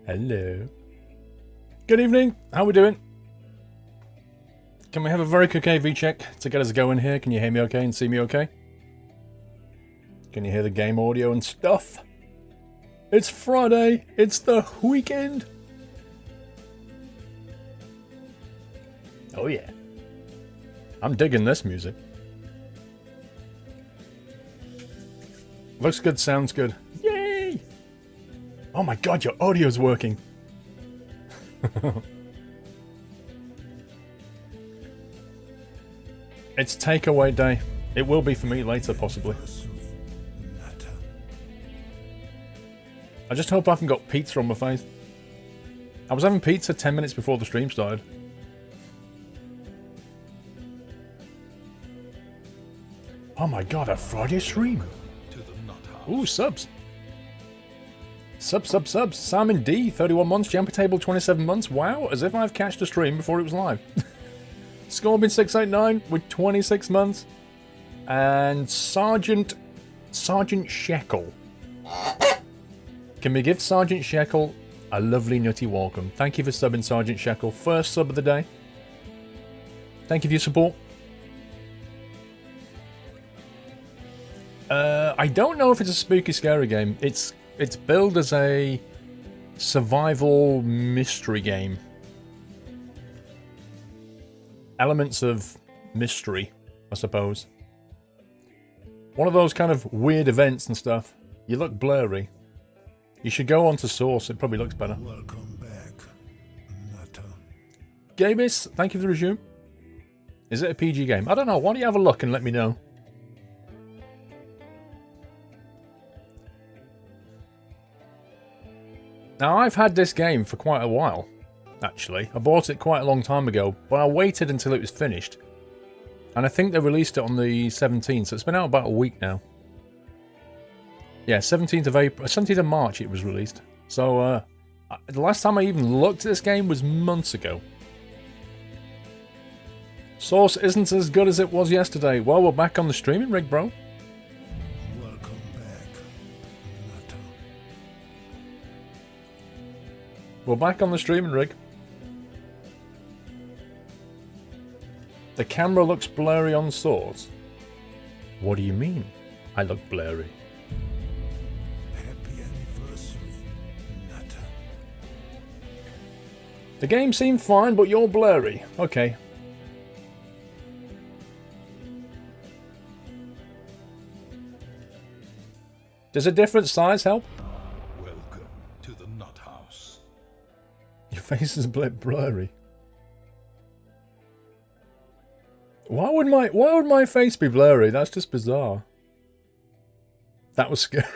Hello. Good evening. How we doing? Can we have a very quick AV check to get us going here? Can you hear me okay and see me okay? Can you hear the game audio and stuff? It's Friday. It's the weekend. Oh yeah. I'm digging this music. Looks good, sounds good. Yay! Oh my god, your audio's working. It's takeaway day. It will be for me later, possibly. I just hope I haven't got pizza on my face. I was having pizza 10 minutes before the stream started. Oh my god, a Friday stream. Ooh, subs. Subs. Simon D, 31 months. Jumper Table, 27 months. Wow, as if I've catched a stream before it was live. Scorbin689 with 26 months. And Sergeant Shekel. Can we give Sergeant Shekel a lovely nutty welcome? Thank you for subbing, Sergeant Shekel. First sub of the day. Thank you for your support. I don't know if it's a spooky, scary game. It's billed as a survival mystery game. Elements of mystery, I suppose. One of those kind of weird events and stuff. You look blurry. You should go on to Source. It probably looks better. Welcome back, Nutter. Gabis, thank you for the resume. Is it a PG game? I don't know. Why don't you have a look and let me know? Now, I've had this game for quite a while, actually. I bought it quite a long time ago, but I waited until it was finished. And I think they released it on the 17th, so it's been out about a week now. Yeah, 17th of April, 17th of March it was released. So, the last time I even looked at this game was months ago. Source isn't as good as it was yesterday. Well, we're back on the streaming rig, bro. Welcome back, Nutter. We're back on the streaming rig. The camera looks blurry on Source. What do you mean? I look blurry. Happy anniversary, Nutter. The game seemed fine, but you're blurry. Okay. Does a different size help? Welcome to the Nut House. Your face is a bit blurry. Why would my face be blurry? That's just bizarre. That was scary.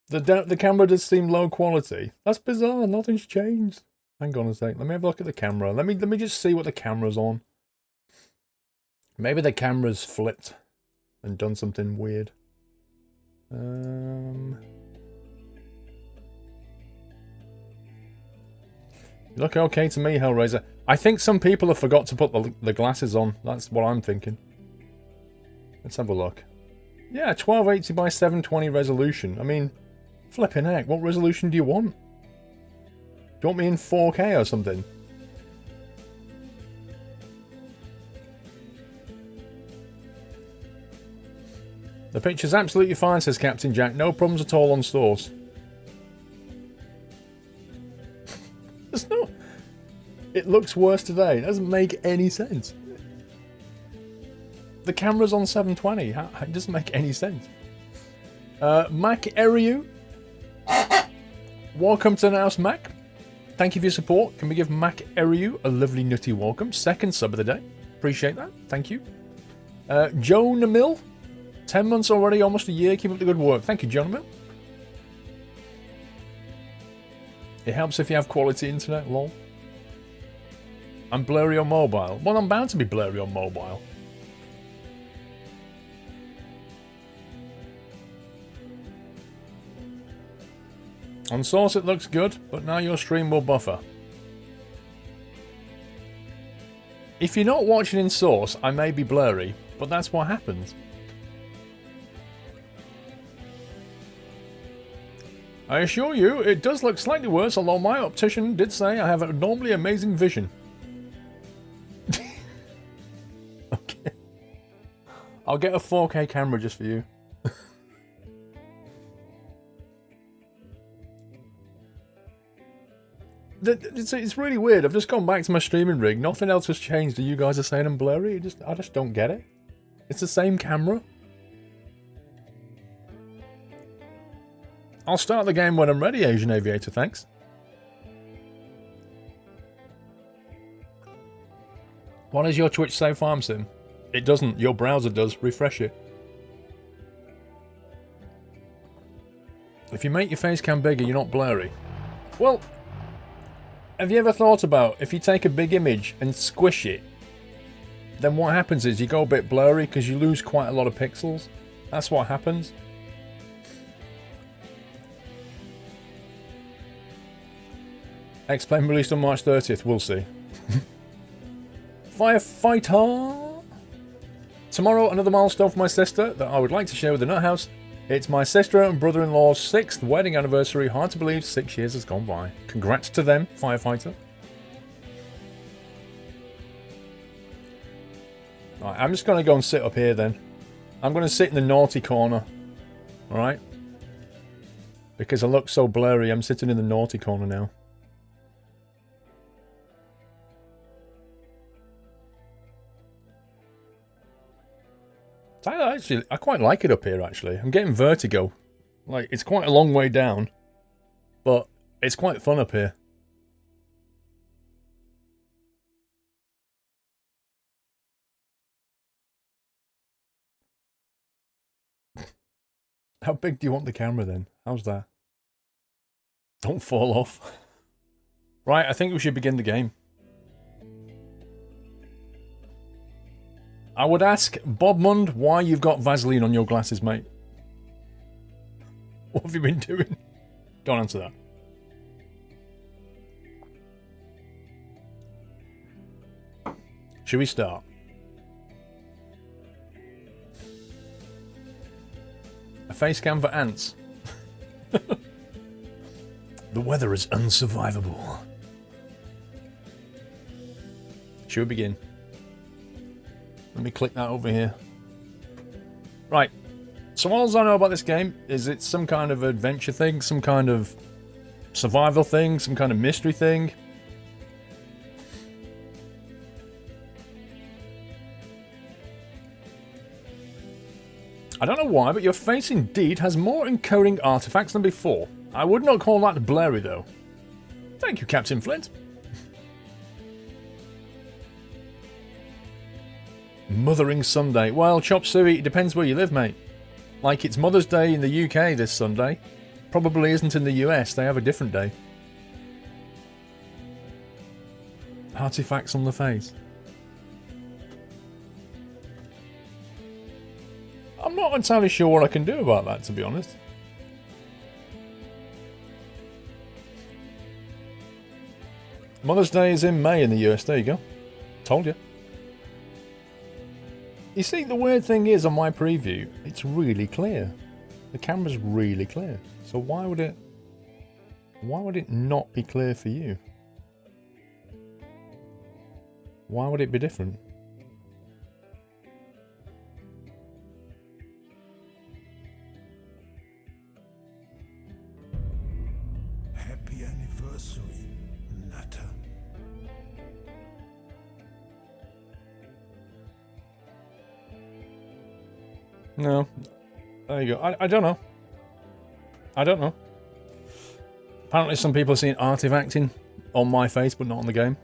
The camera does seem low quality. That's bizarre. Nothing's changed. Hang on a sec. Let me have a look at the camera. Let me just see what the camera's on. Maybe the camera's flipped and done something weird. You look okay to me, Hellraiser. I think some people have forgot to put the glasses on. That's what I'm thinking. Let's have a look. Yeah, 1280 by 720 resolution. I mean, flipping heck, what resolution do you want? Do you want me in 4K or something? The picture's absolutely fine, says Captain Jack. No problems at all on Source. There's no... It looks worse today. It doesn't make any sense. The camera's on 720. It doesn't make any sense. Mac Eriu. Welcome to the house, Mac. Thank you for your support. Can we give Mac Eriu a lovely nutty welcome? Second sub of the day. Appreciate that. Thank you. Joe Namil. 10 months already, almost a year. Keep up the good work. Thank you, John Namil. It helps if you have quality internet, lol. I'm blurry on mobile. Well, I'm bound to be blurry on mobile. On Source it looks good, but now your stream will buffer. If you're not watching in Source, I may be blurry, but that's what happens. I assure you, it does look slightly worse, although my optician did say I have abnormally amazing vision. Okay. I'll get a 4K camera just for you. It's really weird. I've just gone back to my streaming rig. Nothing else has changed. And you guys are saying I'm blurry. I just don't get it. It's the same camera. I'll start the game when I'm ready, Asian Aviator. Thanks. What does your Twitch say, Farm Sim? It doesn't. Your browser does. Refresh it. If you make your face cam bigger, you're not blurry. Well, have you ever thought about if you take a big image and squish it, then what happens is you go a bit blurry because you lose quite a lot of pixels. That's what happens. X-Plane released on March 30th. We'll see. Firefighter! Tomorrow, another milestone for my sister that I would like to share with the Nut House. It's my sister and brother-in-law's 6th wedding anniversary. Hard to believe 6 years has gone by. Congrats to them, Firefighter. Right, I'm just going to go and sit up here then. I'm going to sit in the naughty corner. Alright? Because I look so blurry, I'm sitting in the naughty corner now. I quite like it up here, actually. I'm getting vertigo. Like, it's quite a long way down. But it's quite fun up here. How big do you want the camera, then? How's that? Don't fall off. Right, I think we should begin the game. I would ask Bob Mund why you've got Vaseline on your glasses, mate. What have you been doing? Don't answer that. Should we start? A face cam for ants. The weather is unsurvivable. Should we begin? Let me click that over here. Right. So all I know about this game is it's some kind of adventure thing, some kind of survival thing, some kind of mystery thing. I don't know why, but your face indeed has more encoding artifacts than before. I would not call that blurry, though. Thank you, Captain Flint. Mothering Sunday. Well, chop suey, it depends where you live, mate. Like, it's Mother's Day in the UK this Sunday. Probably isn't in the US, they have a different day. Artifacts on the face. I'm not entirely sure what I can do about that, to be honest. Mother's Day is in May in the US, there you go. Told you. You see, the weird thing is on my preview, it's really clear. The camera's really clear. So why would it not be clear for you? Why would it be different? Happy anniversary, Nutter. No. There you go. I don't know. I don't know. Apparently some people are seeing artifacting on my face, but not on the game.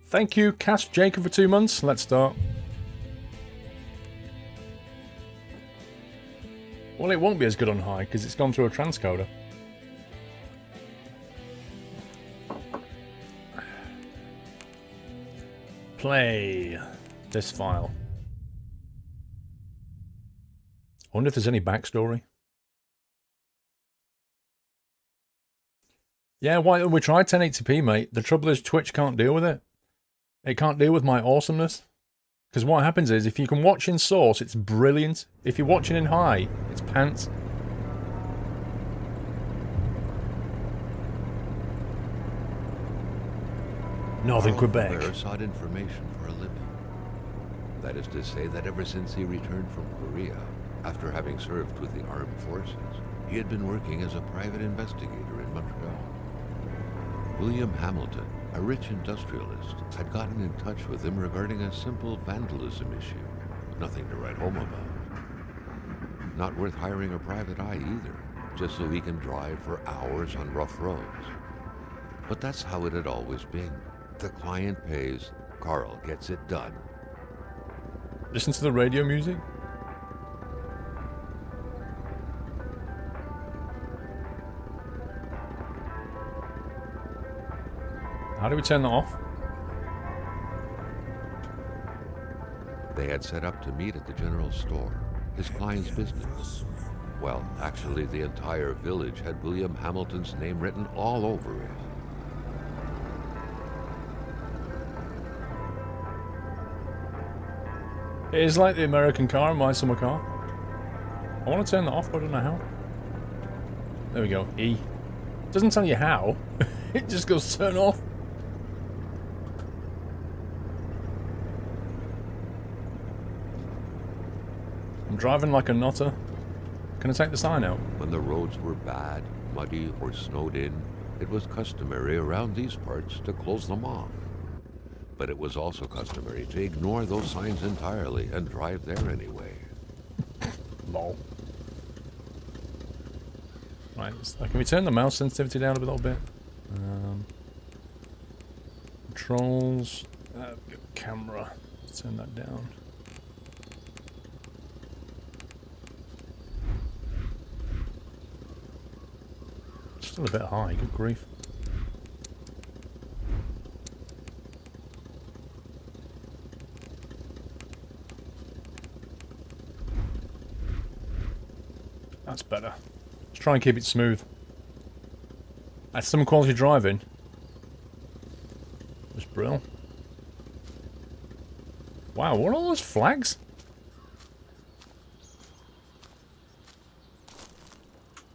Thank you, Cast Jacob, for 2 months. Let's start. Well, it won't be as good on high, because it's gone through a transcoder. Play this file. I wonder if there's any backstory. Yeah, why we tried 1080p, mate. The trouble is Twitch can't deal with it. It can't deal with my awesomeness. Because what happens is, if you can watch in source, it's brilliant. If you're watching in high, it's pants. Northern Quebec. Carl sought information for a living. That is to say that ever since he returned from Korea, after having served with the armed forces, he had been working as a private investigator in Montreal. William Hamilton, a rich industrialist, had gotten in touch with him regarding a simple vandalism issue. Nothing to write home about. Not worth hiring a private eye either, just so he can drive for hours on rough roads. But that's how it had always been. The client pays, Carl gets it done. Listen to the radio music. How do we turn that off? They had set up to meet at the general store, his client's business. Well, actually, the entire village had William Hamilton's name written all over it. It is like the American car, my summer car. I want to turn that off, but I don't know how. There we go, E. It doesn't tell you how. It just goes turn off. I'm driving like a nutter. Can I take the sign out? When the roads were bad, muddy, or snowed in, it was customary around these parts to close them off. But it was also customary to ignore those signs entirely and drive there anyway. Lol. Right, can we turn the mouse sensitivity down a little bit? Controls. Camera. Let's turn that down. Still a bit high, good grief. That's better. Let's try and keep it smooth. That's some quality driving. Just brilliant. Wow, what are all those flags?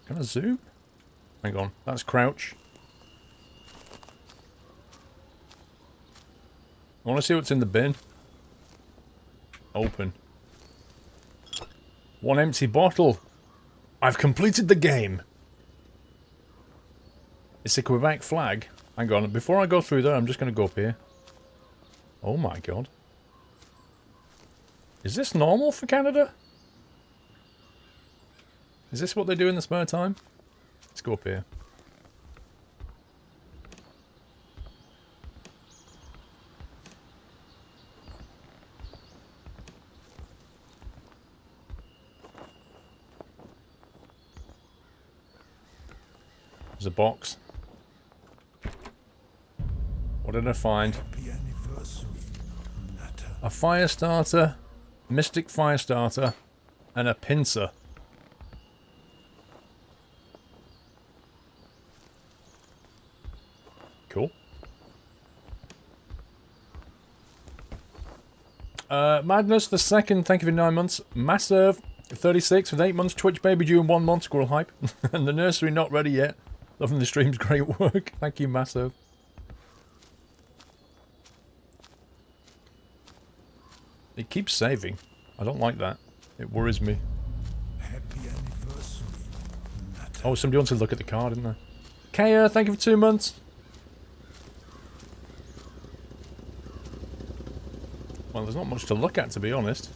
Can I zoom? Hang on, that's crouch. I want to see what's in the bin. Open. One empty bottle. I've completed the game. It's a Quebec flag. Hang on, before I go through there, I'm just going to go up here. Oh my god. Is this normal for Canada? Is this what they do in the spare time? Let's go up here. There's a box. What did I find? A fire starter, mystic fire starter, and a pincer. Cool. Madness the second, thank you for 9 months. Masserve 36 with 8 months. Twitch baby due in 1 month. Squirrel hype. And the nursery not ready yet. Loving the stream's great work. Thank you, Masserve. It keeps saving. I don't like that. It worries me. Happy anniversary, Nata. Oh, somebody wants to look at the card, didn't they? Kaya, thank you for 2 months. Well, there's not much to look at, to be honest.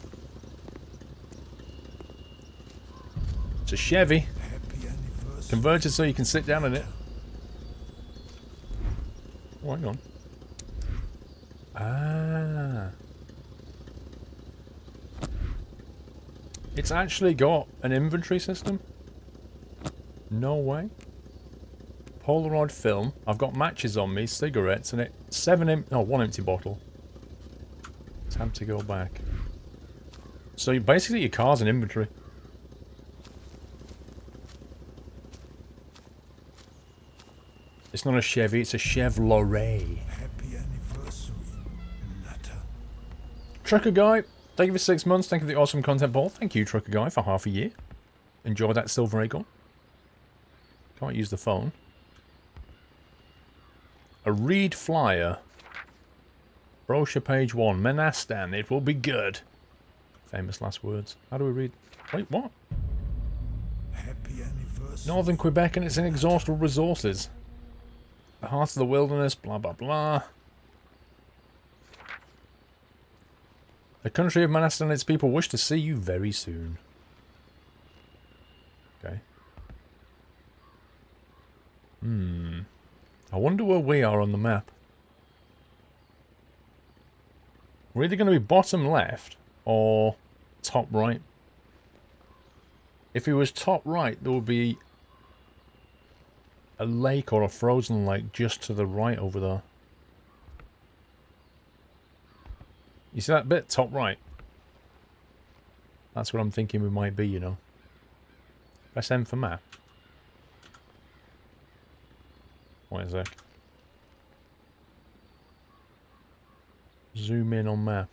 It's a Chevy. Happy anniversary. Converted so you can sit down in it. Oh, hang on. Ah. It's actually got an inventory system? No way. Polaroid film. I've got matches on me, cigarettes, and one empty bottle. Tab to go back. So basically your car's an inventory. It's not a Chevy, it's a Chevrolet. Happy anniversary, Nata. Trucker Guy, thank you for 6 months. Thank you for the awesome content, Paul. Thank you, Trucker Guy, for half a year. Enjoy that silver acorn. Can't use the phone. A read flyer. Brochure page 1. Menastan, it will be good. Famous last words. How do we read? Wait, what? Happy anniversary. Northern Quebec and its inexhaustible resources. The heart of the wilderness, blah blah blah. The country of Menastan and its people wish to see you very soon. Okay. I wonder where we are on the map. We're either going to be bottom left or top right. If it was top right, there would be a lake or a frozen lake just to the right over there. You see that bit? Top right. That's what I'm thinking we might be, you know. Press M for map. Wait a sec. Zoom in on map.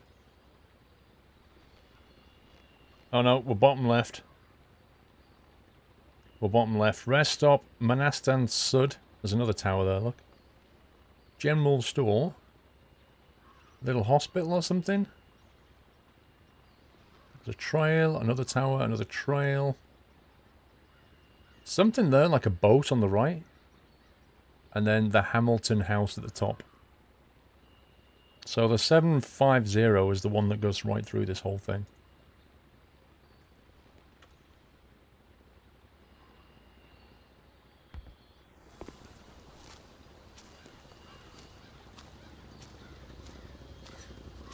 Oh no, we're bottom left. We're bottom left. Rest stop, Menastan Sud. There's another tower there, look. General store. Little hospital or something. There's a trail, another tower, another trail. Something there, like a boat on the right. And then the Hamilton house at the top. So the 750 is the one that goes right through this whole thing.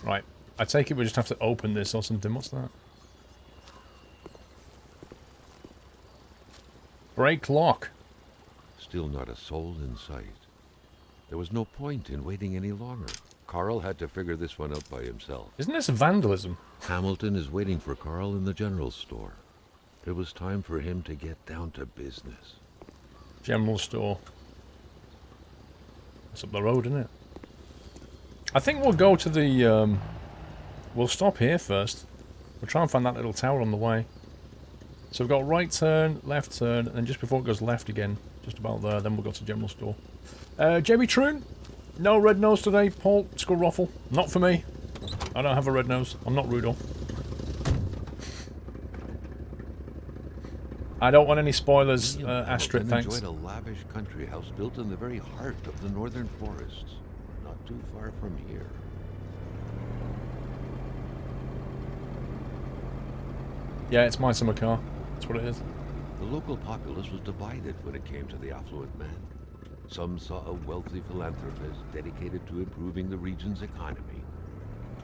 Right. I take it we just have to open this or something. What's that? Break lock. Still not a soul in sight. There was no point in waiting any longer. Carl had to figure this one out by himself. Isn't this vandalism? Hamilton is waiting for Carl in the general store. It was time for him to get down to business. General store. It's up the road, isn't it? I think we'll go to the, we'll stop here first. We'll try and find that little tower on the way. So we've got right turn, left turn, and then just before it goes left again, just about there, then we'll go to general store. Jamie Troon? No red nose today, Paul. SquirrelPlus. Not for me. I don't have a red nose. I'm not Rudolph. I don't want any spoilers, Astrid, thanks. Enjoyed a lavish country house built in the very heart of the northern forests. Not too far from here. Yeah, it's my summer car. That's what it is. The local populace was divided when it came to the affluent man. Some saw a wealthy philanthropist dedicated to improving the region's economy.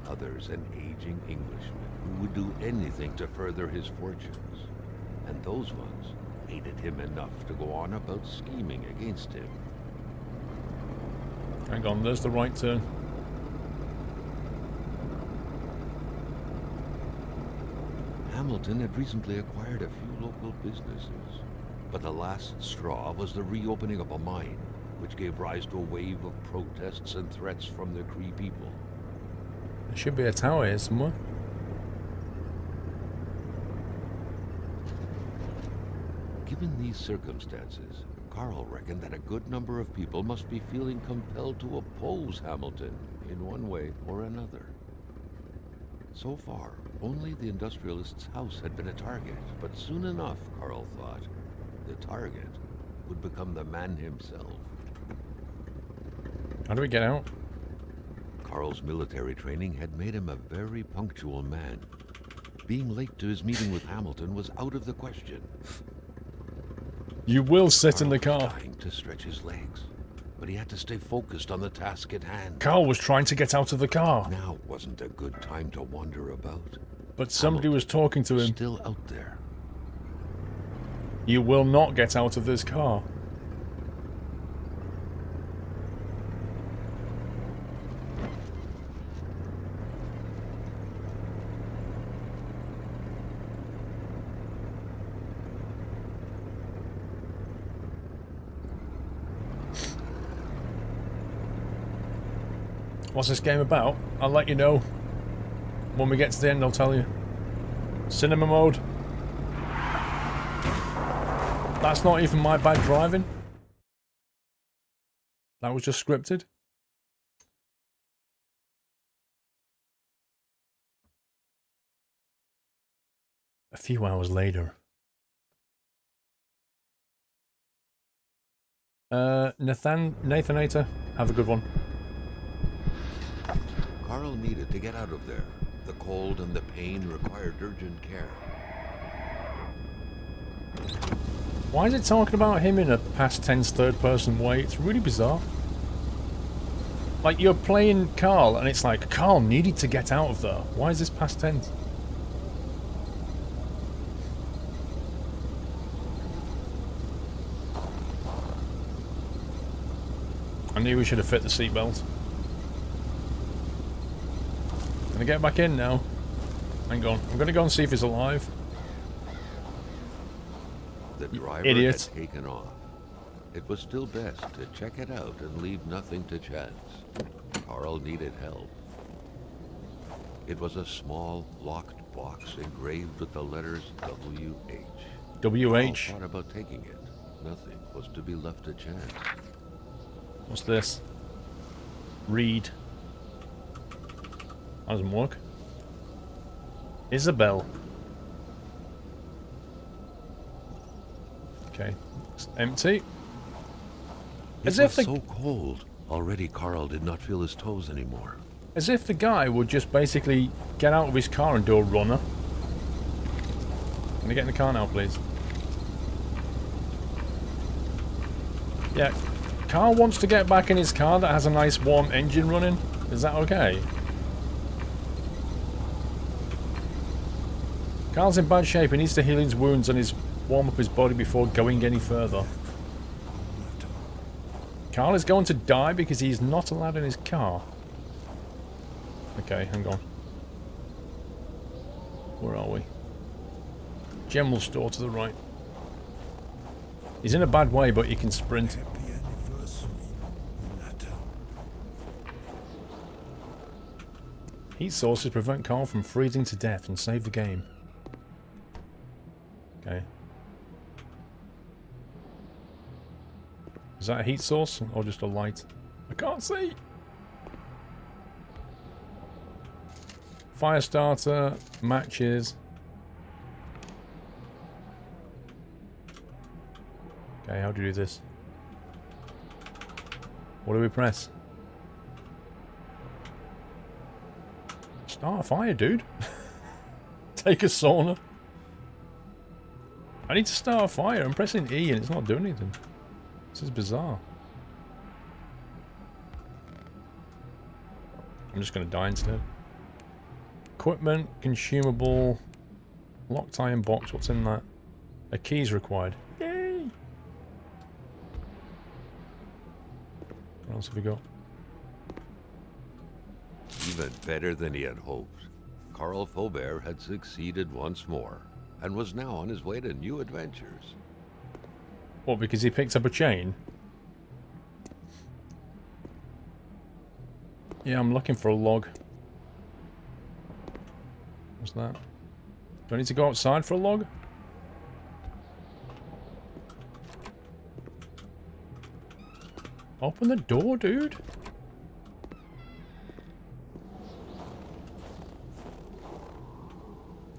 Others an aging Englishman who would do anything to further his fortunes. And those ones hated him enough to go on about scheming against him. Hang on, there's the right turn. Hamilton had recently acquired a few local businesses, but the last straw was the reopening of a mine, which gave rise to a wave of protests and threats from the Cree people. There should be a tower here somewhere. Given these circumstances, Carl reckoned that a good number of people must be feeling compelled to oppose Hamilton in one way or another. So far, only the industrialist's house had been a target, but soon enough, Carl thought, the target would become the man himself. How do we get out? Carl's military training had made him a very punctual man. Being late to his meeting with Hamilton was out of the question. You will sit in the Carl car. was trying to stretch his legs, but he had to stay focused on the task at hand. Carl was trying to get out of the car, Now wasn't a good time to wander about. but somebody was talking to him. Still out there. You will not get out of this car. What's this game about? I'll let you know. When we get to the end, I'll tell you. Cinema mode. That's not even my bad driving. That was just scripted. A few hours later. Nathanator, have a good one. Carl needed to get out of there. The cold and the pain required urgent care. Why is it talking about him in a past tense third person way? It's really bizarre. Like, you're playing Carl and it's like, Carl needed to get out of there. Why is this past tense? I knew we should have fit the seatbelt. Gonna get back in now. Hang on. I'm gonna go and see if he's alive. The driver Idiot. had taken off. It was still best to check it out and leave nothing to chance. Carl needed help. It was a small, locked box engraved with the letters W.H. W.H. Carl thought about taking it. Nothing was to be left to chance. What's this? Read. That doesn't work. Isabel. Okay. It's empty. As It if was the so cold. Already Carl did not feel his toes anymore. as if the guy would just basically get out of his car and do a runner. Can I get in the car now, please? Yeah. Carl wants to get back in his car that has a nice warm engine running. Is that okay? Carl's in bad shape. He needs to heal his wounds and warm up his body before going any further. Carl is going to die because he's not allowed in his car. Okay, hang on. Where are we? General store to the right. He's in a bad way, but he can sprint. Happy anniversary, Nata. Heat sources prevent Carl from freezing to death and save the game. Okay. Is that a heat source or just a light? I can't see. Fire starter, matches. Okay, how do you do this? What do we press? Start a fire, dude. Take a sauna. I need to start a fire. I'm pressing E and it's not doing anything. This is bizarre. I'm just going to die instead. Equipment, consumable, locked iron box. What's in that? A key's required. Yay! What else have we got? Even better than he had hoped. Carl Faubert had succeeded once more, and was now on his way to new adventures. What, because he picked up a chain? Yeah, I'm looking for a log. What's that? Do I need to go outside for a log? Open the door, dude.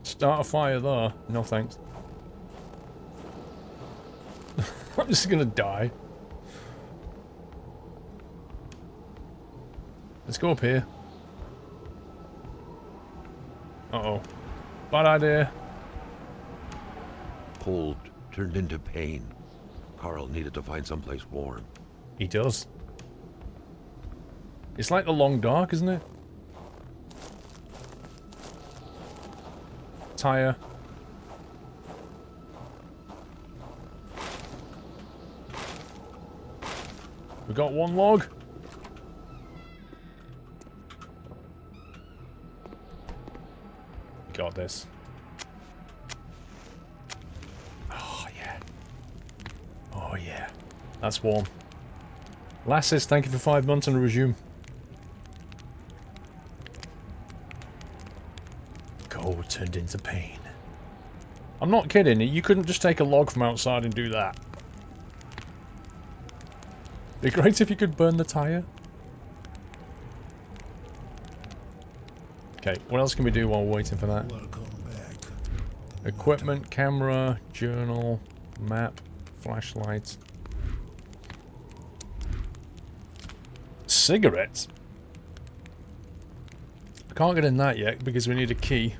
Start a fire there. No thanks. I'm just gonna die. Let's go up here. Uh-oh. Bad idea. Cold turned into pain. Carl needed to find someplace warm. He does. It's like the long dark, isn't it? Tire. We got one log. Got this. Oh, yeah. Oh, yeah. That's warm. Lasses, thank you for 5 months and resume. turned into pain. I'm not kidding. You couldn't just take a log from outside and do that. It'd be great if you could burn the tyre. Okay, what else can we do while we're waiting for that? Welcome back. Equipment, camera, journal, map, flashlight. Cigarettes? I can't get in that yet because we need a key.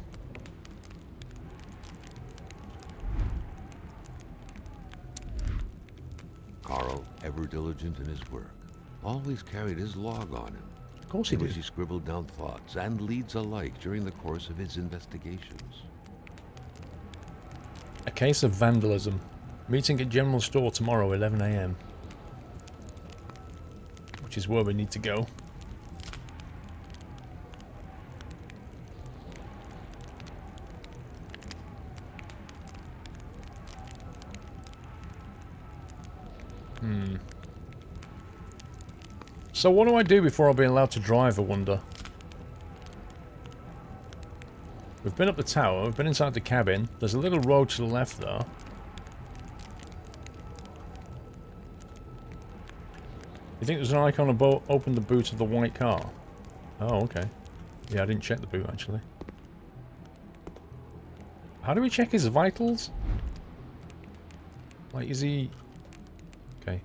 Carl, ever diligent in his work, always carried his log on him. Of course he In which did. he scribbled down thoughts and leads alike during the course of his investigations. A case of vandalism. Meeting at general store tomorrow, 11 AM. Which is where we need to go. So what do I do before I'll be allowed to drive, I wonder? We've been up the tower, we've been inside the cabin. There's a little road to the left there. You think there's an icon above open the boot of the white car? Oh, okay. Yeah, I didn't check the boot, actually. How do we check his vitals? Like, is he... Okay.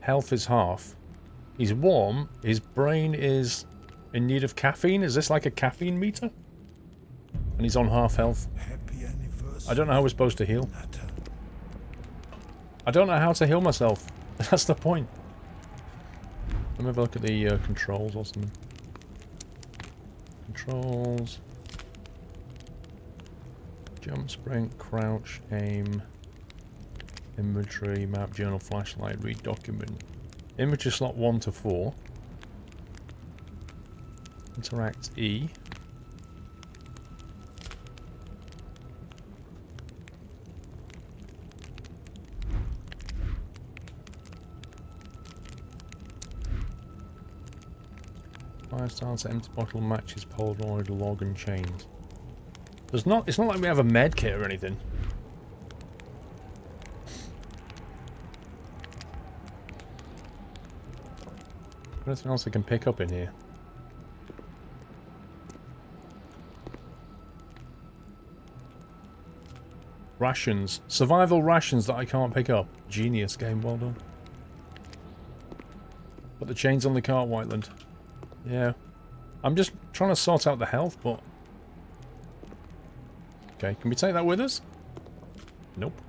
Health is half. He's warm. His brain is in need of caffeine. Is this like a caffeine meter? And he's on half health. Happy anniversary. I don't know how we're supposed to heal. Nata. I don't know how to heal myself. That's the point. Let me have a look at the controls or something. Controls. Jump, sprint, crouch, aim. Inventory, map, journal, flashlight, read document. Inventory slot 1 to 4. Interact E. Fire starter, empty bottle, matches, Polaroid, log and chains. It's not like we have a med kit or anything. Anything else I can pick up in here? Rations. Survival rations that I can't pick up. Genius game, well done. Put the chains on the cart, Whiteland. Yeah. I'm just trying to sort out the health, but... Okay, can we take that with us? Nope.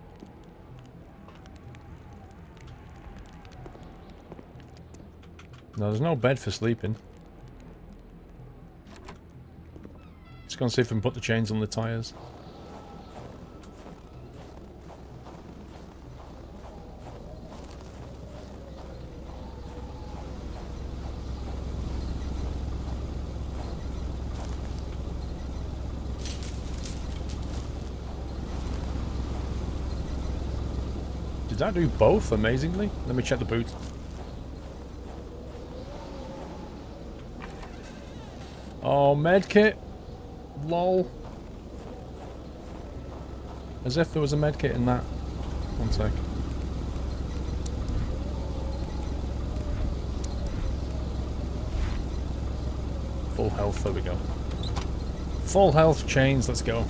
No, there's no bed for sleeping. Let's go and see if we can put the chains on the tyres. Did that do both, amazingly? Let me check the boot. Oh, medkit. Lol. As if there was a medkit in that. One sec. Full health, there we go. Full health, chains, let's go.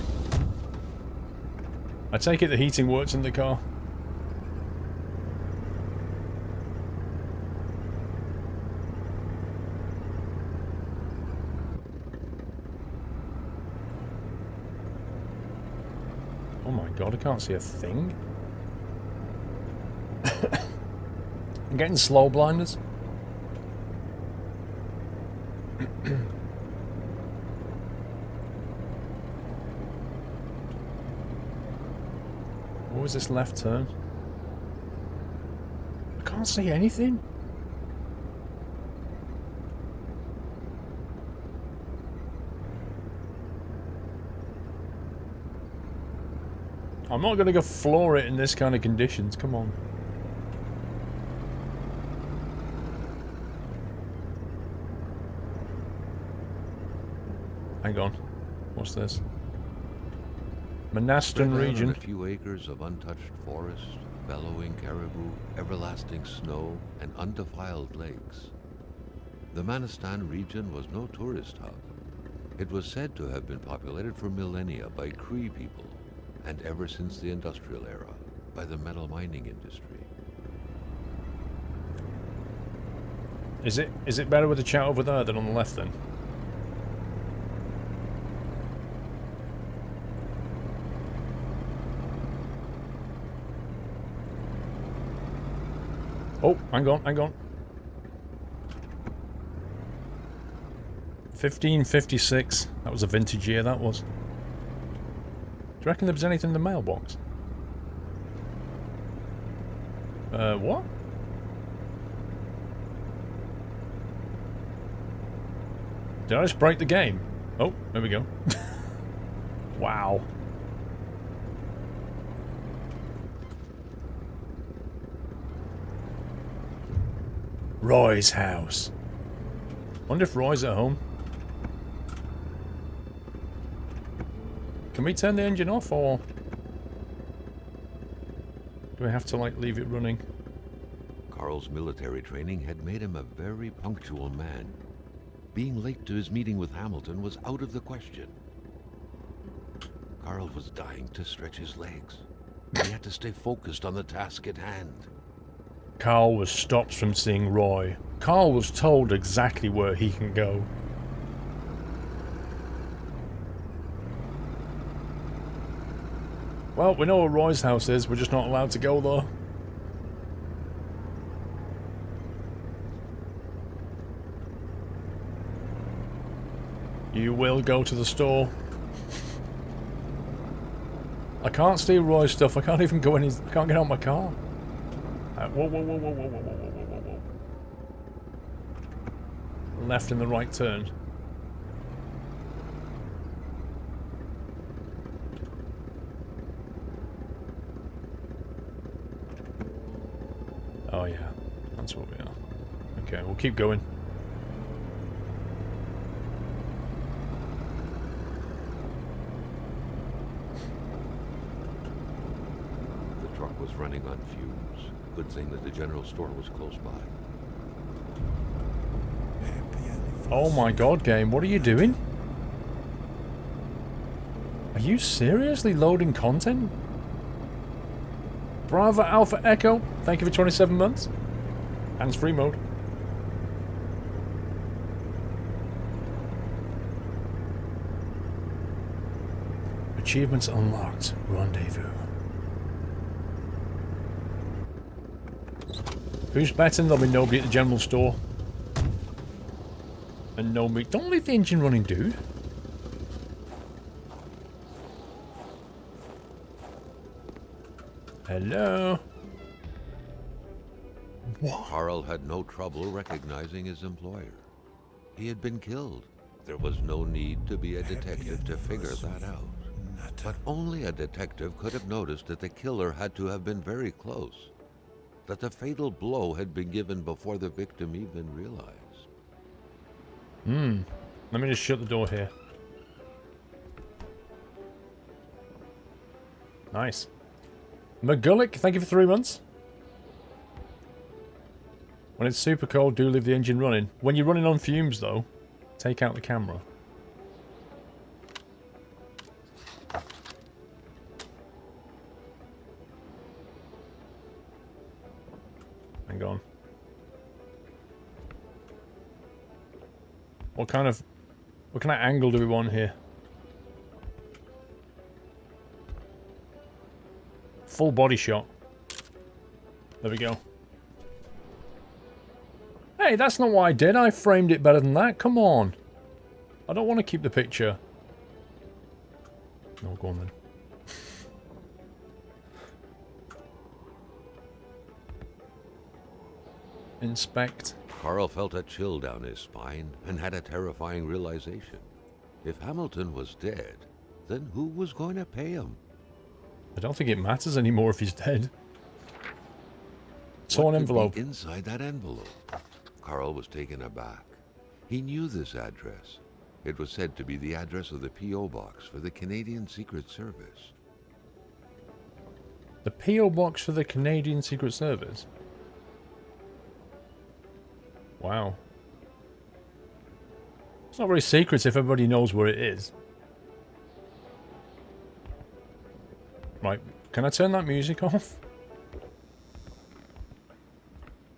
I take it the heating works in the car. Oh my god, I can't see a thing. I'm getting slow blinders. What was this left turn? I can't see anything. I'm not gonna go floor it in this kind of conditions, come on. Hang on. What's this? Spread Monastan out on region. a few acres of untouched forest, bellowing caribou, everlasting snow, and undefiled lakes. The Manastan region was no tourist hub. It was said to have been populated for millennia by Cree people, and ever since the industrial era, by the metal mining industry. Is it better with the chat over there than on the left then? Oh, hang on, hang on. 1556. That was a vintage year, that was. Do you reckon there was anything in the mailbox? What? Did I just break the game? Oh, there we go. Wow. Roy's house. Wonder if Roy's at home. Can we turn the engine off, or do we have to, like, leave it running? Carl's military training had made him a very punctual man. Being late to his meeting with Hamilton was out of the question. Carl was dying to stretch his legs. He had to stay focused on the task at hand. Carl was stopped from seeing Roy. Carl was told exactly where he can go. Well, we know where Roy's house is, we're just not allowed to go though. You will go to the store. I can't steal Roy's stuff, I can't even go in his... I can't get out of my car. Whoa, whoa, whoa, whoa, whoa, whoa, whoa, whoa, whoa, whoa. Left and the right turn. Oh yeah, that's what we are. Okay, we'll keep going. The truck was running on fumes. Good thing that the general store was close by. Happy anniversary. Oh my god, game, what are you doing? Are you seriously loading content? Bravo Alpha Echo, thank you for 27 months. Hands-free mode. Achievements unlocked. Rendezvous. Who's betting there'll be nobody at the general store? And nobody... Don't leave the engine running, dude. Hello? What? Carl had no trouble recognizing his employer. He had been killed. There was no need to be a detective to figure that out. But only a detective could have noticed that the killer had to have been very close. That the fatal blow had been given before the victim even realized. Let me just shut the door here. Nice. McGullick, thank you for 3 months. When it's super cold, do leave the engine running. When you're running on fumes, though, take out the camera. Hang on. What kind of angle do we want here? Full body shot. There we go. Hey, that's not what I did. I framed it better than that. Come on. I don't want to keep the picture. No, go on then. Inspect. Carl felt a chill down his spine and had a terrifying realization. If Hamilton was dead, then who was going to pay him? I don't think it matters anymore if he's dead. Torn What could envelope. be inside that envelope? Carl was taken aback. He knew this address. It was said to be the address of the P.O. box for the Canadian Secret Service. The P.O. box for the Canadian Secret Service? Wow. It's not very secret if everybody knows where it is. Right, can I turn that music off?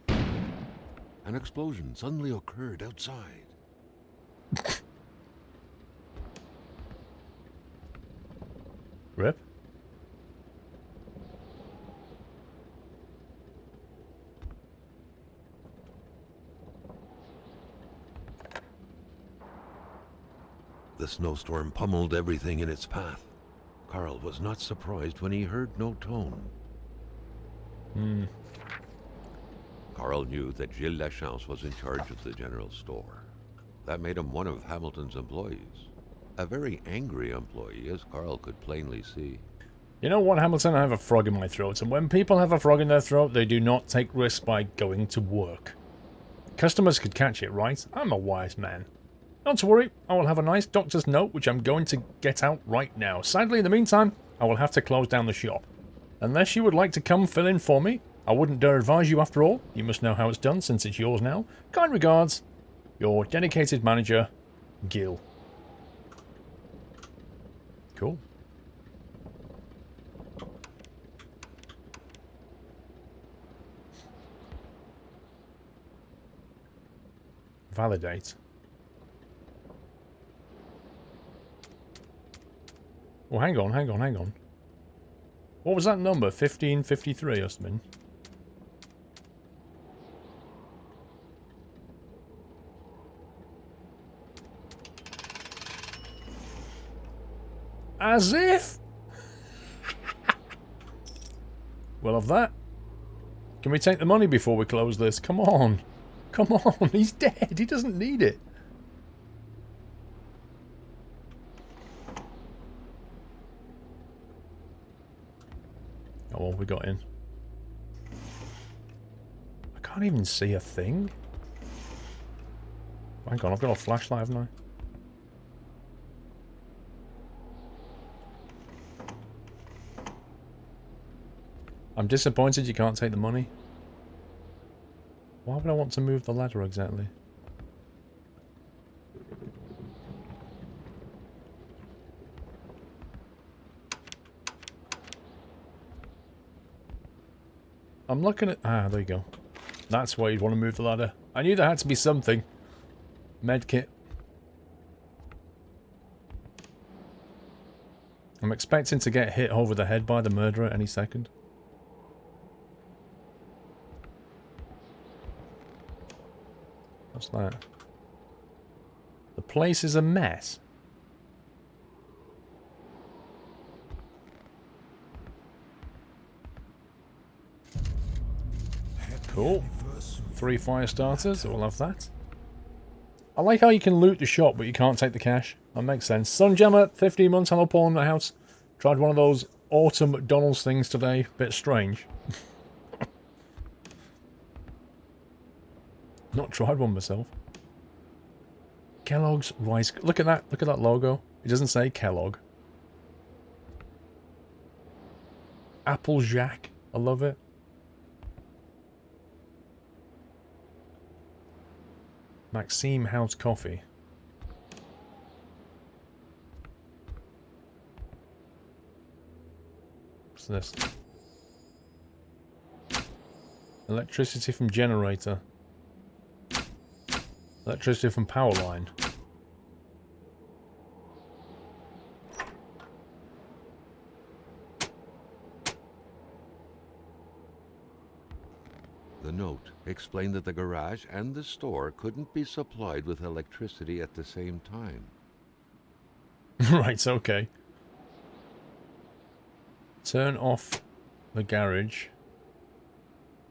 An explosion suddenly occurred outside. Rip. The snowstorm pummeled everything in its path. Carl was not surprised when he heard no tone. Carl knew that Gilles Lachance was in charge of the general store. That made him one of Hamilton's employees. A very angry employee, as Carl could plainly see. You know what, Hamilton? I have a frog in my throat, and when people have a frog in their throat, they do not take risks by going to work. Customers could catch it, right? I'm a wise man. Not to worry, I will have a nice doctor's note, which I'm going to get out right now. Sadly, in the meantime, I will have to close down the shop. Unless you would like to come fill in for me, I wouldn't dare advise you after all. You must know how it's done, since it's yours now. Kind regards, your dedicated manager, Gil. Cool. Validate. Oh, hang on, hang on, hang on. What was that number? 1553 or something? As if! Well, of that. Can we take the money before we close this? Come on. Come on, he's dead. He doesn't need it. Oh, well, we got in. I can't even see a thing. Hang on, I've got a flashlight, haven't I? I'm disappointed you can't take the money. Why would I want to move the ladder exactly? I'm looking at... Ah, there you go. That's why you'd want to move the ladder. I knew there had to be something. Medkit. I'm expecting to get hit over the head by the murderer any second. What's that? The place is a mess. Cool. 3 fire starters, we'll have that. I like how you can loot the shop, but you can't take the cash. That makes sense. Sunjammer, 15 months, hello Paul in the house. Tried one of those autumn McDonald's things today. Bit strange. Not tried one myself. Kellogg's Rice... Look at that. Look at that logo. It doesn't say Kellogg. Apple Jack. I love it. Maxime House Coffee. What's this? Electricity from generator. Electricity from power line. The note explained that the garage and the store couldn't be supplied with electricity at the same time. Right, okay. Turn off the garage.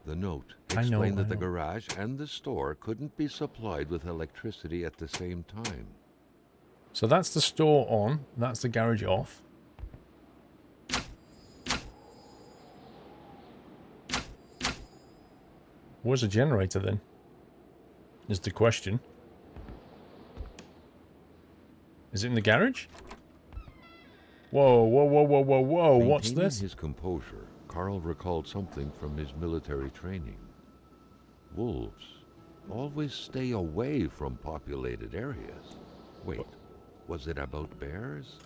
The note I know. explained that the garage and the store couldn't be supplied with electricity at the same time. So that's the store on, that's the garage off. Where's the generator then? Is the question. Is it in the garage? Whoa, whoa, whoa, whoa, whoa, whoa, what's Maintaining this? his composure, Carl recalled something from his military training. Wolves always stay away from populated areas. Wait, was it about bears?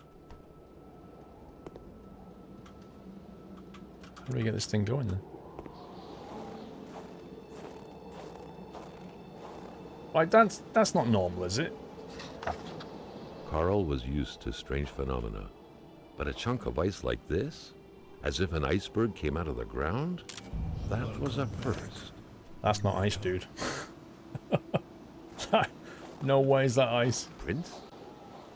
How do we get this thing going then? Like, that's not normal, is it? Carl was used to strange phenomena, but a chunk of ice like this, as if an iceberg came out of the ground, that was a first. That's not ice, dude. No way is that ice. Prince?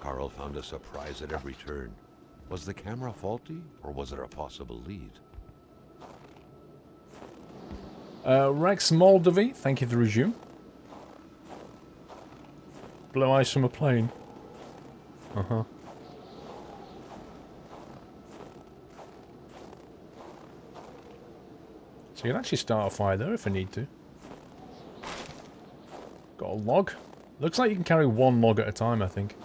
Carl found a surprise at every turn. Was the camera faulty, or was it a possible lead? Rex Moldavy, thank you for the resume. Blow ice from a plane. Uh-huh. So you can actually start a fire there if I need to. Got a log. Looks like you can carry one log at a time, I think.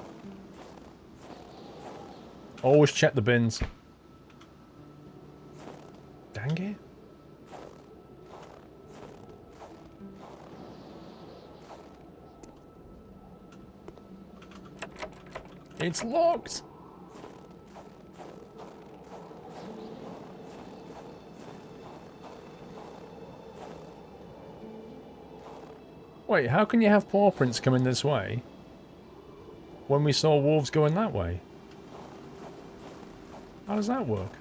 Always check the bins. Dang it. It's locked! Wait, how can you have paw prints coming this way when we saw wolves going that way? How does that work?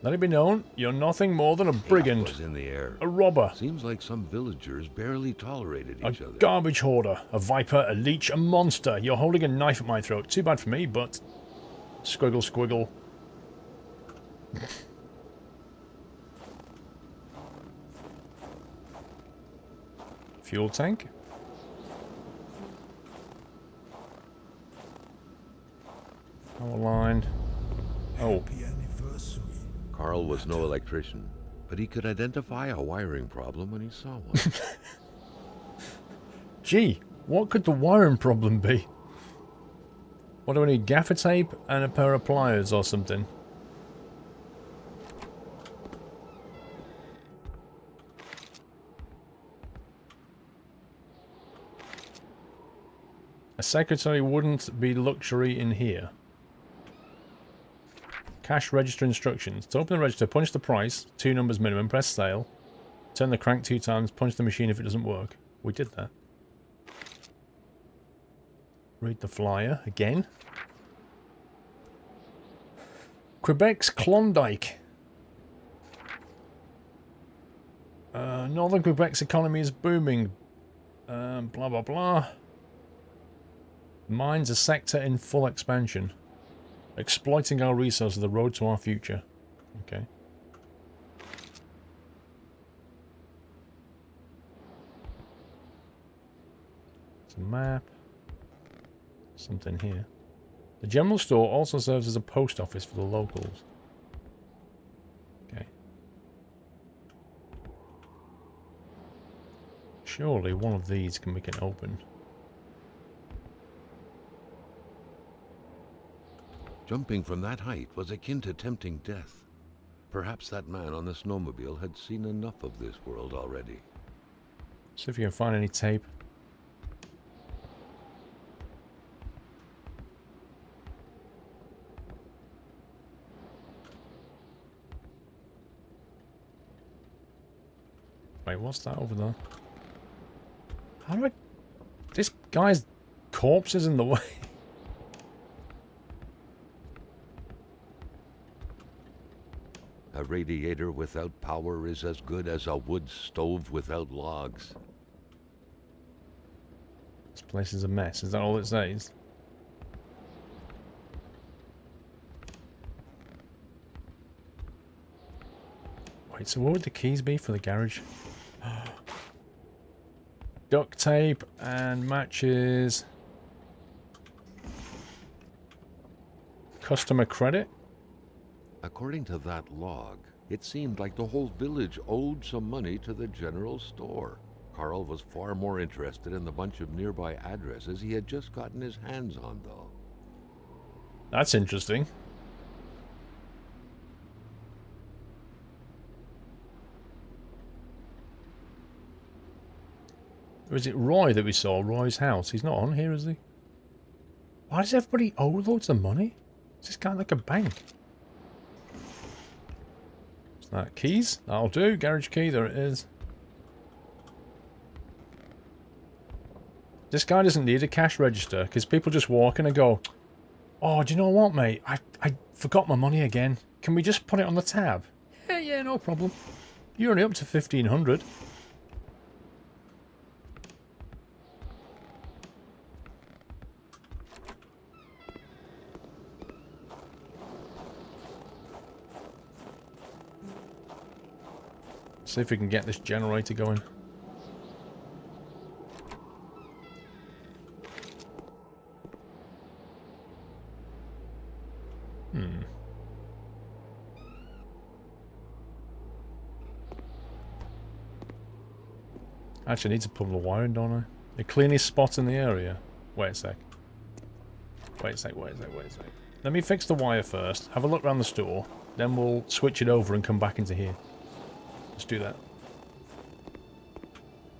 Let it be known, you're nothing more than a brigand, Was in the air. a robber, Seems like some villagers barely tolerated a each other. garbage hoarder, a viper, a leech, a monster. You're holding a knife at my throat. Too bad for me, but... Squiggle, squiggle. Fuel tank. Power line. Oh. Happy anniversary. Carl was no electrician, but he could identify a wiring problem when he saw one. Gee, what could the wiring problem be? What do I need? Gaffer tape and a pair of pliers or something? A secretary wouldn't be luxury in here. Cash register instructions. To open the register, punch the price, 2 numbers minimum, press sale. Turn the crank 2 times, punch the machine if it doesn't work. We did that. Read the flyer again. Quebec's Klondike. Northern Quebec's economy is booming. Blah, blah, blah. Mines a sector in full expansion. Exploiting our resources, the road to our future. Okay. It's a map. Something here. The general store also serves as a post office for the locals. Okay. Surely one of these can make it open. Jumping from that height was akin to tempting death. Perhaps that man on the snowmobile had seen enough of this world already. See if you can find any tape. Wait, what's that over there? How do I... This guy's corpse is in the way. A radiator without power is as good as a wood stove without logs. This place is a mess. Is that all it says? Wait, so what would the keys be for the garage? Duct tape and matches. Customer credit. According to that log, it seemed like the whole village owed some money to the general store. Carl was far more interested in the bunch of nearby addresses he had just gotten his hands on, though. That's interesting. Or is it Roy that we saw? Roy's house. He's not on here, is he? Why does everybody owe loads of money? Is this kind of like a bank? Is that keys? That'll do. Garage key. There it is. This guy doesn't need a cash register because people just walk in and go, "Oh, do you know what, mate? I forgot my money again. Can we just put it on the tab?" Yeah, no problem. You're only up to 1,500. See if we can get this generator going. Actually, I need to pull the wiring, don't I? The cleanest spot in the area. Wait a sec. Wait a sec. Let me fix the wire first. Have a look around the store. Then we'll switch it over and come back into here. Let's do that.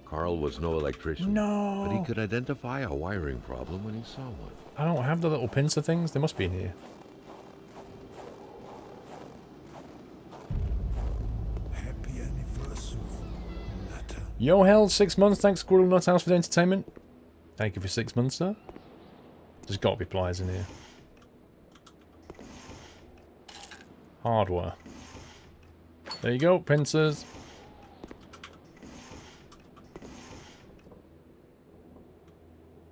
Carl was no electrician. No! But he could identify a wiring problem when he saw one. I don't have the little pincer things. They must be in here. Happy anniversary. Nutter. Yo, hell, 6 months. Thanks, Squirrel Nut House, for the entertainment. Thank you for 6 months, sir. There's got to be pliers in here. Hardware. There you go, pincers.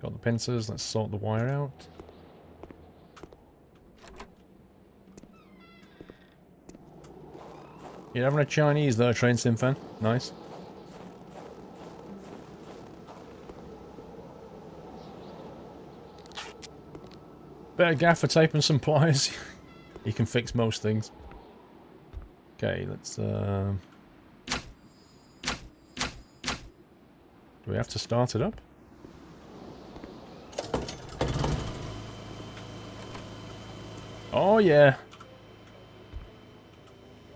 Got the pincers. Let's sort the wire out. You're having a Chinese there, Train Sim fan. Nice. Better gaffer tape and some pliers. You can fix most things. Okay, let's do we have to start it up? Oh yeah.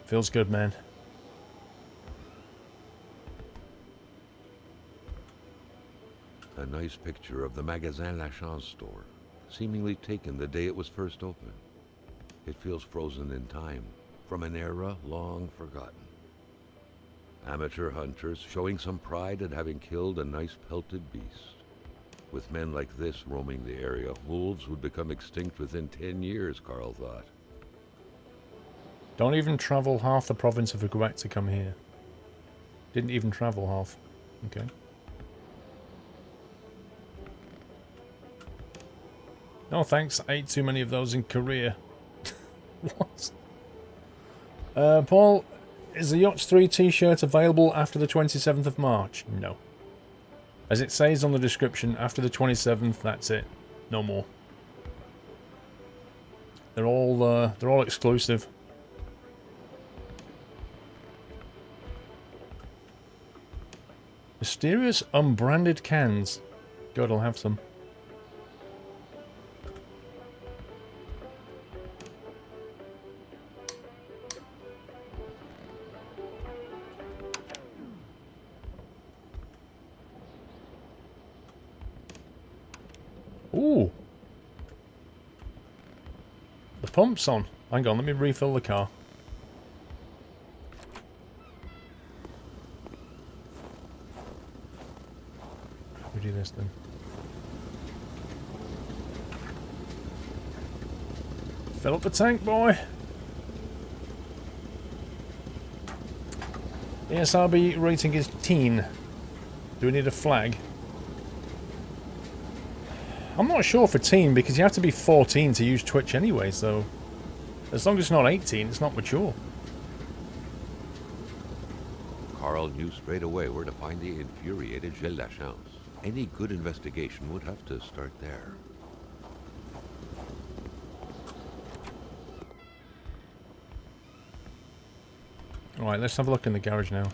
Feels good, man. A nice picture of the Magasin Lachance store, seemingly taken the day it was first opened. It feels frozen in time, from an era long forgotten. Amateur hunters showing some pride at having killed a nice pelted beast. With men like this roaming the area, wolves would become extinct within 10 years, Carl thought. Don't even travel half the province of Quebec to come here. Didn't even travel half. Okay. No thanks, I ate too many of those in Korea. What? Paul, is the Yachts 3 t-shirt available after the 27th of March? No. As it says on the description, after the 27th, that's it. No more. They're all exclusive. Mysterious unbranded cans. God, I'll have some. Ooh. The pump's on. Hang on, let me refill the car. How do we do this then? Fill up the tank, boy. The SRB rating is teen. Do we need a flag? I'm not sure for teen because you have to be 14 to use Twitch anyway, so as long as it's not 18, it's not mature. Carl knew straight away where to find the infuriated Gilles Lachance. Any good investigation would have to start there. Alright, let's have a look in the garage now.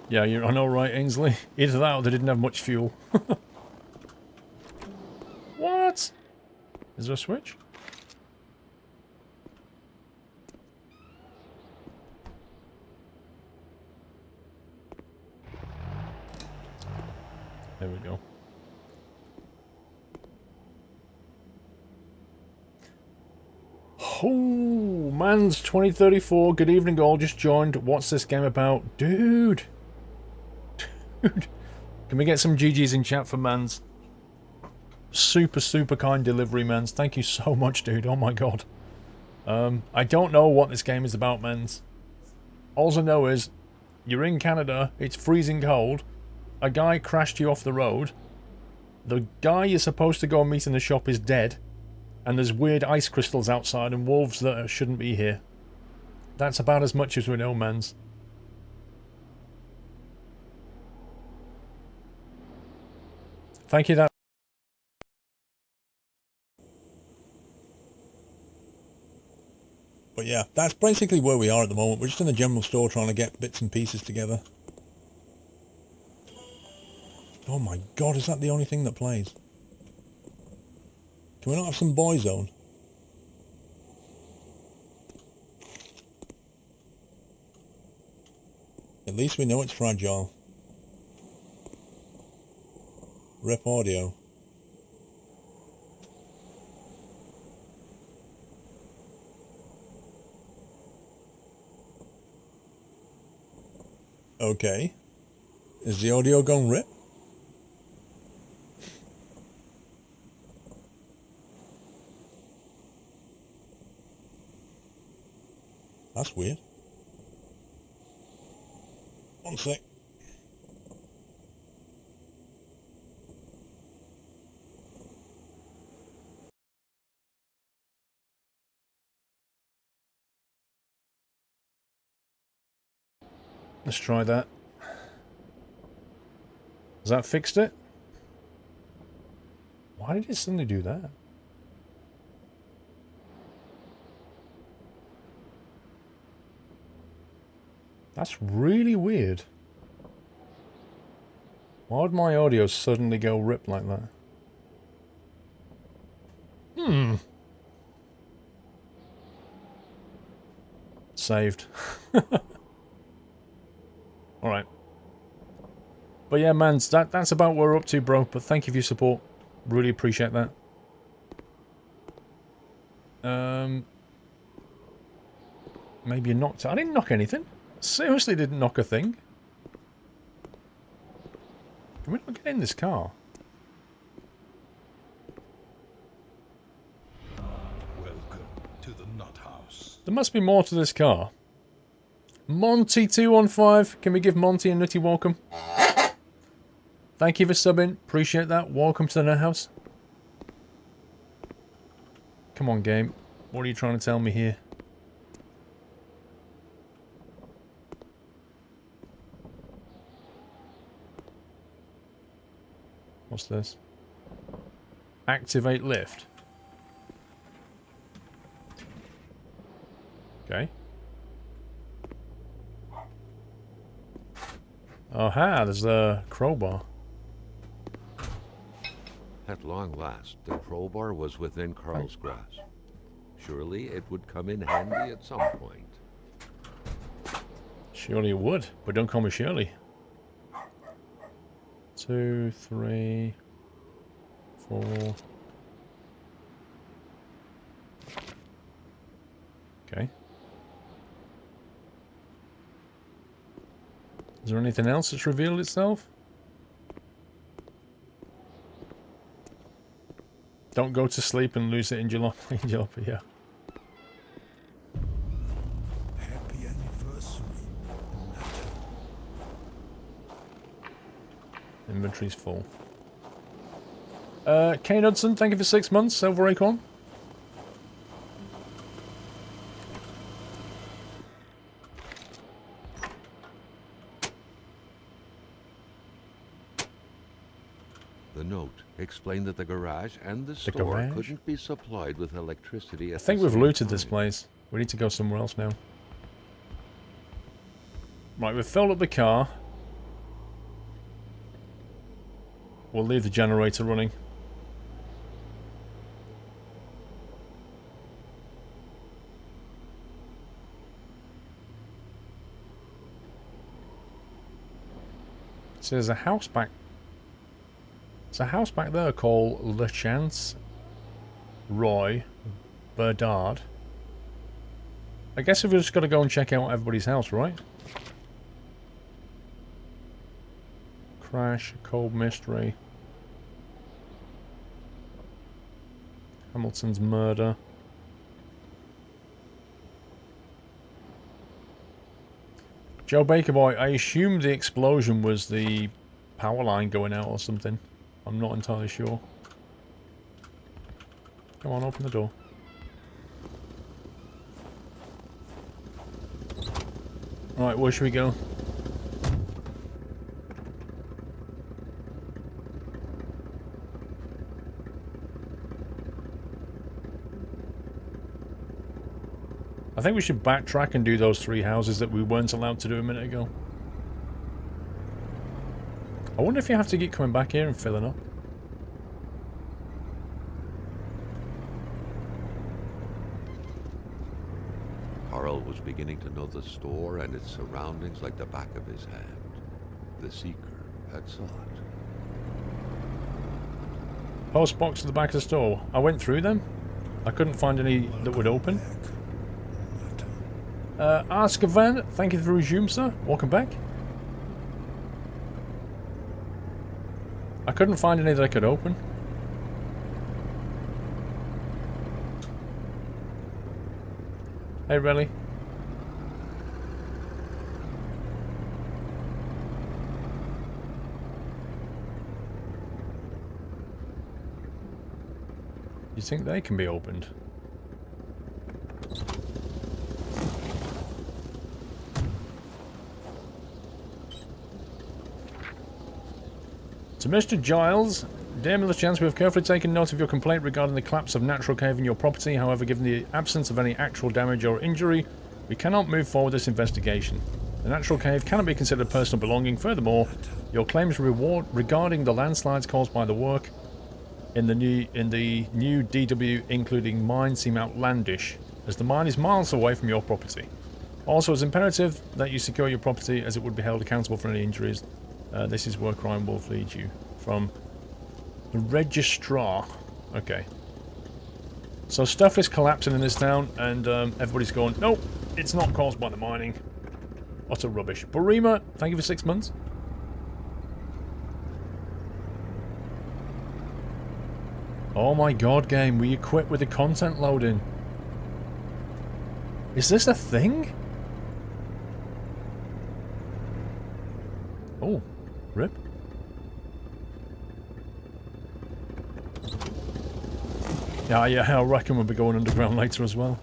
Yeah, I know, right, Ainsley? Either that or they didn't have much fuel. What? Is there a switch? There we go. Oh, man's 2034. Good evening, all. Just joined. What's this game about? Dude. Dude. Can we get some GGs in chat for Mans? Super, super kind delivery, Mans. Thank you so much, dude. Oh my god. I don't know what this game is about, Mans. All I know is, you're in Canada, it's freezing cold, a guy crashed you off the road, the guy you're supposed to go meet in the shop is dead, and there's weird ice crystals outside and wolves that shouldn't be here. That's about as much as we know, Mans. Thank you, that. But yeah, that's basically where we are at the moment. We're just in the general store trying to get bits and pieces together. Oh my god, is that the only thing that plays? Can we not have some Boyzone? At least we know it's fragile. Rep audio. Okay. Is the audio gone rip? That's weird. One sec. Let's try that. Has that fixed it? Why did it suddenly do that? That's really weird. Why would my audio suddenly go rip like that? Saved. Alright. But yeah, man, that's about what we're up to, bro. But thank you for your support. Really appreciate that. Maybe you knocked... I didn't knock anything. Seriously didn't knock a thing. Can we not get in this car? Welcome to the Nut House. There must be more to this car. Monty215. Can we give Monty a nutty welcome? Thank you for subbing. Appreciate that. Welcome to the Nut House. Come on, game. What are you trying to tell me here? What's this? Activate lift. Okay. Oh ha, there's a crowbar. At long last, the crowbar was within Carl's grasp. Surely it would come in handy at some point. Surely it would, but don't call me Shirley. 2, 3, 4. Okay. Is there anything else that's revealed itself? Don't go to sleep and lose it in jalopy, yeah. Happy anniversary, Nutter. Inventory's full. Kane Hudson, thank you for 6 months. Silver Acorn. The note explained that the garage and the store garage? couldn't be supplied with electricity at I think the we've same looted this time. place. We need to go somewhere else now. Right, we've filled up the car. We'll leave the generator running. So there's a house back. There's a house back there called Le Chance Roy Bernard. I guess we've just got to go and check out everybody's house, right? Crash, cold mystery. Hamilton's murder. Joe Bakerboy, I assume the explosion was the power line going out or something. I'm not entirely sure. Come on, open the door. Right, where should we go? I think we should backtrack and do those 3 houses that we weren't allowed to do a minute ago. I wonder if you have to keep coming back here and filling up. Carl was beginning to know the store and its surroundings like the back of his hand. The Seeker had sought. Post box at the back of the store. I went through them. I couldn't find any that would open. Ask Van, thank you for the resume, sir. Welcome back. I couldn't find any that I could open. Hey, Relly. You think they can be opened? To Mr. Giles, dear Mr. Chance, we have carefully taken note of your complaint regarding the collapse of Natural Cave in your property. However, given the absence of any actual damage or injury, we cannot move forward this investigation. The Natural Cave cannot be considered personal belonging. Furthermore, your claims regarding the landslides caused by the work in the new DW, including mine, seem outlandish, as the mine is miles away from your property. Also, it's imperative that you secure your property, as it would be held accountable for any injuries. This is where crime will lead you. From the registrar. Okay. So stuff is collapsing in this town, and everybody's going, nope, it's not caused by the mining. Utter rubbish. Burima, thank you for 6 months. Oh my god, game, will you quit with the content loading? Is this a thing? Oh, rip. Yeah, I reckon we'll be going underground later as well.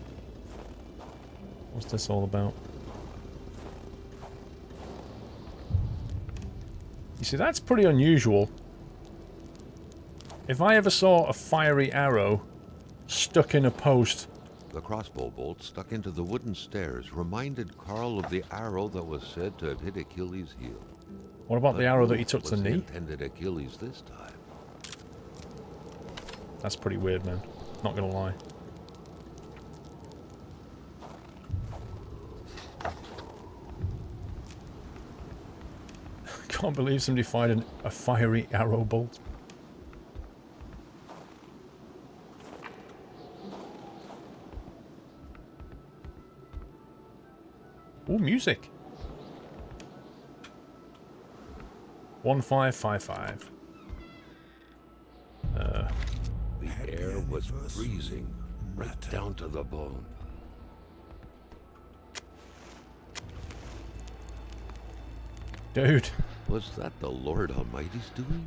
What's this all about? You see, that's pretty unusual. If I ever saw a fiery arrow stuck in a post... The crossbow bolt stuck into the wooden stairs reminded Carl of the arrow that was said to have hit Achilles' heel. What about the arrow that he took to the Was knee? intended Achilles this time. That's pretty weird, man. Not gonna lie. Can't believe somebody fired a fiery arrow bolt. Ooh, music. 1555. The air was freezing, right down to the bone. Dude. Was that the Lord Almighty's doing?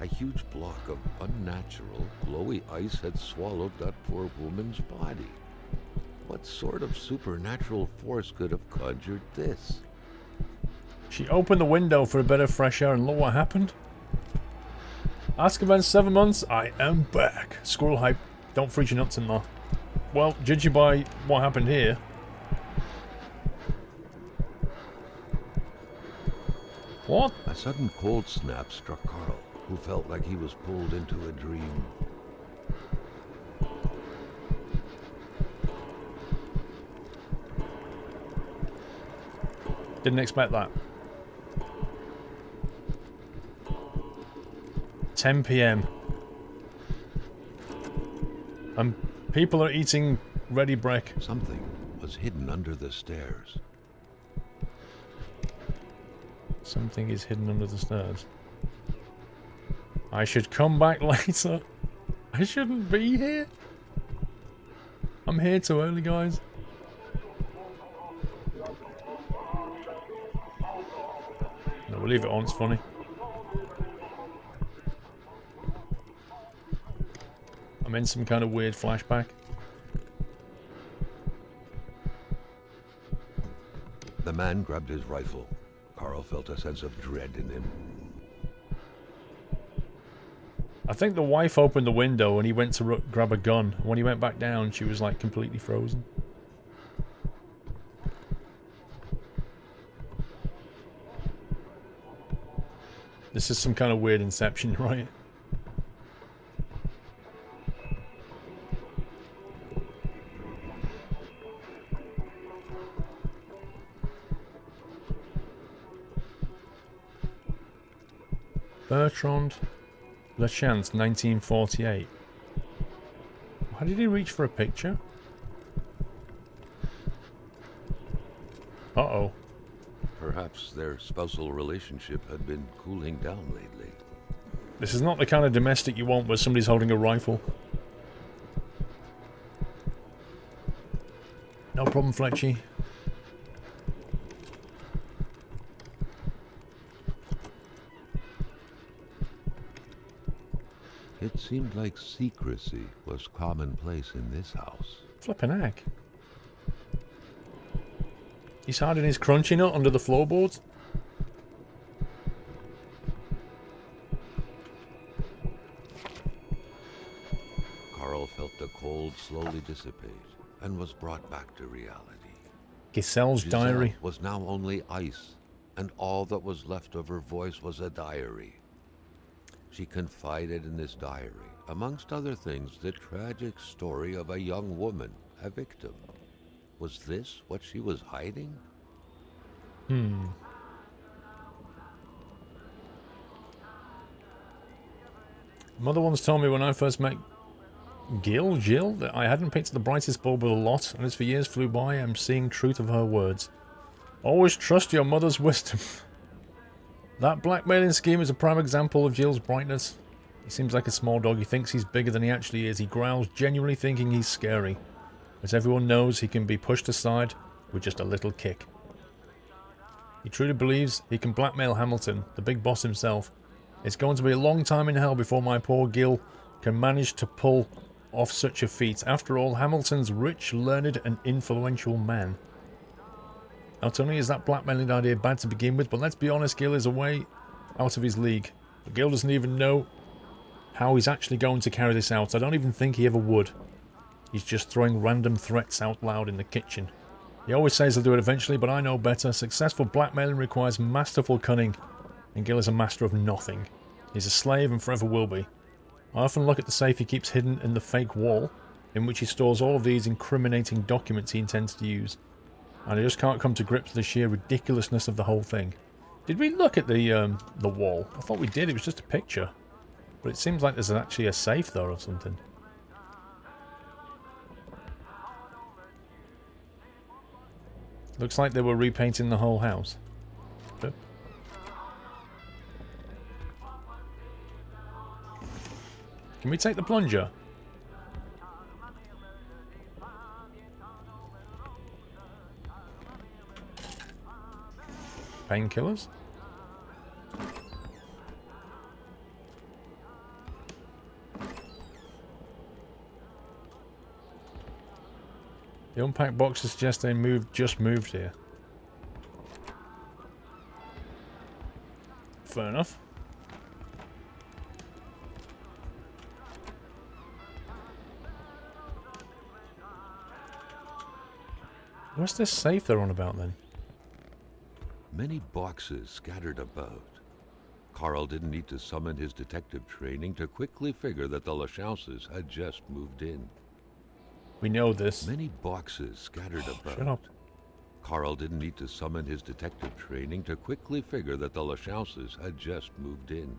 A huge block of unnatural, glowy ice had swallowed that poor woman's body. What sort of supernatural force could have conjured this? She opened the window for a bit of fresh air and look what happened. Azkaban 7 months, I am back. Squirrel hype. Don't freeze your nuts in there. Well, judging by what happened here. What? A sudden cold snap struck Carl, who felt like he was pulled into a dream. Didn't expect that. 10 PM. And people are eating ready break. Something was hidden under the stairs. Something is hidden under the stairs. I should come back later. I shouldn't be here. I'm here too early, guys. No, we'll leave it on, it's funny. I'm in some kind of weird flashback. The man grabbed his rifle. Carl felt a sense of dread in him. I think the wife opened the window and he went to grab a gun. When he went back down, she was like completely frozen. This is some kind of weird Inception, right? Bertrand Lachance, 1948. How did he reach for a picture? Uh-oh. Perhaps their spousal relationship had been cooling down lately. This is not the kind of domestic you want where somebody's holding a rifle. No problem, Fletchy. It seemed like secrecy was commonplace in this house. Flippin' heck. He's hiding his crunchy nut under the floorboards. Carl felt the cold slowly dissipate and was brought back to reality. Giselle's Giselle diary. was now only ice, and all that was left of her voice was a diary. She confided in this diary, amongst other things, the tragic story of a young woman, a victim. Was this what she was hiding? Mother once told me when I first met Jill, that I hadn't picked the brightest bulb of the lot, and as the years flew by, I'm seeing truth of her words. Always trust your mother's wisdom. That blackmailing scheme is a prime example of Jill's brightness. He seems like a small dog. He thinks he's bigger than he actually is. He growls, genuinely thinking he's scary. As everyone knows, he can be pushed aside with just a little kick. He truly believes he can blackmail Hamilton, the big boss himself. It's going to be a long time in hell before my poor Gil can manage to pull off such a feat. After all, Hamilton's rich, learned, and influential man. Not only is that blackmailing idea bad to begin with, but let's be honest, Gil is way out of his league. But Gil doesn't even know how he's actually going to carry this out. I don't even think he ever would. He's just throwing random threats out loud in the kitchen. He always says he'll do it eventually, but I know better. Successful blackmailing requires masterful cunning, and Gil is a master of nothing. He's a slave and forever will be. I often look at the safe he keeps hidden in the fake wall, in which he stores all of these incriminating documents he intends to use. And I just can't come to grips with the sheer ridiculousness of the whole thing. Did we look at the wall? I thought we did. It was just a picture. But it seems like there's actually a safe there or something. Looks like they were repainting the whole house. Yep. Can we take the plunger? Painkillers? The unpacked boxes suggest they just moved here. Fair enough. What's this safe they're on about then? Many boxes scattered about. Carl didn't need to summon his detective training to quickly figure that the Lachauses had just moved in. We know this. Many boxes scattered about. Shut up. Carl didn't need to summon his detective training to quickly figure that the Lachauses had just moved in.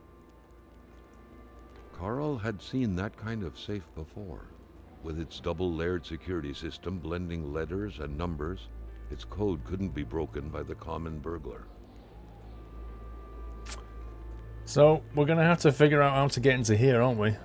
Carl had seen that kind of safe before. With its double-layered security system blending letters and numbers, its code couldn't be broken by the common burglar. So, we're going to have to figure out how to get into here, aren't we?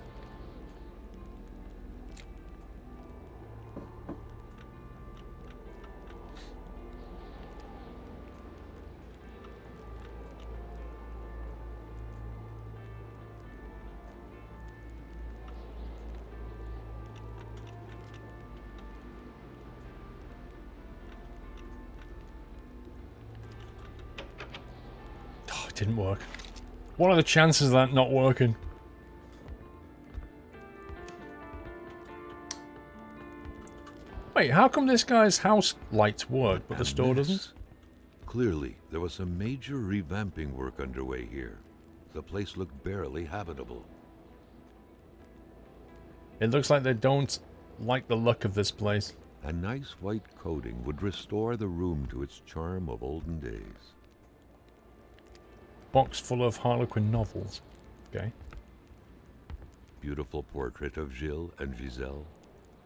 Oh, it didn't work. What are the chances of that not working? Wait, how come this guy's house lights work, but the store doesn't? Clearly, there was some major revamping work underway here. The place looked barely habitable. It looks like they don't like the look of this place. A nice white coating would restore the room to its charm of olden days. Box full of Harlequin novels. Okay. Beautiful portrait of Gilles and Giselle,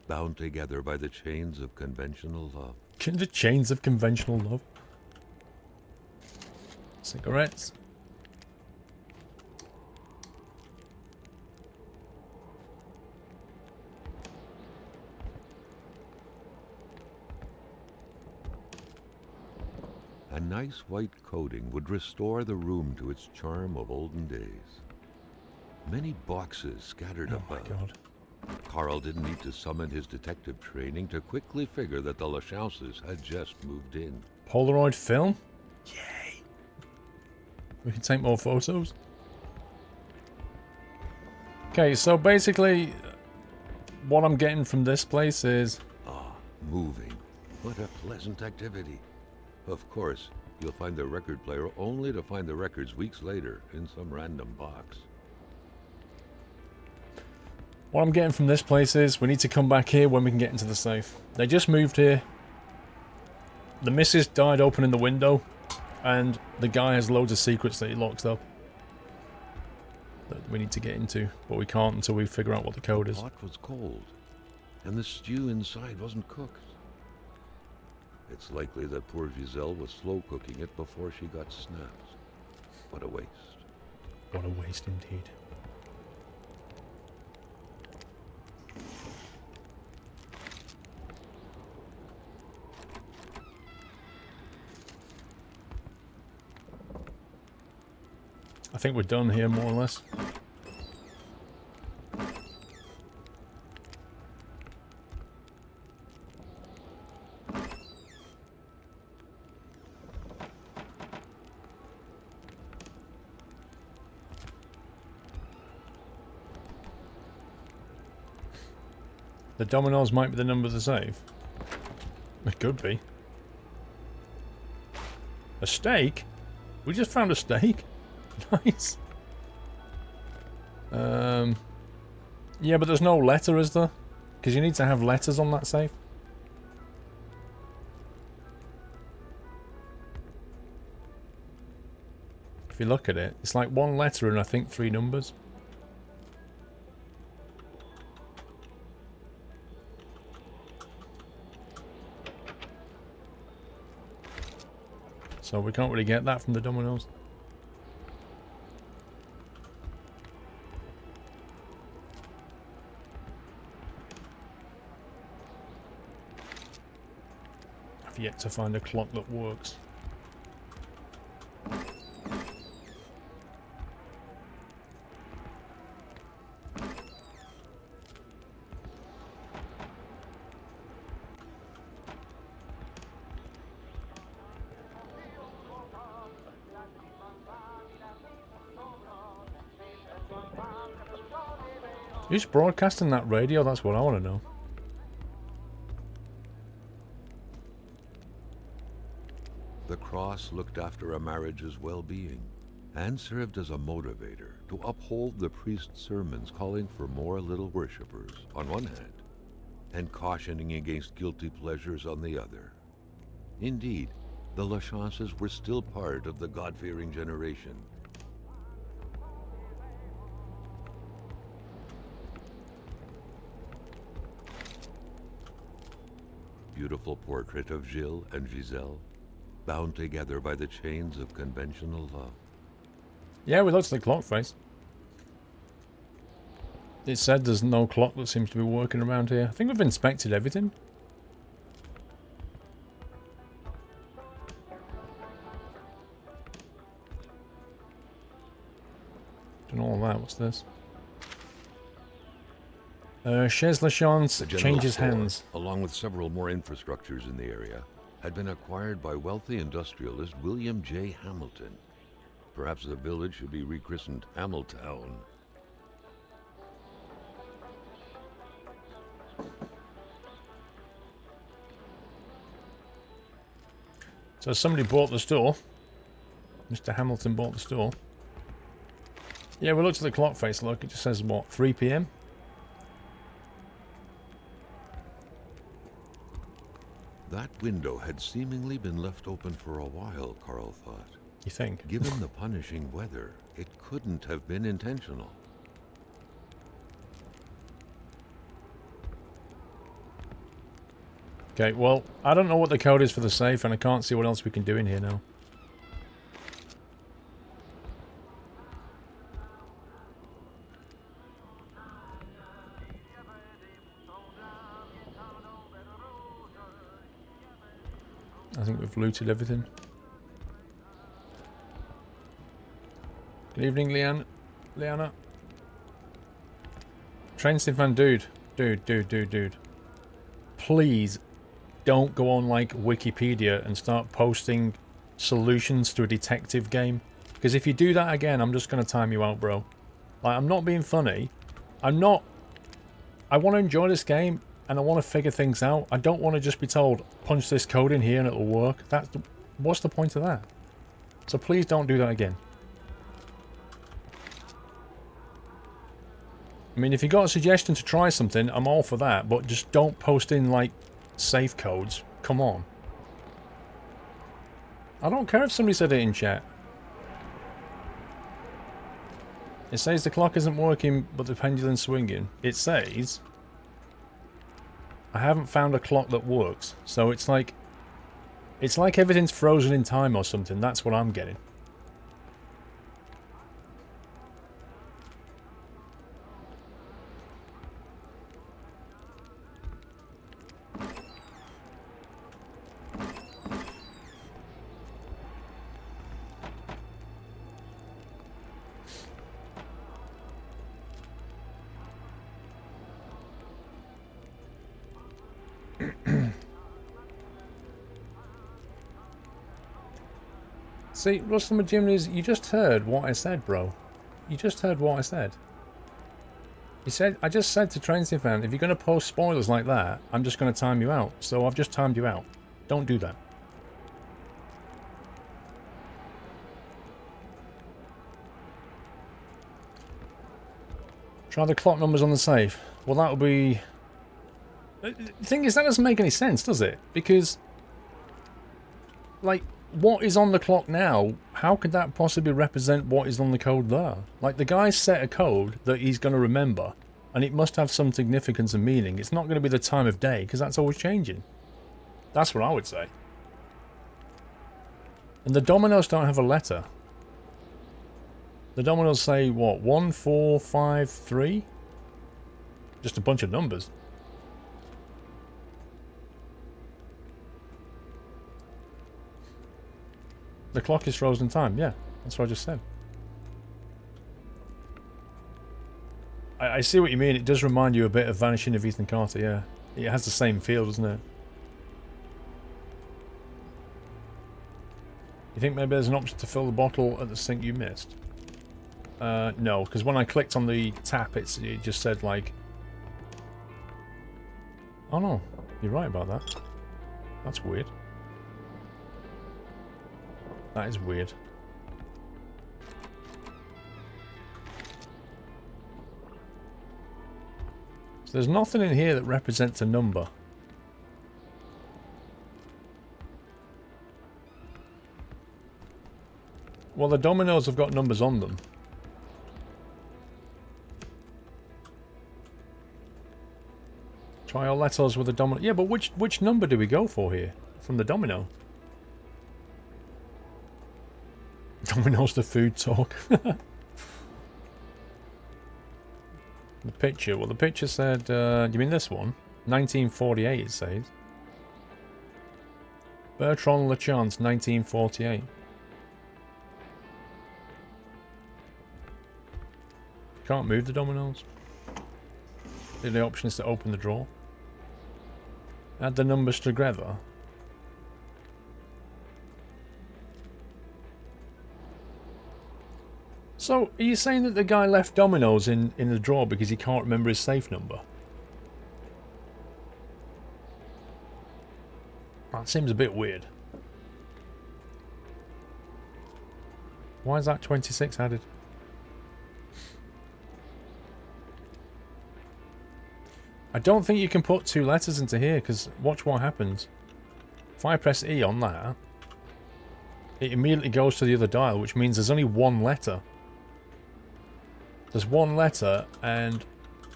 bound together by the chains of conventional love. The chains of conventional love. Cigarettes. A nice white coating would restore the room to its charm of olden days. Many boxes scattered Oh my about. god. Carl didn't need to summon his detective training to quickly figure that the Lachauses had just moved in. Polaroid film? Yay. We can take more photos. Okay, so basically, what I'm getting from this place is... Ah, moving. What a pleasant activity. Of course, you'll find the record player only to find the records weeks later in some random box. What I'm getting from this place is we need to come back here when we can get into the safe. They just moved here. The missus died opening the window, and the guy has loads of secrets that he locks up that we need to get into, but we can't until we figure out what the code is. The pot was cold, and the stew inside wasn't cooked. It's likely that poor Giselle was slow cooking it before she got snapped. What a waste. What a waste indeed. I think we're done here, more or less. The dominoes might be the number of the safe. It could be. A steak? We just found a steak? Nice. Yeah, but there's no letter, is there? Because you need to have letters on that safe. If you look at it, it's like one letter and I think 3 numbers. So we can't really get that from the dominoes. I've yet to find a clock that works. Who's broadcasting that radio? That's what I want to know. the cross looked after a marriage's well-being and served as a motivator to uphold the priest's sermons calling for more little worshippers on one hand and cautioning against guilty pleasures on the other. Indeed, the Lachances were still part of the God-fearing generation. Beautiful portrait of Gilles and Giselle, bound together by the chains of conventional love. Yeah, we looked at the clock face. It said there's no clock that seems to be working around here. I think we've inspected everything. Done all that. What's this? Chez Lachance changes hands. Along with several more infrastructures in the area, had been acquired by wealthy industrialist William J. Hamilton. Perhaps the village should be rechristened Hamiltown. So somebody bought the store. Mr. Hamilton bought the store. Yeah, we looked at the clock face. Look, it just says what, 3 p.m. That window had seemingly been left open for a while, Carl thought. You think? Given the punishing weather, it couldn't have been intentional. Okay, well, I don't know what the code is for the safe, and I can't see what else we can do in here now. I think we've looted everything. Good evening, Liana. Train Stefan, dude. Dude. Please don't go on like Wikipedia and start posting solutions to a detective game. Because if you do that again, I'm just going to time you out, bro. Like, I'm not being funny. I want to enjoy this game and I want to figure things out. I don't want to just be told, punch this code in here and it'll work. What's the point of that? So please don't do that again. I mean, if you got a suggestion to try something, I'm all for that, but just don't post in, like, safe codes. Come on. I don't care if somebody said it in chat. It says the clock isn't working, but the pendulum's swinging. It says I haven't found a clock that works. So it's like everything's frozen in time or something. That's what I'm getting. See, Russell McGimney's, you just heard what I said, bro. You just heard what I said. I just said to Traincy fan, if you're going to post spoilers like that, I'm just going to time you out. So I've just timed you out. Don't do that. Try the clock numbers on the safe. Well, that'll be... The thing is, that doesn't make any sense, does it? Because, like, what is on the clock now, how could that possibly represent what is on the code there? Like, the guy set a code that he's going to remember, and it must have some significance and meaning. It's not going to be the time of day, because that's always changing. That's what I would say. And the dominoes don't have a letter. The dominoes say, what, 1, 4, 5, 3? Just a bunch of numbers. The clock is frozen time, yeah. That's what I just said. I see what you mean. It does remind you a bit of Vanishing of Ethan Carter, yeah. It has the same feel, doesn't it? You think maybe there's an option to fill the bottle at the sink you missed? No, because when I clicked on the tap, it just said, like... Oh no, you're right about that. That's weird. That is weird. So there's nothing in here that represents a number. Well, the dominoes have got numbers on them. Try all letters with a domino. Yeah, but which number do we go for here from the domino? Dominoes the food talk. The picture. Well, the picture said, do you mean this one? 1948 it says. Bertrand Lachance, 1948. Can't move the dominoes. The option is to open the drawer. Add the numbers together. So, are you saying that the guy left dominoes in the drawer because he can't remember his safe number? That seems a bit weird. Why is that 26 added? I don't think you can put 2 letters into here, because watch what happens. If I press E on that, it immediately goes to the other dial, which means there's only 1 letter. There's 1 letter and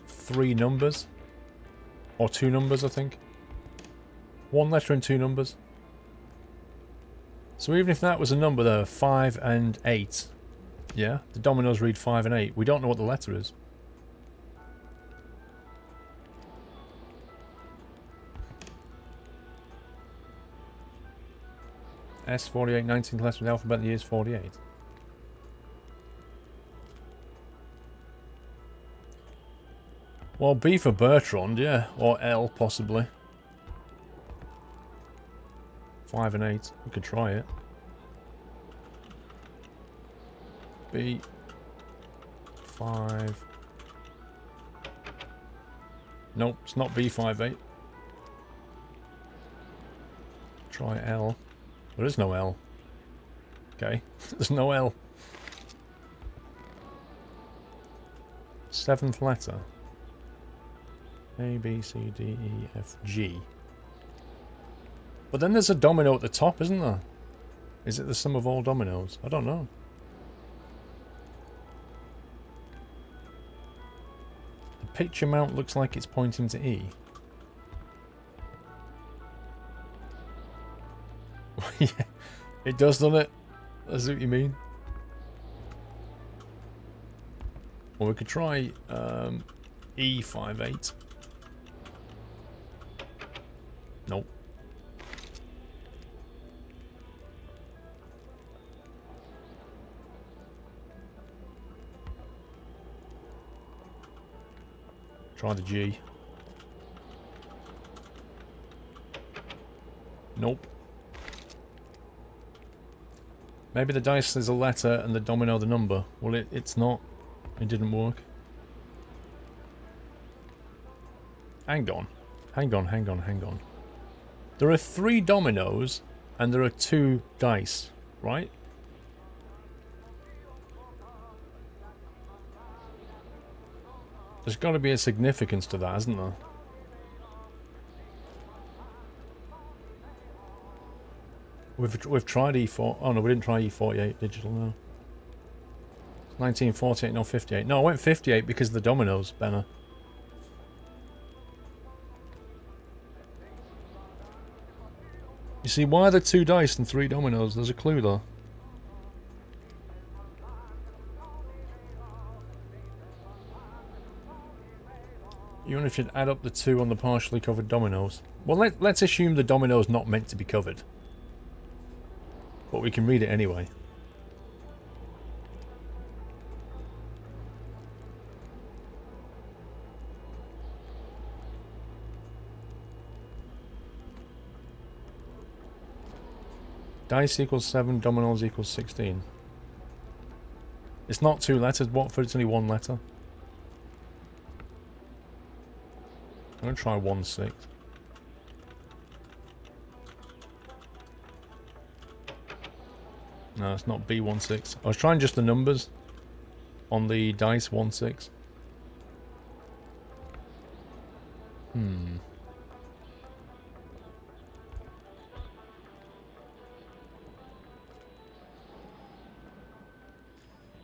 3 numbers. Or 2 numbers, I think. 1 letter and 2 numbers. So even if that was a number there, 5 and 8. Yeah, the dominoes read 5 and 8. We don't know what the letter is. S48, 19th letter of the alphabet, the year is 48. Well, B for Bertrand, yeah. Or L, possibly. 5 and 8. We could try it. B. 5. Nope, it's not B58. Try L. There is no L. Okay, there's no L. 7th letter. A, B, C, D, E, F, G. But then there's a domino at the top, isn't there? Is it the sum of all dominoes? I don't know. The picture mount looks like it's pointing to E. Yeah, it does, doesn't it? That's what you mean. Well, we could try E58. Nope. Try the G. Nope. Maybe the dice is a letter and the domino the number. Well, it's not. It didn't work. Hang on. Hang on, hang on, hang on. There are 3 dominoes and there are 2 dice, right? There's got to be a significance to that, hasn't there? We've tried E4. Oh no, we didn't try E48 digital, no. 1948, no 58. No, I went 58 because of the dominoes, Benner. You see, why are there 2 dice and 3 dominoes? There's a clue there. You wonder if you'd add up the 2 on the partially covered dominoes. Well, let's assume the domino's not meant to be covered. But we can read it anyway. Dice equals 7, dominoes equals 16. It's not 2 letters, Watford, it's only 1 letter. I'm going to try 1-6. No, it's not B16. I was trying just the numbers on the dice 16. Hmm.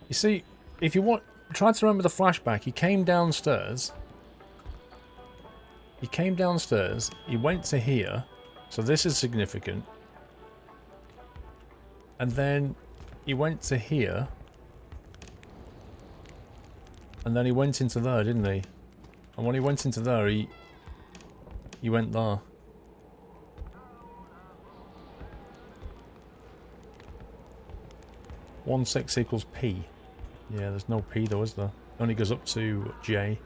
You see, if you want, try to remember the flashback. He came downstairs. He came downstairs. He went to here. So this is significant. And then he went to here. And then he went into there, didn't he? And when he went into there, he went there. One 6 equals P. Yeah, there's no P though, is there? It only goes up to J.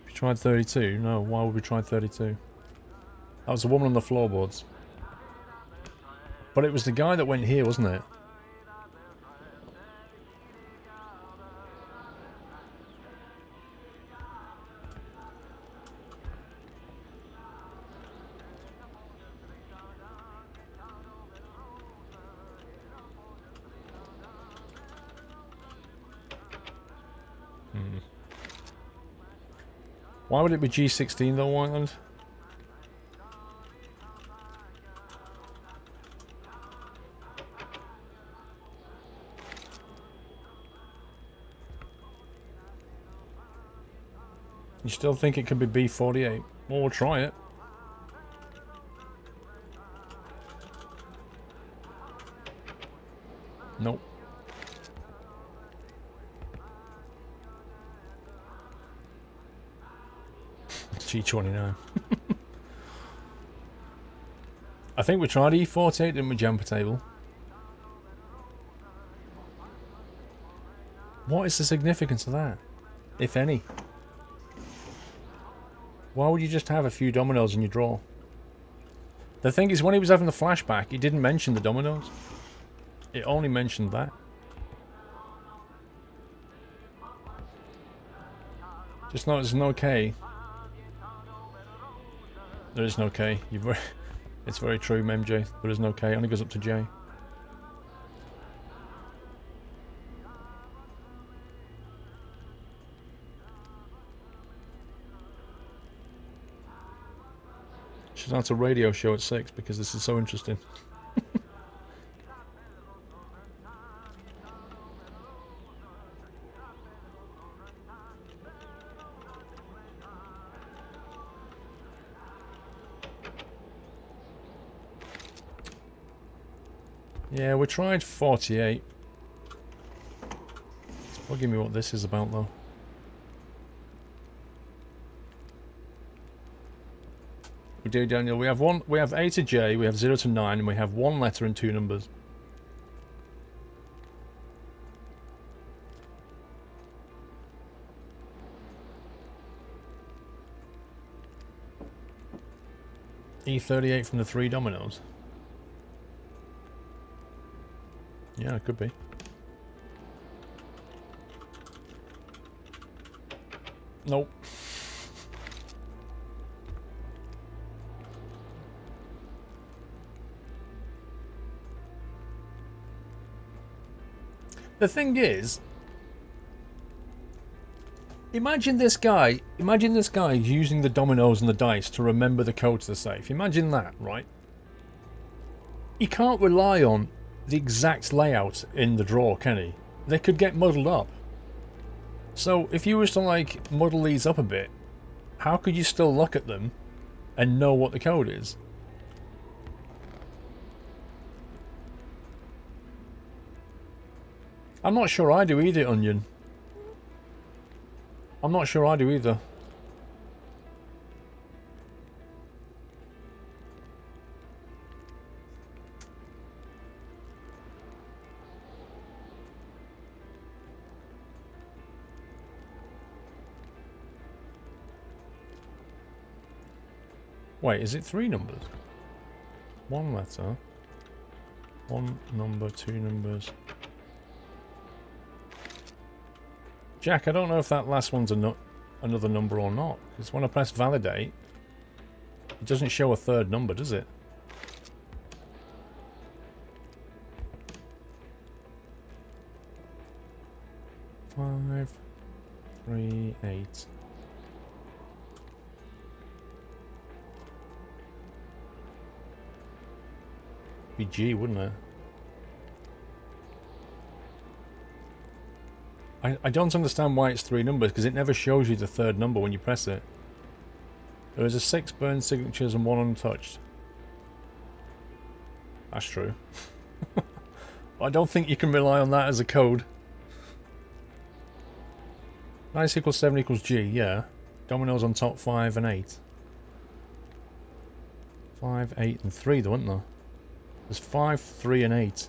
We tried 32? No, why would we try 32? That was the woman on the floorboards. But it was the guy that went here, wasn't it? Why would it be G16 though, Whiteland? You still think it could be B48? Well, we'll try it. Nope. G29. I think we tried E48, didn't we, jumper table? What is the significance of that, if any? Why would you just have a few dominoes in your drawer? The thing is, when he was having the flashback, he didn't mention the dominoes. It only mentioned that. Just know there's no K. There is no K. It's very true, MJ. There is no K. It only goes up to J. Should start a radio show at 6 because this is so interesting. Yeah, we tried 48. Well, give me what this is about, though. We do, Daniel. We have A to J, we have 0 to 9, and we have 1 letter and 2 numbers. E38 from the 3 dominoes. Yeah, it could be. Nope. The thing is, imagine this guy using the dominoes and the dice to remember the code to the safe. Imagine that, right? He can't rely on the exact layout in the drawer, can he? They could get muddled up. So if you was to like muddle these up a bit, how could you still look at them and know what the code is? I'm not sure I do either, Onion. I'm not sure I do either. Wait, is it 3 numbers? 1 letter. 1 number, 2 numbers. Jack, I don't know if that last one's a another number or not. Because when I press validate, it doesn't show a third number, does it? Five, 3, 8. Be G, wouldn't it? I don't understand why it's 3 numbers, because it never shows you the third number when you press it. There is a 6 burned signatures and 1 untouched. That's true. I don't think you can rely on that as a code. 9 equals 7 equals G, yeah. Dominoes on top 5 and 8. 5, 8 and 3 though, isn't there? There's 5, 3 and 8.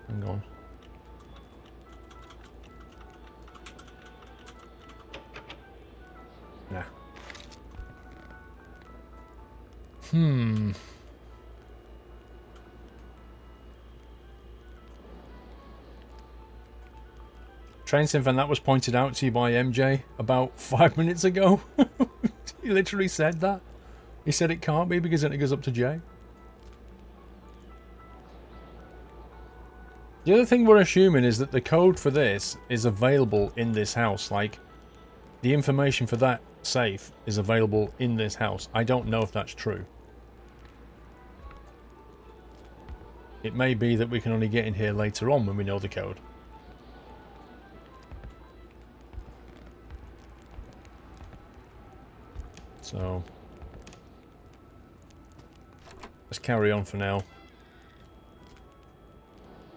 Hang on. Nah. Train Symphon, that was pointed out to you by MJ about 5 minutes ago. He literally said that. He said it can't be because then it goes up to J. The other thing we're assuming is that the code for this is available in this house. Like, the information for that safe is available in this house. I don't know if that's true. It may be that we can only get in here later on when we know the code. So, let's carry on for now.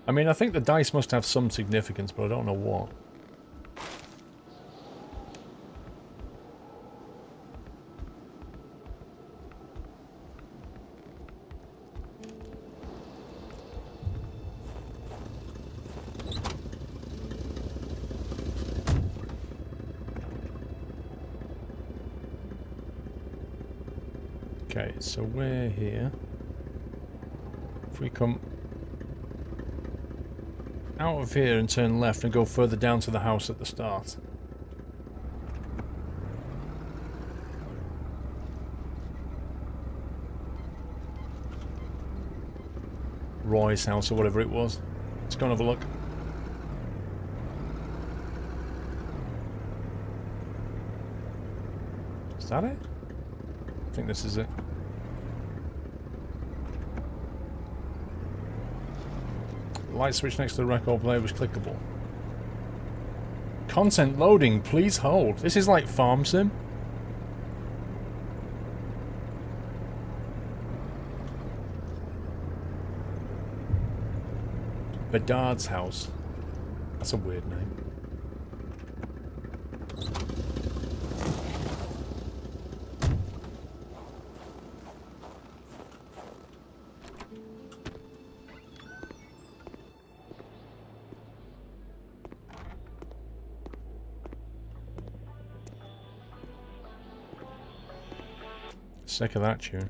I mean, I think the dice must have some significance, but I don't know what. Okay, so we're here. If we come out of here and turn left and go further down to the house at the start. Roy's house or whatever it was. Let's go and have a look. Is that it? I think this is it. The light switch next to the record player was clickable. Content loading, please hold. This is like Farm Sim. Bedard's house. That's a weird name. Sick of that tune.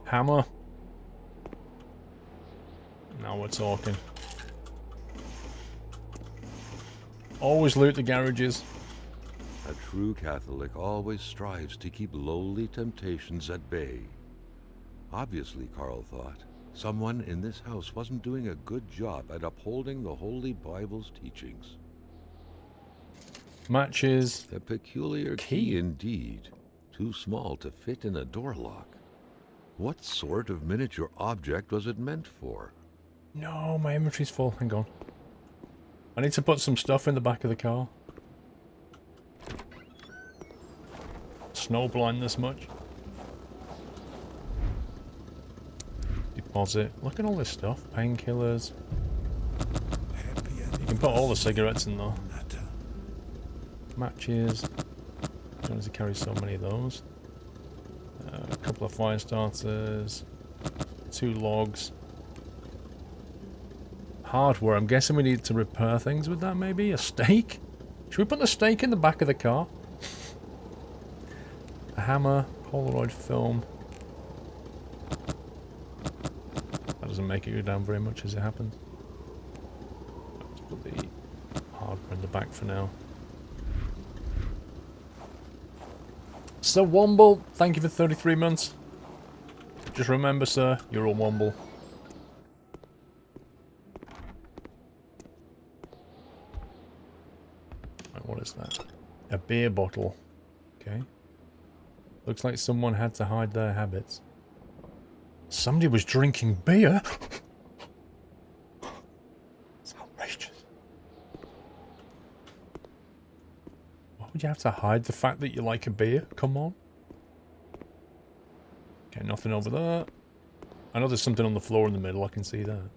Hammer. Now we're talking. Always loot the garages. A true Catholic always strives to keep lowly temptations at bay. Obviously, Carl thought, someone in this house wasn't doing a good job at upholding the Holy Bible's teachings. Matches. A peculiar key indeed. Too small to fit in a door lock. What sort of miniature object was it meant for? No, my inventory's full. Hang on. I need to put some stuff in the back of the car. Snowblind this much. Deposit. Look at all this stuff. Painkillers. You can put all the cigarettes in there. Matches. Don't need to carry so many of those. A couple of fire starters. 2 logs. Hardware. I'm guessing we need to repair things with that, maybe? A stake? Should we put the stake in the back of the car? A hammer. Polaroid film. That doesn't make it go down very much as it happens. Put the hardware in the back for now. So Womble, thank you for 33 months. Just remember, sir, you're a Womble. Right, what is that? A beer bottle. Okay. Looks like someone had to hide their habits. Somebody was drinking beer? It's outrageous. Why would you have to hide the fact that you like a beer? Come on. Okay, nothing over there. I know there's something on the floor in the middle, I can see that.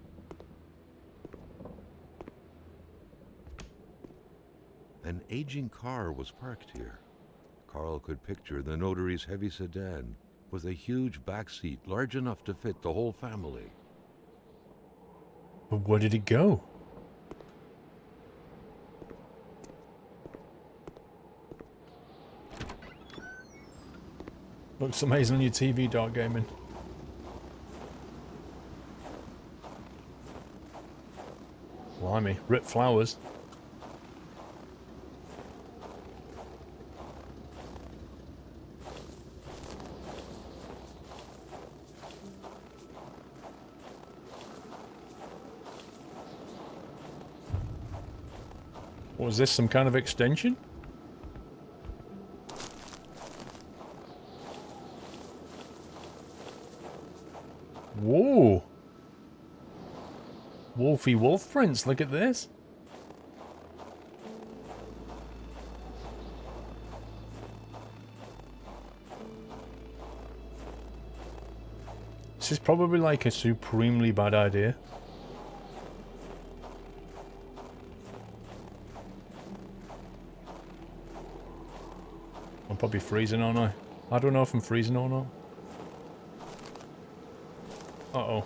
An aging car was parked here. Carl could picture the notary's heavy sedan with a huge back seat large enough to fit the whole family. But where did it go? Looks amazing on your TV, Dark Gaming. Blimey, rip flowers. Was this some kind of extension? Whoa! Wolfy wolf prints, look at this. This is probably like a supremely bad idea. I'm probably freezing, aren't I? I don't know if I'm freezing or not. Uh-oh.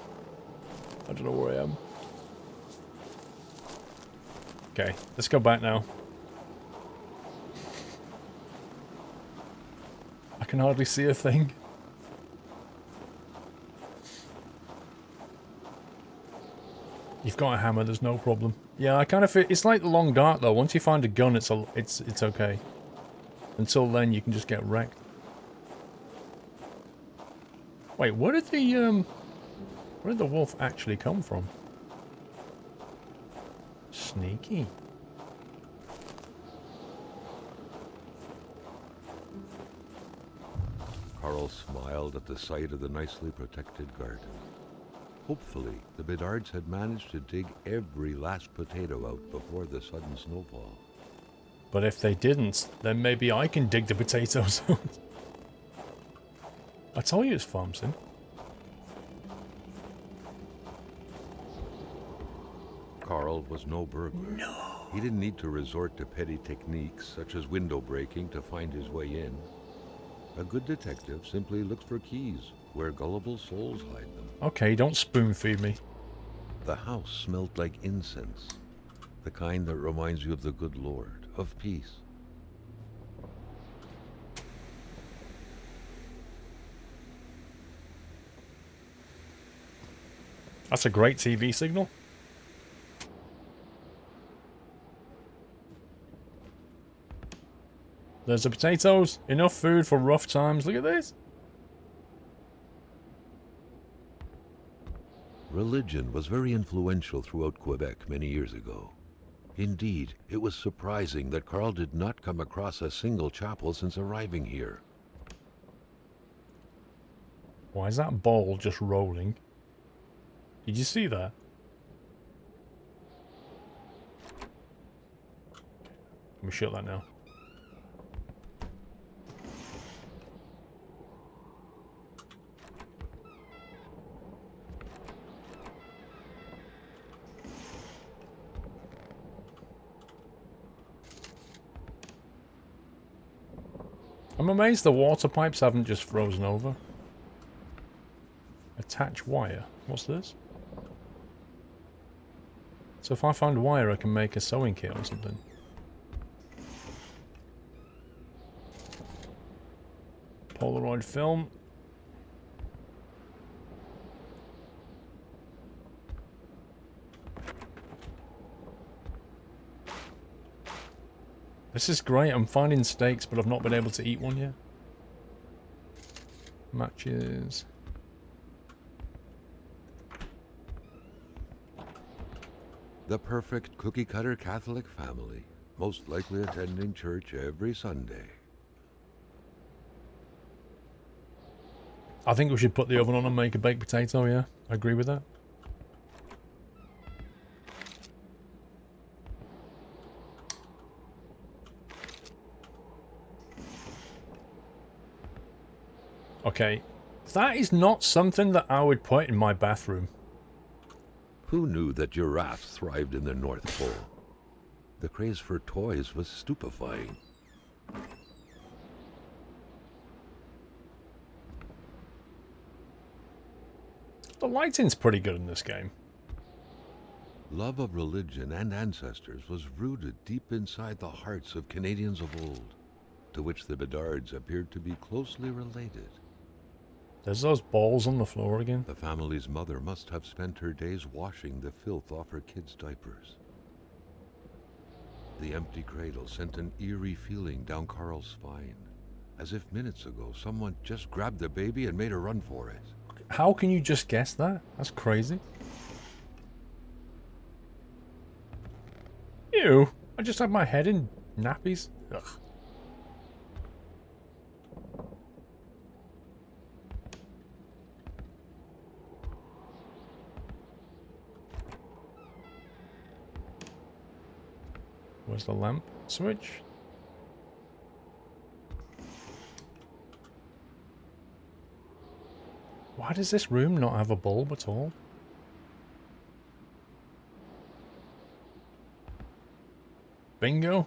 I don't know where I am. Okay, let's go back now. I can hardly see a thing. You've got a hammer, there's no problem. Yeah, I kind of feel... It's like the long dart, though. Once you find a gun, it's okay. Until then, you can just get wrecked. Wait, where did the wolf actually come from? Sneaky. Carl smiled at the sight of the nicely protected garden. Hopefully, the Bedards had managed to dig every last potato out before the sudden snowfall. But if they didn't, then maybe I can dig the potatoes out. I told you it's farm sim. Carl was no burglar. No. He didn't need to resort to petty techniques such as window breaking to find his way in. A good detective simply looks for keys where gullible souls hide them. Okay, don't spoon feed me. The house smelled like incense, the kind that reminds you of the good Lord, of peace. That's a great TV signal. There's the potatoes. Enough food for rough times. Look at this. Religion was very influential throughout Quebec many years ago. Indeed, it was surprising that Carl did not come across a single chapel since arriving here. Why is that ball just rolling? Did you see that? Let me shut that now. I'm amazed the water pipes haven't just frozen over. Attach wire. What's this? So if I find wire, I can make a sewing kit or something. Polaroid film. This is great. I'm finding steaks, but I've not been able to eat one yet. Matches. The perfect cookie-cutter Catholic family, most likely attending church every Sunday. I think we should put the oven on and make a baked potato, yeah. I agree with that. Okay, that is not something that I would put in my bathroom. Who knew that giraffes thrived in the North Pole? The craze for toys was stupefying. The lighting's pretty good in this game. Love of religion and ancestors was rooted deep inside the hearts of Canadians of old, to which the Bedards appeared to be closely related. There's those balls on the floor again. The family's mother must have spent her days washing the filth off her kids' diapers. The empty cradle sent an eerie feeling down Carl's spine, as if minutes ago someone just grabbed the baby and made a run for it. How can you just guess that? That's crazy. Ew. I just had my head in nappies. Ugh. Where's the lamp switch? Why does this room not have a bulb at all? Bingo.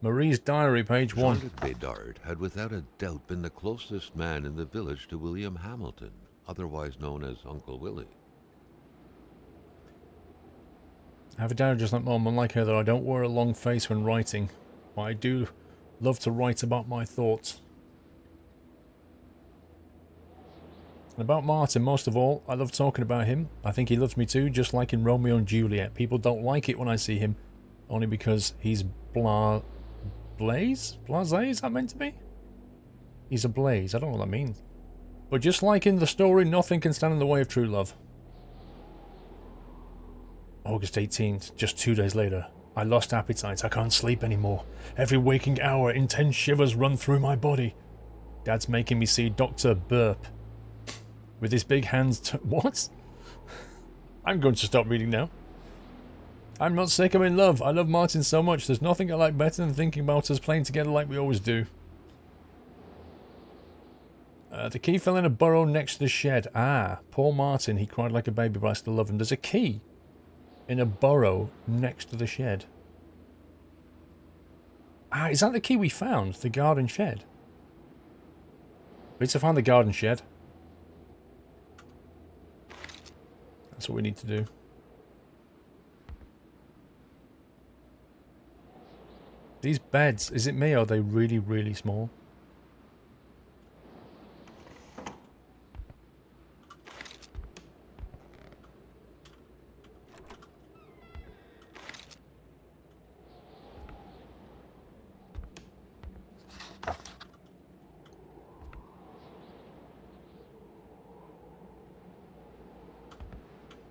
Marie's diary, page 1. Jean-Luc Bedard had without a doubt been the closest man in the village to William Hamilton, otherwise known as Uncle Willie. I have a dad just like Mom, unlike her, that I don't wear a long face when writing, but I do love to write about my thoughts. And about Martin, most of all, I love talking about him. I think he loves me too, just like in Romeo and Juliet. People don't like it when I see him, only because he's Blaze? Blase, is that meant to be? He's a blaze, I don't know what that means. But just like in the story, nothing can stand in the way of true love. August 18th, just 2 days later. I lost appetite, I can't sleep anymore. Every waking hour, intense shivers run through my body. Dad's making me see Dr. Burp. With his big hands what? I'm going to stop reading now. I'm not sick, I'm in love. I love Martin so much. There's nothing I like better than thinking about us playing together like we always do. The key fell in a burrow next to the shed. Ah, poor Martin. He cried like a baby, but I still love him. There's a key in a burrow next to the shed. Ah, is that the key we found? The garden shed? We need to find the garden shed. That's what we need to do. These beds, is it me or are they really, really small?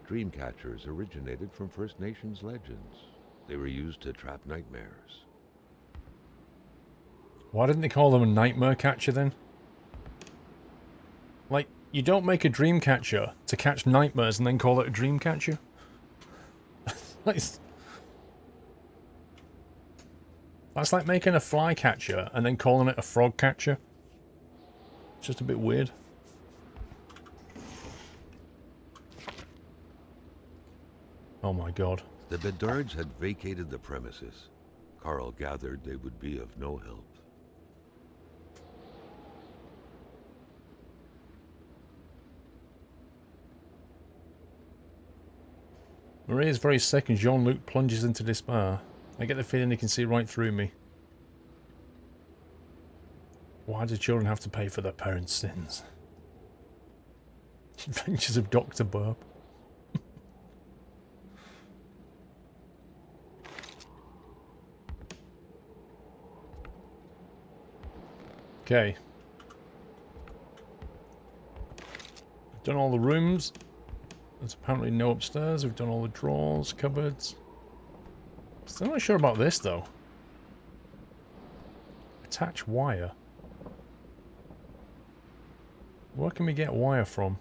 Dreamcatchers originated from First Nations legends. They were used to trap nightmares. Why didn't they call them a nightmare catcher then? Like, you don't make a dream catcher to catch nightmares and then call it a dream catcher? That's like making a fly catcher and then calling it a frog catcher. It's just a bit weird. Oh my god. The Bedards had vacated the premises. Carl gathered they would be of no help. Marie is very sick and Jean-Luc plunges into despair. I get the feeling he can see right through me. Why do children have to pay for their parents' sins? Adventures of Dr. Burp. Okay. We've done all the rooms. There's apparently no upstairs. We've done all the drawers, cupboards. Still not sure about this though. Attach wire. Where can we get wire from?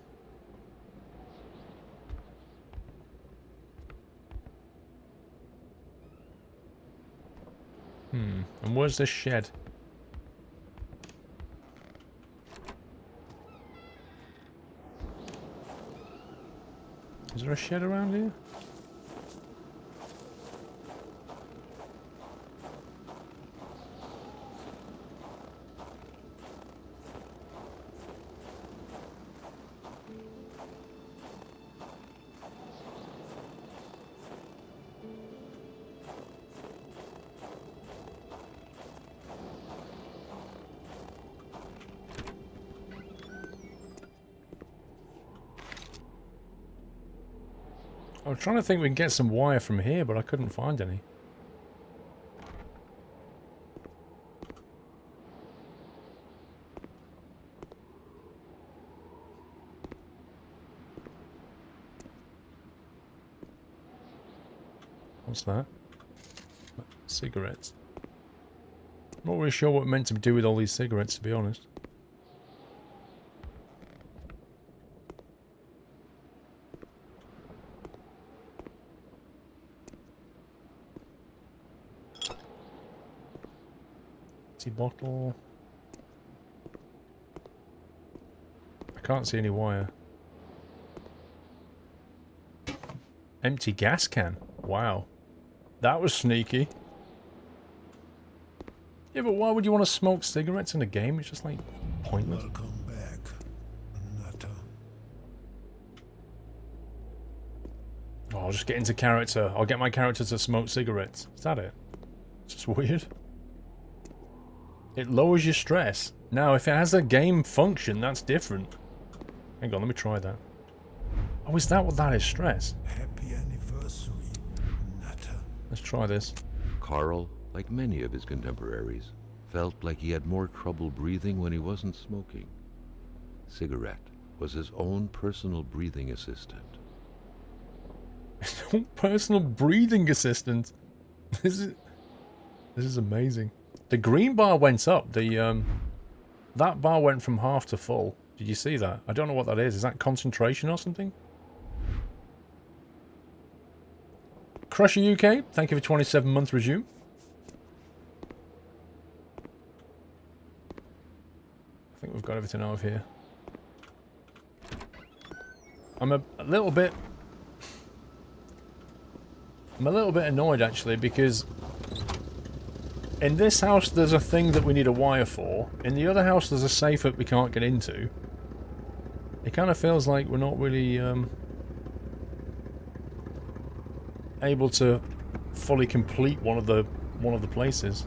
And where's this shed? Is there a shed around here? I was trying to think we can get some wire from here, but I couldn't find any. What's that? Cigarettes. I'm not really sure what we're meant to do with all these cigarettes, to be honest. Bottle. I can't see any wire. Empty gas can. Wow. That was sneaky. Yeah, but why would you want to smoke cigarettes in a game? It's just like pointless. Welcome back, Nutter. Oh, I'll just get into character. I'll get my character to smoke cigarettes. Is that it? It's just weird. It lowers your stress. Now, if it has a game function, that's different. Hang on, let me try that. Oh, is that what that is? Stress? Happy anniversary, Nutter. Let's try this. Carl, like many of his contemporaries, felt like he had more trouble breathing when he wasn't smoking. Cigarette was his own personal breathing assistant. His own personal breathing assistant. This is amazing. The green bar went up. That bar went from half to full. Did you see that? I don't know what that is. Is that concentration or something? Crusher UK, thank you for 27-month resume. I think we've got everything out of here. I'm a little bit annoyed actually because in this house there's a thing that we need a wire for. In the other house there's a safe that we can't get into. It kind of feels like we're not really able to fully complete one of the places.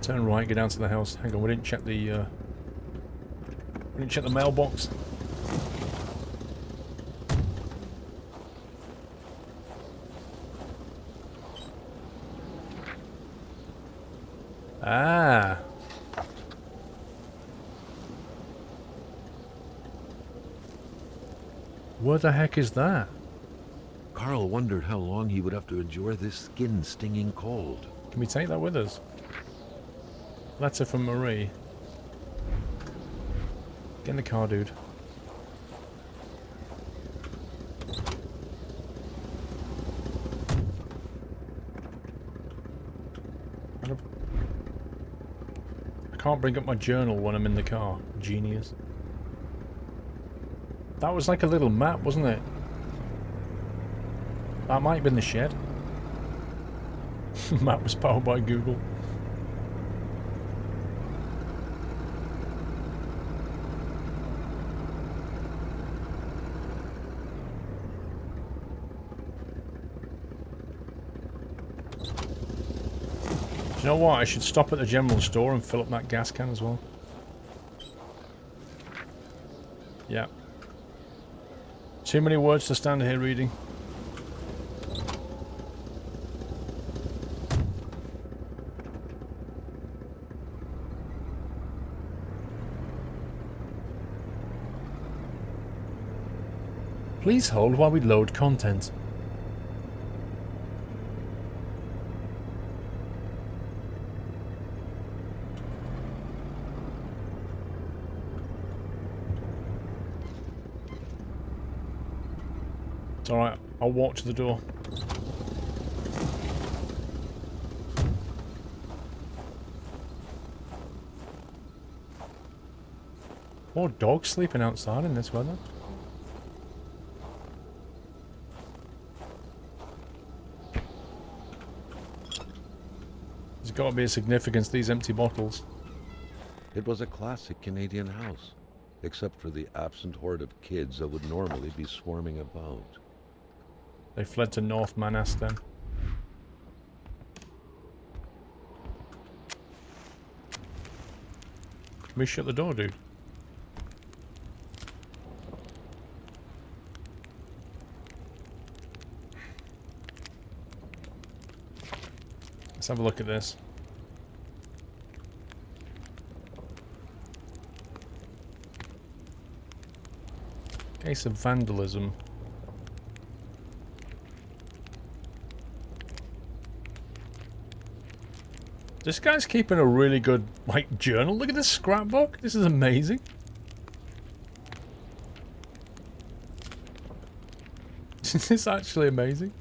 Turn right, get down to the house. Hang on, we didn't check the mailbox. Ah. What the heck is that? Carl wondered how long he would have to endure this skin-stinging cold. Can we take that with us? Letter from Marie. Get in the car, dude. I can't bring up my journal when I'm in the car. Genius. That was like a little map, wasn't it? That might have been the shed. Map was powered by Google. You know what? I should stop at the general store and fill up that gas can as well. Yeah. Too many words to stand here reading. Please hold while we load content. It's alright, I'll walk to the door. Poor dog sleeping outside in this weather. There's got to be a significance to these empty bottles. It was a classic Canadian house, except for the absent horde of kids that would normally be swarming about. They fled to North Manas then. Can we shut the door, dude? Let's have a look at this. Case of vandalism. This guy's keeping a really good, like, journal. Look at this scrapbook. This is amazing. This is actually amazing.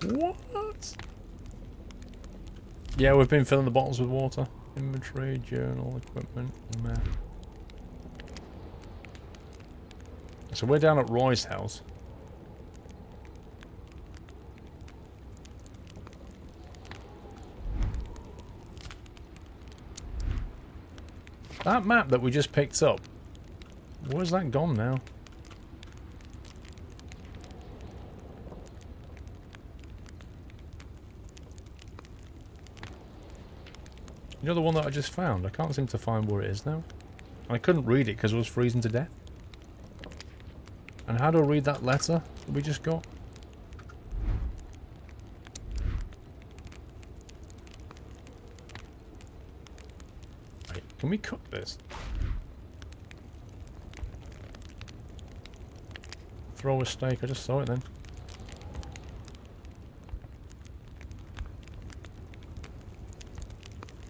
What? Yeah, we've been filling the bottles with water. Inventory, journal, equipment, map. So we're down at Roy's house. That map that we just picked up, where's that gone now? You know the one that I just found? I can't seem to find where it is now. I couldn't read it because I was freezing to death. And how do I read that letter that we just got? Wait, can we cook this? Throw a steak, I just saw it then.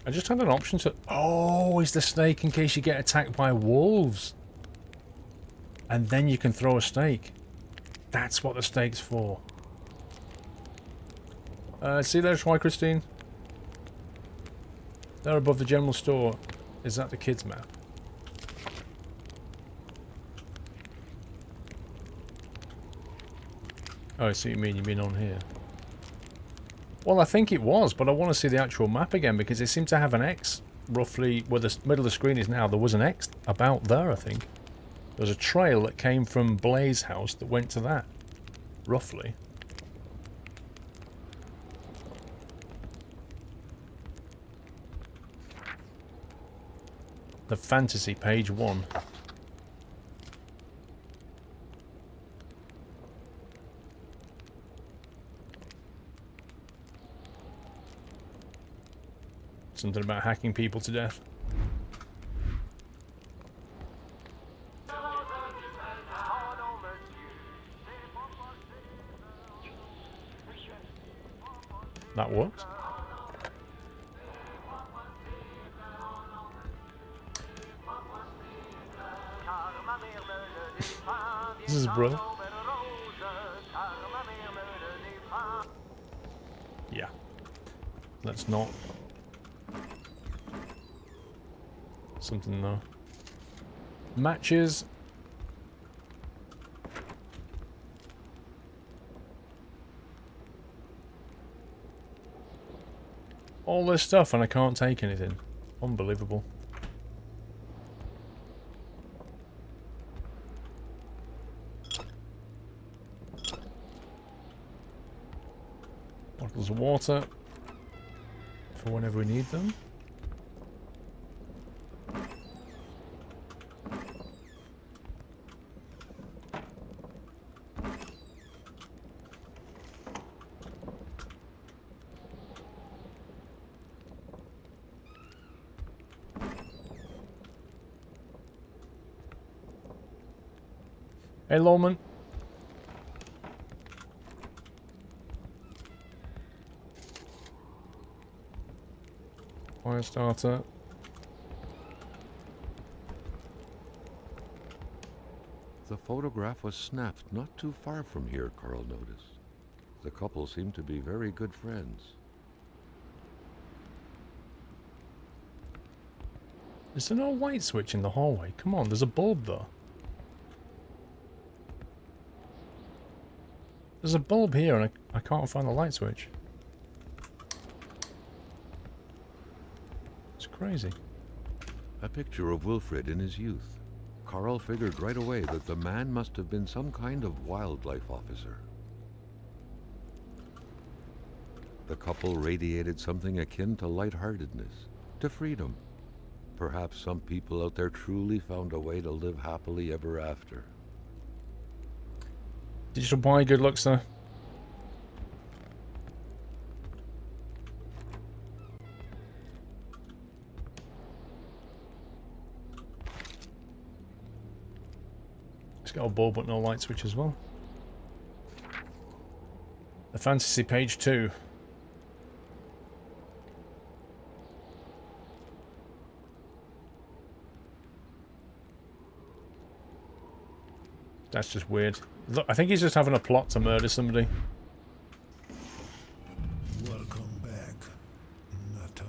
I just had an option to... Oh, is the steak in case you get attacked by wolves? And then you can throw a steak. That's what the steak's for. See there, try Christine? There above the general store. Is that the kids' map? Oh, I see what you mean. You mean on here? Well, I think it was, but I want to see the actual map again because it seemed to have an X roughly where the middle of the screen is now. There was an X about there, I think. There was a trail that came from Blaze House that went to that, roughly. The fantasy, page 1. Something about hacking people to death. That works. This is brilliant. Yeah. Let's not. Something though. Matches. All this stuff and I can't take anything. Unbelievable. Bottles of water for whenever we need them. Hey, Lawman. Fire starter. The photograph was snapped not too far from here, Carl noticed. The couple seemed to be very good friends. Is there no light switch in the hallway? Come on, there's a bulb though. There's a bulb here and I can't find the light switch. It's crazy. A picture of Wilfred in his youth. Carl figured right away that the man must have been some kind of wildlife officer. The couple radiated something akin to lightheartedness, to freedom. Perhaps some people out there truly found a way to live happily ever after. Digital boy, good luck, sir. It's got a bulb but no light switch as well. The fantasy page 2. That's just weird. Look, I think he's just having a plot to murder somebody. Welcome back, Nutter.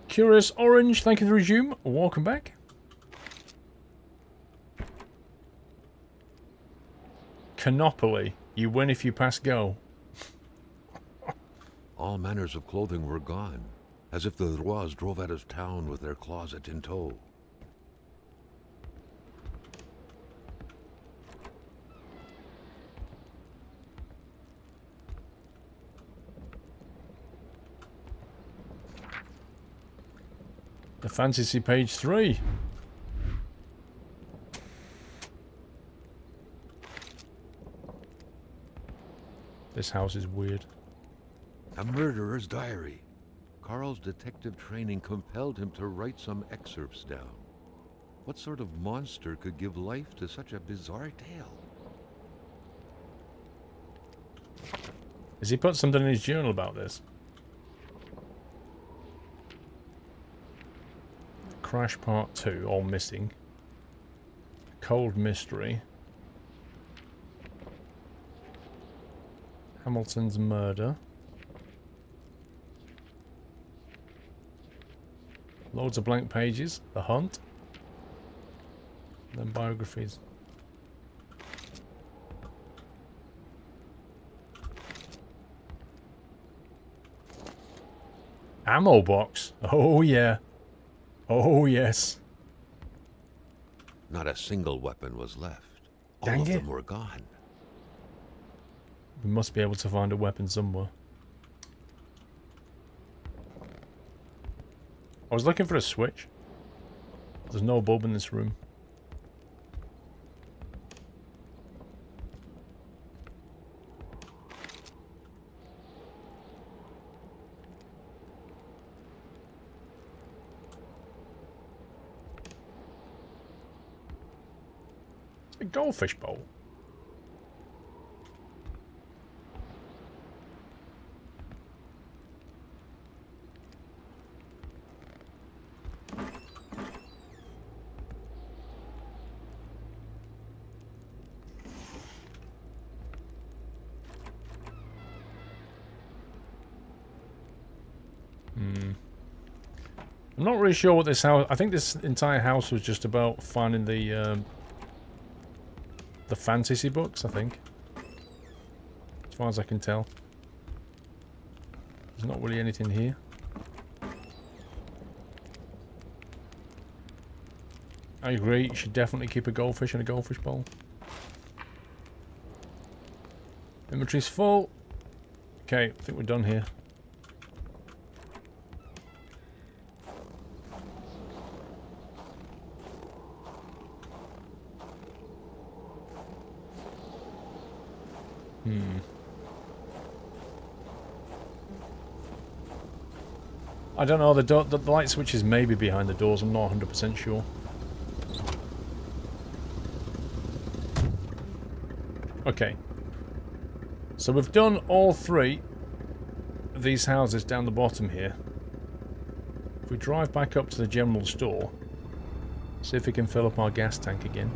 Curious Orange, thank you for the resume. Welcome back. Canopoly. You win if you pass go. All manners of clothing were gone, as if the Rois drove out of town with their closet in tow. The fantasy page 3. This house is weird. A murderer's diary. Carl's detective training compelled him to write some excerpts down. What sort of monster could give life to such a bizarre tale? Has he put something in his journal about this? Crash Part 2, all missing. Cold Mystery. Hamilton's Murder. Loads of blank pages. The Hunt. And then biographies. Ammo box. Oh yeah. Oh yes. Not a single weapon was left. All Dang of it. them were gone. We must be able to find a weapon somewhere. I was looking for a switch. There's no bulb in this room. A goldfish bowl. I'm not really sure what this house... I think this entire house was just about finding the fantasy books, I think. As far as I can tell. There's not really anything here. I agree, you should definitely keep a goldfish in a goldfish bowl. Inventory's full. Okay, I think we're done here. I don't know, the light switch is maybe behind the doors, I'm not 100% sure. Okay. So we've done all 3 of these houses down the bottom here. If we drive back up to the general store, see if we can fill up our gas tank again.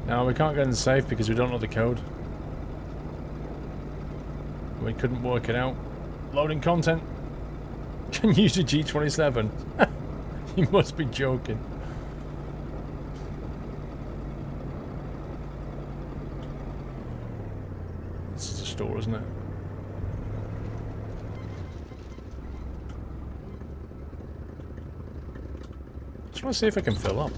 No, we can't get in the safe because we don't know the code. We couldn't work it out. Loading content. Can use a G27. You must be joking. This is a store, isn't it? Just want to see if I can fill up.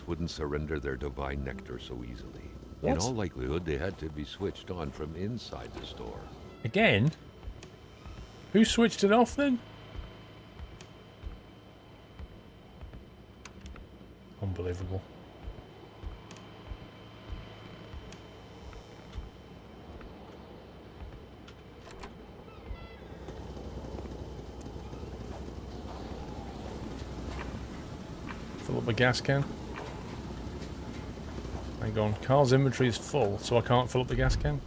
Wouldn't surrender their divine nectar so easily. What? In all likelihood, they had to be switched on from inside the store. Again? Who switched it off then? Unbelievable. Fill up a gas can. Hang on, Carl's inventory is full, so I can't fill up the gas can.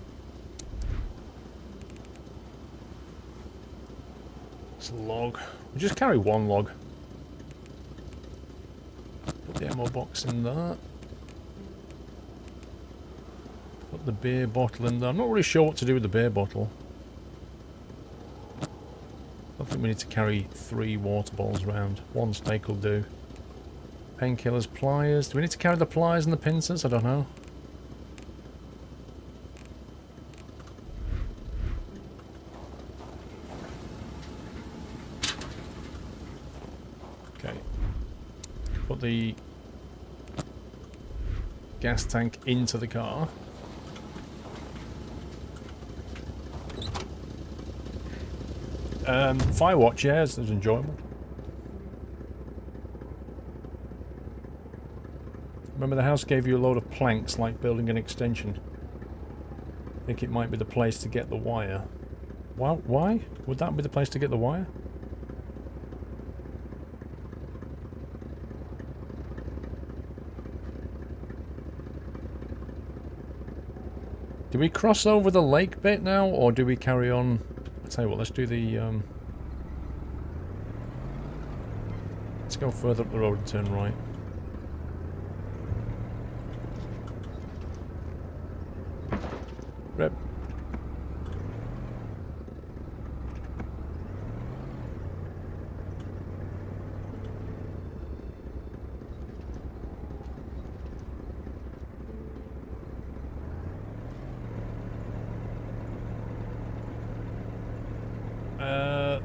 It's a log. We just carry 1 log. Put the ammo box in there. Put the beer bottle in there. I'm not really sure what to do with the beer bottle. I don't think we need to carry 3 water bottles around. 1 steak will do. Painkillers, pliers. Do we need to carry the pliers and the pincers? I don't know. Okay. Put the gas tank into the car. Firewatch, yeah, it was enjoyable. Remember the house gave you a load of planks like building an extension. I think it might be the place to get the wire. Why? Would that be the place to get the wire? Do we cross over the lake bit now, or do we carry on? I'll tell you what, let's do the... let's go further up the road and turn right. Rip.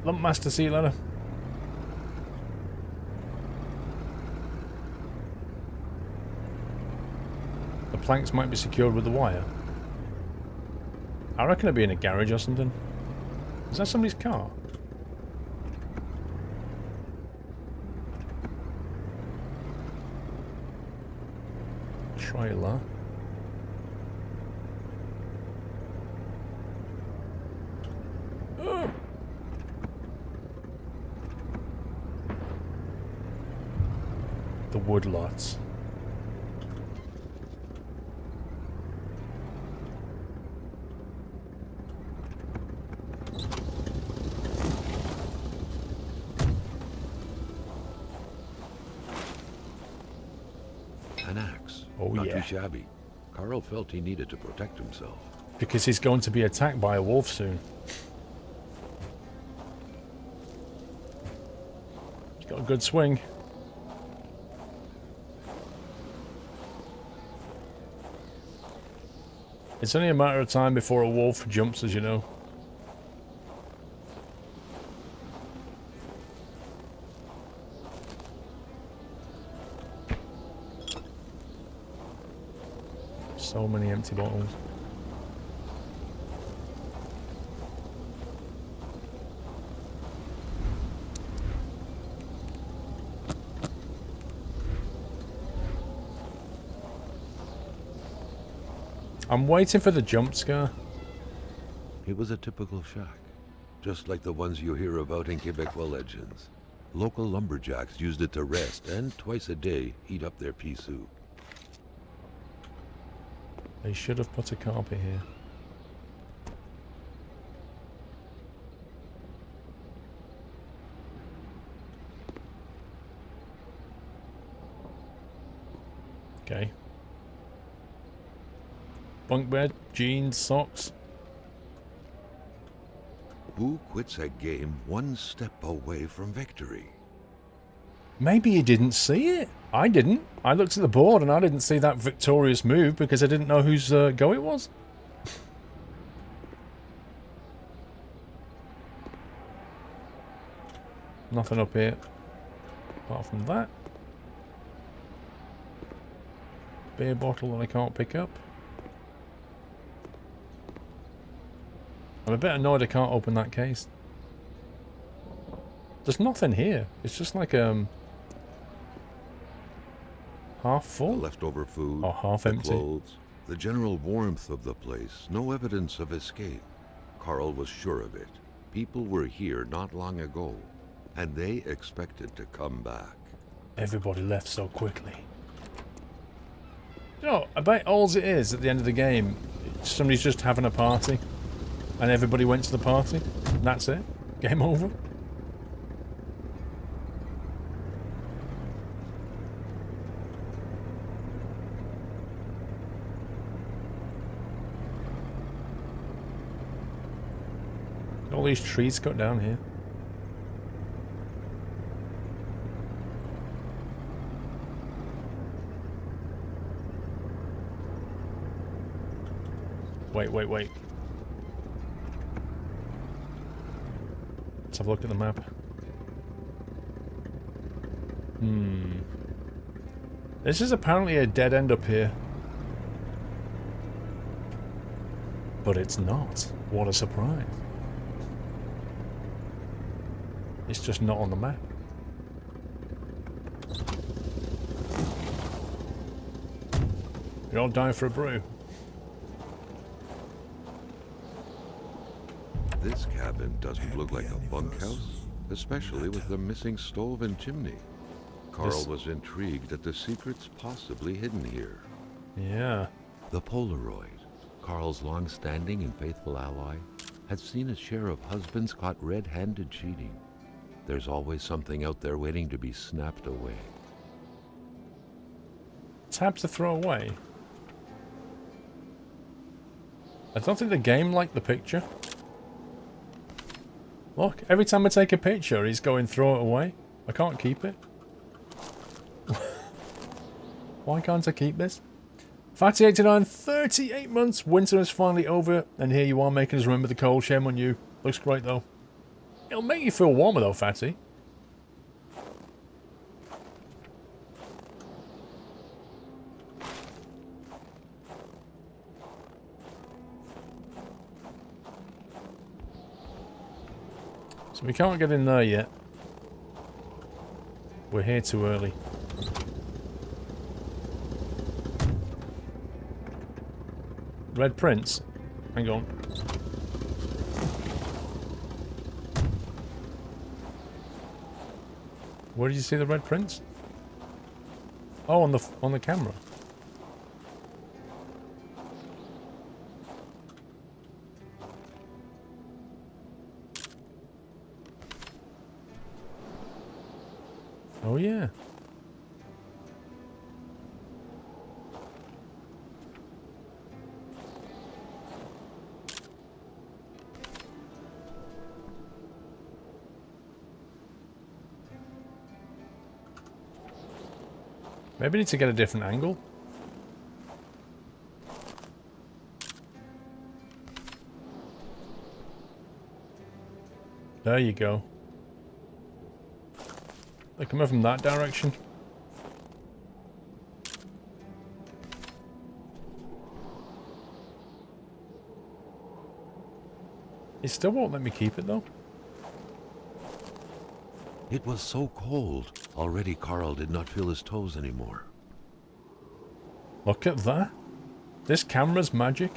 Lumpmaster, see you later. The planks might be secured with the wire. I reckon it'd be in a garage or something. Is that somebody's car? Trailer. Oh. The woodlots. An axe. Oh Not yeah. too shabby. Carl felt he needed to protect himself. Because he's going to be attacked by a wolf soon. He's got a good swing. It's only a matter of time before a wolf jumps, as you know. So many empty bottles. I'm waiting for the jump scare. It was a typical shack, just like the ones you hear about in Quebecois legends. Local lumberjacks used it to rest and twice a day eat up their pea soup. They should have put a carpet here. Okay. Bunk bed, jeans, socks. Who quits a game one step away from victory? Maybe he didn't see it. I didn't. I looked at the board and I didn't see that victorious move because I didn't know whose go it was. Nothing up here. Apart from that. Beer bottle that I can't pick up. I'm a bit annoyed I can't open that case. There's nothing here. It's just like half The full leftover food, or half the empty. clothes, the general warmth of the place, no evidence of escape. Carl was sure of it. People were here not long ago, and they expected to come back. Everybody left so quickly. You know, I bet all it is at the end of the game, somebody's just having a party, and everybody went to the party, and that's it. Game over. All these trees cut down here. Wait. Let's have a look at the map. This is apparently a dead end up here. But it's not. What a surprise. It's just not on the map. You're all dying for a brew. This cabin doesn't look like a bunkhouse, especially with the missing stove and chimney. Carl was intrigued at the secrets possibly hidden here. Yeah. The Polaroid, Carl's long-standing and faithful ally, had seen its share of husbands caught red-handed cheating. There's always something out there waiting to be snapped away. Tab to throw away. I don't think the game liked the picture. Look, every time I take a picture, he's going throw it away. I can't keep it. Why can't I keep this? Fatty89, 38 months. Winter is finally over, and here you are making us remember the cold. Shame on you. Looks great though. It'll make you feel warmer though, Fatty. So we can't get in there yet. We're here too early. Red prints? Hang on. Where did you see the red prints? Oh, on the camera. Oh yeah. Maybe I need to get a different angle. There you go. They come in from that direction. It still won't let me keep it though. It was so cold. Already Carl did not feel his toes anymore. Look at that. This camera's magic.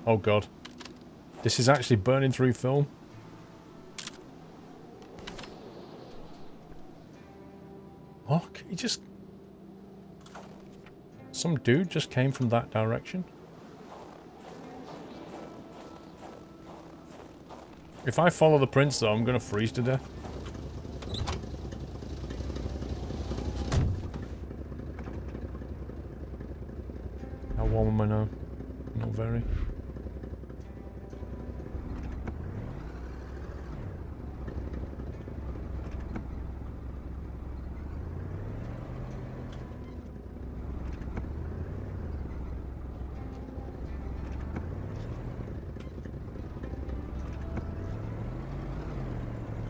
Oh god. This is actually burning through film. Look, he just... Some dude just came from that direction. If I follow the prints though, I'm gonna freeze to death. How warm am I now? Not very.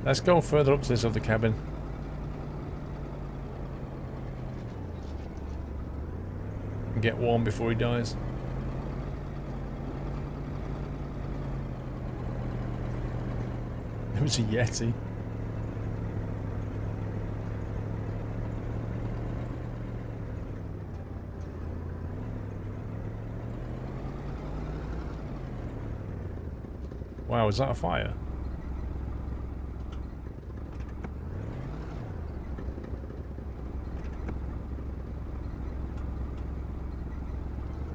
Let's go further up to this other cabin. And get warm before he dies. It was a Yeti. Wow, is that a fire?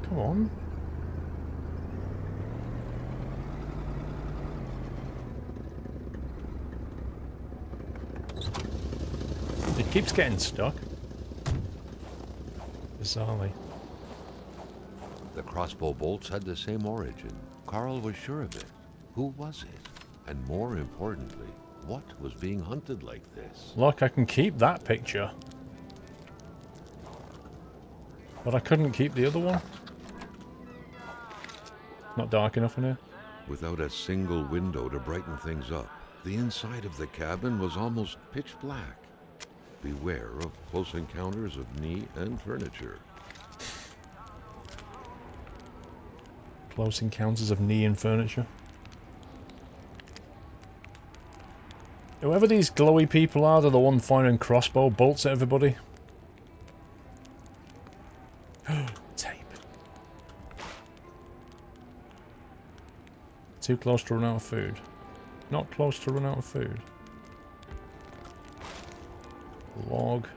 Come on. It keeps getting stuck. Bizarrely. The crossbow bolts had the same origin. Carl was sure of it. Who was it? And more importantly, what was being hunted like this? Look, I can keep that picture. But I couldn't keep the other one. Not dark enough in here. Without a single window to brighten things up, the inside of the cabin was almost pitch black. Beware of close encounters of knee and furniture. Close encounters of knee and furniture. Whoever these glowy people are, they're the one firing crossbow bolts at everybody. Tape. Too close to run out of food. Not close to run out of food. Log.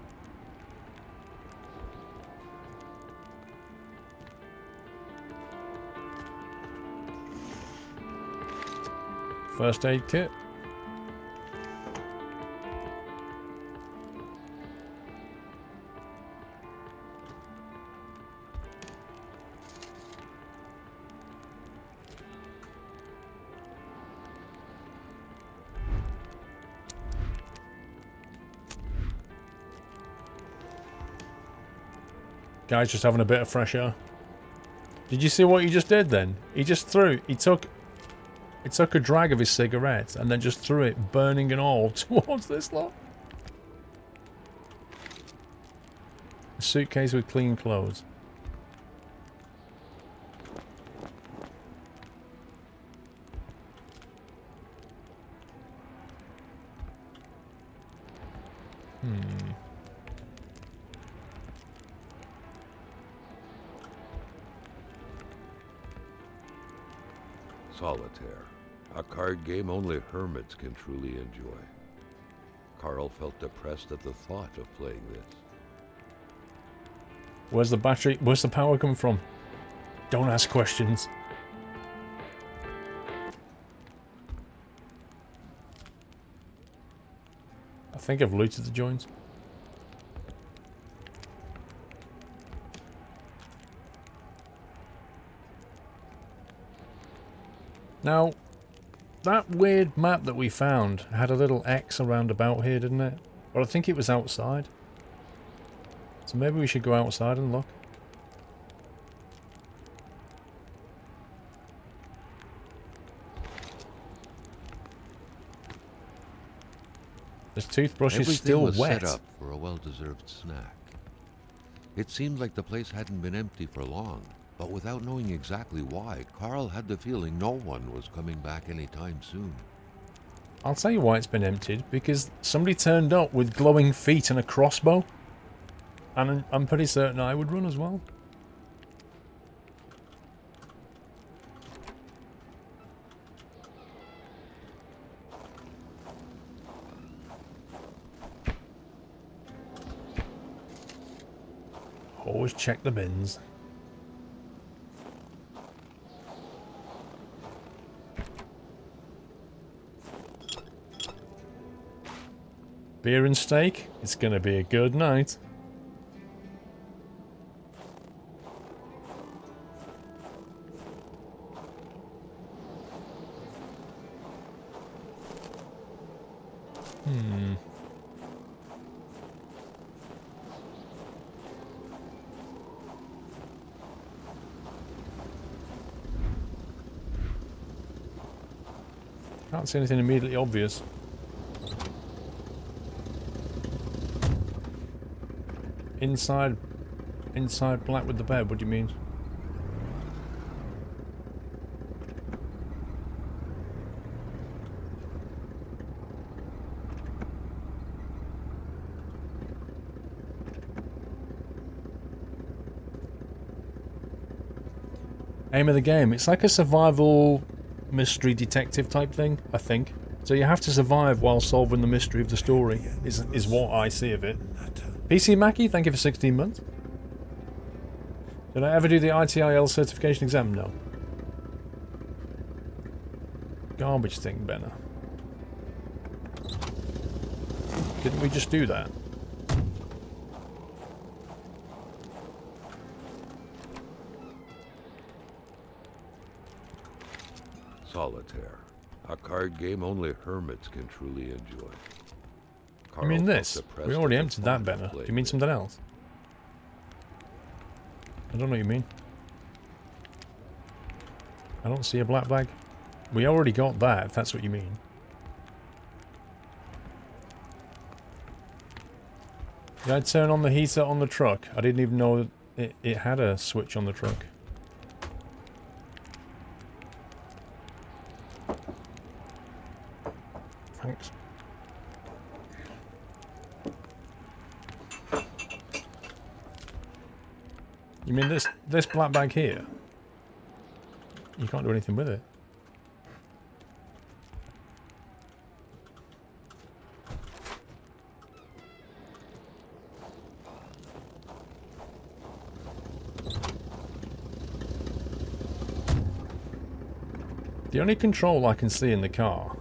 First aid kit. Guy's just having a bit of fresh air. Did you see what he just did then? He just threw, he took a drag of his cigarette and then just threw it, burning and all, towards this lot. A suitcase with clean clothes. Solitaire. A card game only hermits can truly enjoy. Carl felt depressed at the thought of playing this. Where's the battery? Where's the power come from? Don't ask questions. I think I've looted the joints. Now, that weird map that we found had a little X around about here, didn't it? But I think it was outside. So maybe we should go outside and look. This toothbrush is still was wet. set up for a well-deserved snack. It seemed like the place hadn't been empty for long, but without knowing exactly why, Carl had the feeling no one was coming back anytime soon. I'll tell you why it's been emptied, because somebody turned up with glowing feet and a crossbow. And I'm pretty certain I would run as well. Always check the bins. Beer and steak. It's gonna be a good night. Can't see anything immediately obvious. Inside black with the bed, what do you mean? Aim of the game. It's like a survival mystery detective type thing, I think. So you have to survive while solving the mystery of the story, is what I see of it. PC Mackie, thank you for 16 months. Did I ever do the ITIL certification exam? No. Garbage thing, Benner. Didn't we just do that? Solitaire. A card game only hermits can truly enjoy. I mean this. We already emptied that, Benner. Do you mean something else? I don't know what you mean. I don't see a black bag. We already got that, if that's what you mean. Did I turn on the heater on the truck? I didn't even know it had a switch on the truck. Thanks. You mean this black bag here? You can't do anything with it. The only control I can see in the car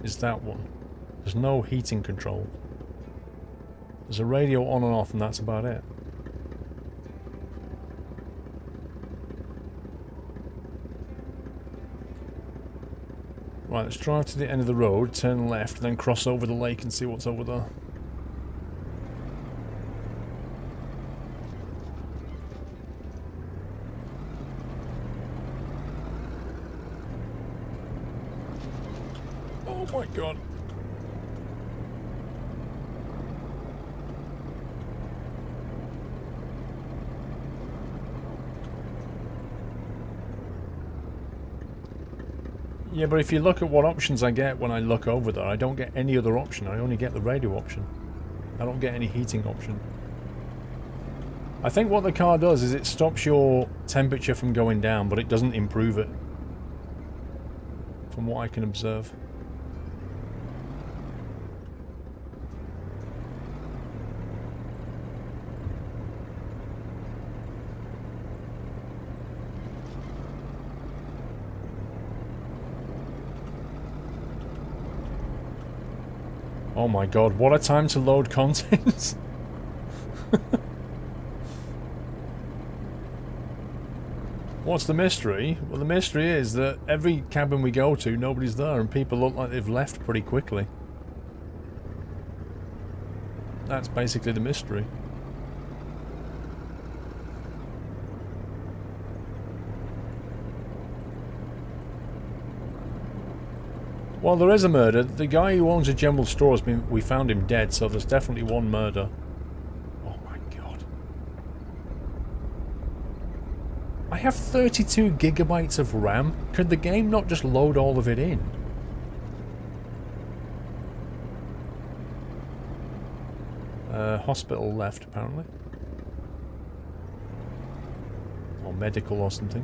is that one. There's no heating control. There's a radio on and off, and that's about it. Right, let's drive to the end of the road, turn left, then cross over the lake and see what's over there. Oh my god. Yeah, but if you look at what options I get when I look over there, I don't get any other option. I only get the radio option. I don't get any heating option. I think what the car does is it stops your temperature from going down, but it doesn't improve it. From what I can observe. Oh my god, what a time to load content! What's the mystery? Well, the mystery is that every cabin we go to, nobody's there, and people look like they've left pretty quickly. That's basically the mystery. Well, there is a murder. The guy who owns a general store has been... We found him dead, so there's definitely one murder. Oh my god. I have 32 gigabytes of RAM. Could the game not just load all of it in? Hospital left, apparently. Or medical or something.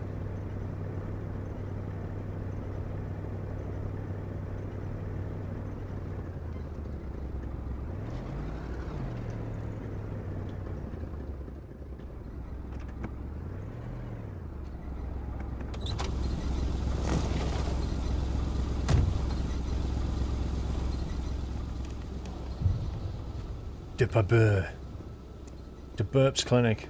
De Burp's Clinic.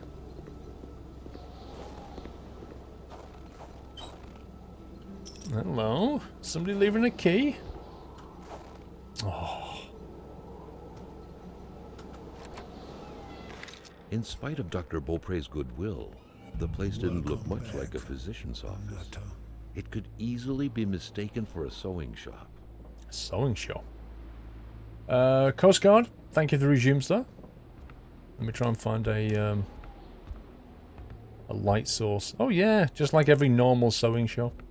Hello? Somebody leaving a key? Oh. In spite of Dr. Beaupre's goodwill, the place didn't look much like a physician's office. It could easily be mistaken for a sewing shop. A sewing shop? Coast Guard, thank you for the resume, sir. Let me try and find a light source. Oh yeah, just like every normal sewing shop.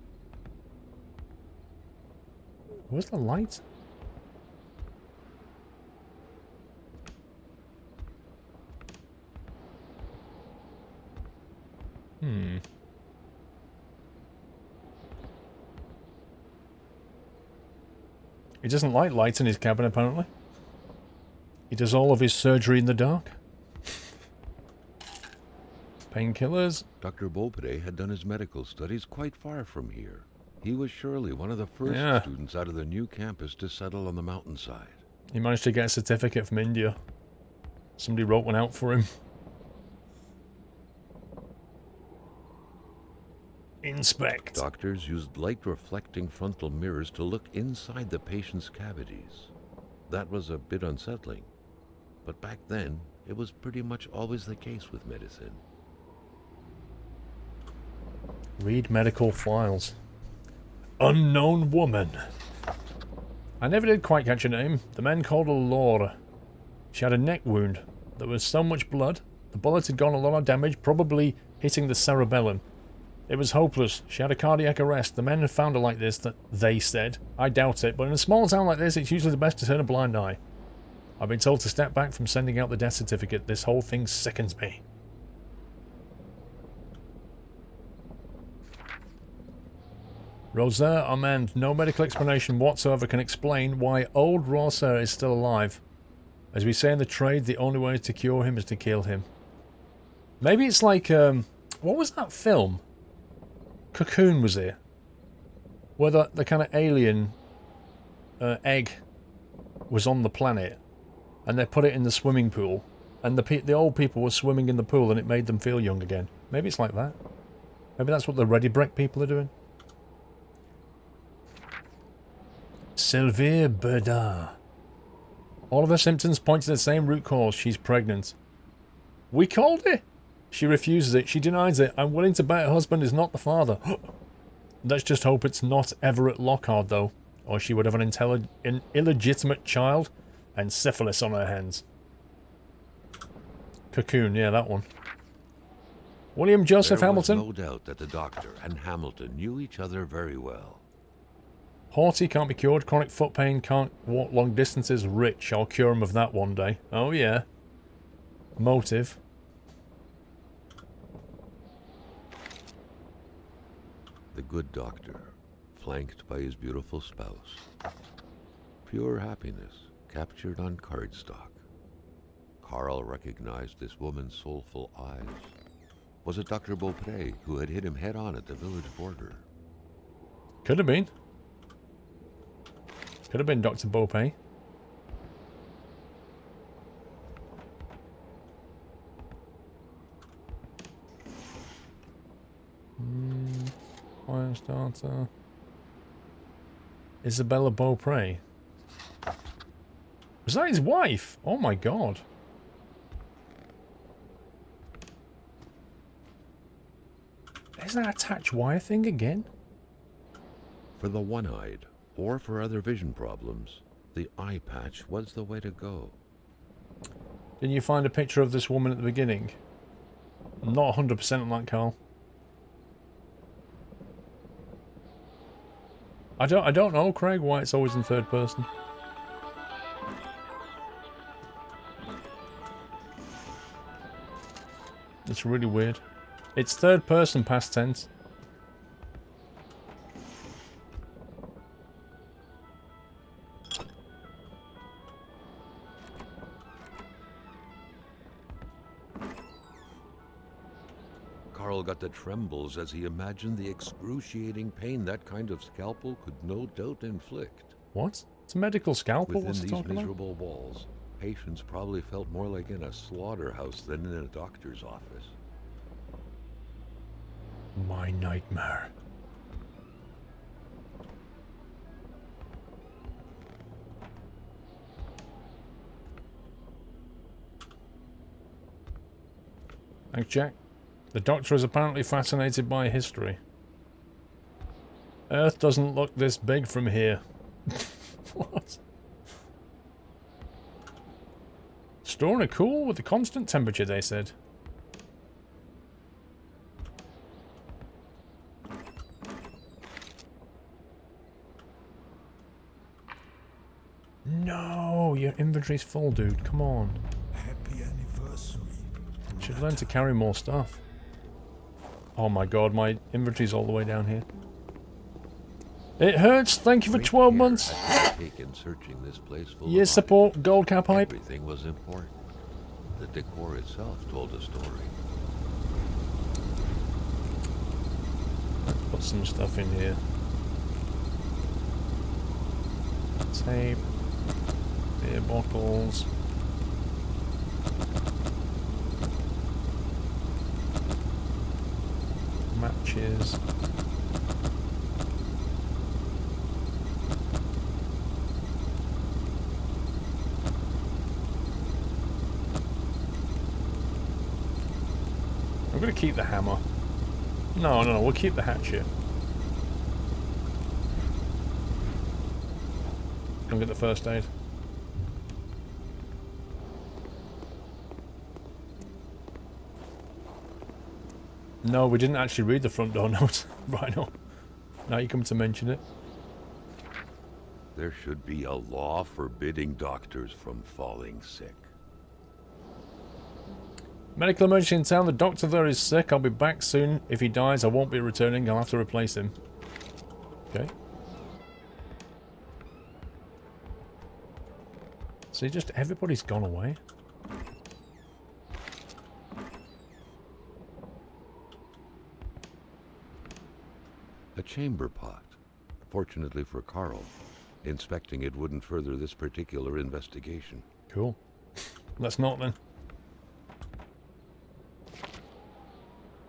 Where's the light? He doesn't like lights in his cabin, apparently. He does all of his surgery in the dark. Painkillers. Dr. Beaupre had done his medical studies quite far from here. He was surely one of the first students out of the new campus to settle on the mountainside. He managed to get a certificate from India. Somebody wrote one out for him. Inspect. Doctors used light-reflecting frontal mirrors to look inside the patient's cavities. That was a bit unsettling. But back then, it was pretty much always the case with medicine. Read medical files. Unknown woman. I never did quite catch her name. The men called her Laura. She had a neck wound. There was so much blood. The bullet had gone a lot of damage, probably hitting the cerebellum. It was hopeless. She had a cardiac arrest. The men had found her like this, that they said. I doubt it, but in a small town like this, it's usually the best to turn a blind eye. I've been told to step back from sending out the death certificate. This whole thing sickens me. Rosaire Armand, no medical explanation whatsoever can explain why old Rosaire is still alive. As we say in the trade, the only way to cure him is to kill him. Maybe it's like, what was that film? Cocoon was it? Where the kind of alien egg was on the planet, and they put it in the swimming pool, and the old people were swimming in the pool and it made them feel young again. Maybe it's like that. Maybe that's what the Ready Brek people are doing. Sylvie Berdard. All of her symptoms point to the same root cause. She's pregnant. We called it. She refuses it. She denies it. I'm willing to bet her husband is not the father. Let's just hope it's not Everett Lockhart, though. Or she would have an illegitimate child and syphilis on her hands. Cocoon, yeah, that one. William Joseph Hamilton. There was no doubt that the doctor and Hamilton knew each other very well. Haughty can't be cured. Chronic foot pain can't walk long distances. Rich, I'll cure him of that one day. Oh yeah. Motive. The good doctor, flanked by his beautiful spouse. Pure happiness, captured on cardstock. Carl recognized this woman's soulful eyes. Was it Dr. Beaupre who had hit him head-on at the village border? Could have been. Could have been Dr. Beaupre. Fire starter. Isabella Beaupre. Was that his wife? Oh my god. Is that attached wire thing again? For the one-eyed, or for other vision problems, the eye patch was the way to go. Didn't you find a picture of this woman at the beginning? I'm not 100% on that, Carl. I don't know, Craig, why it's always in third person. It's really weird. It's third person past tense. Carl got the trembles as he imagined the excruciating pain that kind of scalpel could no doubt inflict. What? It's a medical scalpel? Within What's it these talking about? miserable walls, patients probably felt more like in a slaughterhouse than in a doctor's office. My nightmare. Thanks, Jack. The Doctor is apparently fascinated by history. Earth doesn't look this big from here. What? Storing are cool with the constant temperature, they said. No, your inventory's full, dude. Come on. Happy anniversary. Should learn to carry more stuff. Oh my god, my inventory's all the way down here. It hurts. Thank you for Great 12 care months. had been taken searching this place full Yes, of support. Gold cap hype. everything was important. The decor itself told a story. Put some stuff in here. Tape. Beer bottles. Matches. I'm gonna keep the hammer. No, we'll keep the hatchet. I'll get the first aid. No, we didn't actually read the front door note. Right, no. Now you come to mention it. There should be a law forbidding doctors from falling sick. Medical emergency in town. The doctor there is sick. I'll be back soon. If he dies, I won't be returning. I'll have to replace him. Okay. See, just everybody's gone away. A chamber pot. Fortunately for Carl, inspecting it wouldn't further this particular investigation. Cool. Let's not then.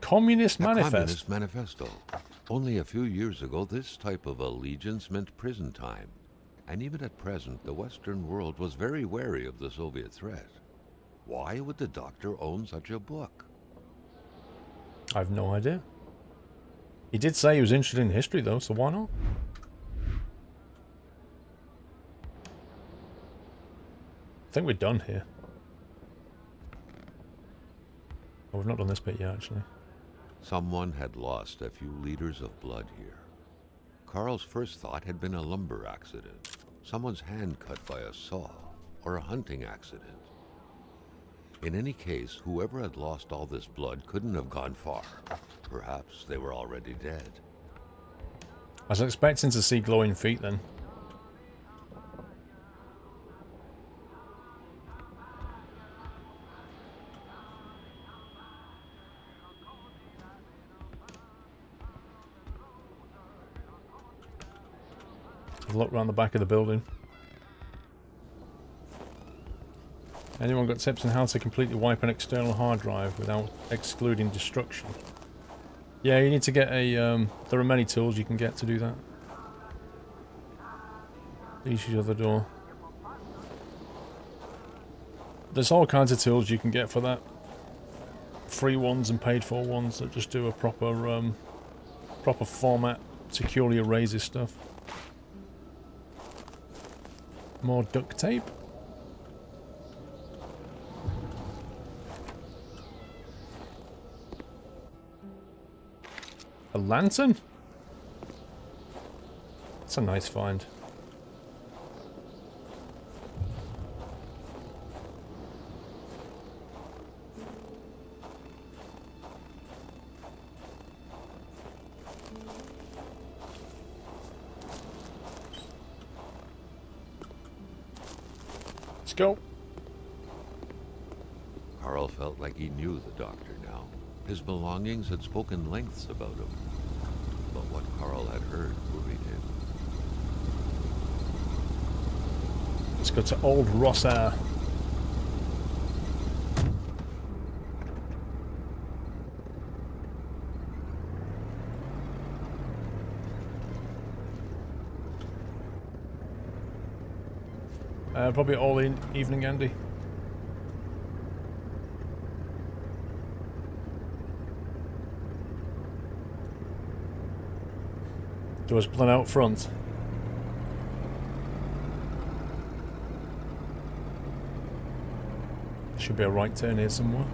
Communist A Manifest. Communist Manifesto. Only a few years ago, this type of allegiance meant prison time. And even at present, the Western world was very wary of the Soviet threat. Why would the Doctor own such a book? I've no idea. He did say he was interested in history though, so why not? I think we're done here. Oh, we've not done this bit yet, actually. Someone had lost a few liters of blood here. Carl's first thought had been a lumber accident, someone's hand cut by a saw, or a hunting accident. In any case, whoever had lost all this blood couldn't have gone far. Perhaps they were already dead. I was expecting to see glowing feet then. Look around the back of the building. Anyone got tips on how to completely wipe an external hard drive without excluding destruction? Yeah, you need to get a, there are many tools you can get to do that. Each other door. There's all kinds of tools you can get for that. Free ones and paid for ones that just do a proper, proper format, securely erases stuff. More duct tape. A lantern? That's a nice find. Let's go. Carl felt like he knew the doctor now. His belongings had spoken lengths about him. But what Carl had heard worried him. Let's go to Old Rosser. Probably all in evening, Andy. Doors blown out front. Should be a right turn here somewhere.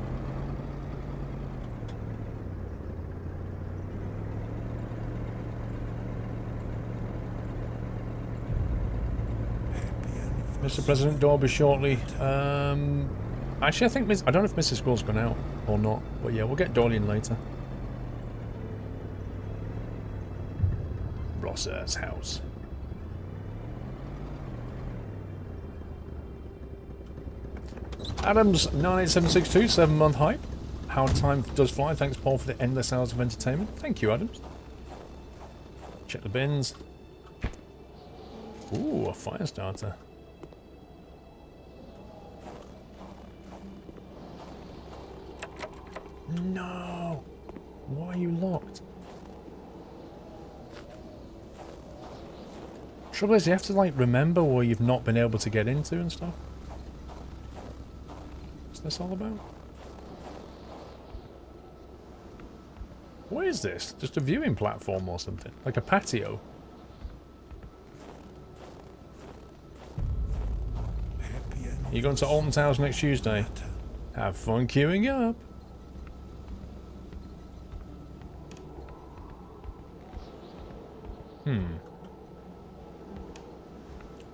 Mr. President, door will be shortly. Actually, I think I don't know if Mrs. Squirrel's gone out or not, but yeah, we'll get Dolly in later. Rosser's house. Adams 98762, 7-month hype. How time does fly. Thanks, Paul, for the endless hours of entertainment. Thank you, Adams. Check the bins. Ooh, a fire starter. No! Why are you locked? Trouble is, you have to, like, remember where you've not been able to get into and stuff. What's this all about? What is this? Just a viewing platform or something? Like a patio? You're going to Alton's house next Tuesday? Have fun queuing up.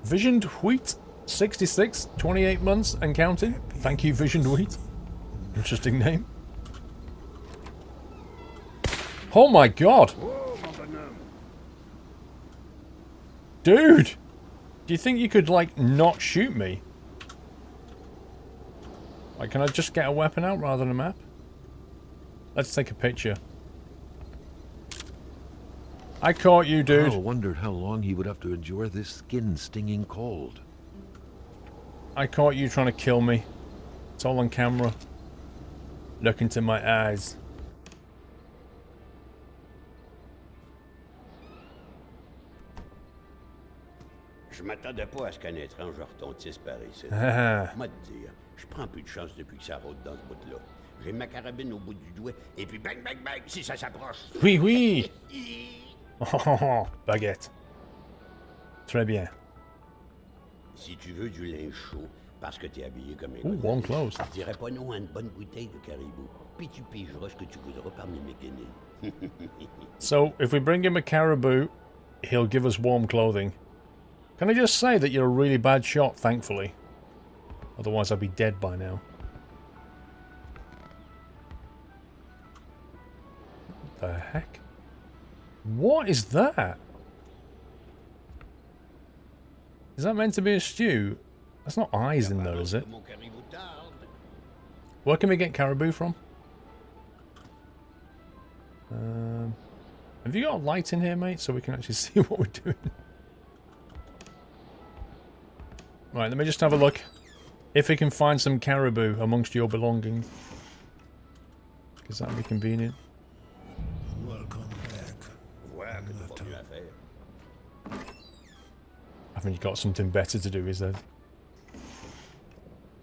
Visioned Wheat 66, 28 months and counting. Thank you, Visioned Wheat. Interesting name. Oh my god! Dude! Do you think you could, like, not shoot me? Like, can I just get a weapon out rather than a map? Let's take a picture. I caught you, dude. Carl wondered how long he would have to endure this skin-stinging cold. I caught you trying to kill me. It's all on camera. Look into my eyes. Je m'attendais pas à ce qu'un étrange retentisse par ici. Moi te dire, je prends plus de chance depuis que ça rôde dans ce bout-là. J'ai ma carabine au bout du doigt, et puis bang, bang, bang, si ça s'approche. Oui, oui. Oh, baguette. Très bien. Si tu veux du linge chaud, parce que t'es habillé comme un Ooh, warm clothes. je dirais pas non à une bonne bouteille de caribou. Puis tu pigeras ce que tu voudras par mes mécaniques. So, if we bring him a caribou, he'll give us warm clothing. Can I just say that you're a really bad shot, thankfully? Otherwise I'd be dead by now. What the heck? What is that? Is that meant to be a stew? That's not eyes in there, is it? Where can we get caribou from? Have you got a light in here, mate, so we can actually see what we're doing? Right, let me just have a look. If we can find some caribou amongst your belongings. Because that would be convenient. Welcome back. I think you've got something better to do, is there?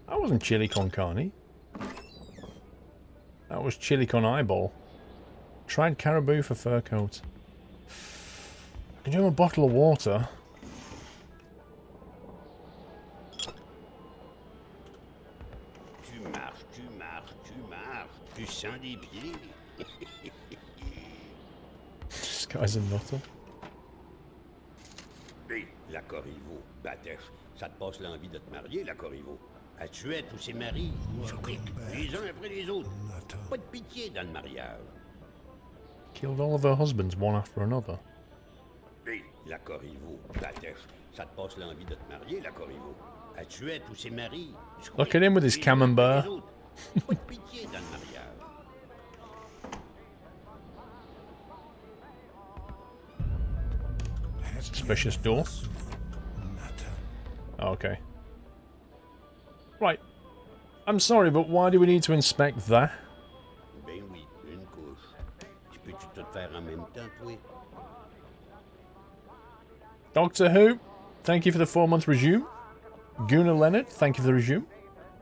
That wasn't chili con carne. That was chili con eyeball. Tried caribou for fur coat. I can do him a bottle of water. Tu sens des pieds? This guy's a nutter. Hé, la Corriveau, Batèche, ça te passe l'envie de te marier, la Corriveau? Elle tuait tous ses maris, choc, les uns après les autres. Pas de pitié dans le mariage. Killed all of her husbands one after another. Hé, la Corriveau, Batèche, ça te passe l'envie de te marier, la Corriveau? Elle tuait tous ses maris. Look at him with his camembert. Pas de pitié dans le mariage. Suspicious door. Oh, okay. Right. I'm sorry, but why do we need to inspect that? Ben oui, une couche. Je peux-tu tout faire en même temps, toi? Doctor Who, thank you for the 4-month resume. Gunnar Leonard, thank you for the resume.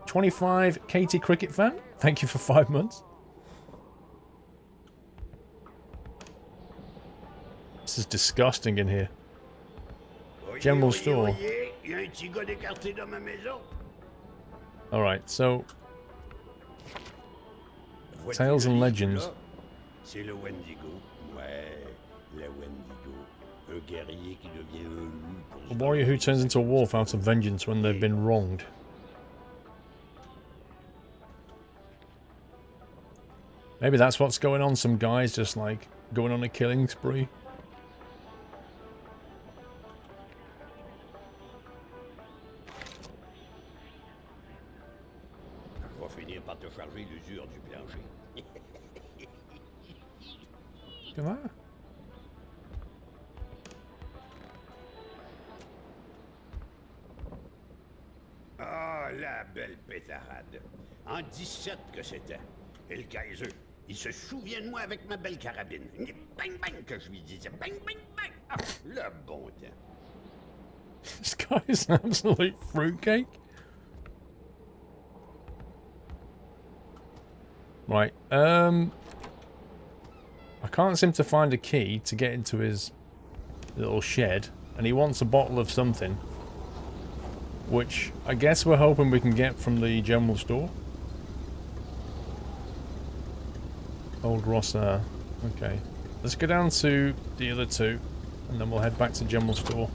25 Katie Cricket fan, thank you for 5 months. This is disgusting in here. General store. Y a un petit gars d'écarté dans ma maison. Alright, so Vois-tu Tales le and livre, Legends. là? C'est le Wendigo. Ouais, le Wendigo. Un guerrier qui devient un loup pour A warrior who turns into a wolf out of vengeance when they've been wronged. Maybe that's what's going on. Some guys just like going on a killing spree. Je vais finir par te charger l'usure du plancher. Look at that. Ah, la belle pétarade. En 17 que c'était. Et le Kaiser, il se souvient de moi avec ma belle carabine. Bang bang que je lui disais. Bang bang bang. Ah, le bon temps. This guy is an absolute fruitcake. Right, I can't seem to find a key to get into his little shed, and he wants a bottle of something, which I guess we're hoping we can get from the general store. Old Rossar. Okay, let's go down to the other two, and then we'll head back to general store.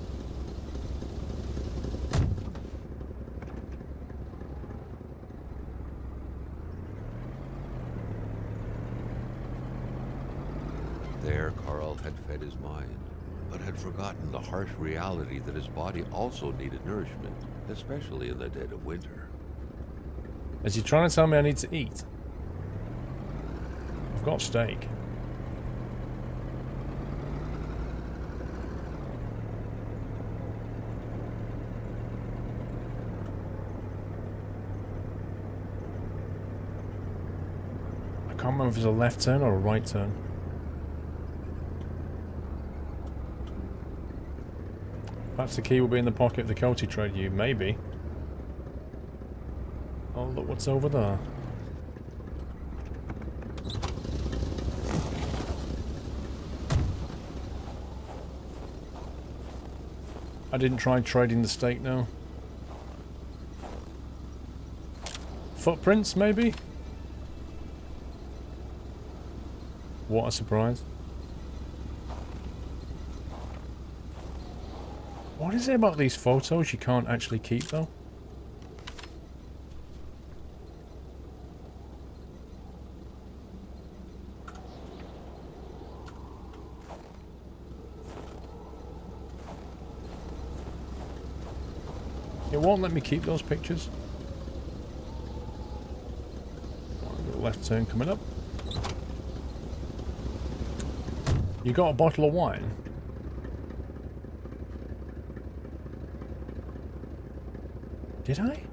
There, Carl had fed his mind, but had forgotten the harsh reality that his body also needed nourishment, especially in the dead of winter. Is he trying to tell me I need to eat? I've got steak. I can't remember if it's a left turn or a right turn. Perhaps the key will be in the pocket of the coatie trade you, maybe. Oh, look what's over there. I didn't try trading the steak now. Footprints, maybe? What a surprise. What is it about these photos you can't actually keep, though? It won't let me keep those pictures. Left turn coming up. You got a bottle of wine? Did I?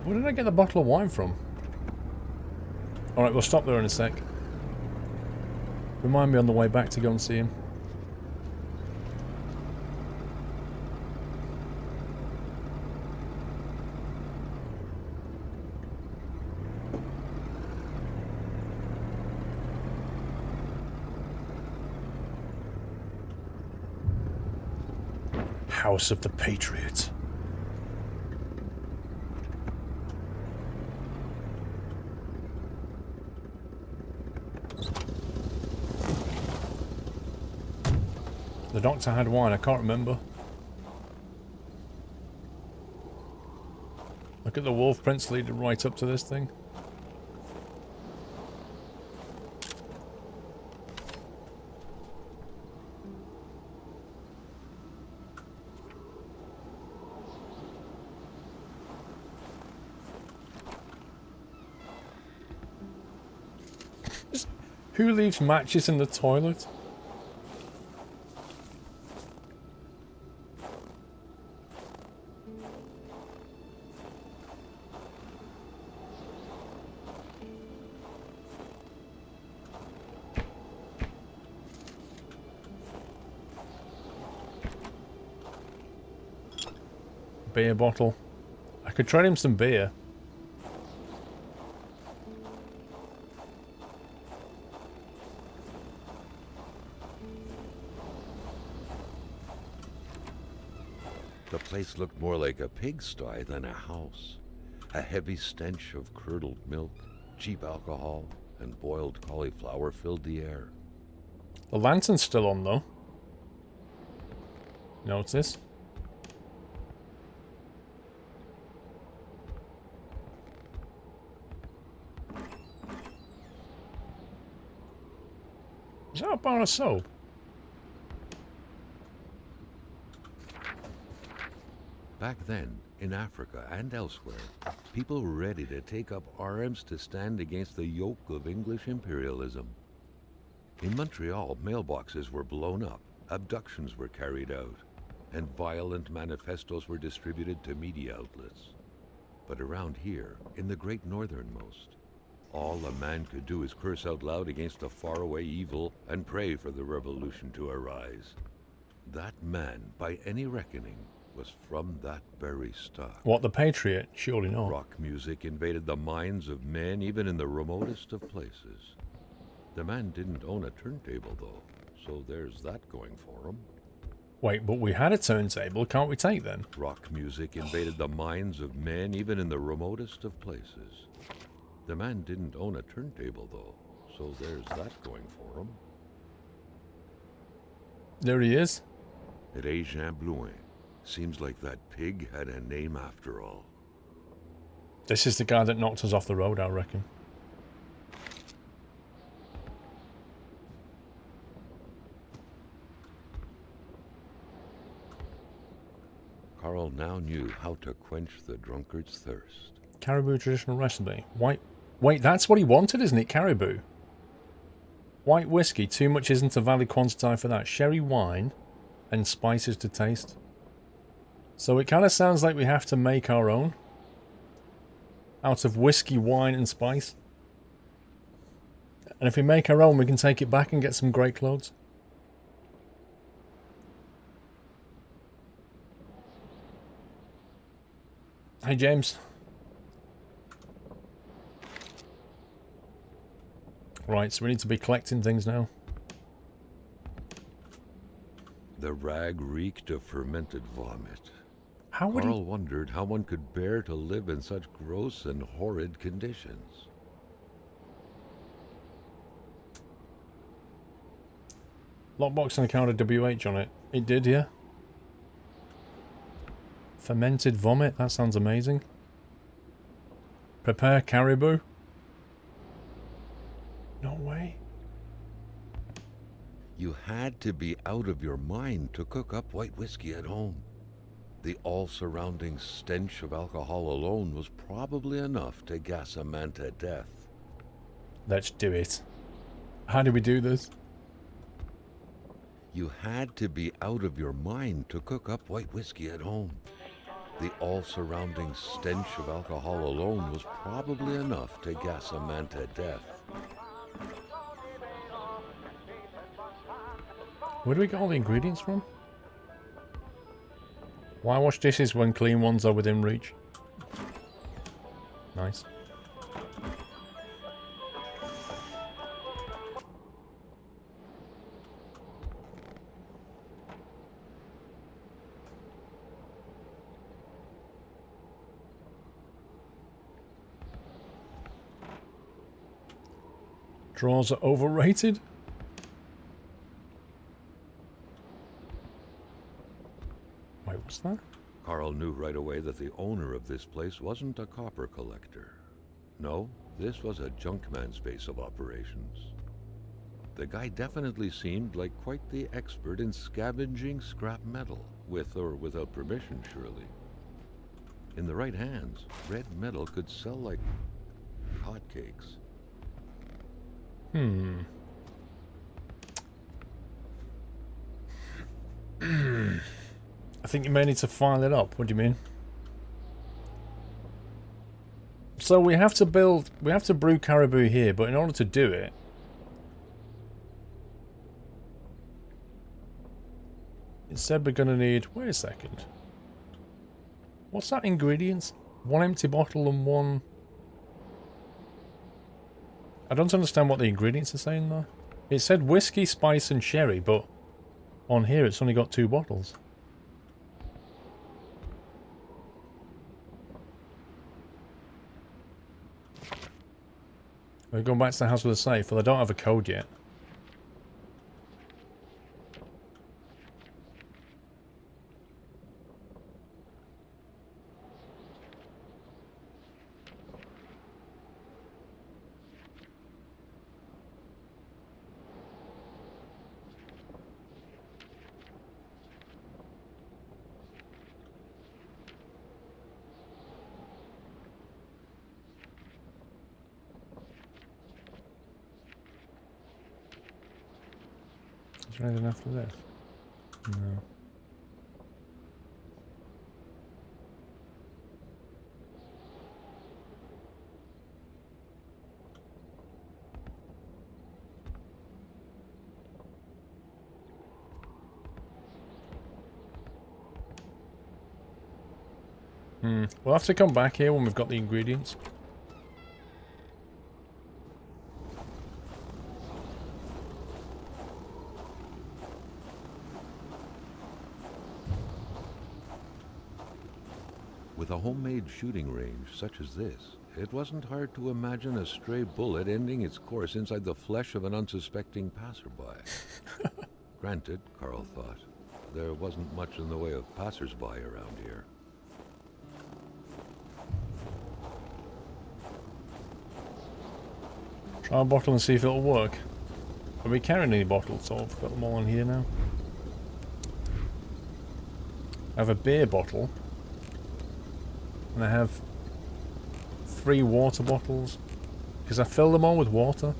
Where did I get the bottle of wine from? Alright, we'll stop there in a sec. Remind me on the way back to go and see him. House of the Patriots. The doctor had wine, I can't remember. Look at the wolf prints leading right up to this thing. Who leaves matches in the toilet? Beer bottle. I could trade him some beer. The place looked more like a pigsty than a house. A heavy stench of curdled milk, cheap alcohol, and boiled cauliflower filled the air. The lantern's still on though. Notice. Is that a bar of soap? Back then, in Africa and elsewhere, people were ready to take up arms to stand against the yoke of English imperialism. In Montreal, mailboxes were blown up, abductions were carried out, and violent manifestos were distributed to media outlets. But around here, in the great northernmost, all a man could do is curse out loud against a faraway evil and pray for the revolution to arise. That man, by any reckoning, was from that very stock. What, the Patriot? Surely not. Rock music invaded the minds of men even in the remotest of places. The man didn't own a turntable though, so there's that going for him. Wait, but we had a turntable, can't we take then? Rock music invaded the minds of men even in the remotest of places. The man didn't own a turntable though, so there's that going for him. There he is. It ain't Jean Blouin. Seems like that pig had a name after all. This is the guy that knocked us off the road, I reckon. Carl now knew how to quench the drunkard's thirst. Caribou traditional recipe. Wait, that's what he wanted, isn't it? Caribou. White whiskey. Too much isn't a valid quantity for that. Sherry wine and spices to taste. So it kind of sounds like we have to make our own. Out of whiskey, wine and spice. And if we make our own, we can take it back and get some great clothes. Hey, James. Right, so we need to be collecting things now. The rag reeked of fermented vomit. How would Carl wondered how one could bear to live in such gross and horrid conditions. Lockbox and a card of WH on it. It did, yeah. Fermented vomit, that sounds amazing. Prepare caribou. No way. You had to be out of your mind to cook up white whiskey at home. The all-surrounding stench of alcohol alone was probably enough to gas a man to death. Let's do it. How do we do this? You had to be out of your mind to cook up white whiskey at home. The all-surrounding stench of alcohol alone was probably enough to gas a man to death. Where do we get all the ingredients from? Why wash dishes when clean ones are within reach? Nice. Drawers are overrated? What's that? Carl knew right away that the owner of this place wasn't a copper collector. No, this was a junkman space of operations. The guy definitely seemed like quite the expert in scavenging scrap metal, with or without permission, surely. In the right hands, red metal could sell like hotcakes. I think you may need to file it up. What do you mean? So we have to brew caribou here, but in order to do it, instead we're going to need, wait a second. What's that ingredients? One empty bottle and one... I don't understand what the ingredients are saying though. It said whiskey, spice and sherry, but on here it's only got 2 bottles. We're going back to the house with a safe. Well, I don't have a code yet. Is there anything after this? No. We'll have to come back here when we've got the ingredients. With a homemade shooting range such as this, it wasn't hard to imagine a stray bullet ending its course inside the flesh of an unsuspecting passerby. Granted, Carl thought, there wasn't much in the way of passersby around here. Try a bottle and see if it'll work. Are we carrying any bottles? Oh, I've got them all in here now. I have a beer bottle. And I have 3 water bottles. Because I fill them all with water.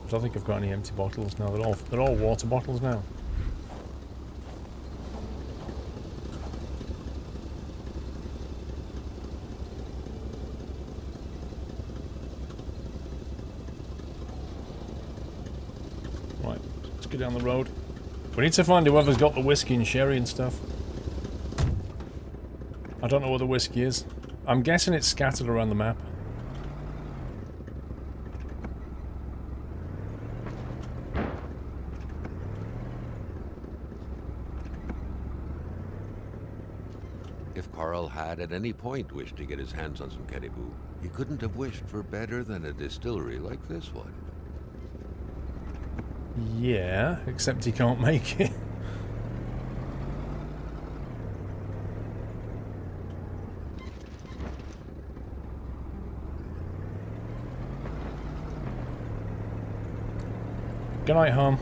I don't think I've got any empty bottles now. They're all water bottles now. Right, let's get down the road. We need to find whoever's got the whiskey and sherry and stuff. I don't know where the whiskey is. I'm guessing it's scattered around the map. If Carl had at any point wished to get his hands on some caribou, he couldn't have wished for better than a distillery like this one. Yeah, except he can't make it. Good night, home.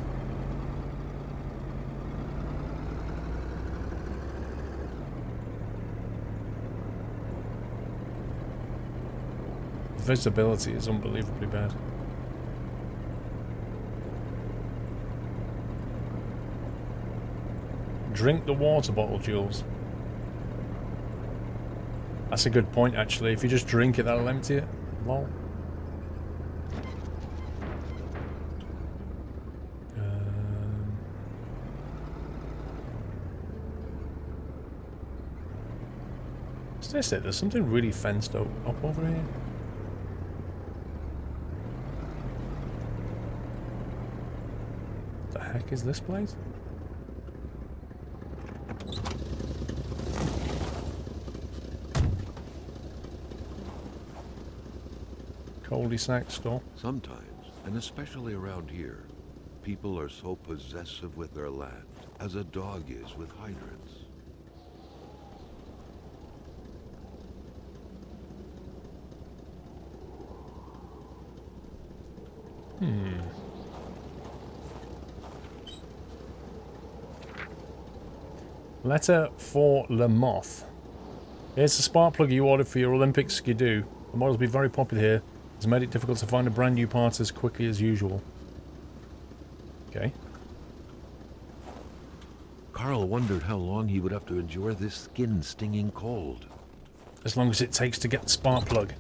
Visibility is unbelievably bad. Drink the water bottle, Jules. That's a good point, actually. If you just drink it, that'll empty it. Lol. this it? There's something really fenced up over here. The heck is this place? Cul-de-sac store. Sometimes, and especially around here, people are so possessive with their land, as a dog is with hydrants. Letter for Le Moth. Here's the spark plug you ordered for your Olympic skidoo. The model's been very popular here. It's made it difficult to find a brand new part as quickly as usual. Okay. Carl wondered how long he would have to endure this skin-stinging cold. As long as it takes to get the spark plug.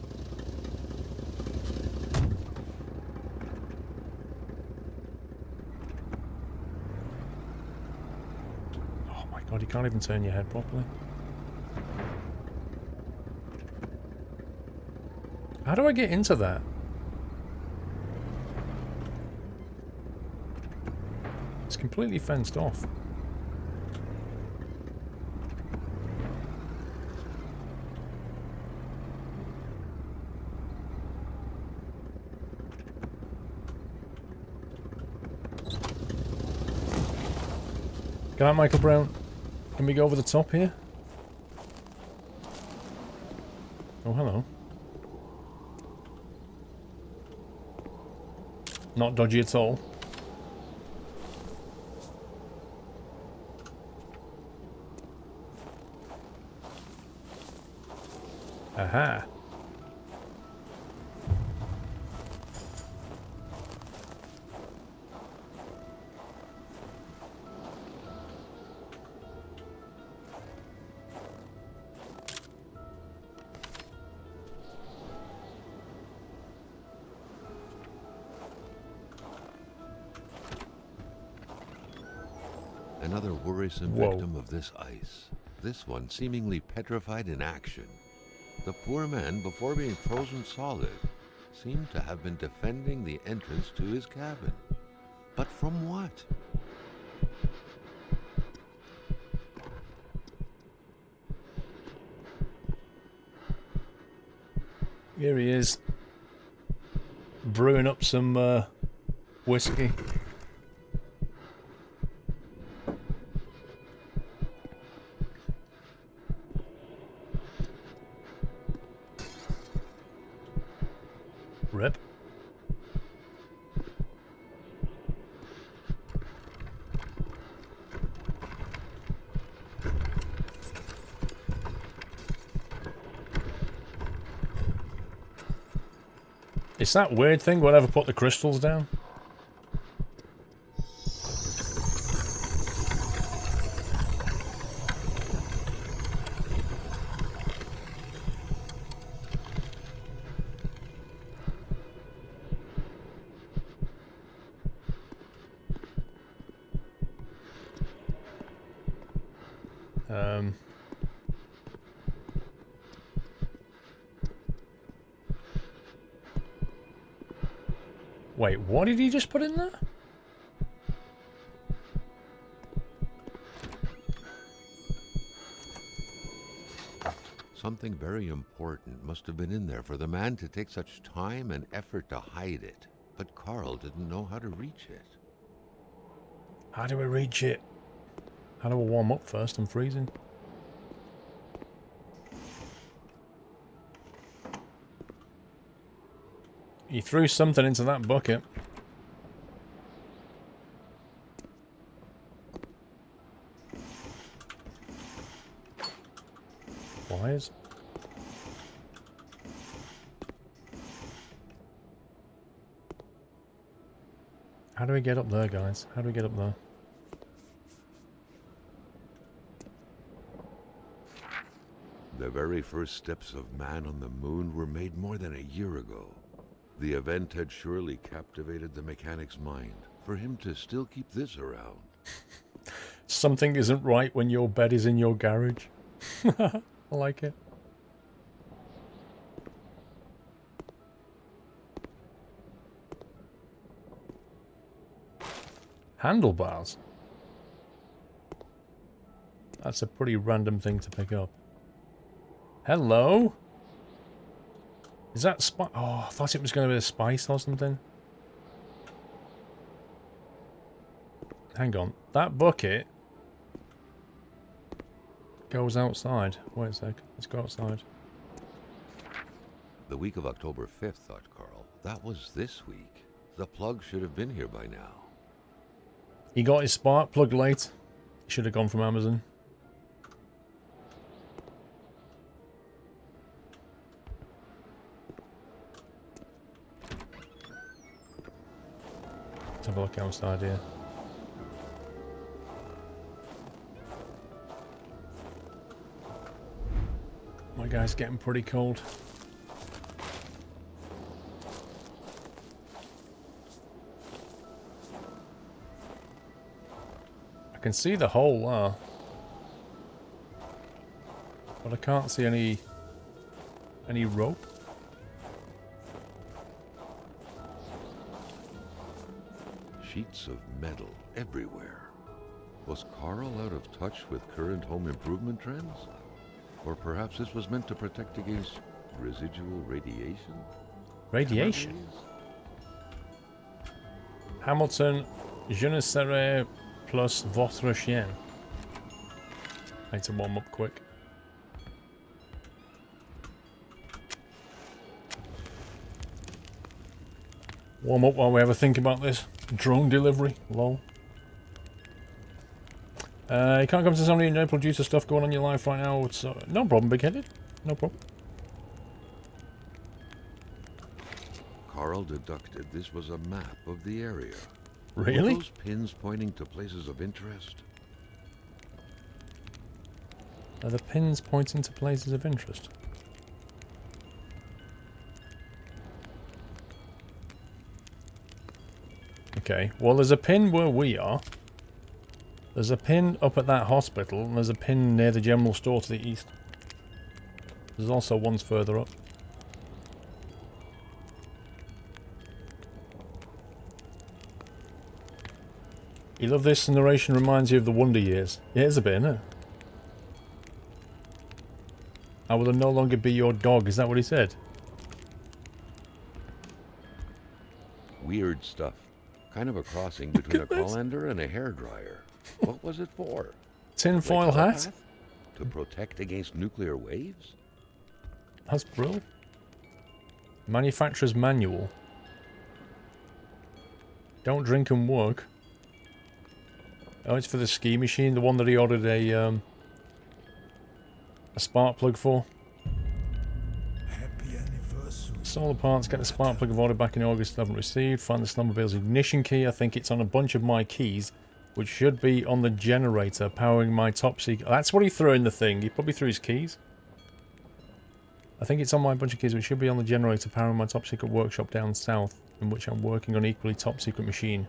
Oh my god, you can't even turn your head properly. How do I get into that? It's completely fenced off. Good night, Michael Brown. Can we go over the top here? Oh, hello. Not dodgy at all. Aha. Another worrisome victim of this ice. This one seemingly petrified in action. The poor man, before being frozen solid, seemed to have been defending the entrance to his cabin. But from what? Here he is. Brewing up some whiskey. Rip. It's that weird thing, whatever put the crystals down. Wait, what did he just put in there? Something very important must have been in there for the man to take such time and effort to hide it. But Carl didn't know how to reach it. How do I reach it? How do I warm up first? I'm freezing. He threw something into that bucket. Wires. How do we get up there, guys? How do we get up there? The very first steps of man on the moon were made more than a year ago. The event had surely captivated the mechanic's mind, for him to still keep this around. Something isn't right when your bed is in your garage. I like it. Handlebars. That's a pretty random thing to pick up. Hello? Is that spice? Oh, I thought it was going to be a spice or something. Hang on. That bucket goes outside. Wait a sec. Let's go outside. The week of October 5th, thought Carl. That was this week. The plug should have been here by now. He got his spark plug late. Should have gone from Amazon. Let's have a look outside here. My guy's getting pretty cold. I can see the hole there. But I can't see any rope. Sheets of metal everywhere. Was Carl out of touch with current home improvement trends? Or perhaps this was meant to protect against residual radiation? Radiation? Hamilton, je ne serai plus votre chien. I need to warm up quick. Warm up while we have a think about this. Drone delivery, lol. You can't come to somebody and producer stuff going on in your life right now. It's no problem, big-headed. No problem. Carl deducted this was a map of the area. Really? Were those pins pointing to places of interest? Are the pins pointing to places of interest? Okay, well there's a pin where we are. There's a pin up at that hospital, and there's a pin near the general store to the east. There's also ones further up. You love this narration, reminds you of the Wonder Years. Yeah, it's a bit, isn't it? I will no longer be your dog, is that what he said? Weird stuff. Kind of a crossing between a colander and a hairdryer. What was it for? Tinfoil Like hat? telepath? To protect against nuclear waves? That's brilliant. Manufacturer's manual. Don't drink and work. Oh, it's for the ski machine, the one that he ordered a spark plug for. Happy anniversary. Solar parts, get the spark plug I've ordered back in August, haven't received. Find the snowmobile's ignition key. I think it's on a bunch of my keys, which should be on the generator powering my top secret. That's what he threw in the thing. He probably threw his keys. I think it's on my bunch of keys, which should be on the generator powering my top secret workshop down south, in which I'm working on equally top secret machine.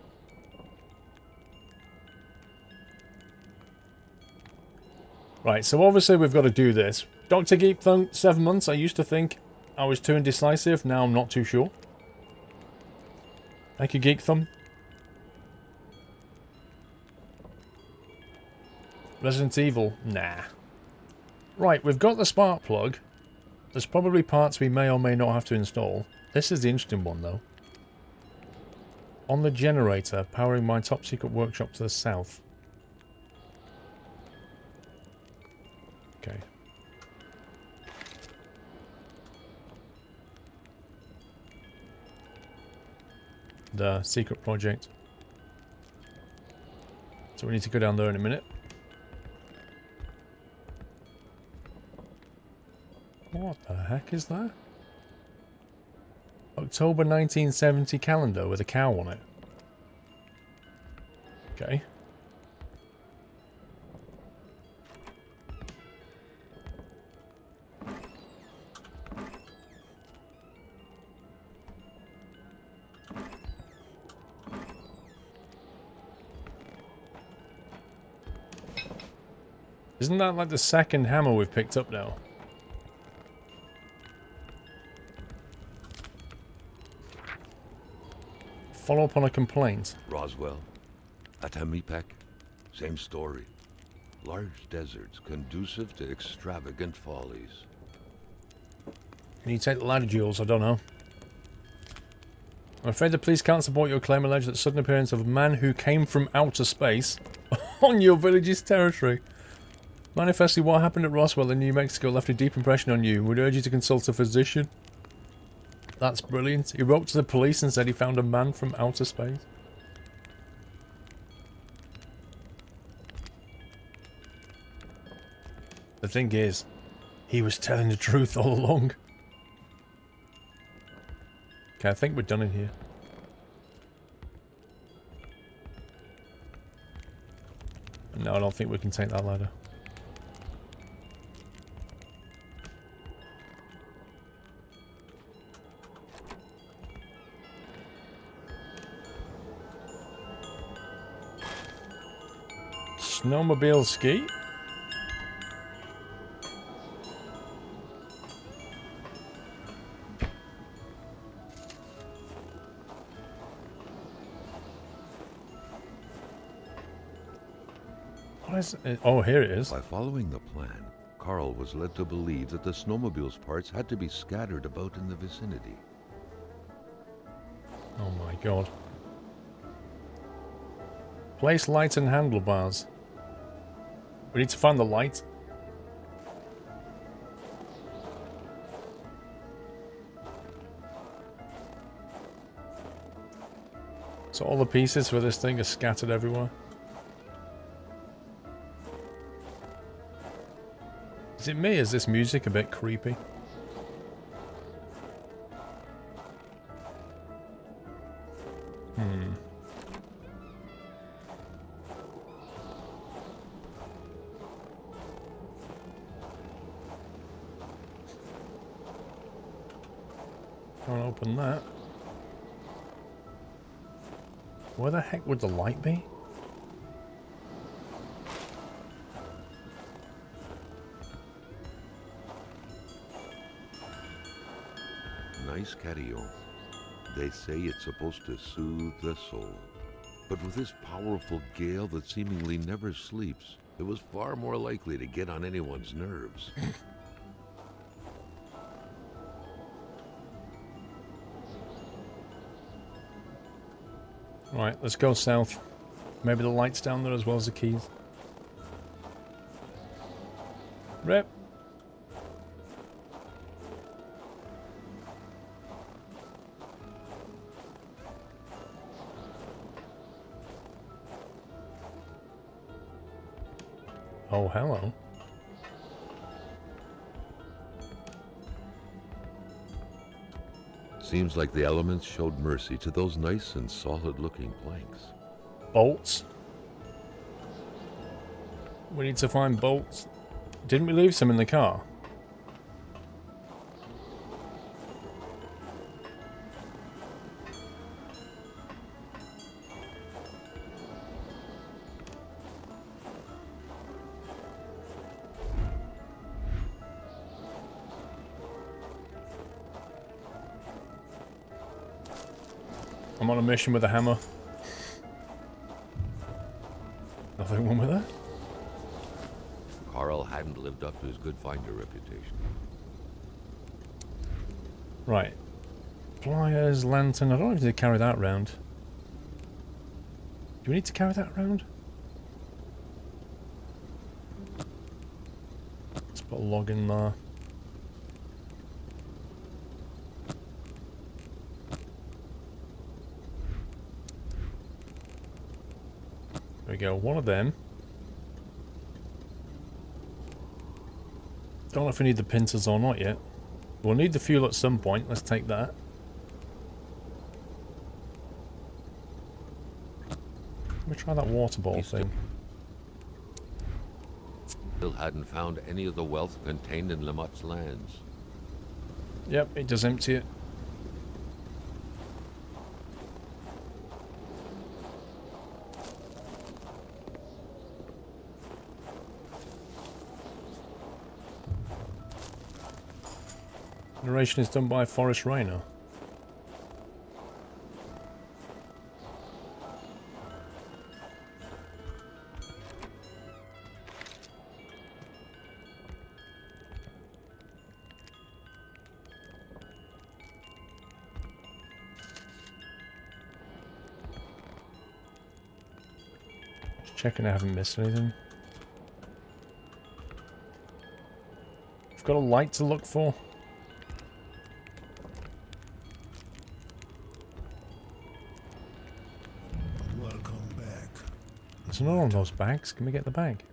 Right, so obviously we've got to do this. Dr. Geek Thumb, 7 months. I used to think I was too indecisive. Now I'm not too sure. Thank you, Geek Thumb. Resident Evil? Nah. Right, we've got the spark plug. There's probably parts we may or may not have to install. This is the interesting one, though. On the generator, powering my top secret workshop to the south. Okay. The secret project. So we need to go down there in a minute. What the heck is that? October 1970 calendar with a cow on it. Okay. Isn't that like the second hammer we've picked up now? Follow up on a complaint. Roswell, At Amipek, same story. Large deserts conducive to extravagant follies. Can you take the ladder, Jules? I don't know. I'm afraid the police can't support your claim alleged that the sudden appearance of a man who came from outer space on your village's territory. Manifestly, what happened at Roswell in New Mexico left a deep impression on you. Would urge you to consult a physician. That's brilliant. He wrote to the police and said he found a man from outer space. The thing is, he was telling the truth all along. Okay, I think we're done in here. No, I don't think we can take that ladder. Snowmobile ski? What is it? Oh, here it is. By following the plan, Carl was led to believe that the snowmobile's parts had to be scattered about in the vicinity. Oh my god. Place light and handlebars. We need to find the light. So all the pieces for this thing are scattered everywhere. Is it me? Is this music a bit creepy? Can't open that. Where the heck would the light be? Nice carillon. They say it's supposed to soothe the soul. But with this powerful gale that seemingly never sleeps, it was far more likely to get on anyone's nerves. Right, let's go south. Maybe the light's down there as well as the keys. Rip. Oh, hello. Seems like the elements showed mercy to those nice and solid-looking planks. Bolts. We need to find bolts. Didn't we leave some in the car? I'm on a mission with a hammer. Nothing wrong with that? Carl hadn't lived up to his good finder reputation. Right. Pliers, lantern. I don't know if we need to carry that round. Do we need to carry that round? Let's put a log in there. There we go, one of them. Don't know if we need the pincers or not yet. We'll need the fuel at some point. Let's take that. Let me try that water bottle thing. Still hadn't found any of the wealth contained in Lamotte's lands. Yep, it does empty it. Narration is done by Forrest Rayner. Checking I haven't missed anything. I've got a light to look for. Welcome back. There's another one of those bags. Can we get the bag?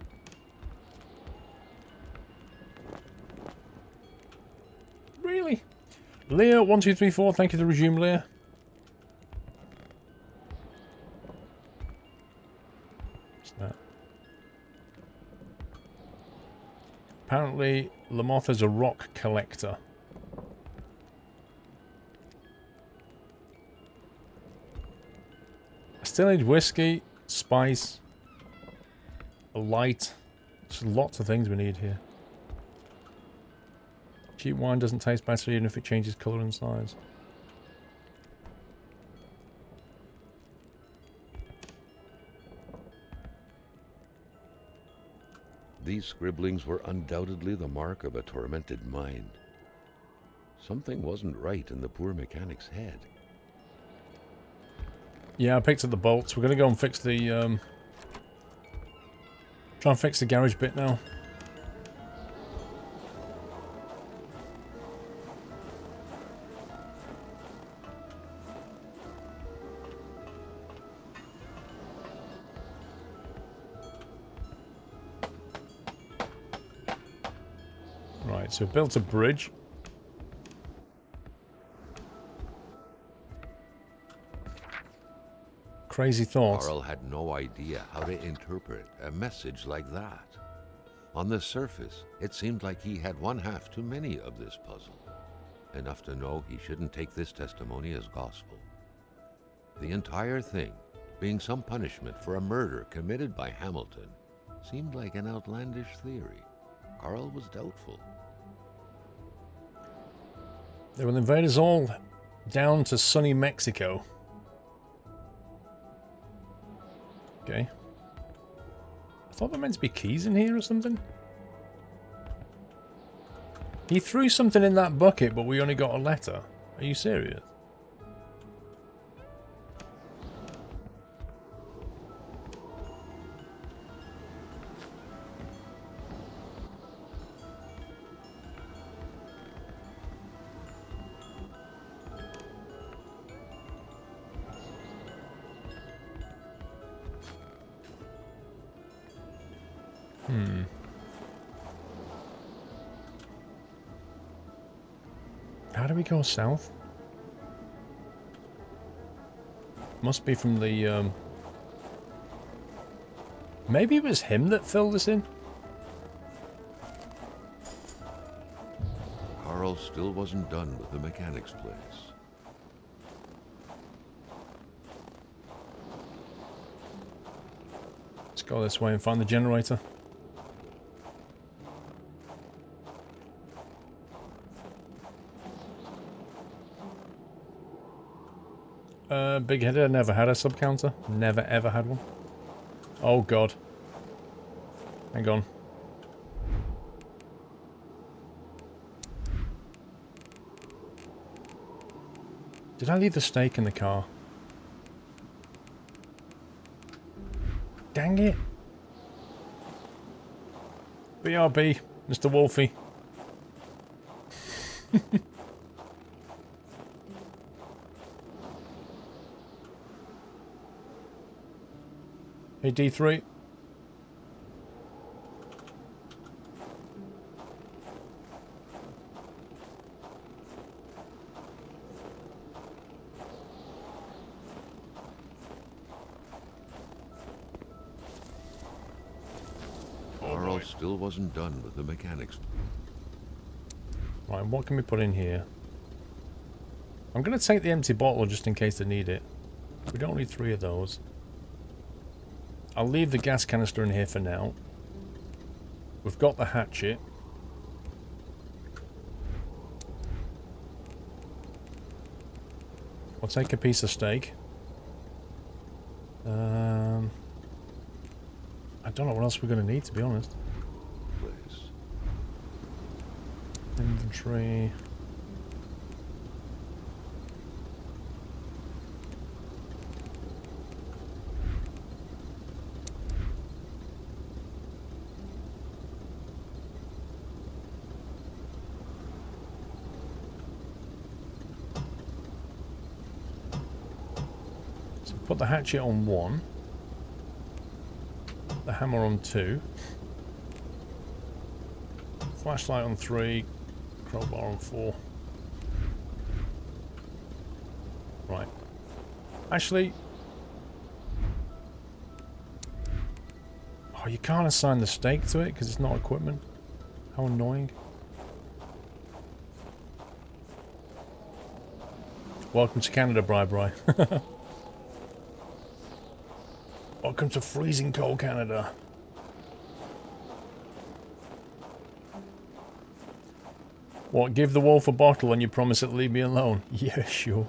Really? Leah, 1234, thank you for the resume, Leah. What's that? Apparently, Lamoth is a rock collector. I still need whiskey, spice, a light. There's lots of things we need here. Cheap wine doesn't taste better even if it changes colour and size. These scribblings were undoubtedly the mark of a tormented mind. Something wasn't right in the poor mechanic's head. Yeah, I picked up the bolts. We're going to go and fix the... try and fix the garage bit now. Right, so we've built a bridge. Crazy thoughts. Carl had no idea how to interpret a message like that. On the surface, it seemed like he had one half too many of this puzzle. Enough to know he shouldn't take this testimony as gospel. The entire thing, being some punishment for a murder committed by Hamilton, seemed like an outlandish theory. Carl was doubtful. They will invade us all down to sunny Mexico. Okay. I thought there meant to be keys in here or something. He threw something in that bucket, but we only got a letter. Are you serious? How do we go south? Must be from the, maybe it was him that filled us in? Carl still wasn't done with the mechanic's place. Let's go this way and find the generator. Big headed, I never had a sub counter. Never ever had one. Oh god. Hang on. Did I leave the steak in the car? Dang it. BRB, Mr. Wolfie. Hey, D3. Carl still wasn't done with the mechanic's. Right, what can we put in here? I'm going to take the empty bottle just in case they need it. We don't need 3 of those. I'll leave the gas canister in here for now. We've got the hatchet. I'll take a piece of steak. I don't know what else we're going to need, to be honest. Place. Inventory. Put the hatchet on 1. The hammer on 2. Flashlight on 3. Crowbar on 4. Right. Actually... Oh, you can't assign the stake to it because it's not equipment. How annoying. Welcome to Canada, Bri. Welcome to freezing cold Canada. What, give the wolf a bottle and you promise it'll leave me alone? Yeah, sure.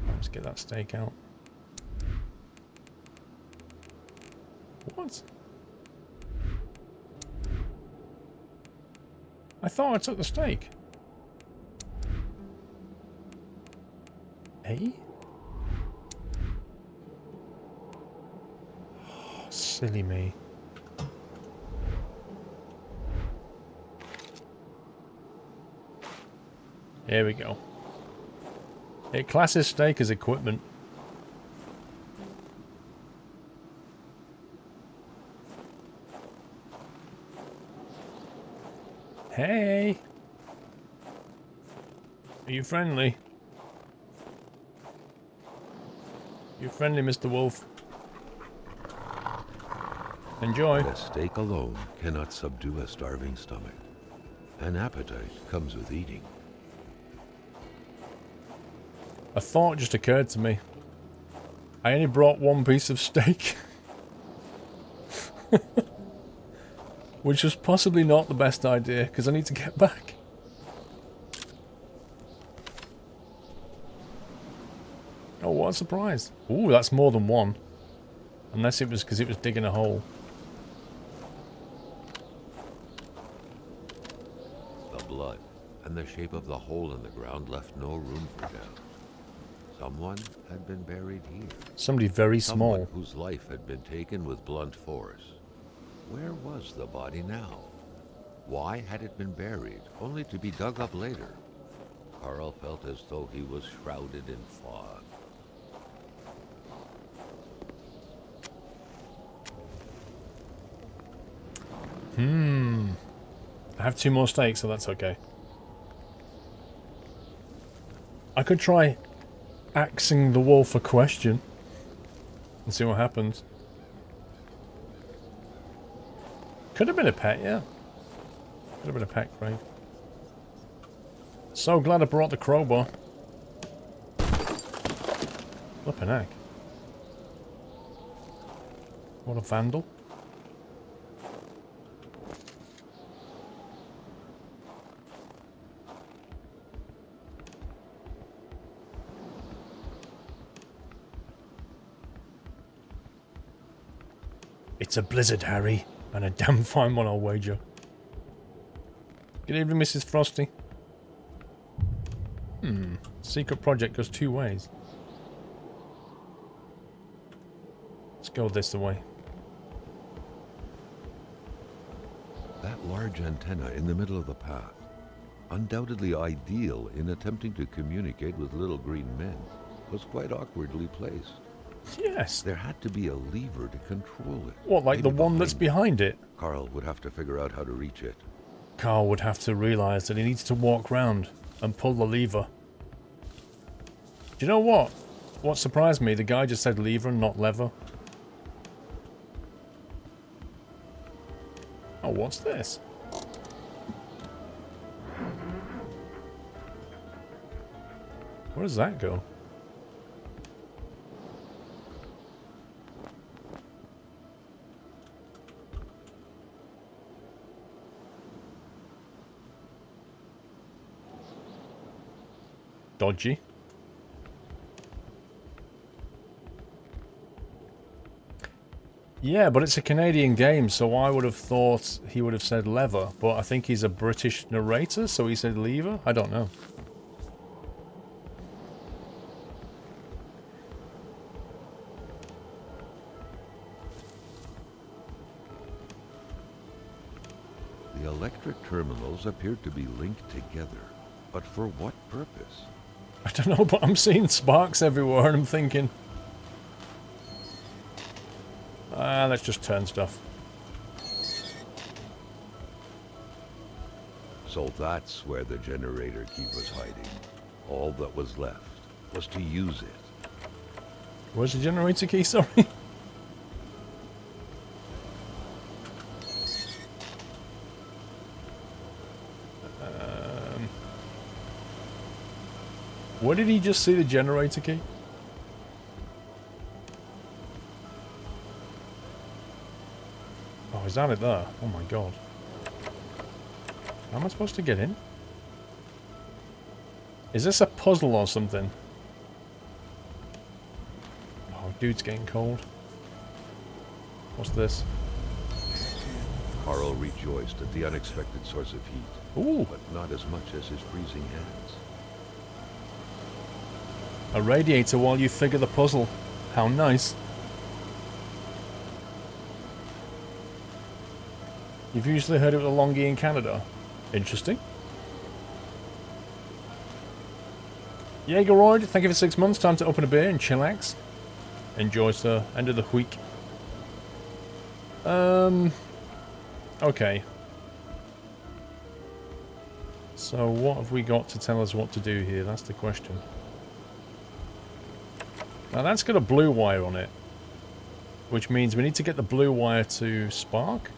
Let's get that steak out. What? I thought I took the steak. Hey? Oh, silly me. Here we go. It classes steak as equipment. Hey! Are you friendly? You friendly, Mr. Wolf? Enjoy. A steak alone cannot subdue a starving stomach. An appetite comes with eating. A thought just occurred to me. I only brought 1 piece of steak. Which was possibly not the best idea, because I need to get back. Oh, what a surprise. Ooh, that's more than 1. Unless it was because it was digging a hole. The blood and the shape of the hole in the ground left no room for doubt. Someone had been buried here. Somebody very small. Someone whose life had been taken with blunt force. Where was the body now? Why had it been buried, only to be dug up later? Carl felt as though he was shrouded in fog. I have 2 more steaks, so that's okay. I could try axing the wolf a question and see what happens. Could have been a pet, yeah. Could have been a pet grave. So glad I brought the crowbar. Flippin' heck. What a vandal. It's a blizzard, Harry. And a damn fine one, I'll wager. Good evening, Mrs. Frosty. Secret project goes 2 ways. Let's go this way. That large antenna in the middle of the path, undoubtedly ideal in attempting to communicate with little green men, was quite awkwardly placed. Yes. There had to be a lever to control it. What, like Maybe the one that's behind it? Carl would have to figure out how to reach it. Carl would have to realise that he needs to walk round and pull the lever. Do you know what? What surprised me, the guy just said lever and not lever. Oh, what's this? Where does that go? Dodgy. Yeah, but it's a Canadian game, so I would have thought he would have said lever, but I think he's a British narrator, so he said lever? I don't know. The electric terminals appeared to be linked together, but for what purpose? I don't know, but I'm seeing sparks everywhere and I'm thinking... let's just turn stuff. So that's where the generator key was hiding. All that was left was to use it. Where's the generator key, sorry? Where did he just see the generator key? Oh, is that it there? Oh my god. How am I supposed to get in? Is this a puzzle or something? Oh, dude's getting cold. What's this? Carl rejoiced at the unexpected source of heat. Ooh. But not as much as his freezing hands. A radiator while you figure the puzzle. How nice. You've usually heard of the Longy in Canada. Interesting. Jaegeroid, thank you for 6 months. Time to open a beer and chillax. Enjoy, sir. End of the week. Okay. So what have we got to tell us what to do here? That's the question. Now that's got a blue wire on it. Which means we need to get the blue wire to spark.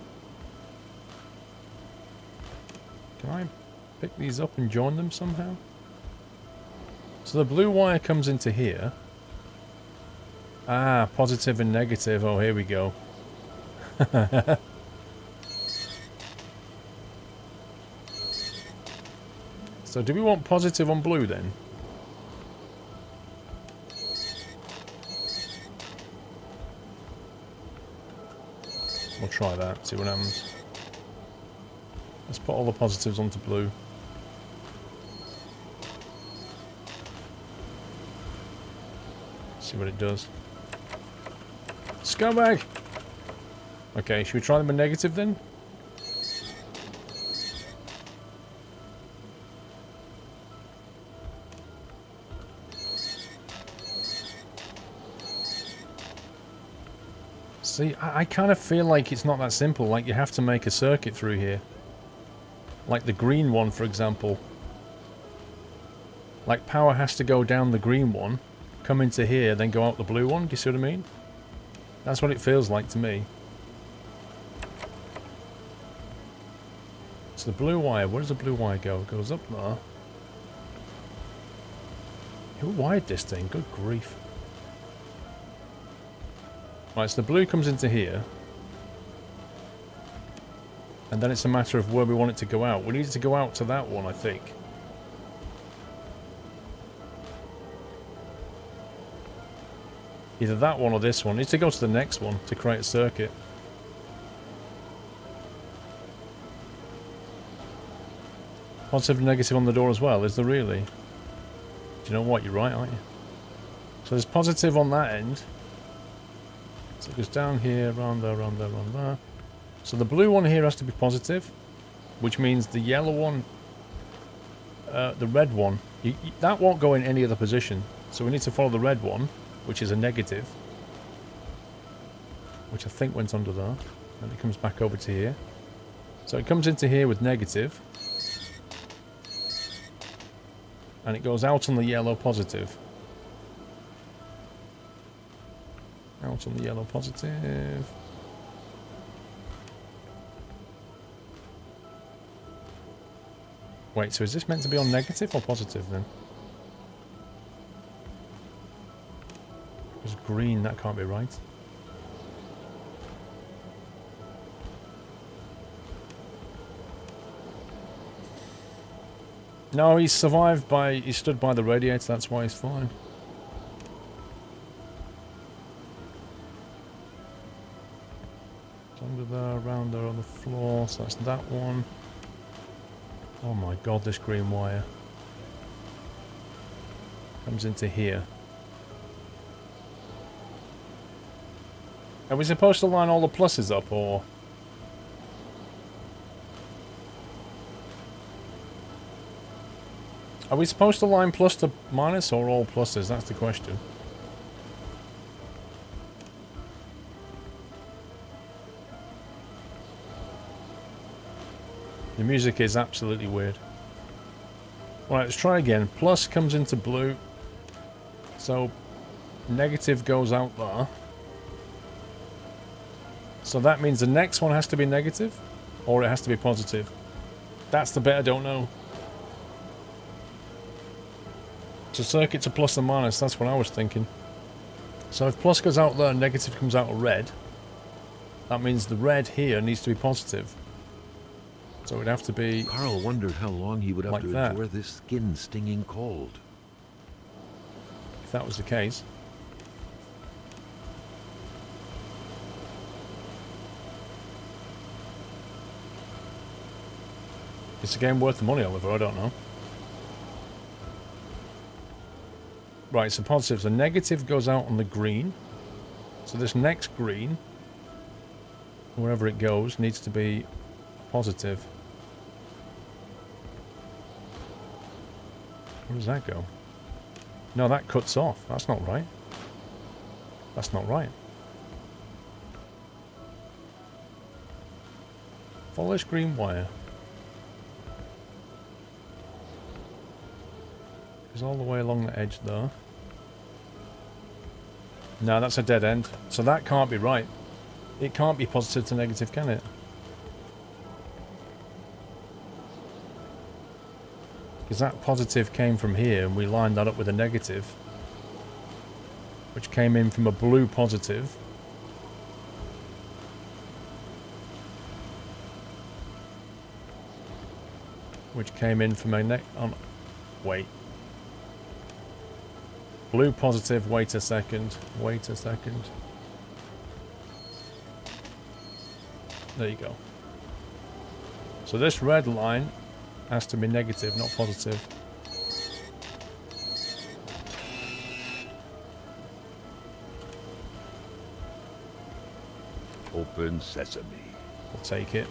Can I pick these up and join them somehow? So the blue wire comes into here. Ah, positive and negative. Oh, here we go. So do we want positive on blue then? We'll try that, see what happens. Let's put all the positives onto blue. See what it does. Scumbag! Okay, should we try them with negative then? See, I kind of feel like it's not that simple. Like, you have to make a circuit through here. Like the green one, for example. Like, power has to go down the green one, come into here, then go out the blue one. Do you see what I mean? That's what it feels like to me. So the blue wire, where does the blue wire go? It goes up there. Who wired this thing? Good grief. Right, so the blue comes into here. And then it's a matter of where we want it to go out. We need it to go out to that one, I think. Either that one or this one. It needs to go to the next one to create a circuit. Positive and negative on the door as well, is there really? Do you know what? You're right, aren't you? So there's positive on that end. So it goes down here, round there, round there, round there. So the blue one here has to be positive, which means the yellow one, the red one, that won't go in any other position. So we need to follow the red one, which is a negative, which I think went under there. And it comes back over to here. So it comes into here with negative. And it goes out on the yellow positive. Out on the yellow positive. Wait, so is this meant to be on negative or positive then? It was green, that can't be right. No, he survived by... He stood by the radiator, that's why he's fine. It's under there, around there on the floor, so that's that one. Oh my god, this green wire. Comes into here. Are we supposed to line all the pluses up, or...? Are we supposed to line plus to minus or all pluses? That's the question. The music is absolutely weird. Right, let's try again. Plus comes into blue. So negative goes out there. So that means the next one has to be negative, or it has to be positive. That's the bit I don't know. To circuit to plus and minus, that's what I was thinking. So if plus goes out there and negative comes out of red, that means the red here needs to be positive. So it'd have to be... Carl wondered how long he would have like to that. endure this skin-stinging cold. If that was the case. It's a game worth the money, Oliver, I don't know. Right, so positive. The negative goes out on the green. So this next green, wherever it goes, needs to be positive. Where does that go? No, that cuts off. That's not right. That's not right. Follow this green wire. Goes all the way along the edge there. No, that's a dead end. So that can't be right. It can't be positive to negative, can it? Because that positive came from here and we lined that up with a negative, which came in from a blue positive. Which came in from a wait. Blue positive, wait a second. Wait a second. There you go. So this red line has to be negative, not positive. Open sesame. I'll take it.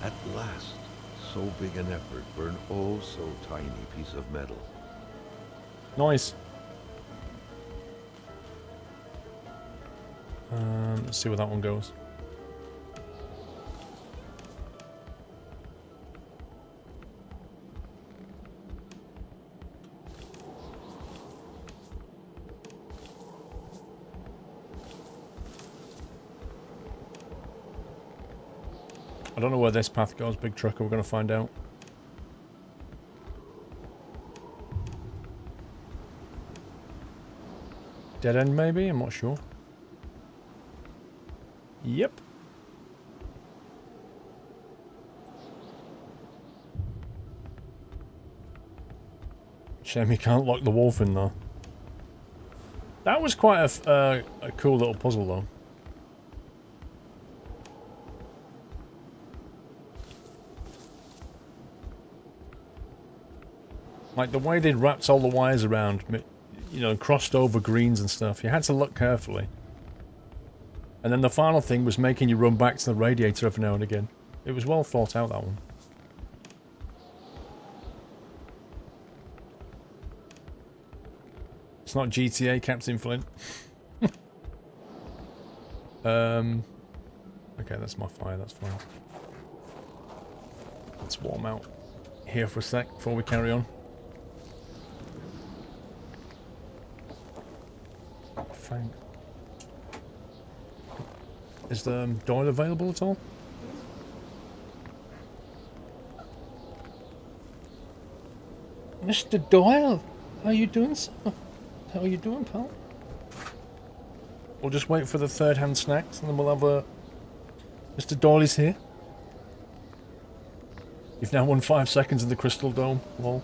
At last, so big an effort for an oh so tiny piece of metal. Nice. Let's see where that one goes. I don't know where this path goes, big trucker. We're going to find out. Dead end, maybe? I'm not sure. Yep. Shame you can't lock the wolf in there. That was quite a cool little puzzle, though. Like the way they'd wrapped all the wires around, you know, crossed over greens and stuff. You had to look carefully. And then the final thing was making you run back to the radiator every now and again. It was well thought out, that one. It's not GTA, Captain Flint. Okay, that's my fire, that's fine. Let's warm out here for a sec before we carry on. Thanks. Is the Doyle available at all? Mr. Doyle, how are you doing, sir? How are you doing, pal? We'll just wait for the third-hand snacks, and then we'll have a... Mr. Doyle is here. You've now won 5 seconds in the Crystal Dome. Lol.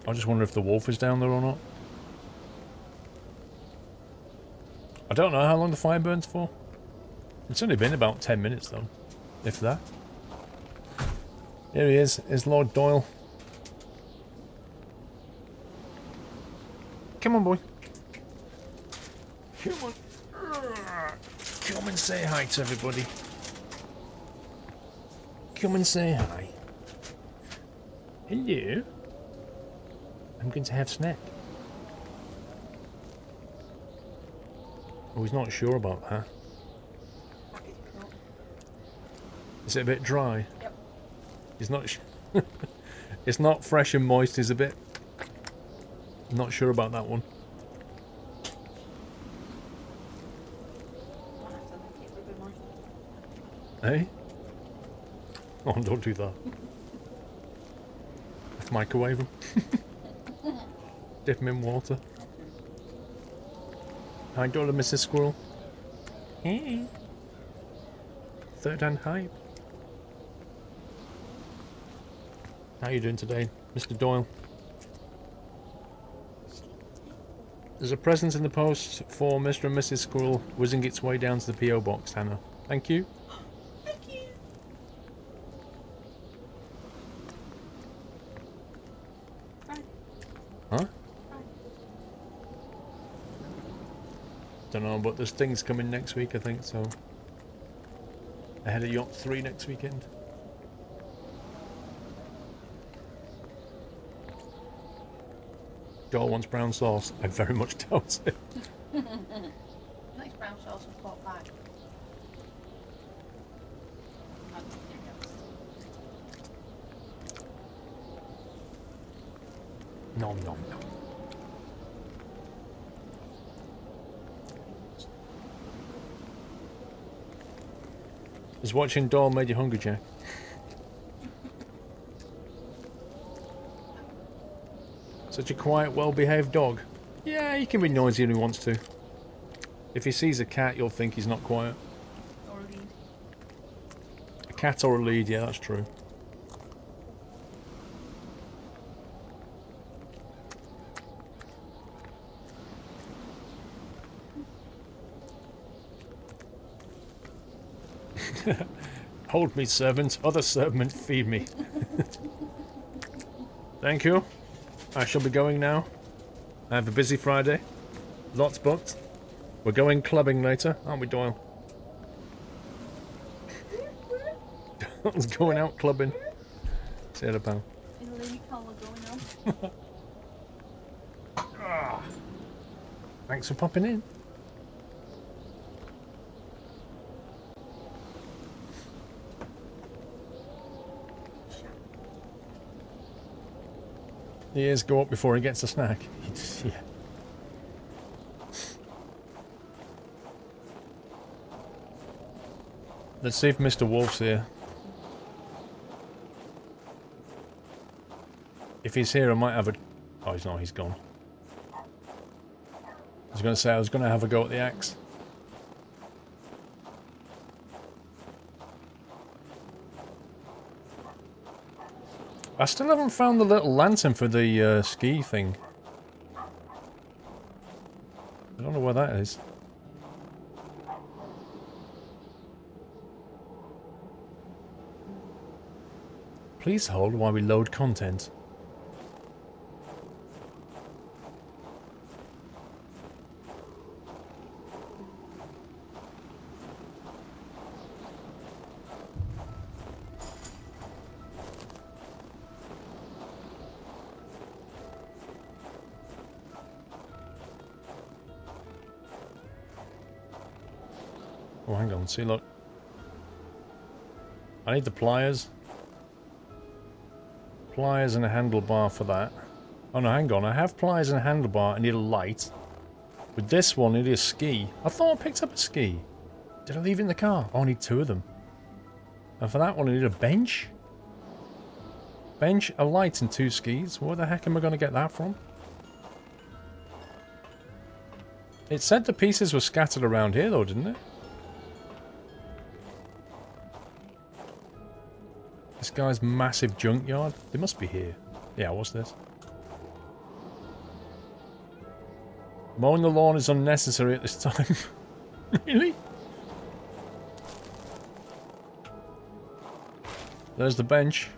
I just wonder if the wolf is down there or not. I don't know how long the fire burns for. It's only been about 10 minutes though, if that. Here he is Lord Doyle. Come on, boy. Come on. Come and say hi to everybody. come and say hi. Hello. I'm going to have snack. Oh, he's not sure about that. Is it a bit dry? Yep. He's not. It's not fresh and moist. He's a bit. Not sure about that one. Hey? Oh, don't do that. Microwave them. Dip them in water. Hi, daughter, Mrs. Squirrel. Hey. Third hand hype. How you doing today, Mr. Doyle? There's a present in the post for Mr. and Mrs. Squirrel whizzing its way down to the P.O. box, Hannah. Thank you. Thank you. Huh? Don't know, but there's things coming next week, I think, so. Ahead of Yacht 3 next weekend. Joel wants brown sauce. I very much doubt it. Nice brown sauce and pot pie. Nom nom nom. Is watching Doll made you hungry, Jack? Such a quiet, well-behaved dog. Yeah, he can be noisy when he wants to. If he sees a cat, you'll think he's not quiet. Or a lead. A cat or a lead, yeah, that's true. Hold me, servant. Other servant, feed me. Thank you. I shall be going now. I have a busy Friday. Lots booked. We're going clubbing later, aren't we, Doyle? Doyle's going out clubbing. See you, pal. Is a lady collar going on? Thanks for popping in. The ears go up before he gets a snack. Yeah. Let's see if Mr. Wolf's here. If he's here, I might have a... Oh, he's not. He's gone. I was going to say I was going to have a go at the axe. I still haven't found the little lantern for the ski thing. I don't know where that is. Please hold while we load content. Oh, hang on. See, look. I need the pliers. Pliers and a handlebar for that. Oh, no, hang on. I have pliers and a handlebar. I need a light. With this one, I need a ski. I thought I picked up a ski. Did I leave it in the car? Oh, I need 2 of them. And for that one, I need a bench. Bench, a light, and 2 skis. Where the heck am I going to get that from? It said the pieces were scattered around here, though, didn't it? This guy's massive junkyard. They must be here. Yeah, what's this? Mowing the lawn is unnecessary at this time. Really? There's the bench.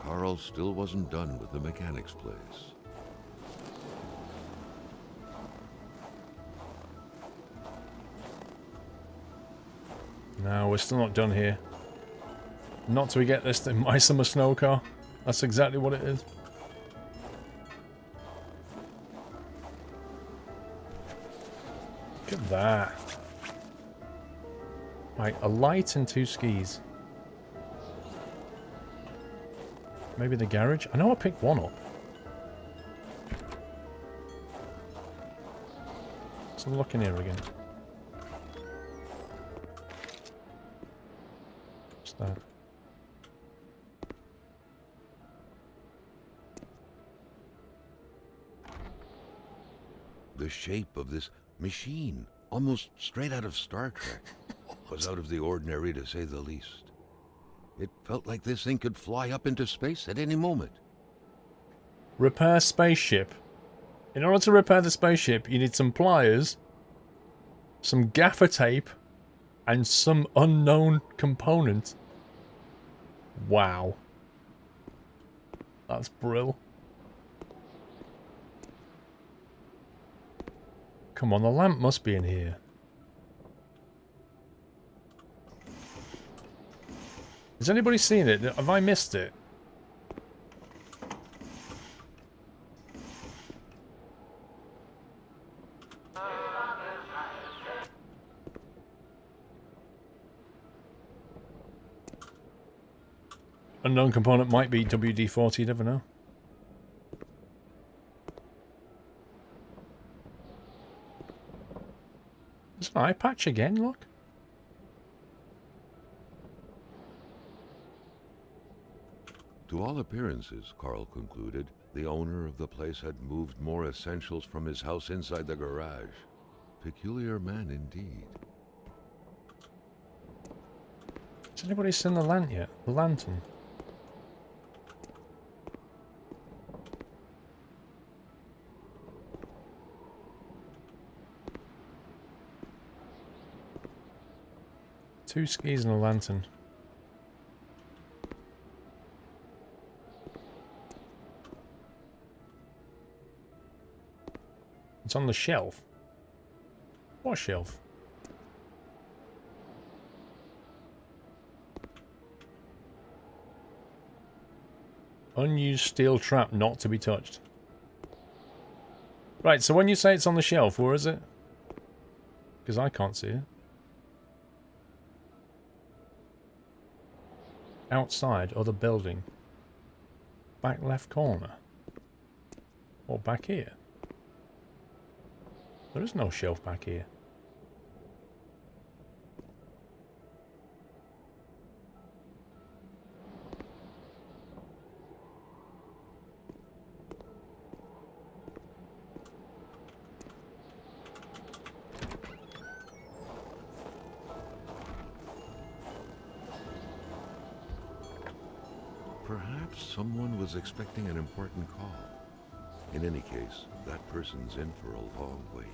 Carl still wasn't done with the mechanic's place. No, we're still not done here. Not till we get this in my summer snow car. That's exactly what it is. Look at that. Right, a light and 2 skis. Maybe the garage? I know I picked one up. Let's have a look in here again. What's that? The shape of this machine, almost straight out of Star Trek, was out of the ordinary to say the least. It felt like this thing could fly up into space at any moment. Repair spaceship. In order to repair the spaceship, you need some pliers, some gaffer tape, and some unknown component. Wow. That's brill. Come on, the lamp must be in here. Has anybody seen it? Have I missed it? Unknown component might be WD-40, you never know. There's an eye patch again, look. To all appearances, Carl concluded, the owner of the place had moved more essentials from his house inside the garage. Peculiar man indeed. Has anybody seen the lantern yet? The lantern? Two skis and a lantern. It's on the shelf. What shelf? Unused steel trap not to be touched. Right, so when you say it's on the shelf, where is it? Because I can't see it. Outside, other building. Back left corner. Or back here. There is no shelf back here. Perhaps someone was expecting an important call. In any case, that person's in for a long wait.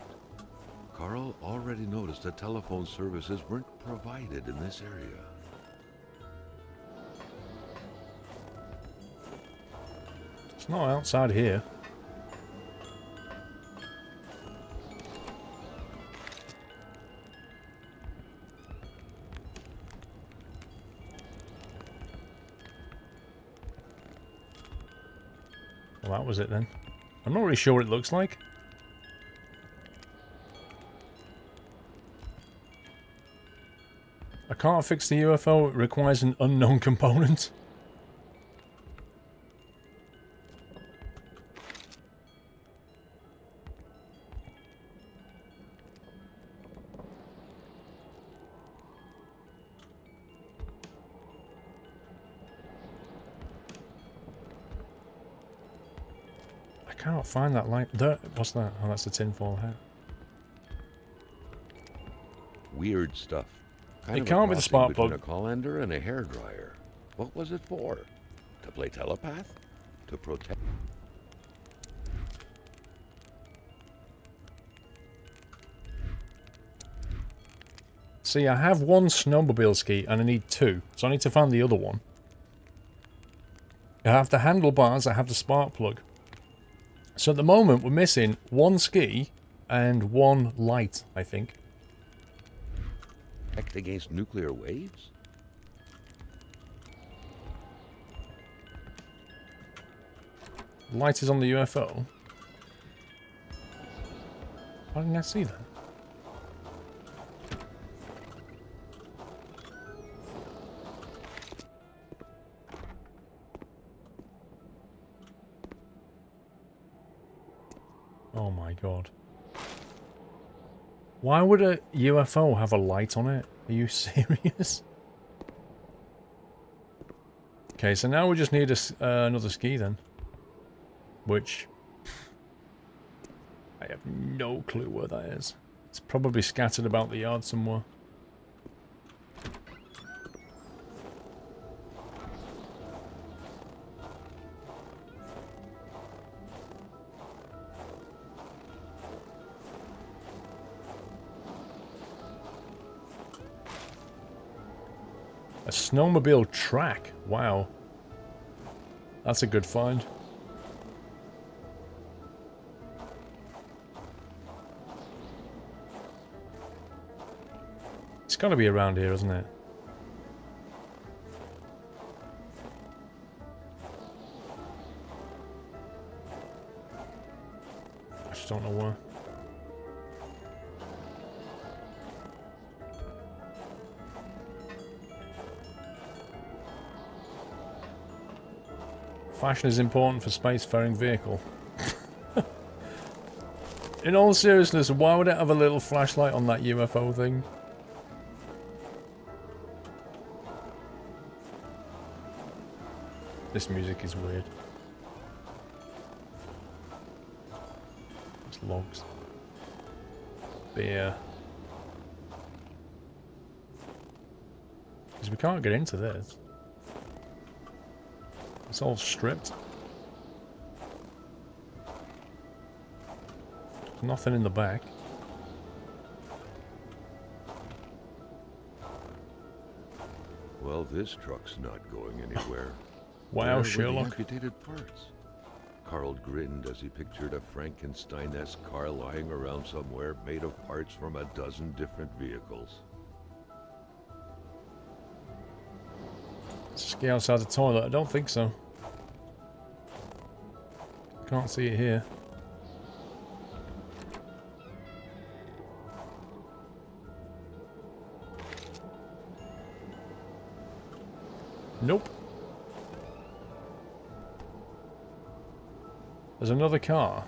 Carl already noticed that telephone services weren't provided in this area. It's not outside here. Well, that was it then. I'm not really sure what it looks like. I can't fix the UFO, it requires an unknown component. I cannot find that light. What's that? Oh, that's a tinfoil hat. Weird stuff. It can't be the spark plug. A colander and a hairdryer. What was it for? To play telepath? To protect? See, I have one snowmobile ski and I need two, so I need to find the other one. I have the handlebars, I have the spark plug. So at the moment we're missing one ski and one light, I think. Protect against nuclear waves? Light is on the UFO. Why didn't I see that? Oh my god. Why would a UFO have a light on it? Are you serious? Okay, so now we just need another ski then. Which... I have no clue where that is. It's probably scattered about the yard somewhere. A snowmobile track. Wow. That's a good find. It's got to be around here, isn't it? I just don't know where. Fashion is important for spacefaring vehicle. In all seriousness, why would it have a little flashlight on that UFO thing? This music is weird. It's logs. Beer. Because we can't get into this. It's all stripped. There's nothing in the back. Well, this truck's not going anywhere. Wow, Where were the Sherlock. amputated parts? Carl grinned as he pictured a Frankenstein-esque car lying around somewhere made of parts from a dozen different vehicles. Ski outside the toilet? I don't think so. Can't see it here. Nope. There's another car.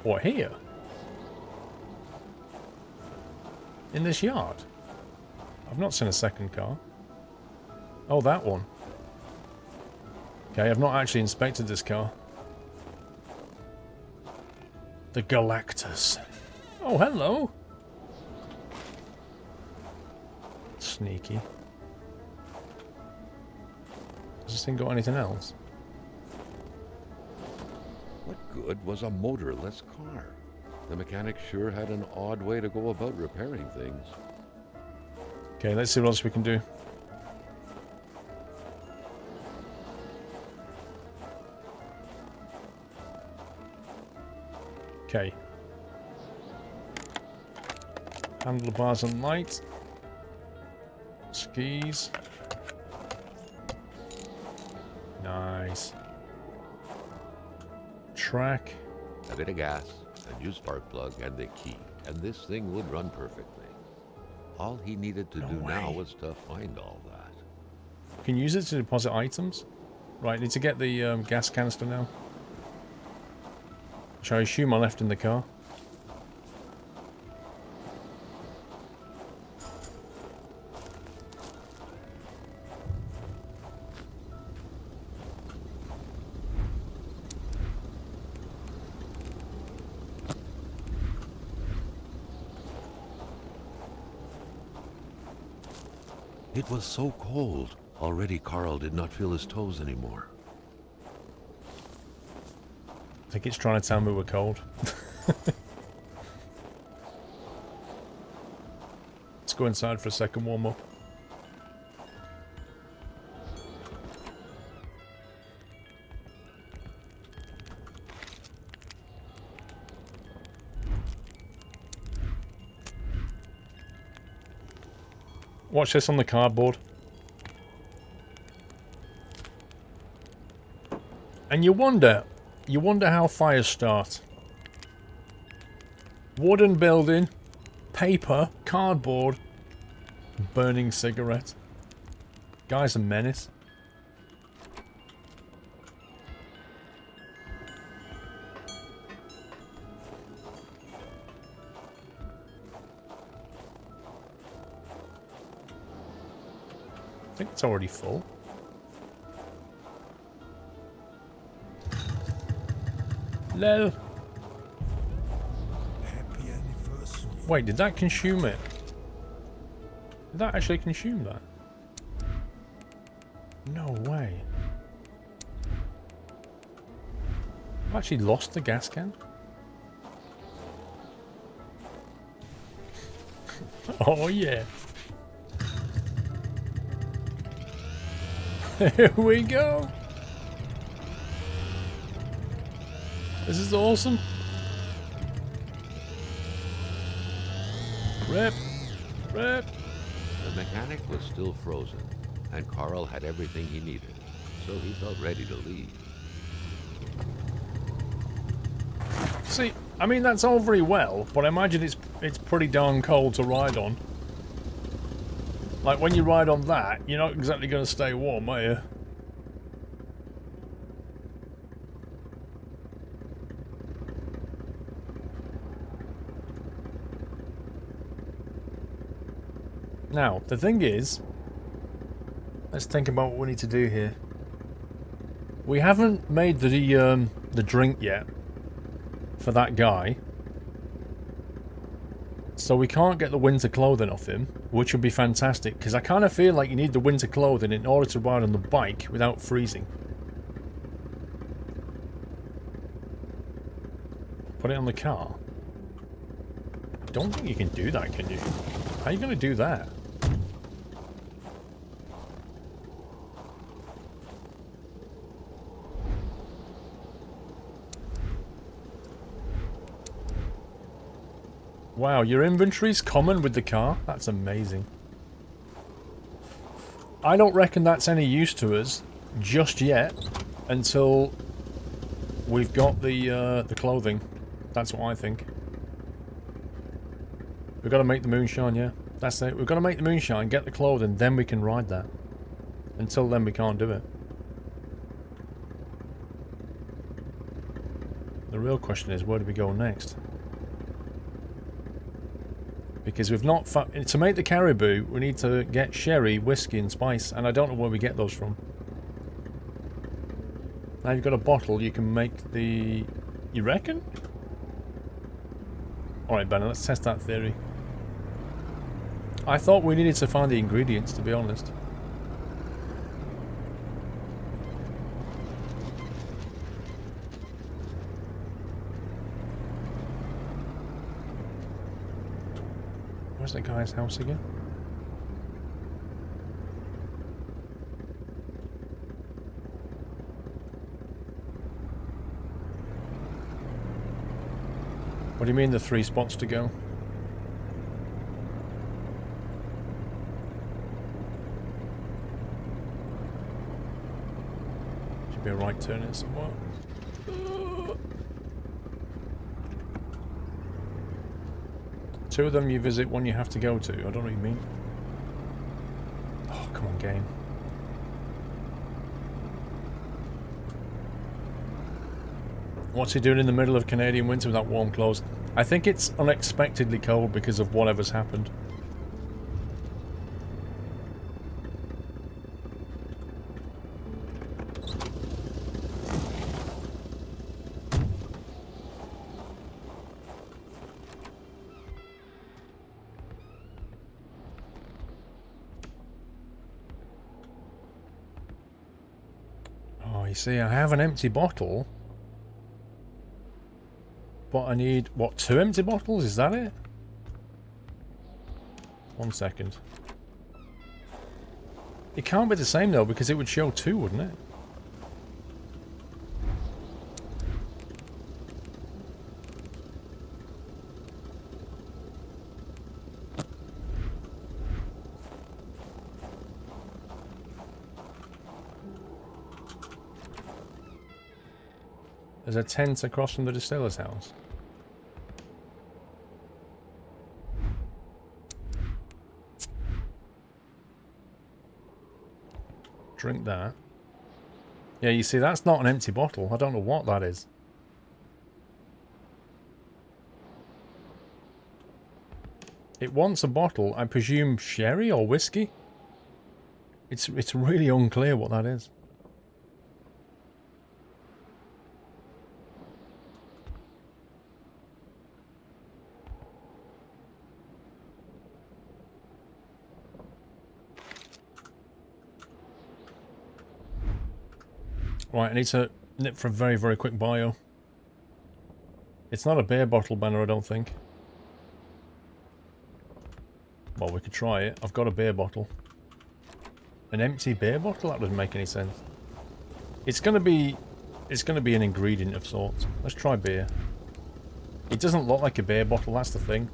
What, here? In this yard? I've not seen a second car. Oh, that one. Okay, I've not actually inspected this car. The Galactus. Oh, hello. Sneaky. Does this thing got anything else? What good was a motorless car? The mechanic sure had an odd way to go about repairing things. Okay, let's see what else we can do. Okay. Handlebars and light. Skis. Nice. Track. A bit of gas, a new spark plug, and the key, and this thing would run perfectly. All he needed to do now was to find all that. Can you use it to deposit items? Right, need to get the gas canister now. Which I assume I left in the car. It was so cold. Already Carl did not feel his toes anymore. I think it's trying to tell me we're cold. Let's go inside for a second warm up. Watch this on the cardboard. And you wonder, You wonder how fires start. Wooden building, paper, cardboard, burning cigarette. Guy's a menace. I think it's already full. Lol. Happy anniversary. Wait, did that consume it? Did that actually consume that? No way. I actually lost the gas can? Oh yeah. Here we go. This is awesome. Rip. Rip. The mechanic was still frozen, and Carl had everything he needed, so he felt ready to leave. See, I mean that's all very well, but I imagine it's pretty darn cold to ride on. Like when you ride on that, you're not exactly going to stay warm, are you? Now, the thing is, let's think about what we need to do here. We haven't made the drink yet for that guy. So we can't get the winter clothing off him, which would be fantastic, because I kind of feel like you need the winter clothing in order to ride on the bike without freezing. Put it on the car. I don't think you can do that, can you? How are you going to do that? Wow, your inventory's common with the car? That's amazing. I don't reckon that's any use to us just yet until we've got the clothing. That's what I think. We've got to make the moonshine, yeah. That's it. We've got to make the moonshine, get the clothing, then we can ride that. Until then, we can't do it. The real question is, where do we go next? Because we've not... To make the caribou, we need to get sherry, whiskey and spice, and I don't know where we get those from. Now you've got a bottle, you can make the... You reckon? Alright, Ben, let's test that theory. I thought we needed to find the ingredients, to be honest. Where's that guy's house again? What do you mean the 3 spots to go? Should be a right turn in somewhere. Two of them you visit, one you have to go to. I don't know what you mean. Oh, come on, game. What's he doing in the middle of Canadian winter without warm clothes? I think it's unexpectedly cold because of whatever's happened. See, I have an empty bottle, but I need, what, 2 empty bottles? Is that it? 1 second. It can't be the same though, because it would show 2, wouldn't it? There's a tent across from the distiller's house. Drink that. Yeah, you see, that's not an empty bottle. I don't know what that is. It wants a bottle. I presume sherry or whiskey? It's really unclear what that is. Right, I need to nip for a very, very quick bio. It's not a beer bottle, Banner, I don't think. Well, we could try it. I've got a beer bottle. An empty beer bottle? That doesn't make any sense. It's gonna be an ingredient of sorts. Let's try beer. It doesn't look like a beer bottle, that's the thing.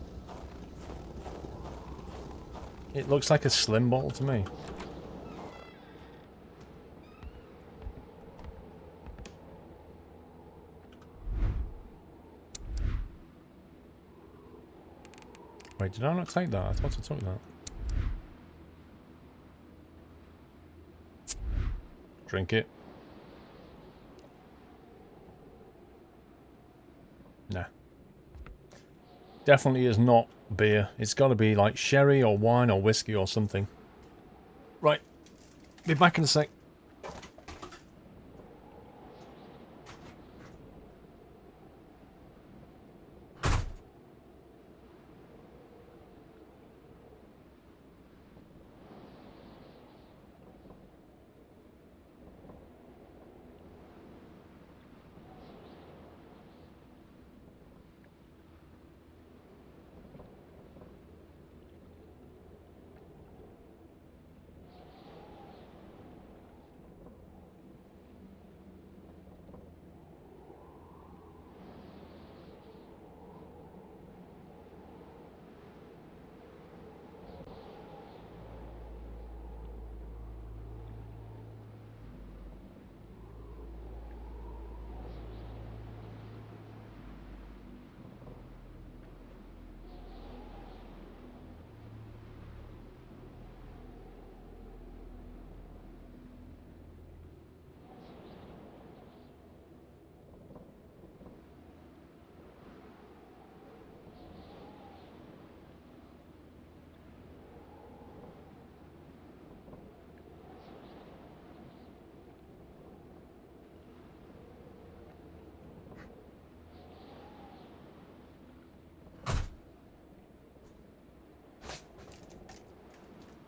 It looks like a slim bottle to me. Wait, did I not take that? I thought I took that. Drink it. Nah. Definitely is not beer. It's got to be like sherry or wine or whiskey or something. Right. Be back in a sec.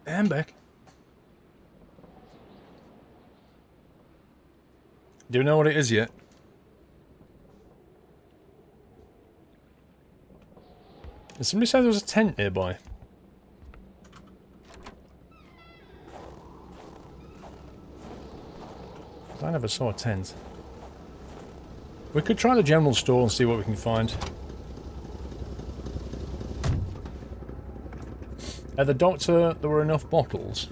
I'm back. Do you know what it is yet? Did somebody say there was a tent nearby? I never saw a tent. We could try the general store and see what we can find. At the doctor, there were enough bottles.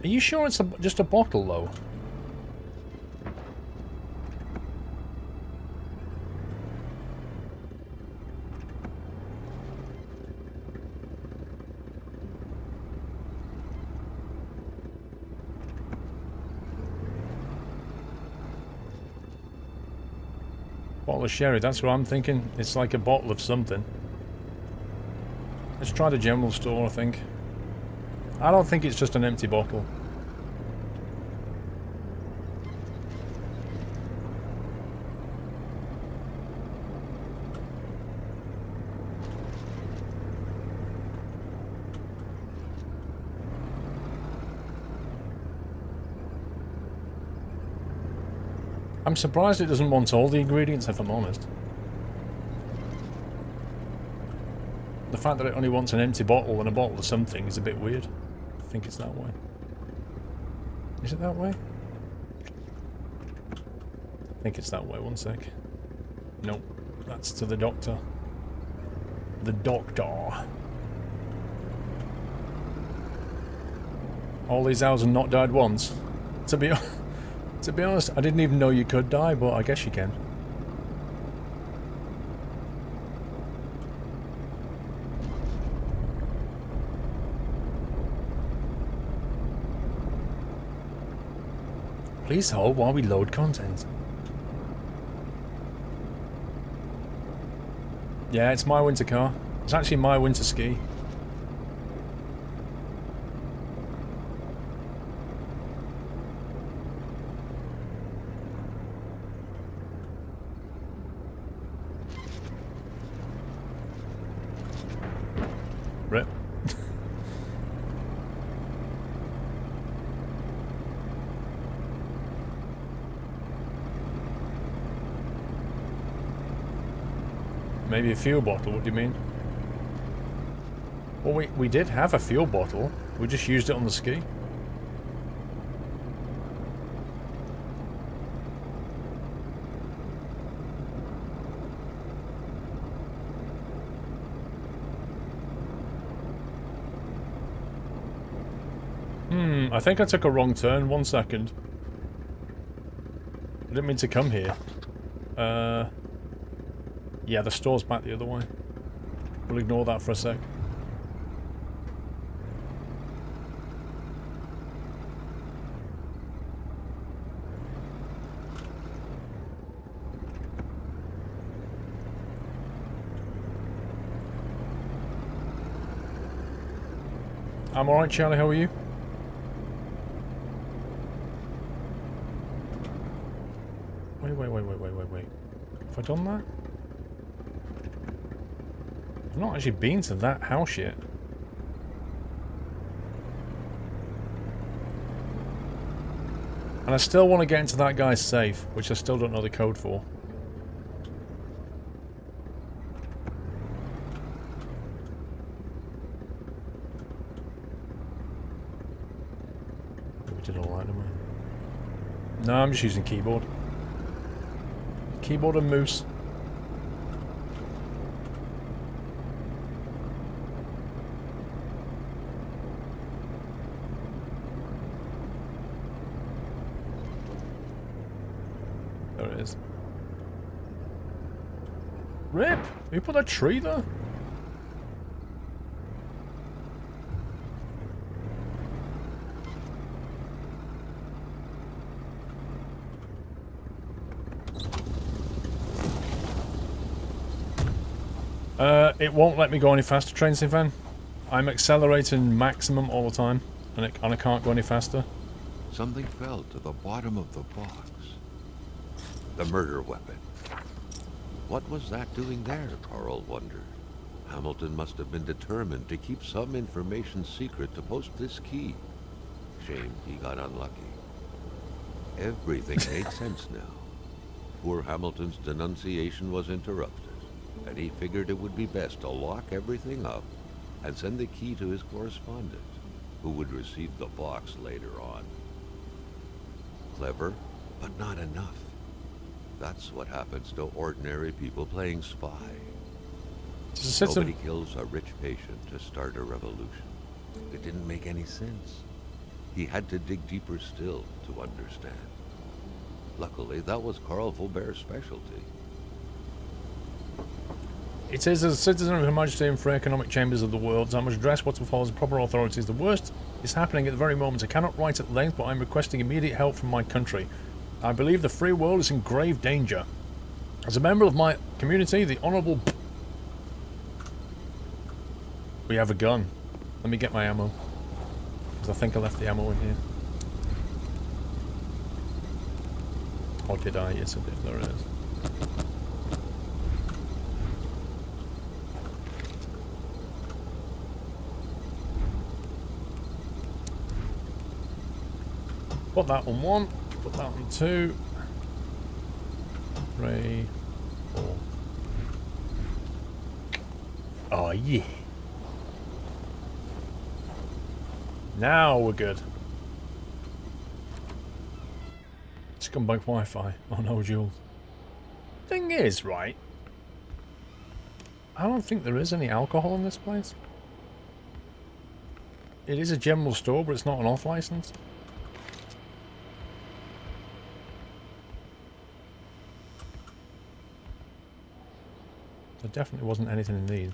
Are you sure it's just a bottle, though? Bottle of sherry, that's what I'm thinking. It's like a bottle of something. Let's try the general store, I think. I don't think it's just an empty bottle. I'm surprised it doesn't want all the ingredients, if I'm honest. The fact that it only wants an empty bottle and a bottle of something is a bit weird. I think it's that way. Is it that way? I think it's that way, one sec. Nope, that's to the doctor. The doctor. All these owls have not died once. To be To be honest, I didn't even know you could die, but I guess you can. Please hold while we load content. Yeah, it's my winter car. It's actually my winter ski. Rip. Maybe a fuel bottle, what do you mean? Well, we did have a fuel bottle. We just used it on the ski. I think I took a wrong turn. 1 second. I didn't mean to come here. Yeah, the store's back the other way. We'll ignore that for a sec. I'm alright, Charlie, how are you? Wait. Have I done that? I've not actually been to that house yet. And I still want to get into that guy's safe, which I still don't know the code for. We did all right, didn't we? No, I'm just using keyboard. Keyboard and mouse. There it is. Rip! You put a tree there? It won't let me go any faster, Train Fan. I'm accelerating maximum all the time, and I can't go any faster. Something fell to the bottom of the box. The murder weapon. What was that doing there, Carl wondered. Hamilton must have been determined to keep some information secret to post this key. Shame he got unlucky. Everything made sense now. Poor Hamilton's denunciation was interrupted, and he figured it would be best to lock everything up and send the key to his correspondent, who would receive the box later on. Clever, but not enough. That's what happens to ordinary people playing spy. Nobody kills a rich patient to start a revolution. It didn't make any sense. He had to dig deeper still to understand. Luckily, that was Carl Fulbert's specialty. It says, as a citizen of Her Majesty and free economic chambers of the world, I must address what follows the proper authorities. The worst is happening at the very moment. I cannot write at length, but I'm requesting immediate help from my country. I believe the free world is in grave danger. As a member of my community, the Honourable... We have a gun. Let me get my ammo. Because I think I left the ammo in here. Or did I? Yes, I did. There it is. Put that on 1. Put that on 2. 3. 4. Oh, yeah. Now we're good. Scumbag Wi-Fi. Oh no, Jules. Thing is, right? I don't think there is any alcohol in this place. It is a general store, but it's not an off license. definitely wasn't anything in these.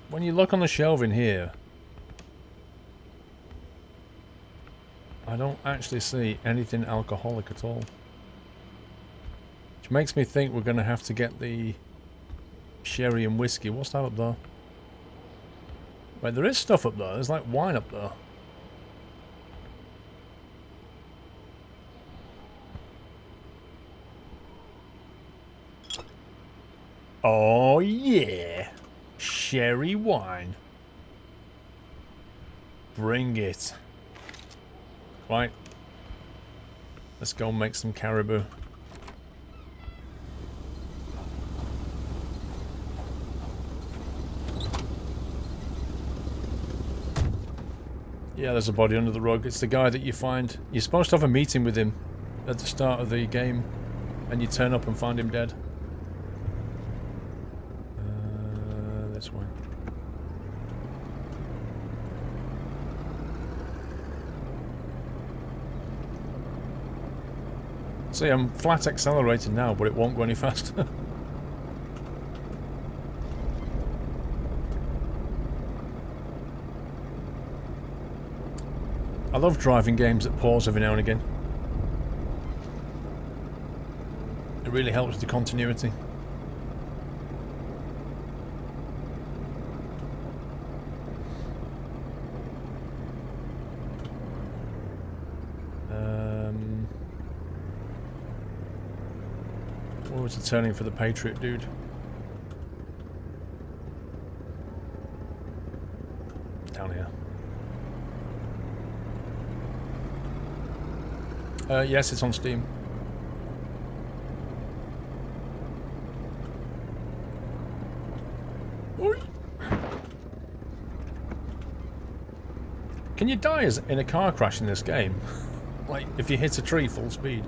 When you look on the shelving here, I don't actually see anything alcoholic at all. Which makes me think we're going to have to get the sherry and whiskey. What's that up there? Wait, there is stuff up there. There's like wine up there. Oh yeah! Sherry wine. Bring it. Right. Let's go make some caribou. Yeah, there's a body under the rug. It's the guy that you find. You're supposed to have a meeting with him at the start of the game, and you turn up and find him dead. This way. See, I'm flat accelerating now, but it won't go any faster. I love driving games that pause every now and again. It really helps with the continuity. What was it turning for the Patriot dude? Down here. Yes, it's on Steam. Oi. Can you die as in a car crash in this game? Like, if you hit a tree full speed?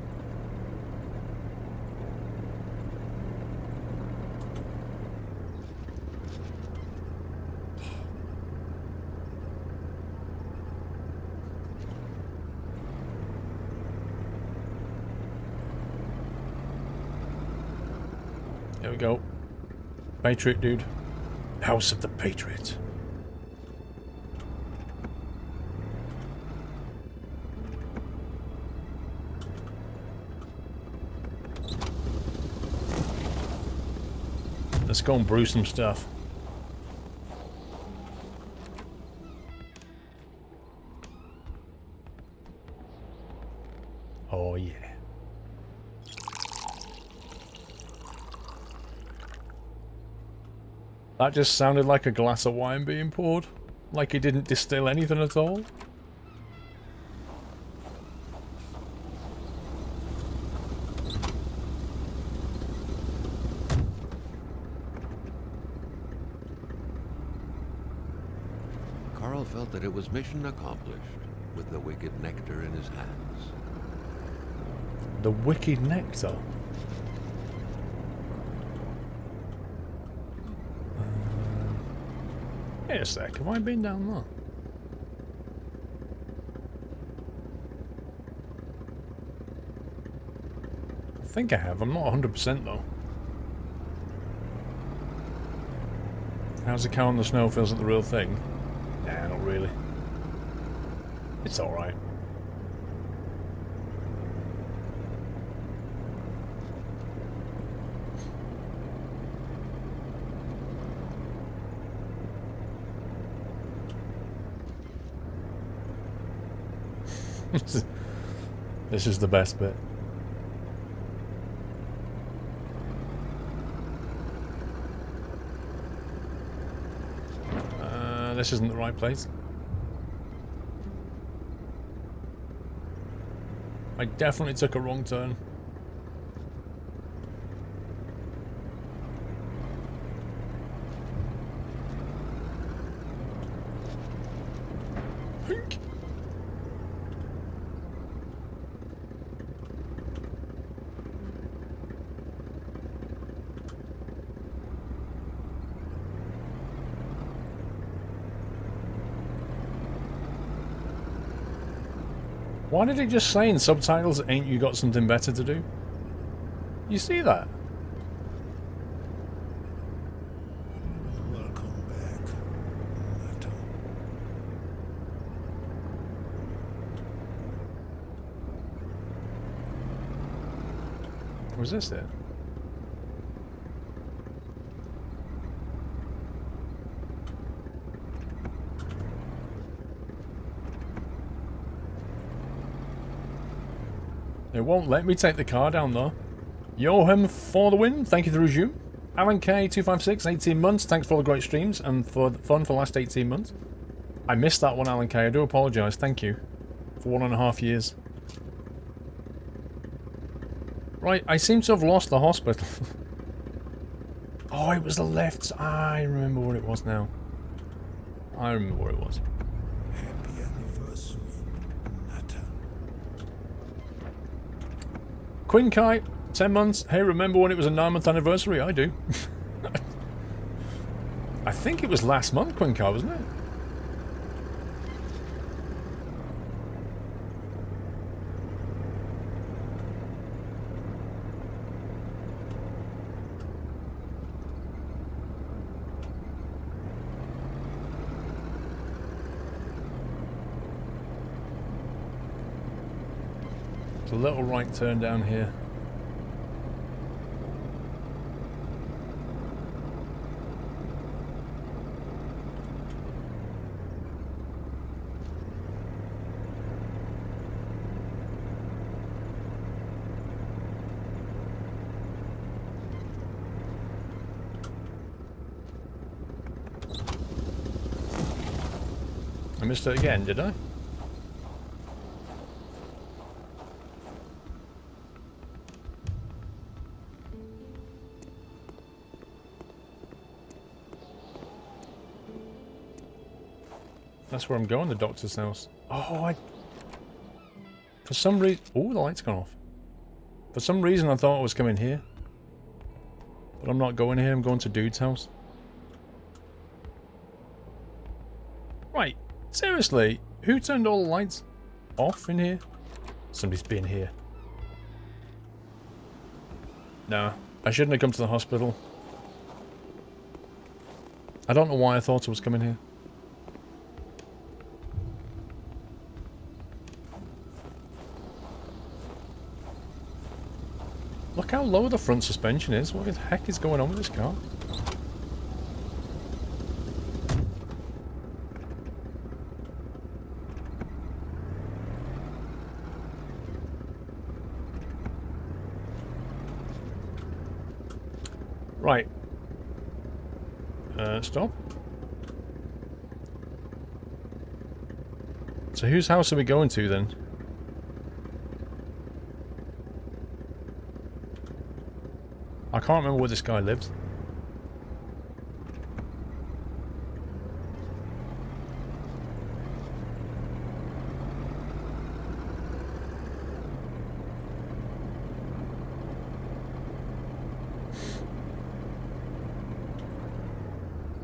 There we go. Patriot dude. House of the Patriot. Let's go and brew some stuff. Oh yeah. That just sounded like a glass of wine being poured. Like he didn't distill anything at all. Carl felt that it was mission accomplished with the wicked nectar in his hands. The wicked nectar? Wait a sec, have I been down there? I think I have, I'm not 100% though. How's the cow on the snow feels like the real thing? Nah, not really. It's alright. This is the best bit. This isn't the right place. I definitely took a wrong turn. Why did it just say in subtitles, ain't you got something better to do? You see that? Welcome back, Nato. Was this it? It won't let me take the car down though. Yohem for the win. Thank you for the resume. Alan K 256, 18 months. Thanks for all the great streams and for the fun for the last 18 months. I missed that one, Alan K. I do apologise. Thank you for 1.5 years. Right, I seem to have lost the hospital. Oh, it was the left. I remember what it was now. I remember what it was. Happy anniversary, Nato. Quinn Kite, 10 months. Hey, remember when it was a 9-month anniversary? I do. I think it was last month, Quinn Kite, wasn't it? It's a little right turn down here. I missed it again, did I? That's where I'm going, the doctor's house. Oh, for some reason... Oh, the light's gone off. For some reason I thought I was coming here. But I'm not going here, I'm going to Dude's house. Right, seriously, who turned all the lights off in here? Somebody's been here. Nah, I shouldn't have come to the hospital. I don't know why I thought I was coming here. Look how low the front suspension is. What the heck is going on with this car? Right. Stop. So whose house are we going to then? I can't remember where this guy lives.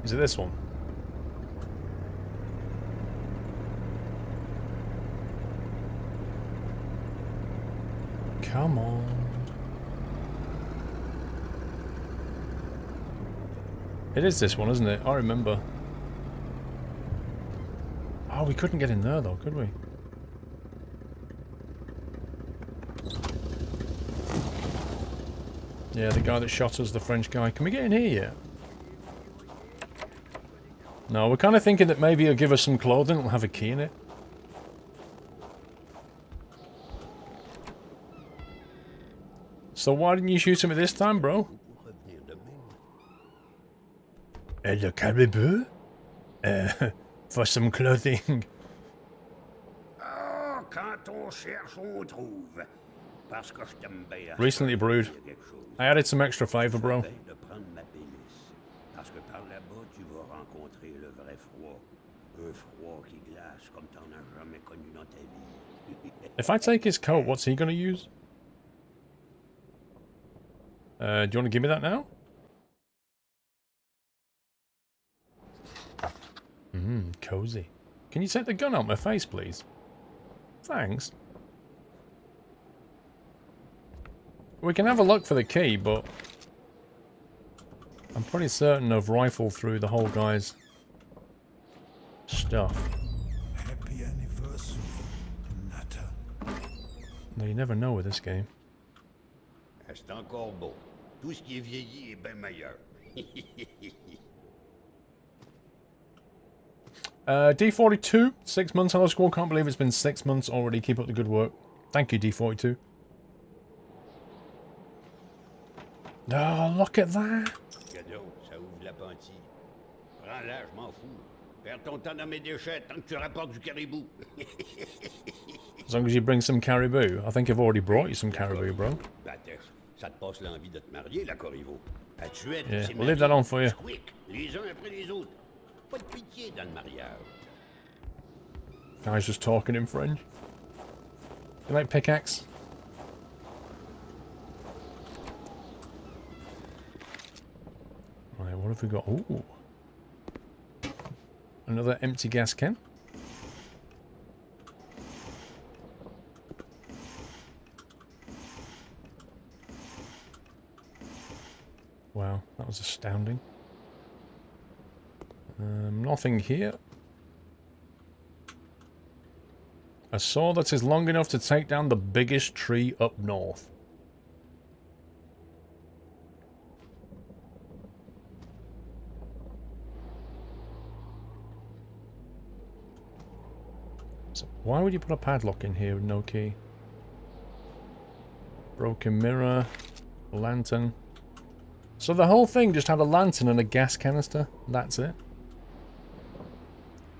Is it this one? Come on. It is this one, isn't it? I remember. Oh, we couldn't get in there though, could we? Yeah, the guy that shot us, the French guy. Can we get in here yet? No, we're kind of thinking that maybe he'll give us some clothing, it'll have a key in it. So why didn't you shoot him at this time, bro? Le calme-peu? For some clothing. Ah, quand on cherche, on trouve. Parce que je t'aime bien. Recently brewed. I added some extra flavor, bro. De prendre ma pénice. Parce que par là-bas, tu vas rencontrer le vrai froid. Un froid qui glace comme t'en as jamais connu dans ta vie. If I take his coat, what's he gonna use? Do you want to give me that now? Cozy. Can you take the gun out my face, please? Thanks. We can have a look for the key, but I'm pretty certain I've rifled through the whole guy's stuff. Happy anniversary, Natter. No, you never know with this game. C'est encore beau. Tout ce qui est vieilli est bien meilleur. D42, 6 months. Hello, Squirrel. Can't believe it's been 6 months already. Keep up the good work. Thank you, D42. Oh, look at that. Cadeau, ça ouvre l'appentis. Prends-la, je m'en fous. Perds ton temps dans mes déchets tant que tu rapportes du caribou. As long as you bring some caribou. I think I've already brought you some caribou, bro. Batesh, ça te passe l'envie de te marier, la Corriveau. À tuer, Yeah, c'est we'll leave that on for you. Squick, les uns après les autres. Pas de pitié dans le mariage. Guy's just talking in French. You like pickaxe? Right, what have we got? Ooh. Another empty gas can. Wow, that was astounding. Nothing here. A saw that is long enough to take down the biggest tree up north. So why would you put a padlock in here with no key? Broken mirror, a lantern. So the whole thing just had a lantern and a gas canister. That's it.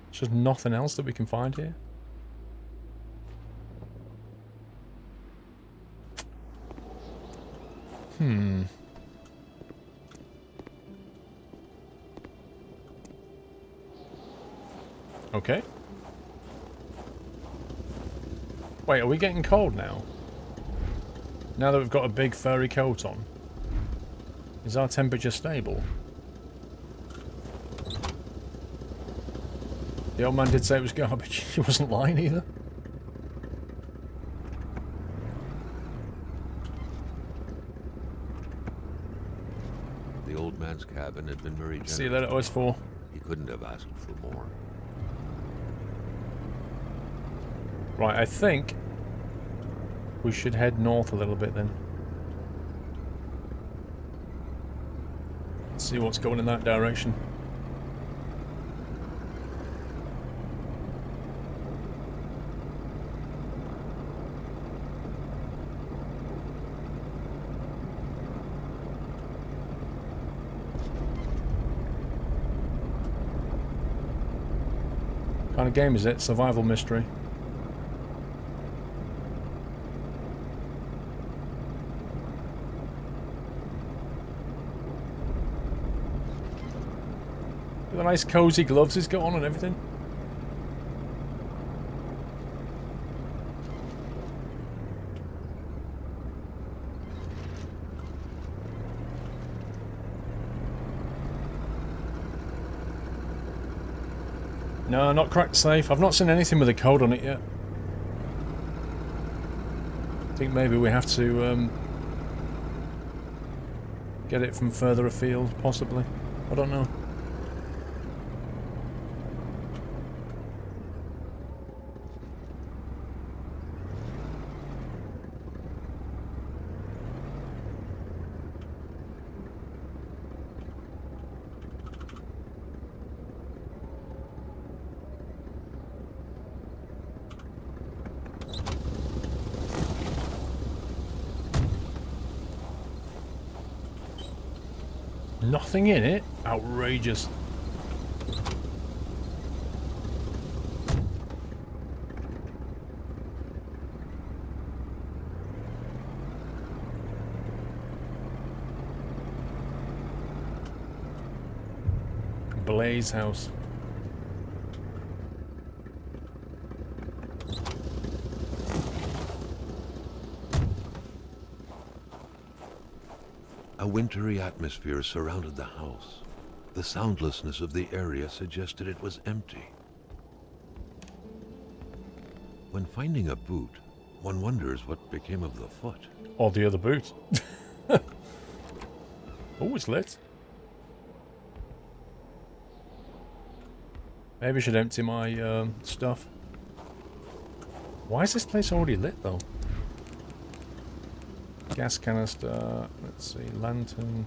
There's just nothing else that we can find here. Okay. Wait, are we getting cold now? Now that we've got a big furry coat on? Is our temperature stable? The old man did say it was garbage. He wasn't lying either. The old man's cabin had been very generous. See you later, OS4. He couldn't have asked for more. Right, I think we should head north a little bit then. See what's going in that direction. What kind of game is it? Survival mystery. The nice cozy gloves he's got on and everything. No, not cracked safe. I've not seen anything with a code on it yet. I think maybe we have to get it from further afield, possibly. I don't know. Nothing in it? Outrageous. Blaze house. A wintry atmosphere surrounded the house. The soundlessness of the area suggested it was empty. When finding a boot, One wonders what became of the foot. Or the other boot. Oh, it's lit. Maybe I should empty my stuff. Why is this place already lit, though? Gas canister. Let's see. Lantern.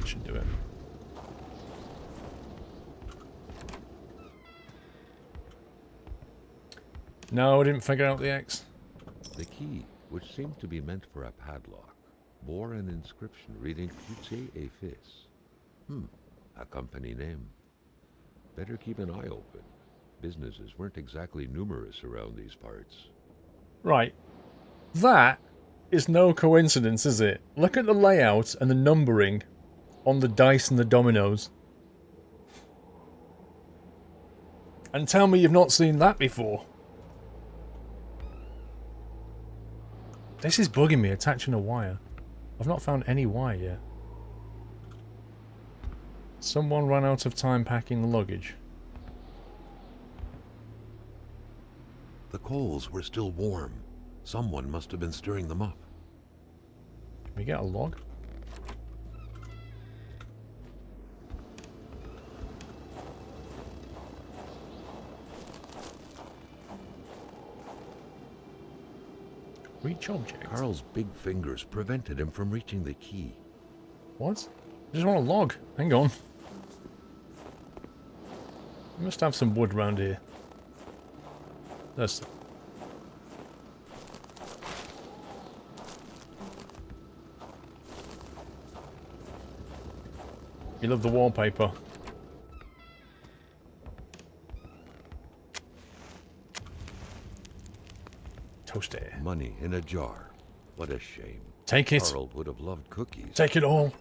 Should do it. No, I didn't figure out the X. The key, which seemed to be meant for a padlock, bore an inscription reading Cloutier et Fils. A company name. Better keep an eye open. Businesses weren't exactly numerous around these parts. Right. That is no coincidence, is it? Look at the layout and the numbering on the dice and the dominoes. And tell me you've not seen that before. This is bugging me, attaching a wire. I've not found any wire yet. Someone ran out of time packing the luggage. The coals were still warm. Someone must have been stirring them up. Can we get a log? Reach object. Carl's big fingers prevented him from reaching the key. What? I just want a log. Hang on. We must have some wood around here. There's... You love the wallpaper. Toasty. Money in a jar. What a shame. Take it. Carl would have loved cookies. Take it all.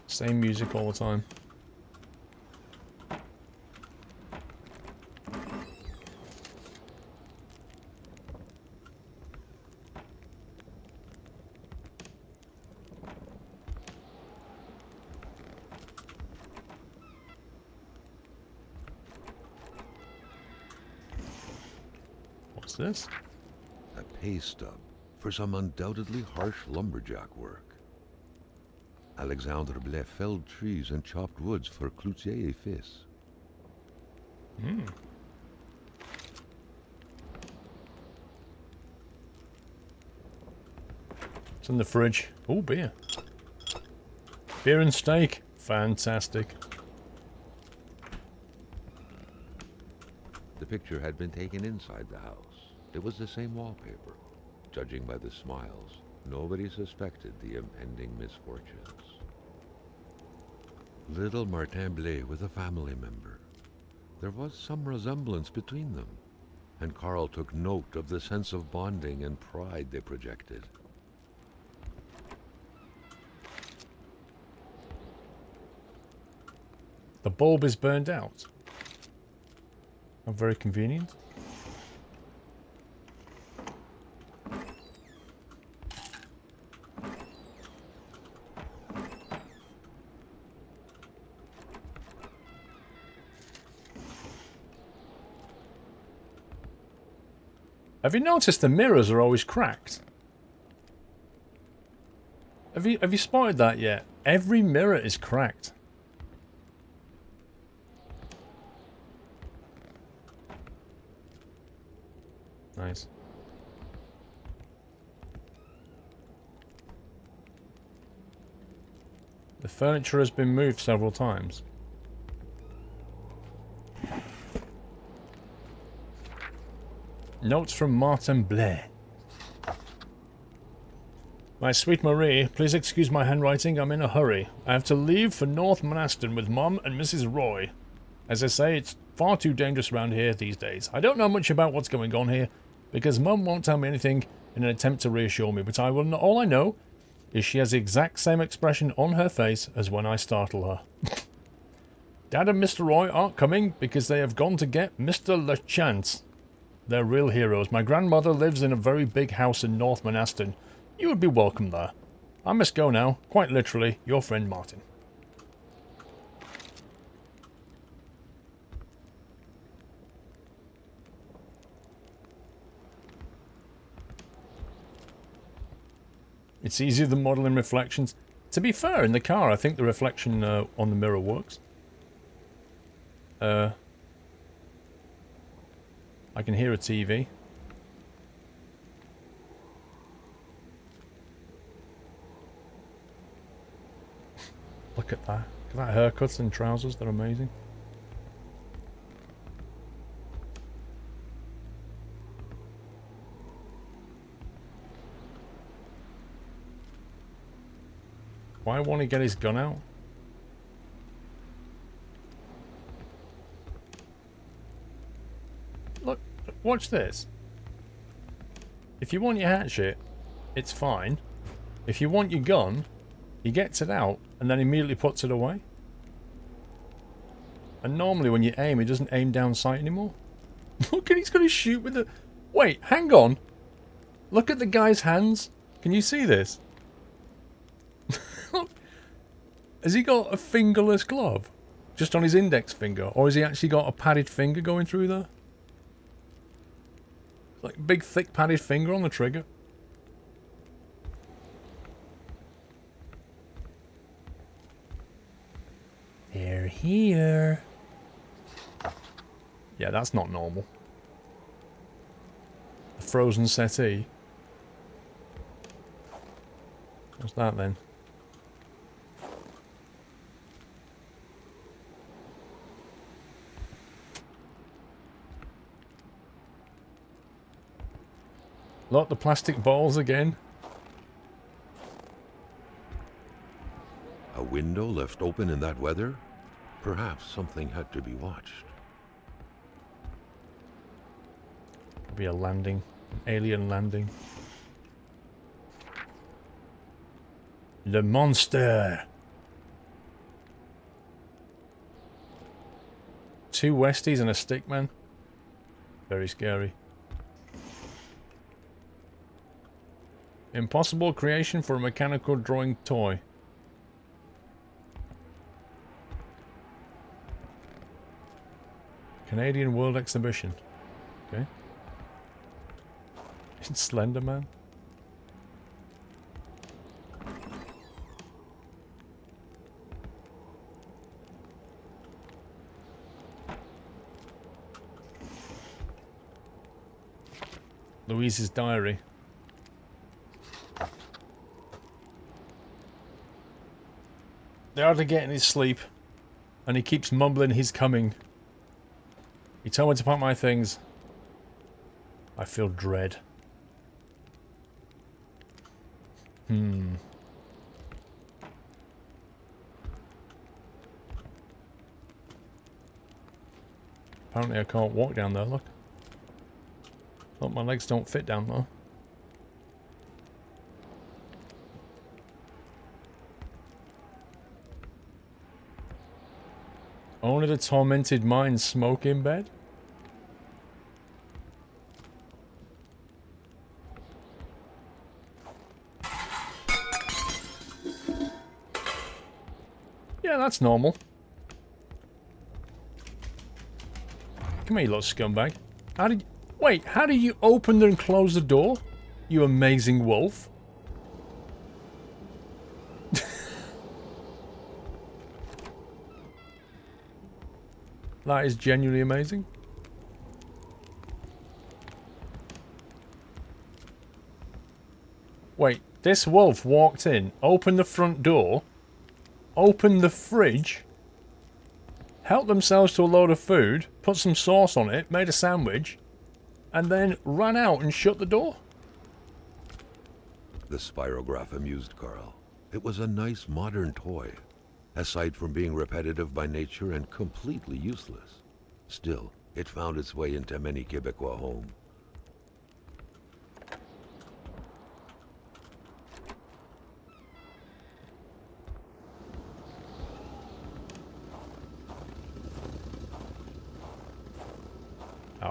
Same music all the time. What's this? A pay stub for some undoubtedly harsh lumberjack work. Alexandre Blais felled trees and chopped woods for Cloutier et Fils. It's in the fridge. Oh, beer. Beer and steak. Fantastic. The picture had been taken inside the house. It was the same wallpaper. Judging by the smiles, nobody suspected the impending misfortunes. Little Martin Blais with a family member. There was some resemblance between them, and Carl took note of the sense of bonding and pride they projected. The bulb is burned out. Not very convenient. Have you noticed the mirrors are always cracked? Have you spotted that yet? Every mirror is cracked. Nice. The furniture has been moved several times. Notes from Martin Blais. My sweet Marie, please excuse my handwriting, I'm in a hurry. I have to leave for North Monaston with Mum and Mrs. Roy. As I say, it's far too dangerous around here these days. I don't know much about what's going on here, because Mum won't tell me anything in an attempt to reassure me, but I will know, all I know is she has the exact same expression on her face as when I startle her. Dad and Mr. Roy aren't coming because they have gone to get Mr. LeChance. They're real heroes. My grandmother lives in a very big house in North Monaston. You would be welcome there. I must go now. Quite literally, your friend Martin. It's easier than modelling reflections. To be fair, in the car, I think the reflection on the mirror works. I can hear a TV. Look at that. Look at that haircuts and trousers. They're amazing. Why won't he get his gun out? Look, watch this. If you want your hatchet, it's fine. If you want your gun, he gets it out and then immediately puts it away. And normally when you aim, he doesn't aim down sight anymore. Look, and he's going to shoot with the... Wait, hang on. Look at the guy's hands. Can you see this? Has he got a fingerless glove? Just on his index finger? Or has he actually got a padded finger going through there? Like big thick padded finger on the trigger. They're here. Yeah, that's not normal. A frozen settee. What's that then? Look, the plastic balls again. A window left open in that weather? Perhaps something had to be watched. Be a landing. An alien landing. The monster! 2 Westies and a stickman. Very scary. Impossible creation for a mechanical drawing toy. Canadian World Exhibition. Okay. It's Slender Man. Louise's diary. They're hardly getting his sleep, and he keeps mumbling he's coming. He told me to pack my things. I feel dread. Apparently I can't walk down there, look. Look, my legs don't fit down there. Only the tormented mind smoke in bed? Yeah, that's normal. Come here, you little scumbag. Wait, how do you open and close the door? You amazing wolf. That is genuinely amazing. Wait, this wolf walked in, opened the front door, opened the fridge, helped themselves to a load of food, put some sauce on it, made a sandwich, and then ran out and shut the door? The spirograph amused Carl. It was a nice modern toy. Aside from being repetitive by nature and completely useless. Still, it found its way into many Quebecois homes.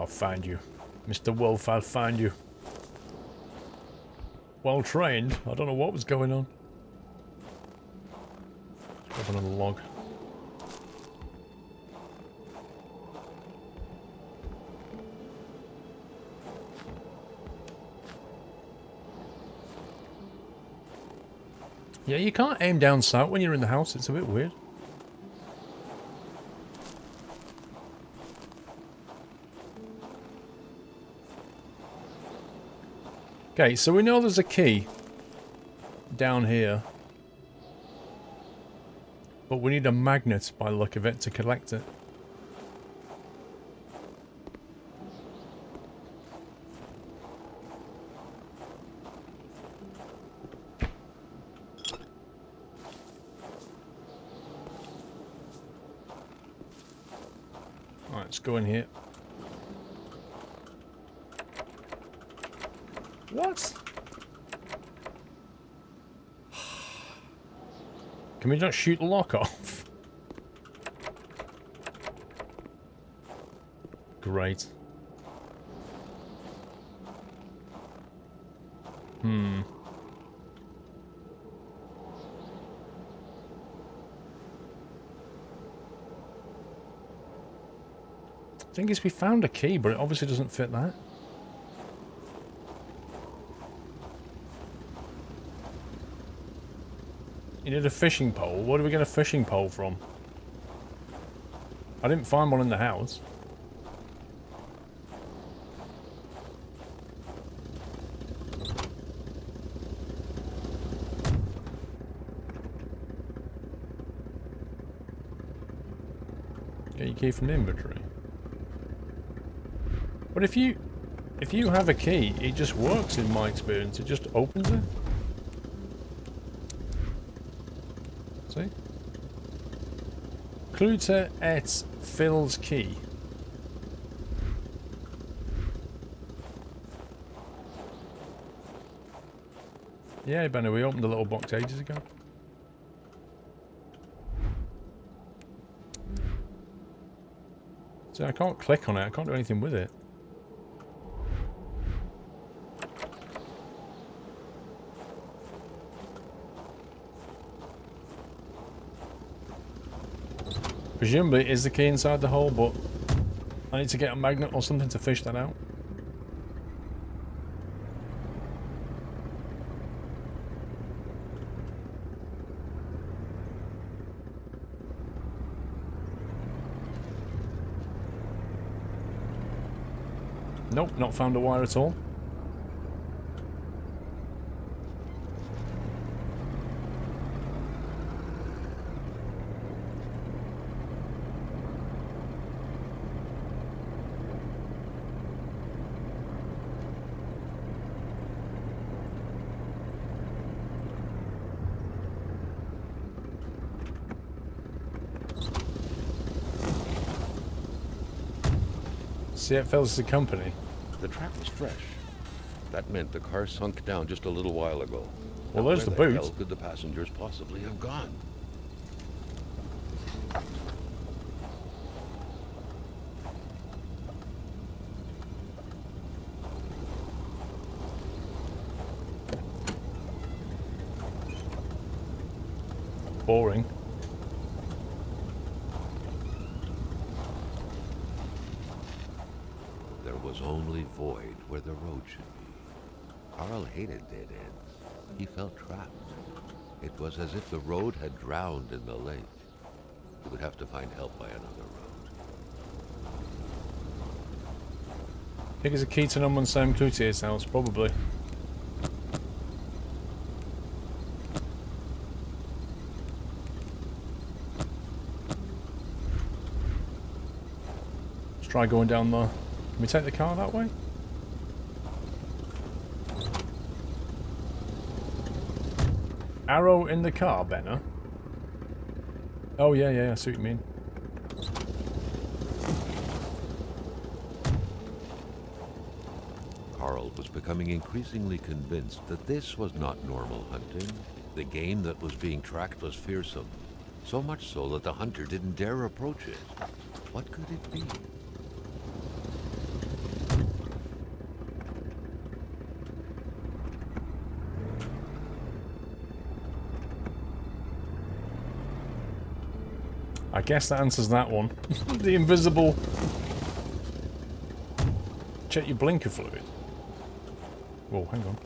I'll find you. Mr. Wolf, I'll find you. Well trained. I don't know what was going on. Let's grab another log. Yeah, you can't aim down south when you're in the house. It's a bit weird. Okay, so we know there's a key down here. But we need a magnet, by the look of it, to collect it. Alright, let's go in here. What? Can we not shoot the lock off? Great. Thing is, we found a key, but it obviously doesn't fit that. You need a fishing pole. Where do we get a fishing pole from? I didn't find one in the house. Get your key from the inventory. But if you have a key, it just works in my experience. It just opens it. See? Clute et Phil's key. Yeah, Benny, we opened the little box ages ago. So I can't click on it. I can't do anything with it. Presumably it is the key inside the hole, but I need to get a magnet or something to fish that out. Nope, not found a wire at all. See, it fills the company. The track was fresh. That meant the car sunk down just a little while ago. Well, Now, there's the where boot. hell could the passengers possibly have gone? Boring. There was only void where the road should be. Carl hated dead ends. He felt trapped. It was as if the road had drowned in the lake. He would have to find help by another road. I think it's a key to no one's Sam Cloutier's house, probably. Let's try going down there. Can we take the car that way? Arrow in the car, Benner? Oh, yeah, I see what you mean. Carl was becoming increasingly convinced that this was not normal hunting. The game that was being tracked was fearsome. So much so that the hunter didn't dare approach it. What could it be? I guess that answers that one. The invisible... Check your blinker fluid. Whoa, hang on.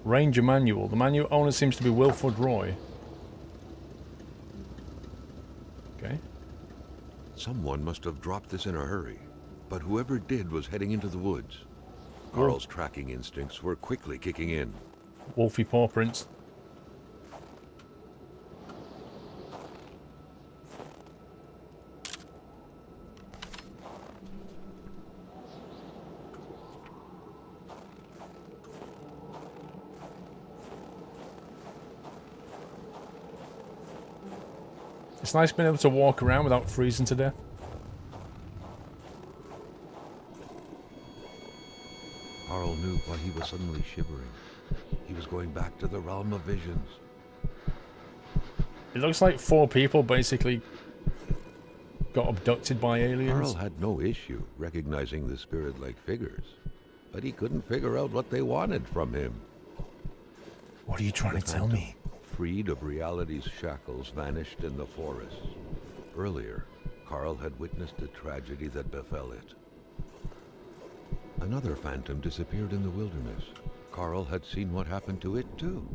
Ranger manual. The manual owner seems to be Wilford Roy. Okay. Someone must have dropped this in a hurry, but whoever did was heading into the woods. Carl's tracking instincts were quickly kicking in. Wolfie paw prints. It's nice being able to walk around without freezing to death. Carl knew why he was suddenly shivering. He was going back to the realm of visions. It looks like 4 people basically got abducted by aliens. Carl had no issue recognizing the spirit-like figures, but he couldn't figure out what they wanted from him. What are you trying to tell me? Freed of reality's shackles, vanished in the forest. Earlier, Carl had witnessed a tragedy that befell it. Another phantom disappeared in the wilderness. Carl had seen what happened to it too.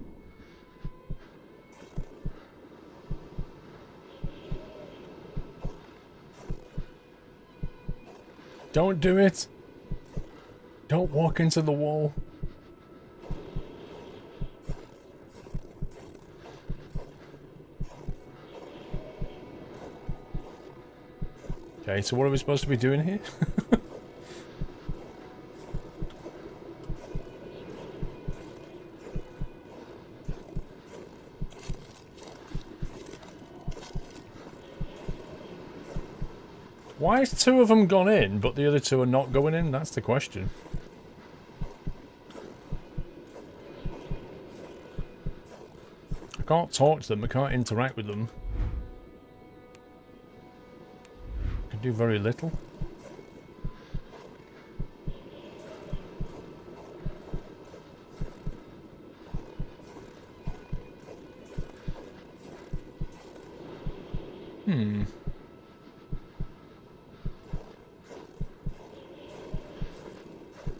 Don't do it! Don't walk into the wall. Okay, so what are we supposed to be doing here? Why is 2 of them gone in, but the other 2 are not going in? That's the question. I can't talk to them, I can't interact with them. I can do very little.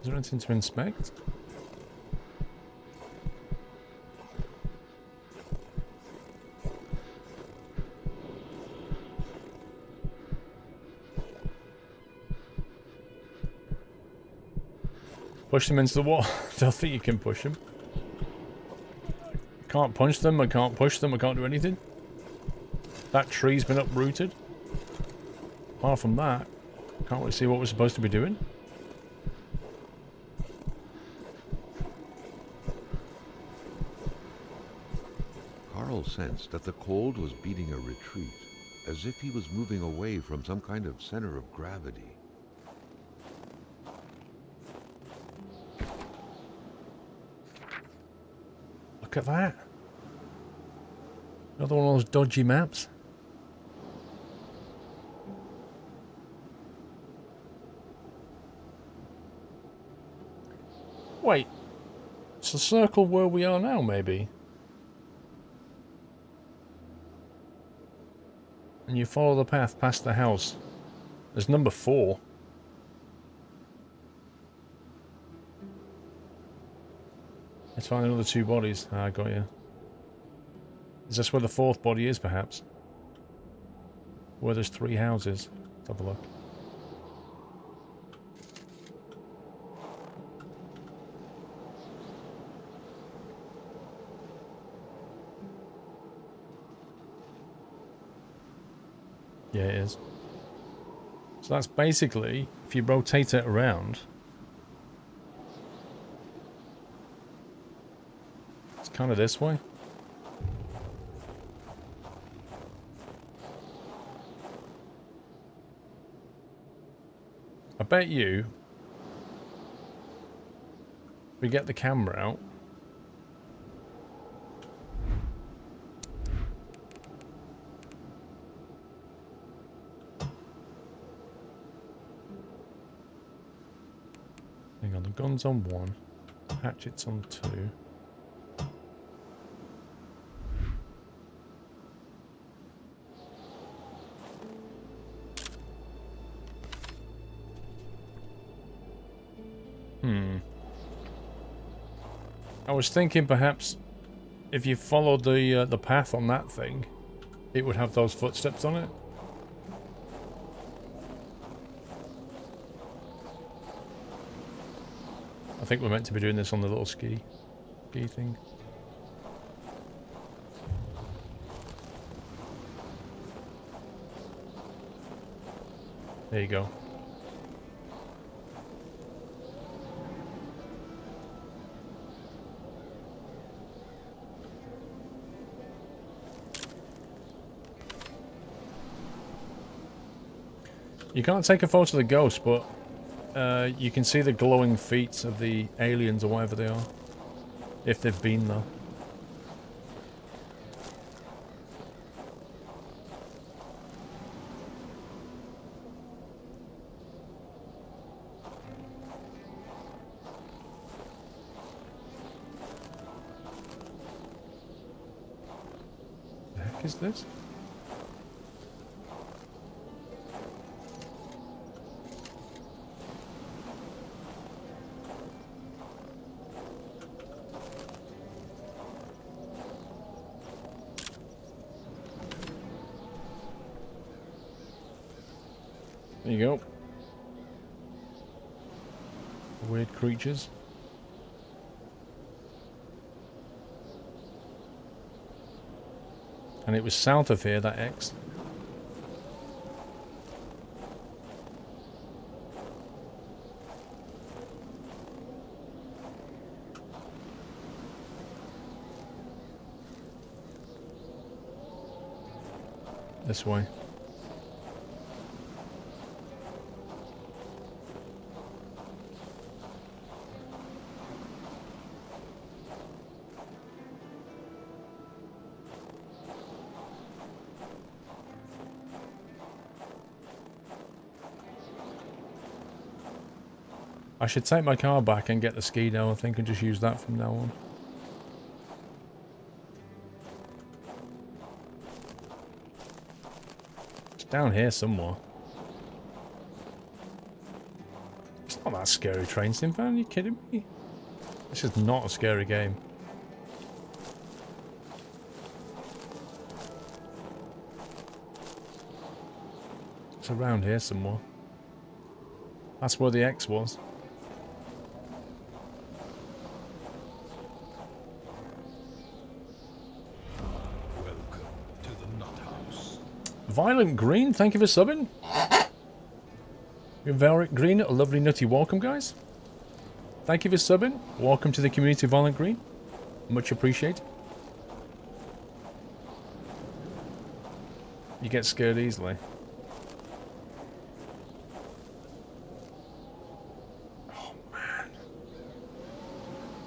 Is there anything to inspect? Push them into the wall. I don't think you can push them. I can't punch them, I can't push them, I can't do anything. That tree's been uprooted. Apart from that, can't really see what we're supposed to be doing. Carl sensed that the cold was beating a retreat, as if he was moving away from some kind of center of gravity. Look at that. Another one of those dodgy maps. Wait. It's the circle where we are now, maybe? And you follow the path past the house. There's number 4. Let's find another 2 bodies. Ah, I got you. Is this where the 4th body is, perhaps? Where there's 3 houses. Let's have a look. Yeah, it is. So that's basically, if you rotate it around, it's kind of this way. I bet you, if we get the camera out, hang on, the gun's on 1, hatchet's on 2. I was thinking perhaps if you followed the path on that thing, it would have those footsteps on it. I think we're meant to be doing this on the little ski thing. There you go. You can't take a photo of the ghost, but you can see the glowing feet of the aliens or whatever they are. If they've been there. The heck is this? There you go. Weird creatures. And it was south of here, that X. This way. I should take my car back and get the ski down, I think, and just use that from now on. It's down here somewhere. It's not that scary, Train Sim fan, are you kidding me? This is not a scary game. It's around here somewhere. That's where the X was. Violent Green, thank you for subbing. Violent Green, a lovely nutty welcome, guys. Thank you for subbing. Welcome to the community, Violent Green. Much appreciated. You get scared easily. Oh, man.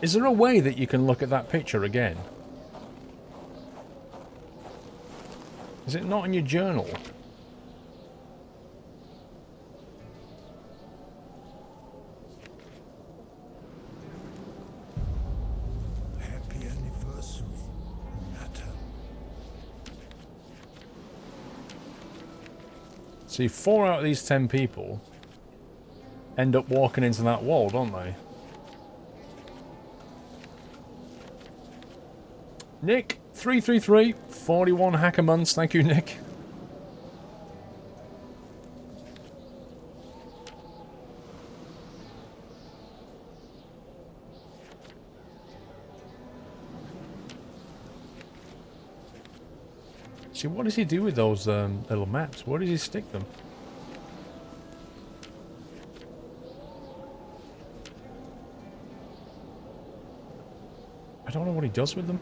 Is there a way that you can look at that picture again? Is it not in your journal? Happy anniversary, Natter. See, 4 out of these 10 people end up walking into that wall, don't they? Nick, 333, 41 hacker months. Thank you, Nick. See, what does he do with those little maps? Where does he stick them? I don't know what he does with them.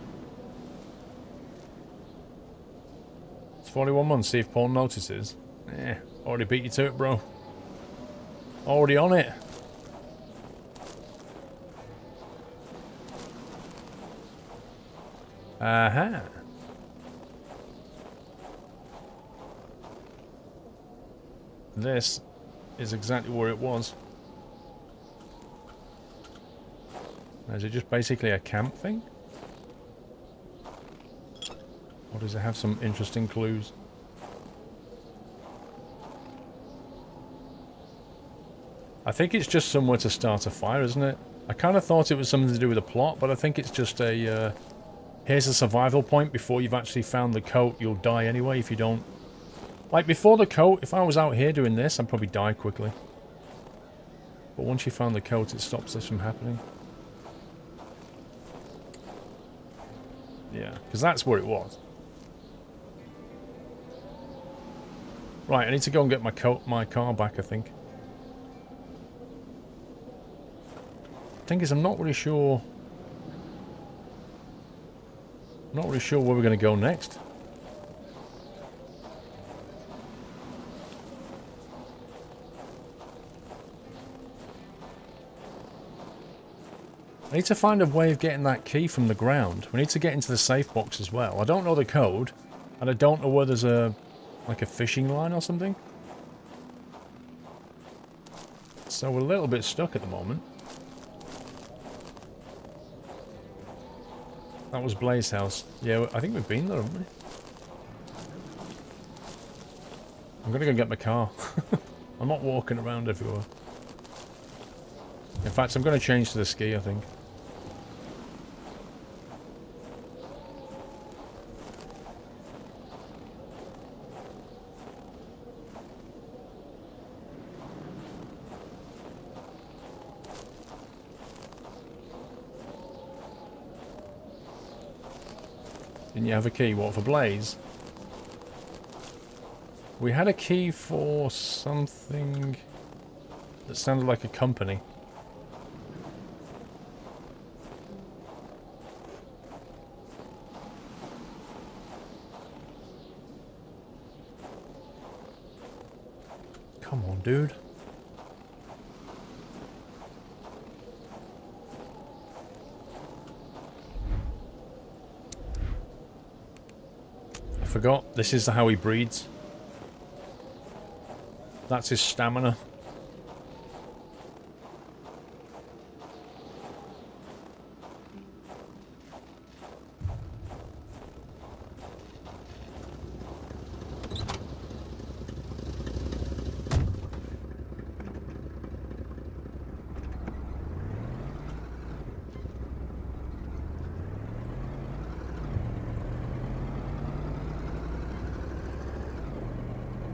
41 months, see if Paul notices. Eh, already beat you to it, bro. Already on it. Aha. This is exactly where it was. Is it just basically a camp thing? Or does it have some interesting clues? I think it's just somewhere to start a fire, isn't it? I kind of thought it was something to do with the plot, but I think it's just a, here's a survival point before you've actually found the coat. You'll die anyway if you don't. Like, before the coat, if I was out here doing this, I'd probably die quickly. But once you found the coat, it stops this from happening. Yeah, because that's where it was. Right, I need to go and get my car back, I think. Thing is, I'm not really sure... I'm not really sure where we're going to go next. I need to find a way of getting that key from the ground. We need to get into the safe box as well. I don't know the code, and I don't know where there's a... like a fishing line or something. So we're a little bit stuck at the moment. That was Blaze's house. Yeah, I think we've been there, haven't we? I'm gonna go get my car. I'm not walking around everywhere. In fact, I'm gonna change to the ski, I think. Didn't you have a key? What, for Blaze? We had a key for something that sounded like a company. Come on, dude. I forgot. This is how he breeds. That's his stamina.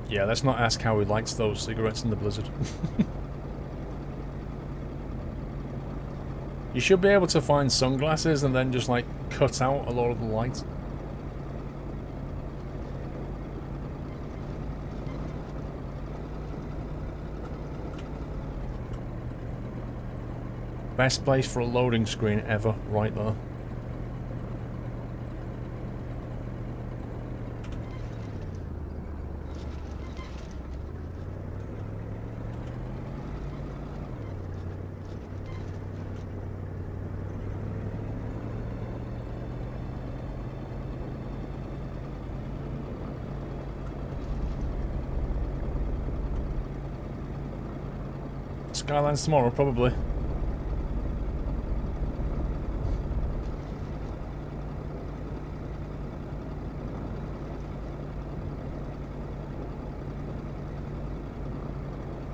Yeah, let's not ask how he likes those cigarettes in the blizzard. You should be able to find sunglasses and then just, like, cut out a lot of the light. Best place for a loading screen ever, right there. Skylands tomorrow, probably.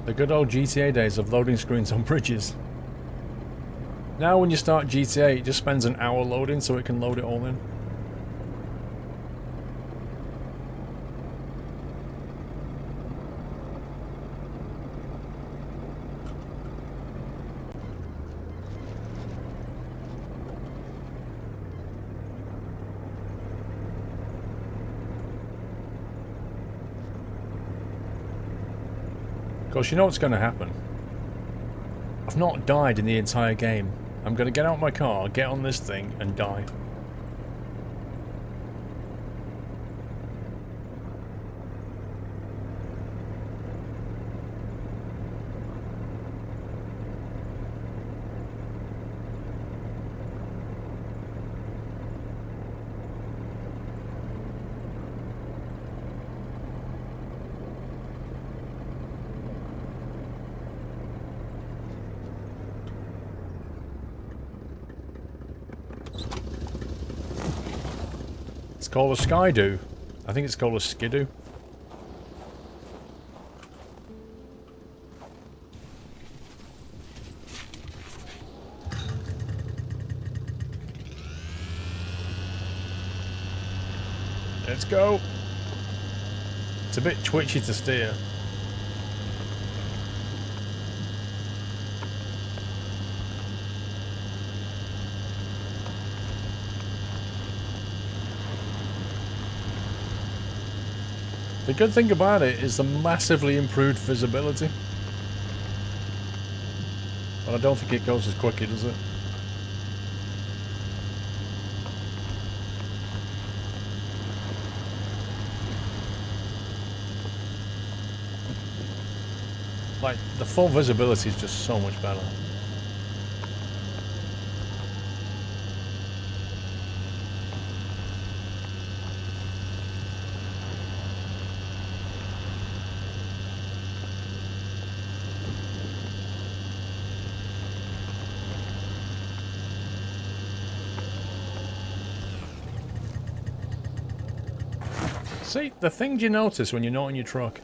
The good old GTA days of loading screens on bridges. Now when you start GTA, it just spends an hour loading so it can load it all in. Of course, you know what's going to happen. I've not died in the entire game. I'm going to get out my car, get on this thing, and die. It's called a skidoo. I think it's called a skidoo. Let's go. It's a bit twitchy to steer. The good thing about it is the massively improved visibility. But I don't think it goes as quickly, does it? Like, the full visibility is just so much better. See, the things you notice when you're not in your truck.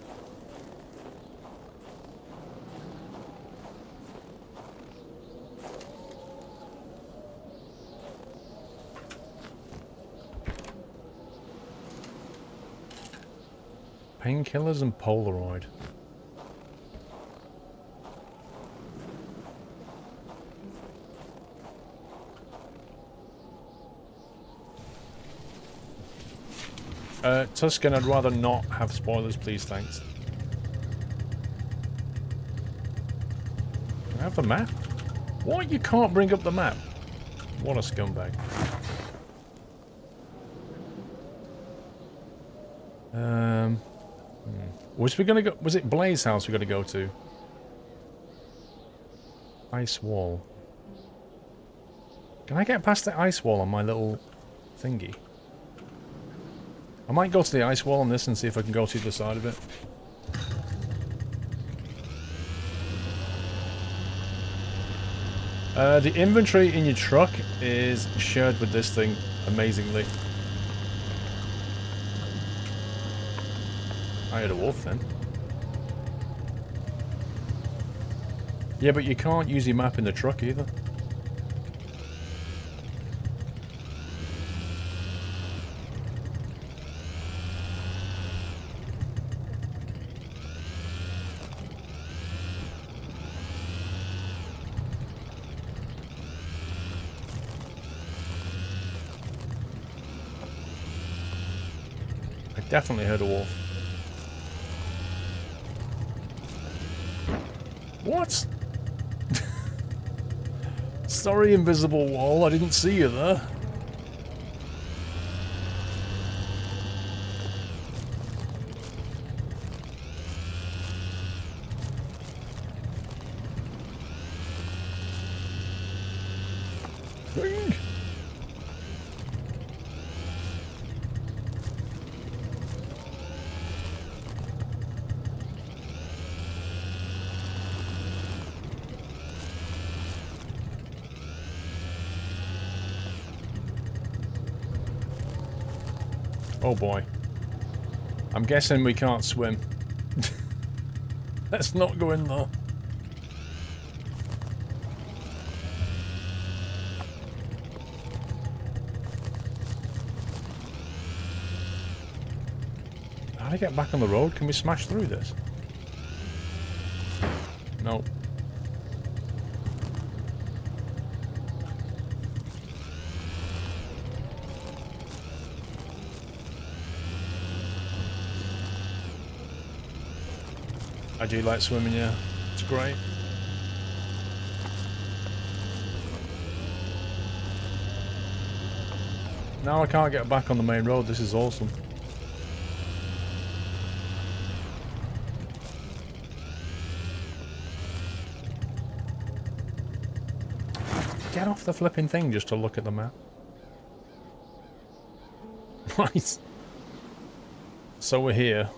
Painkillers and Polaroid. Tuscan, I'd rather not have spoilers, please, thanks. Can I have the map? What? You can't bring up the map? What a scumbag. Was we gonna go? Was it Blaze House we gotta go to? Ice wall. Can I get past the ice wall on my little thingy? I might go to the ice wall on this and see if I can go to the side of it. The inventory in your truck is shared with this thing, amazingly. I had a wolf then. Yeah, but you can't use your map in the truck either. I definitely heard a wolf. What? Sorry, invisible wall, I didn't see you there. Bing. Oh boy. I'm guessing we can't swim. Let's not go in there. How do I get back on the road? Can we smash through this? Nope. I do like swimming, yeah. It's great. Now I can't get back on the main road. This is awesome. Get off the flipping thing just to look at the map. Right. So we're here.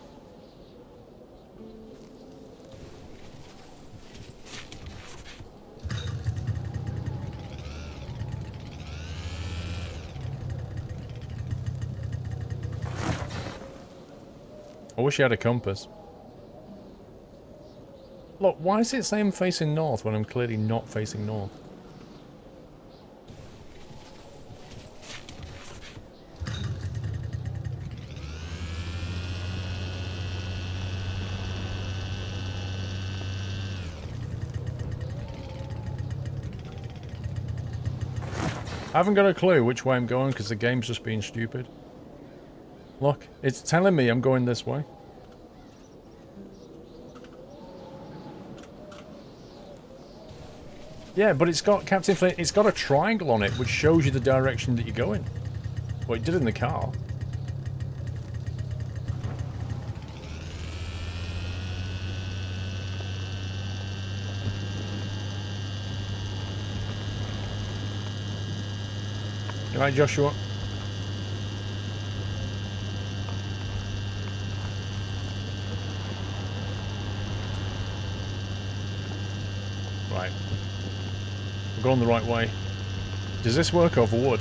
I wish you had a compass. Look, why is it saying facing north when I'm clearly not facing north? I haven't got a clue which way I'm going because the game's just being stupid. Look, it's telling me I'm going this way. Yeah, but it's got, Captain Flint, it's got a triangle on it which shows you the direction that you're going. Well, it did in the car. You right, Joshua? Right. We're going the right way. Does this work over wood?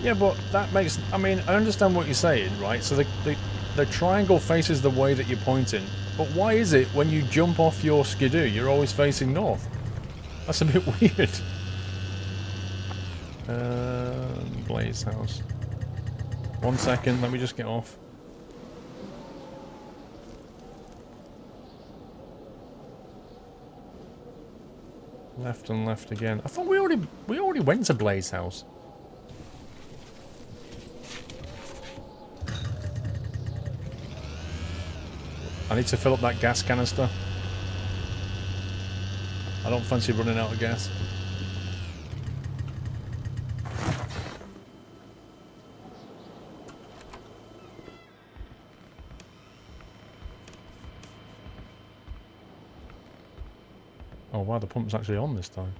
Yeah, but that makes... I mean, I understand what you're saying, right? So the triangle faces the way that you're pointing. But why is it when you jump off your skidoo, you're always facing north? That's a bit weird. Blaze house. 1 second, let me just get off. Left and left again. I thought we already went to Blaze house. I need to fill up that gas canister. I don't fancy running out of gas. Oh wow, the pump's actually on this time.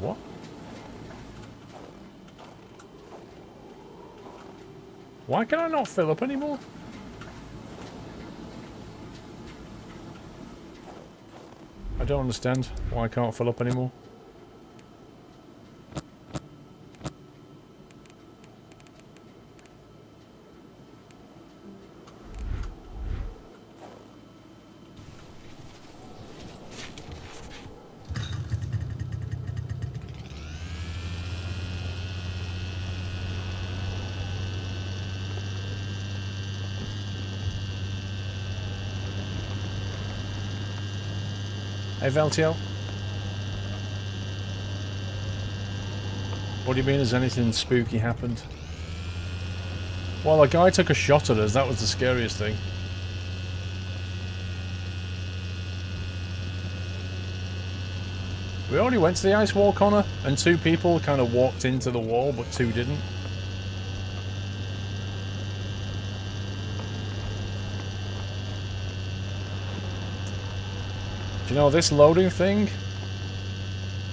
What? Why can I not fill up anymore? I don't understand why I can't fill up anymore. Hey Valtio. What do you mean, has anything spooky happened? Well, a guy took a shot at us, that was the scariest thing. We already went to the ice wall, Connor, and 2 people kind of walked into the wall, but 2 didn't. Do you know, this loading thing?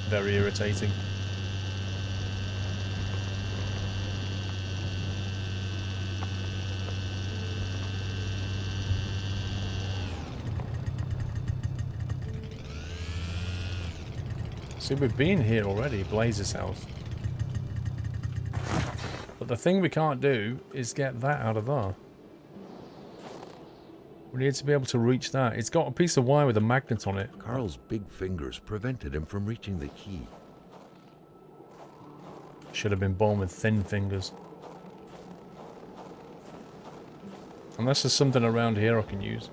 Very irritating. See, we've been here already, Blaze's house. But the thing we can't do is get that out of there. We need to be able to reach that. It's got a piece of wire with a magnet on it. Carl's big fingers prevented him from reaching the key. Should have been born with thin fingers. Unless there's something around here I can use.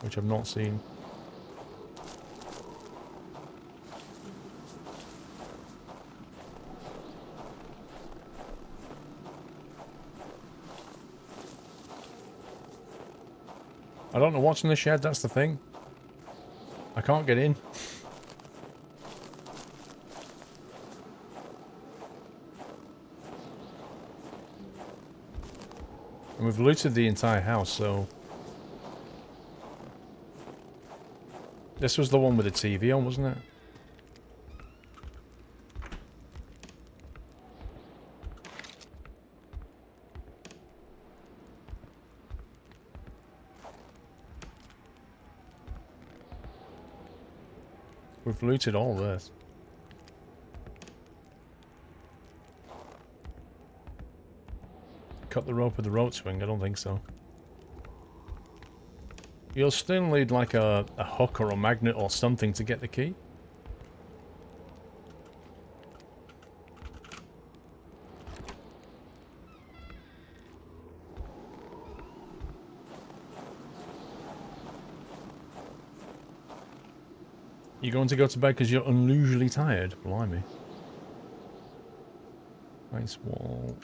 Which I've not seen. I don't know what's in the shed, that's the thing. I can't get in. And we've looted the entire house, so... This was the one with the TV on, wasn't it? We've looted all this. Cut the rope with the rope swing? I don't think so. You'll still need like a hook or a magnet or something to get the key. You're going to go to bed because you're unusually tired? Blimey. Ice wall.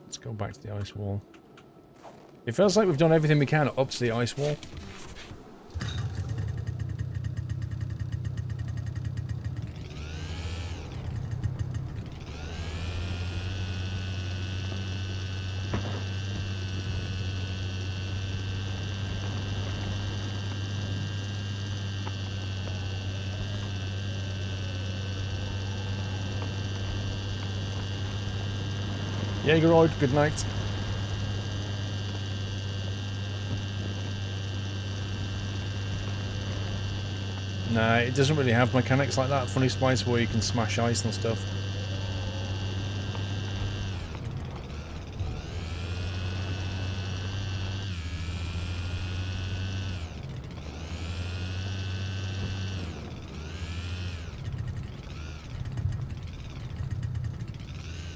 Let's go back to the ice wall. It feels like we've done everything we can up to the ice wall. Jaegeroid, good night. Nah, it doesn't really have mechanics like that. Funny Spice where you can smash ice and stuff.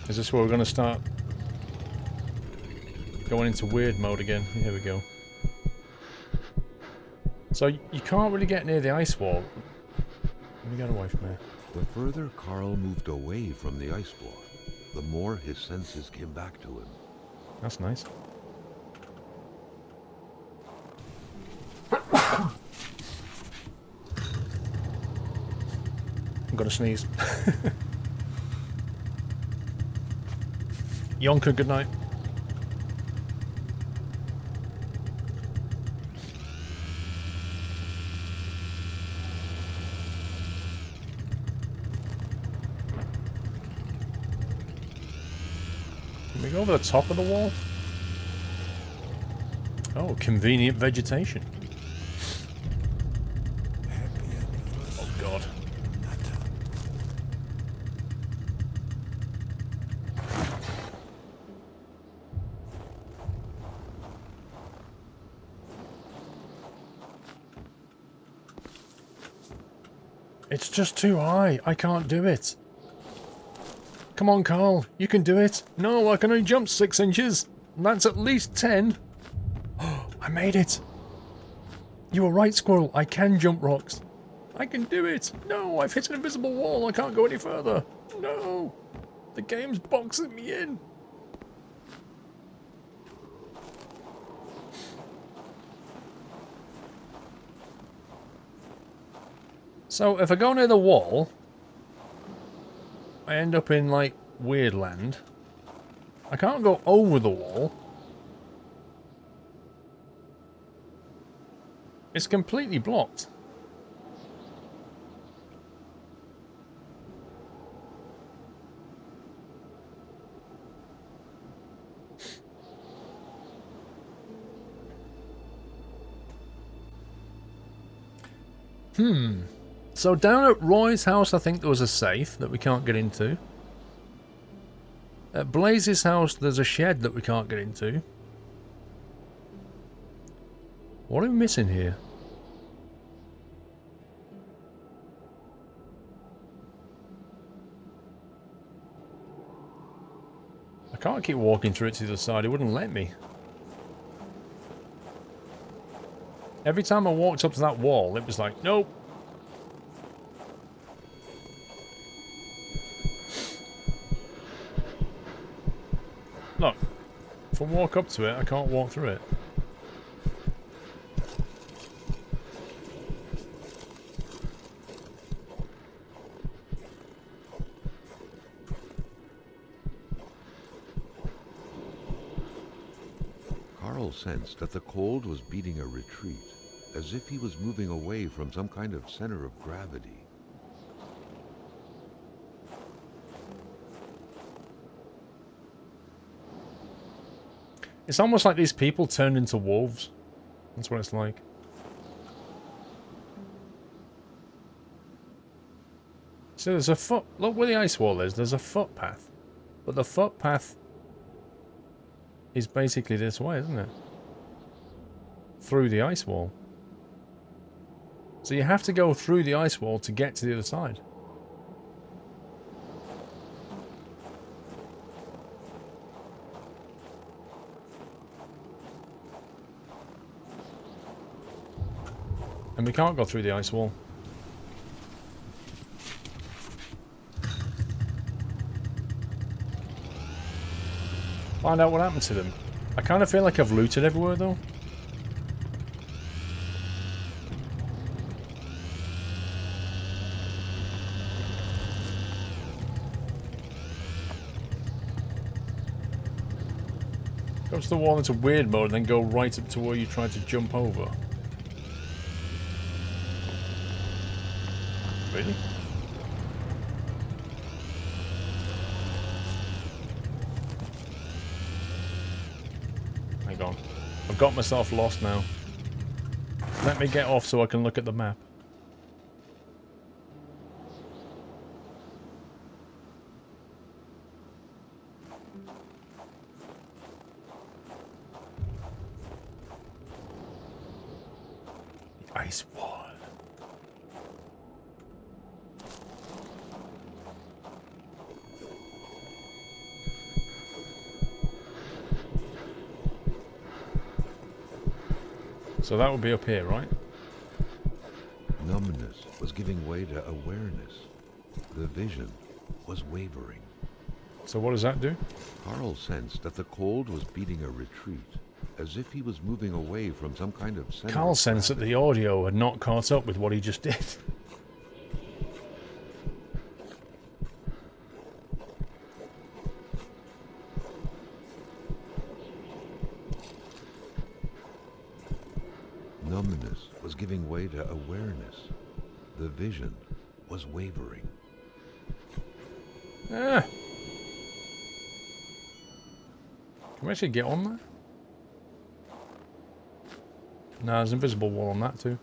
Is this where we're going to start going into weird mode again? Here we go. So you can't really get near the ice wall. Let me get away from here. The further Carl moved away from the ice block, the more his senses came back to him. That's nice. I'm gonna sneeze. Yonka, good night. Can we go over the top of the wall? Oh, convenient vegetation. Oh god. It's just too high. I can't do it. Come on, Carl. You can do it. No, I can only jump 6 inches. That's at least 10. Oh, I made it. You were right, Squirrel. I can jump rocks. I can do it. No, I've hit an invisible wall. I can't go any further. No. The game's boxing me in. So, if I go near the wall, I end up in, like, weird land. I can't go over the wall. It's completely blocked. So down at Roy's house, I think there was a safe that we can't get into. At Blaze's house, there's a shed that we can't get into. What are we missing here? I can't keep walking through it to the other side. It wouldn't let me. Every time I walked up to that wall, it was like, nope. Look, if I walk up to it, I can't walk through it. Carl sensed that the cold was beating a retreat, as if he was moving away from some kind of center of gravity. It's almost like these people turned into wolves. That's what it's like. So there's a foot... Look where the ice wall is. There's a footpath. But the footpath is basically this way, isn't it? Through the ice wall. So you have to go through the ice wall to get to the other side. And we can't go through the ice wall. Find out what happened to them. I kind of feel like I've looted everywhere though. Go to the wall into weird mode and then go right up to where you tried to jump over. Really? Hang on. I've got myself lost now. Let me get off so I can look at the map. The ice wall. So that would be up here, right? Numbness was giving way to awareness. The vision was wavering. So what does that do? Carl sensed that the cold was beating a retreat, as if he was moving away from some kind of center. Carl sensed that the audio had not caught up with what he just did. Numbness was giving way to awareness. The vision was wavering. Ah. Can we actually get on there? No, there's an invisible wall on that too.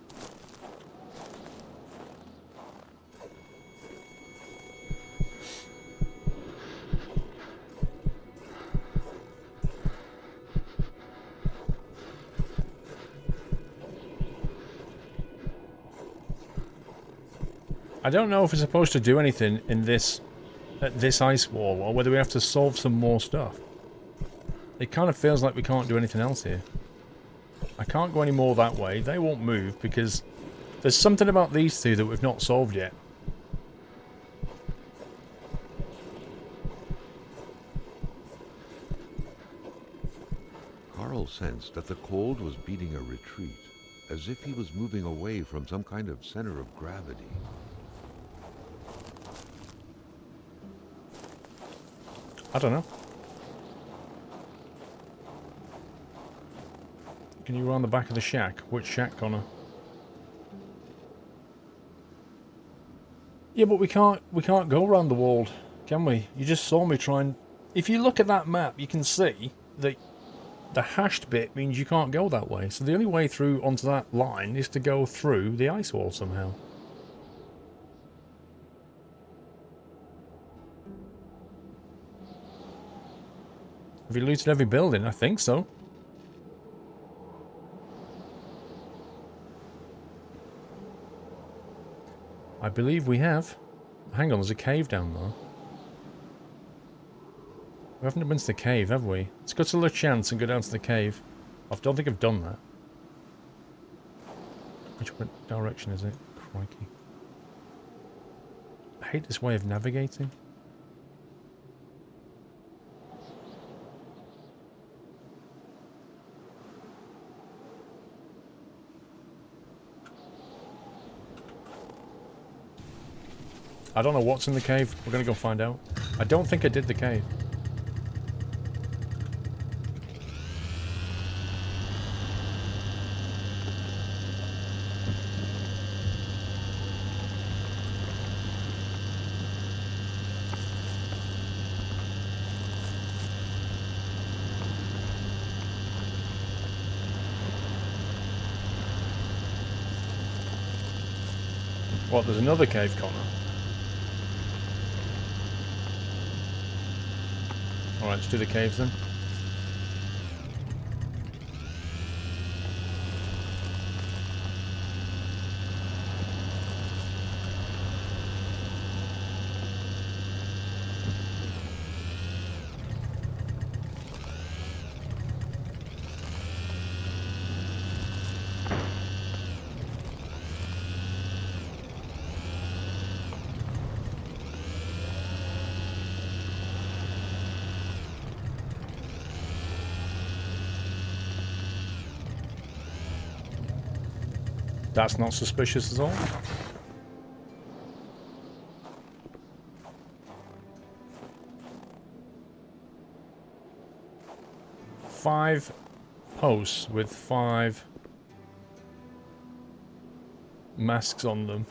I don't know if we're supposed to do anything in this at this ice wall or whether we have to solve some more stuff. It kind of feels like we can't do anything else here. I can't go any more that way. They won't move because there's something about these two that we've not solved yet. Carl sensed that the cold was beating a retreat, as if he was moving away from some kind of center of gravity. I don't know. Can you go around the back of the shack? Which shack, Connor? Yeah, but we can't go around the wall, can we? You just saw me try and... If you look at that map, you can see that the hashed bit means you can't go that way. So the only way through onto that line is to go through the ice wall somehow. Have you looted every building? I think so. I believe we have. Hang on, there's a cave down there. We haven't been to the cave, have we? Let's go to the chance and go down to the cave. I don't think I've done that. Which direction is it? Crikey. I hate this way of navigating. I don't know what's in the cave. We're going to go find out. I don't think I did the cave. What, there's another cave, Connor? Alright, let's do the caves then. That's not suspicious at all. Five posts with 5 masks on them.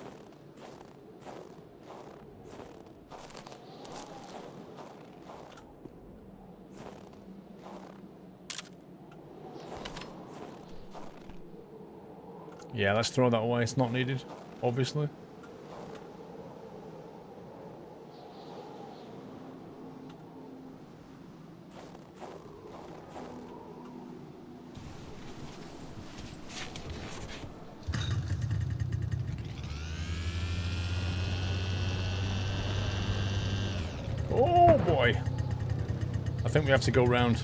Yeah, let's throw that away. It's not needed, obviously. Oh boy. I think we have to go round.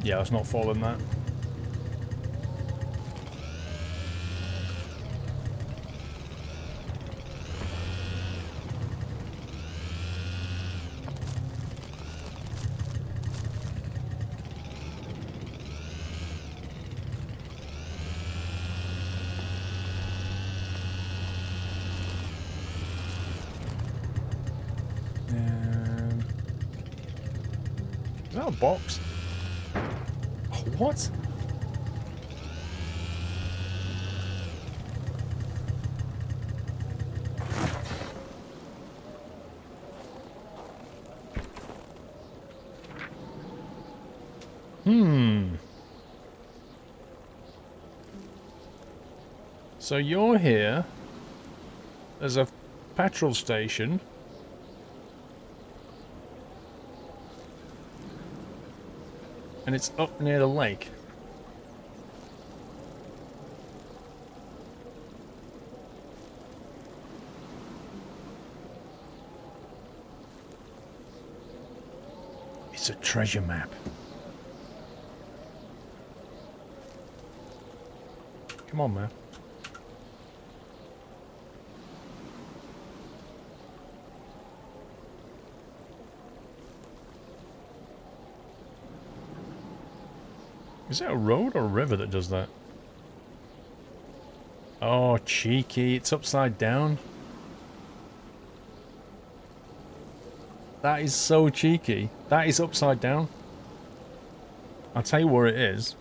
Yeah, let's not fall in that. Is that a box? What? So you're here. There's a petrol station. And it's up near the lake. It's a treasure map. Come on, man. Is it a road or a river that does that? Oh, cheeky. It's upside down. That is so cheeky. That is upside down. I'll tell you where it is.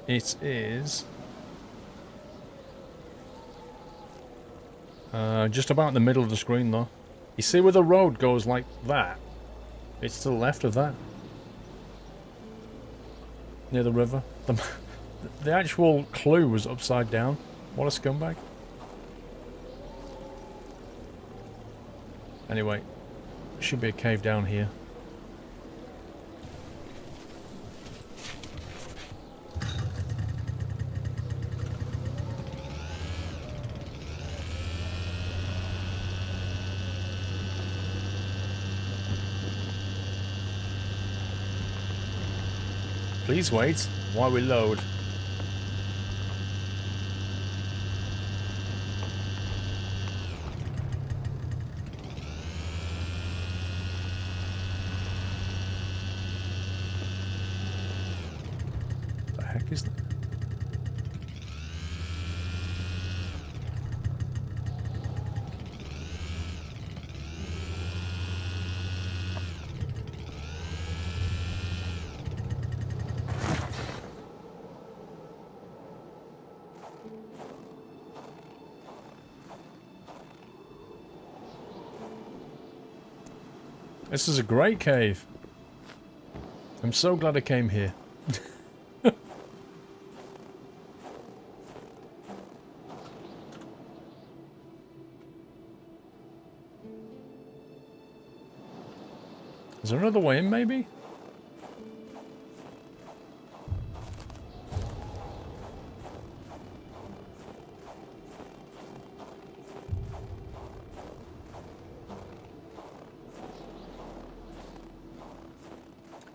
It is... just about in the middle of the screen, though. You see where the road goes like that? It's to the left of that. Near the river. The actual clue was upside down. What a scumbag. Anyway, should be a cave down here. Please wait while we load. The heck is that? This is a great cave. I'm so glad I came here. Is there another way in, maybe?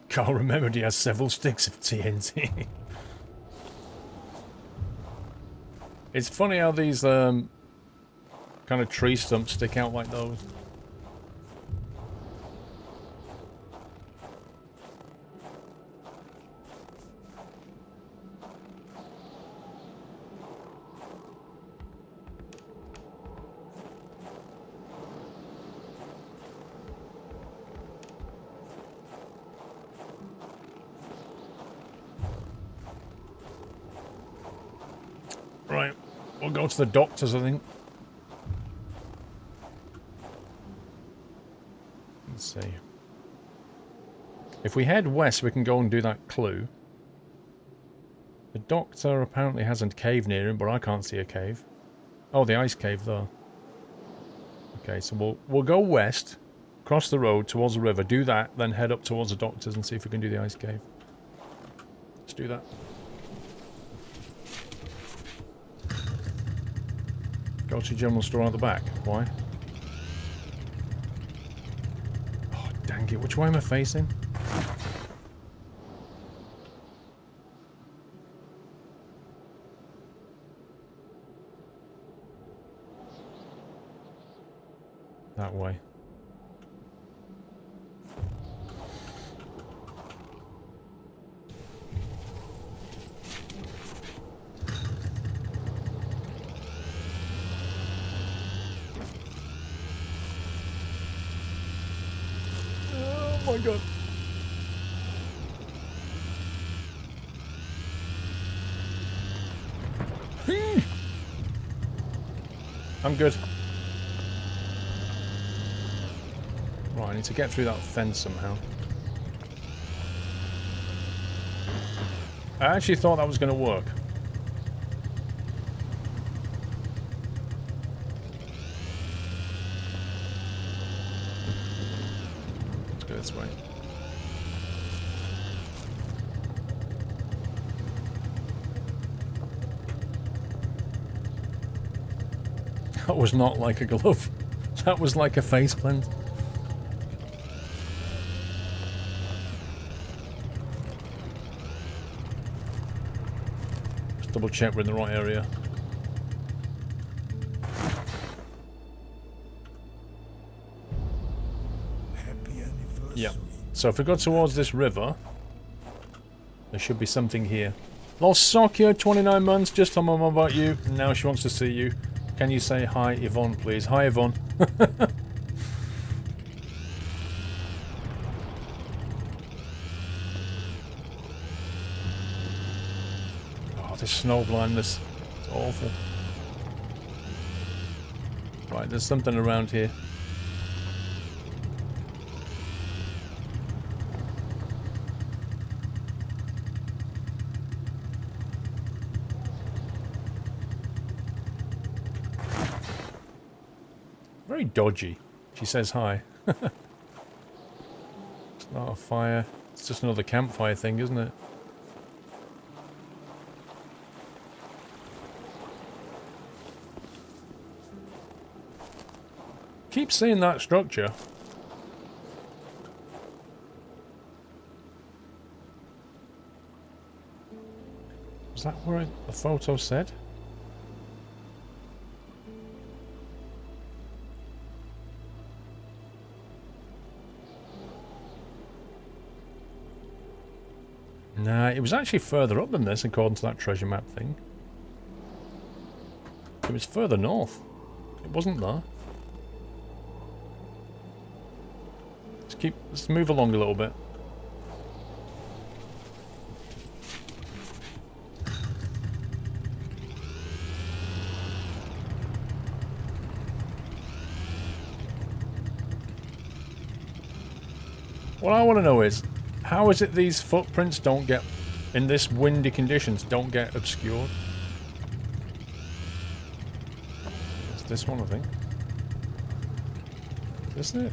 Carl remembered he has several sticks of TNT. It's funny how these kind of tree stumps stick out like those. Right, we'll go to the doctors, I think. Let's see. If we head west, we can go and do that clue. The doctor apparently has a cave near him, but I can't see a cave. Oh, the ice cave there. Okay, so we'll go west, cross the road towards the river, do that, then head up towards the doctors and see if we can do the ice cave. Let's do that. Go to general store at the back. Why? Oh, dang it. Which way am I facing? That way. Oh my god. I'm good. Right, I need to get through that fence somehow. I actually thought that was going to work. Let's go this way. That was not like a glove. That was like a face plant. Just double check we're in the right area. Happy anniversary. Yeah. So if we go towards this river, there should be something here. Lost Sokyo, 29 months, just told my mum about you. Now she wants to see you. Can you say hi, Yvonne, please? Hi, Yvonne. Oh, this snow blindness. It's awful. Right, there's something around here. Very dodgy. She says hi. It's not a fire. It's just another campfire thing, isn't it? Keep seeing that structure. Is that where the photo said? Nah, it was actually further up than this, according to that treasure map thing. It was further north. It wasn't there. Let's move along a little bit. What I want to know is, how is it these footprints don't get, in this windy conditions, don't get obscured? It's this one, I think. Isn't it?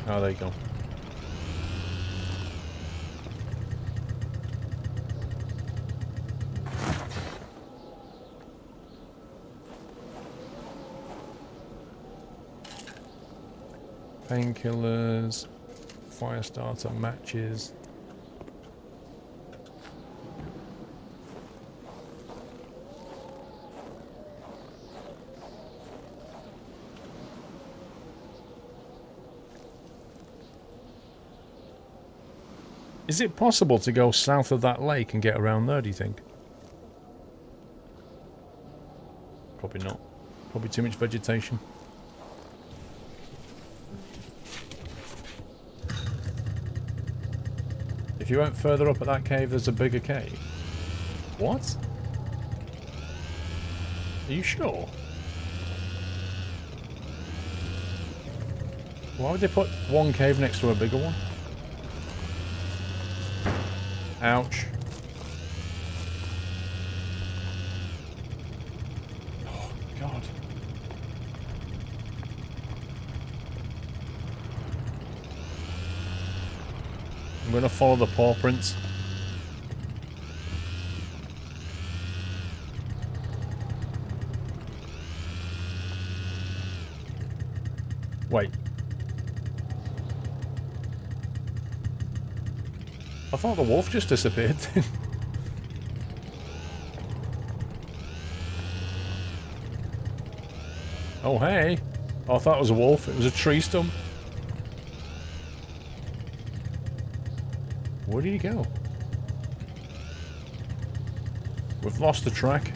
Oh, there you go. Painkillers, fire starter, matches. Is it possible to go south of that lake and get around there, do you think? Probably not. Probably too much vegetation. If you went further up at that cave, there's a bigger cave. What? Are you sure? Why would they put one cave next to a bigger one? Ouch. Oh, God. I'm going to follow the paw prints. Wait. I thought the wolf just disappeared. Oh, hey. Oh, I thought it was a wolf. It was a tree stump. Where did he go? We've lost the track.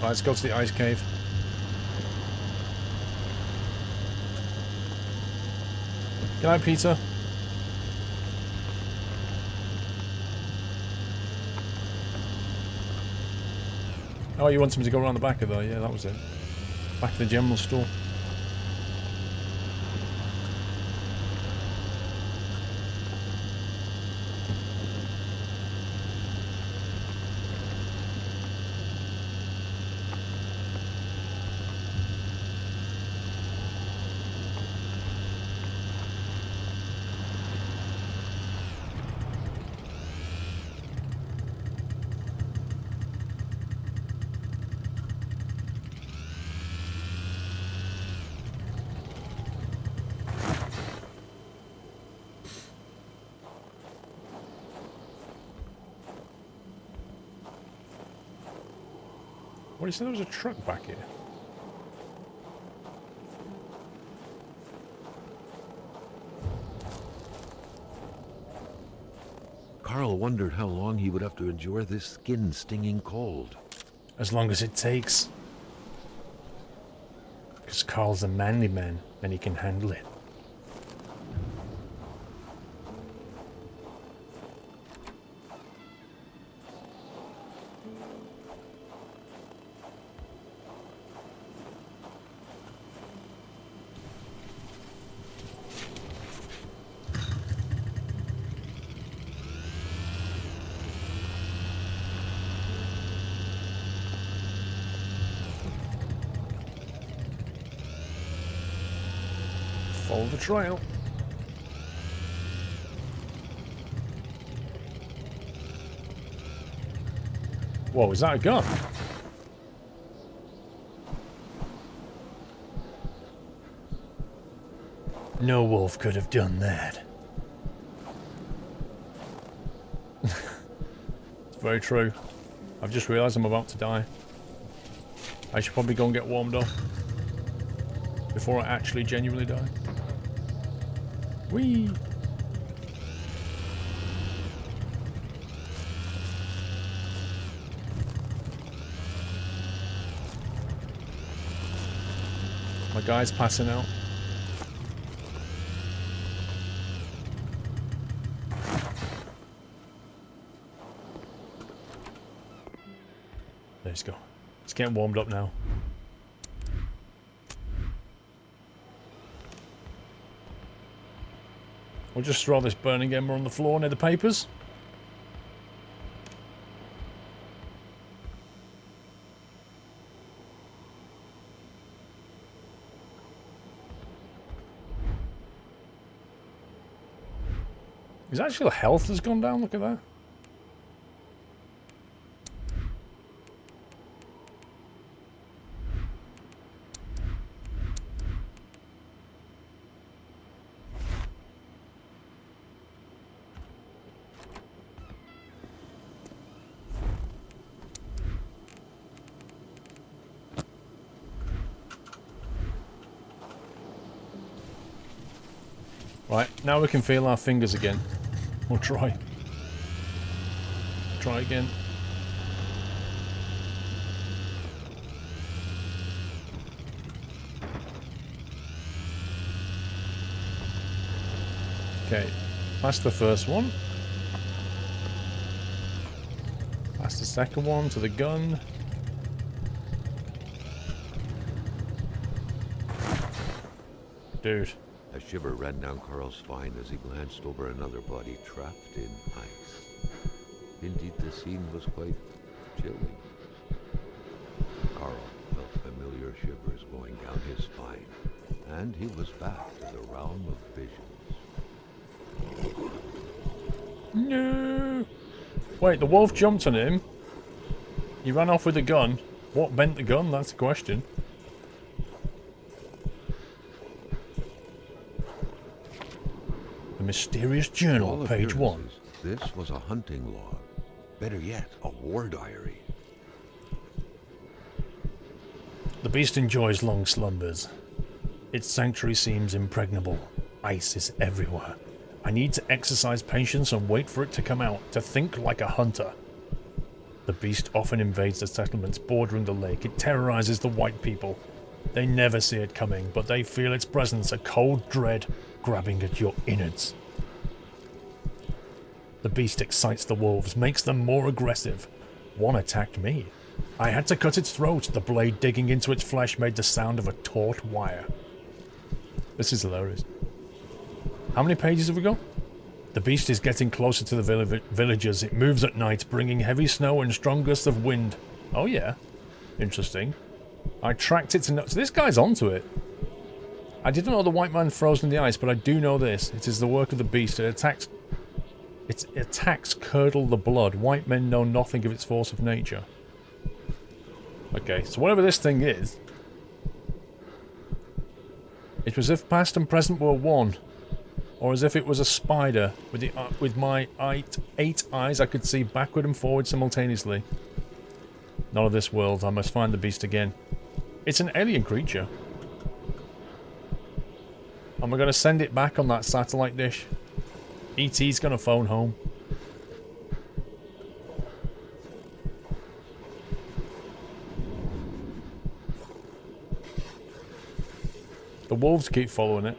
Right, let's go to the ice cave. Good night, Peter. Oh, you want him to go around the back of there? Yeah, that was it. Back to the general store. What, you said there was a truck back here? Carl wondered how long he would have to endure this skin-stinging cold. As long as it takes. Because Carl's a manly man, and he can handle it. Follow the trail. Whoa, is that a gun? No wolf could have done that. It's very true. I've just realised I'm about to die. I should probably go and get warmed up before I actually genuinely die. Whee! My guy's passing out. Let's go. It's getting warmed up now. We'll just throw this burning ember on the floor near the papers. His actual health has gone down, look at that. Right, now we can feel our fingers again. We'll try. Try again. Okay, that's the first one. That's the second one to the gun. Dude. A shiver ran down Carl's spine as he glanced over another body trapped in ice. Indeed, the scene was quite chilling. Carl felt familiar shivers going down his spine, and he was back to the realm of visions. No! Wait, the wolf jumped on him. He ran off with the gun. What bent the gun? That's the question. The mysterious journal, page 1. This was a hunting log. Better yet, a war diary. The beast enjoys long slumbers. Its sanctuary seems impregnable. Ice is everywhere. I need to exercise patience and wait for it to come out, to think like a hunter. The beast often invades the settlements bordering the lake. It terrorizes the white people. They never see it coming, but they feel its presence, a cold dread grabbing at your innards. The beast excites the wolves, makes them more aggressive. One attacked me. I had to cut its throat. The blade digging into its flesh made the sound of a taut wire. This is hilarious. How many pages have we got? The beast is getting closer to the villagers. It moves at night, bringing heavy snow and strong gusts of wind. Oh yeah. Interesting. I tracked it to know... So this guy's onto it. I didn't know the white man frozen in the ice, but I do know this. It is the work of the beast. Its attacks curdle the blood. White men know nothing of its force of nature. Okay, so whatever this thing is... It was as if past and present were one. Or as if it was a spider. With my 8 eyes, I could see backward and forward simultaneously. None of this world. I must find the beast again. It's an alien creature. And we're going to send it back on that satellite dish. E.T.'s going to phone home. The wolves keep following it.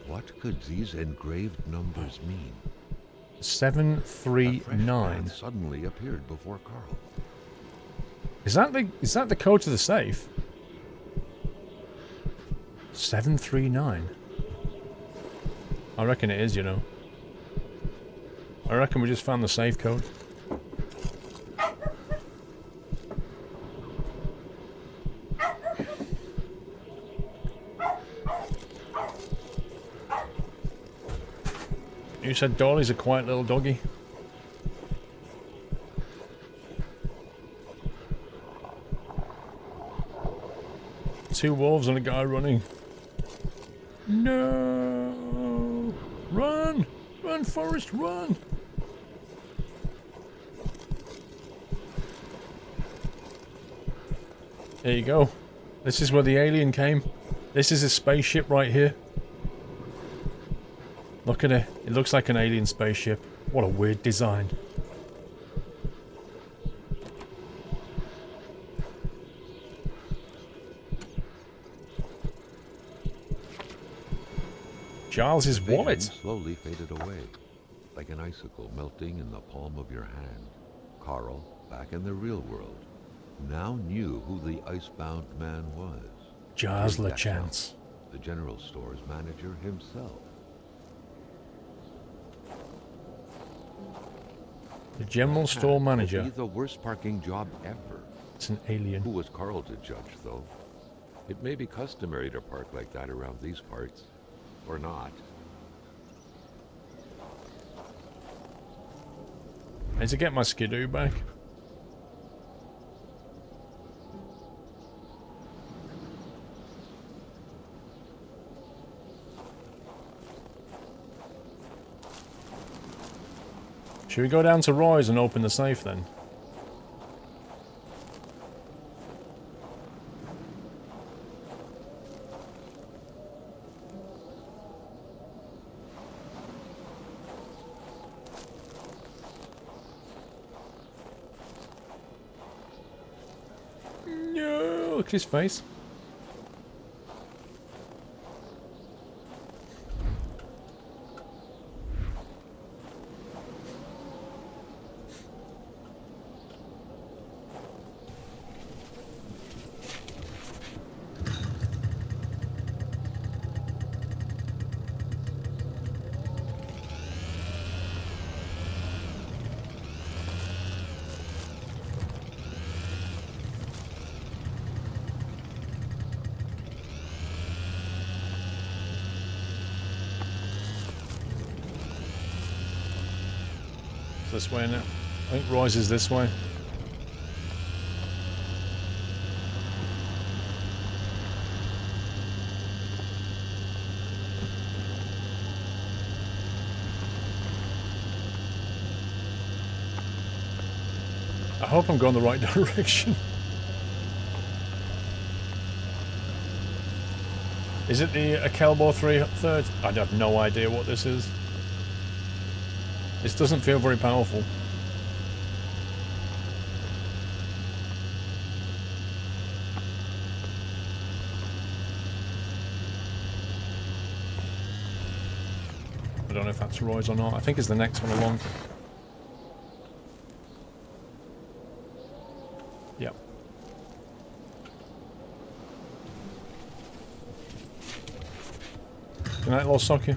What could these engraved numbers mean? 739. Suddenly appeared before Carl. Is that the code to the safe? 739. I reckon it is, you know. I reckon we just found the safe code. You said Dolly's a quiet little doggy. Two wolves and a guy running. No! Run! Run, Forrest, run! There you go. This is where the alien came. This is a spaceship right here. Look at it. It looks like an alien spaceship. What a weird design. Giles's The vision wallet. slowly faded away, like an icicle melting in the palm of your hand. Carl, back in the real world, now knew who the icebound man was. Giles Jim LeChance. Deschamps, the general store's manager himself. The general store Would manager. be the worst parking job ever. It's an alien. Who was Carl to judge, though? It may be customary to park like that around these parts, or not. I need to get my skidoo back. Should we go down to Roy's and open the safe then? No, look at his face. This way now. I think Roy's is this way. I hope I'm going the right direction. Is it the Kelbo 330? I have no idea what this is. This doesn't feel very powerful. I don't know if that's Roy's or not. I think it's the next one along. Yep. Good night, little socky.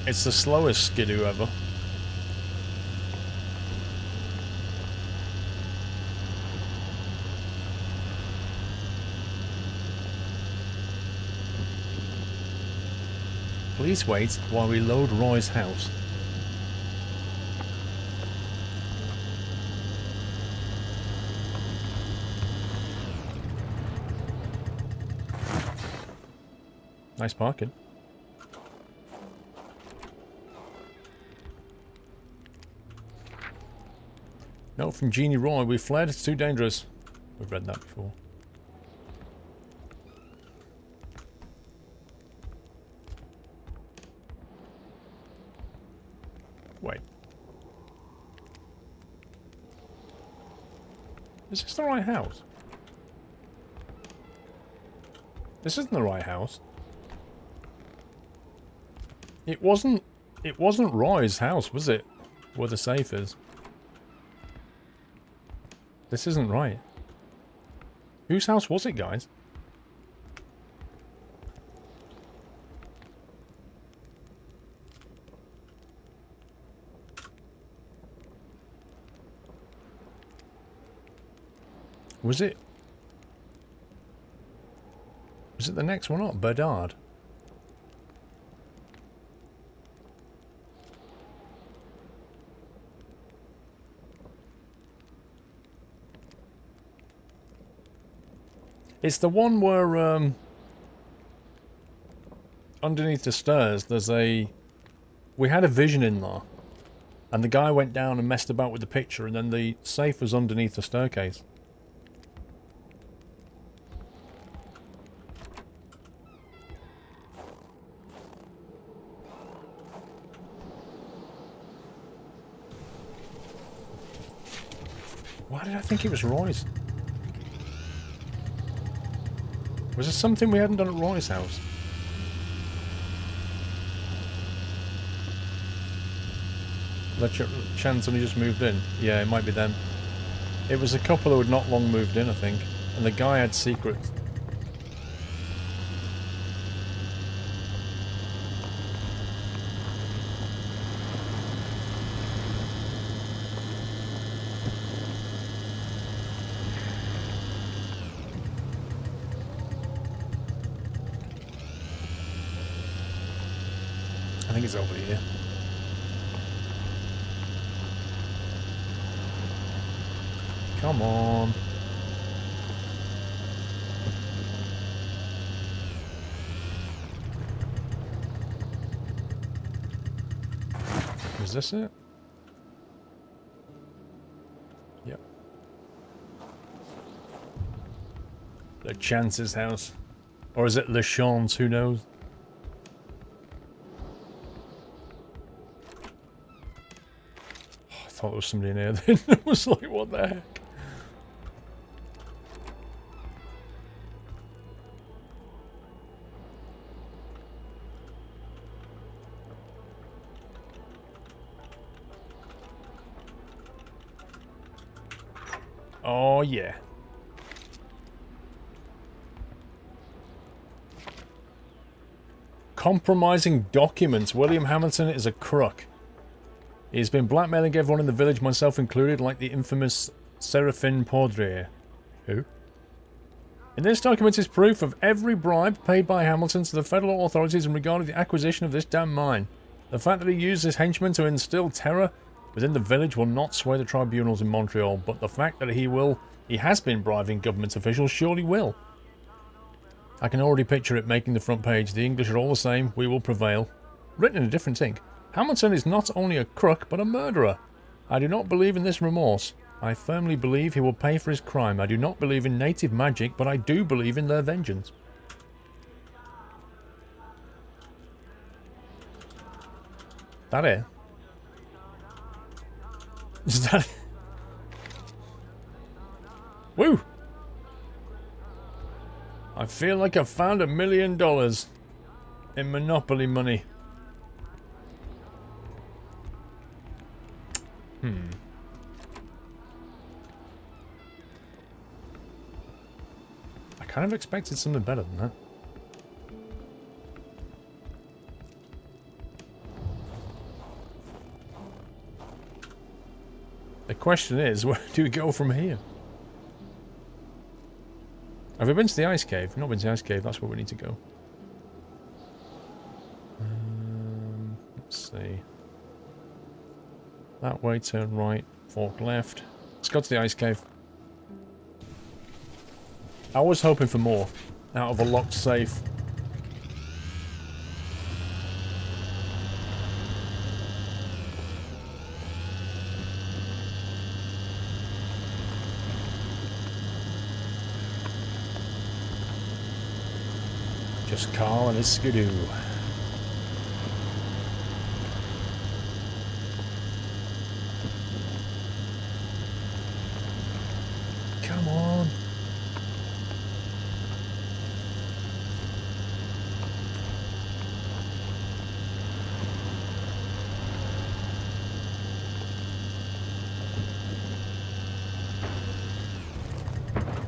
It's the slowest skidoo ever. Please wait while we load Roy's house. Nice parking. Note from Genie Roy, we fled, it's too dangerous. We've read that before. Wait. Is this the right house? This isn't the right house. It wasn't Roy's house, was it? Where the safe is. This isn't right. Whose house was it, guys? Was it the next one up? Bedard? It's the one where, underneath the stairs, there's a... We had a vision in there. And the guy went down and messed about with the picture, and then the safe was underneath the staircase. Why did I think it was Roy's? Was there something we hadn't done at Roy's house? Chance only just moved in. Yeah, it might be them. It was a couple who had not long moved in, I think. And the guy had secrets. I think it's over here. Come on. Is this it? Yep. The Chance's house. Or is it Le Chance? Who knows? Oh, I thought there was somebody in here then. I was like, what the heck? Oh, yeah. Compromising documents. William Hamilton is a crook. He's been blackmailing everyone in the village, myself included, like the infamous Seraphine Poudrier. Who? In this document is proof of every bribe paid by Hamilton to the federal authorities in regard to the acquisition of this damn mine. The fact that he used his henchmen to instill terror within the village will not sway the tribunals in Montreal, but the fact that he has been bribing government officials surely will. I can already picture it making the front page. The English are all the same. We will prevail. Written in a different ink. Hamilton is not only a crook, but a murderer. I do not believe in this remorse. I firmly believe he will pay for his crime. I do not believe in native magic, but I do believe in their vengeance. That it? Is that it? Woo! I feel like I found $1 million in Monopoly money. I kind of expected something better than that. The question is, where do we go from here? Have we been to the ice cave? Not been to the ice cave, that's where we need to go. Let's see. That way, turn right, fork left. Let's go to the ice cave. I was hoping for more out of a locked safe. Just Carl and his skidoo. Come on.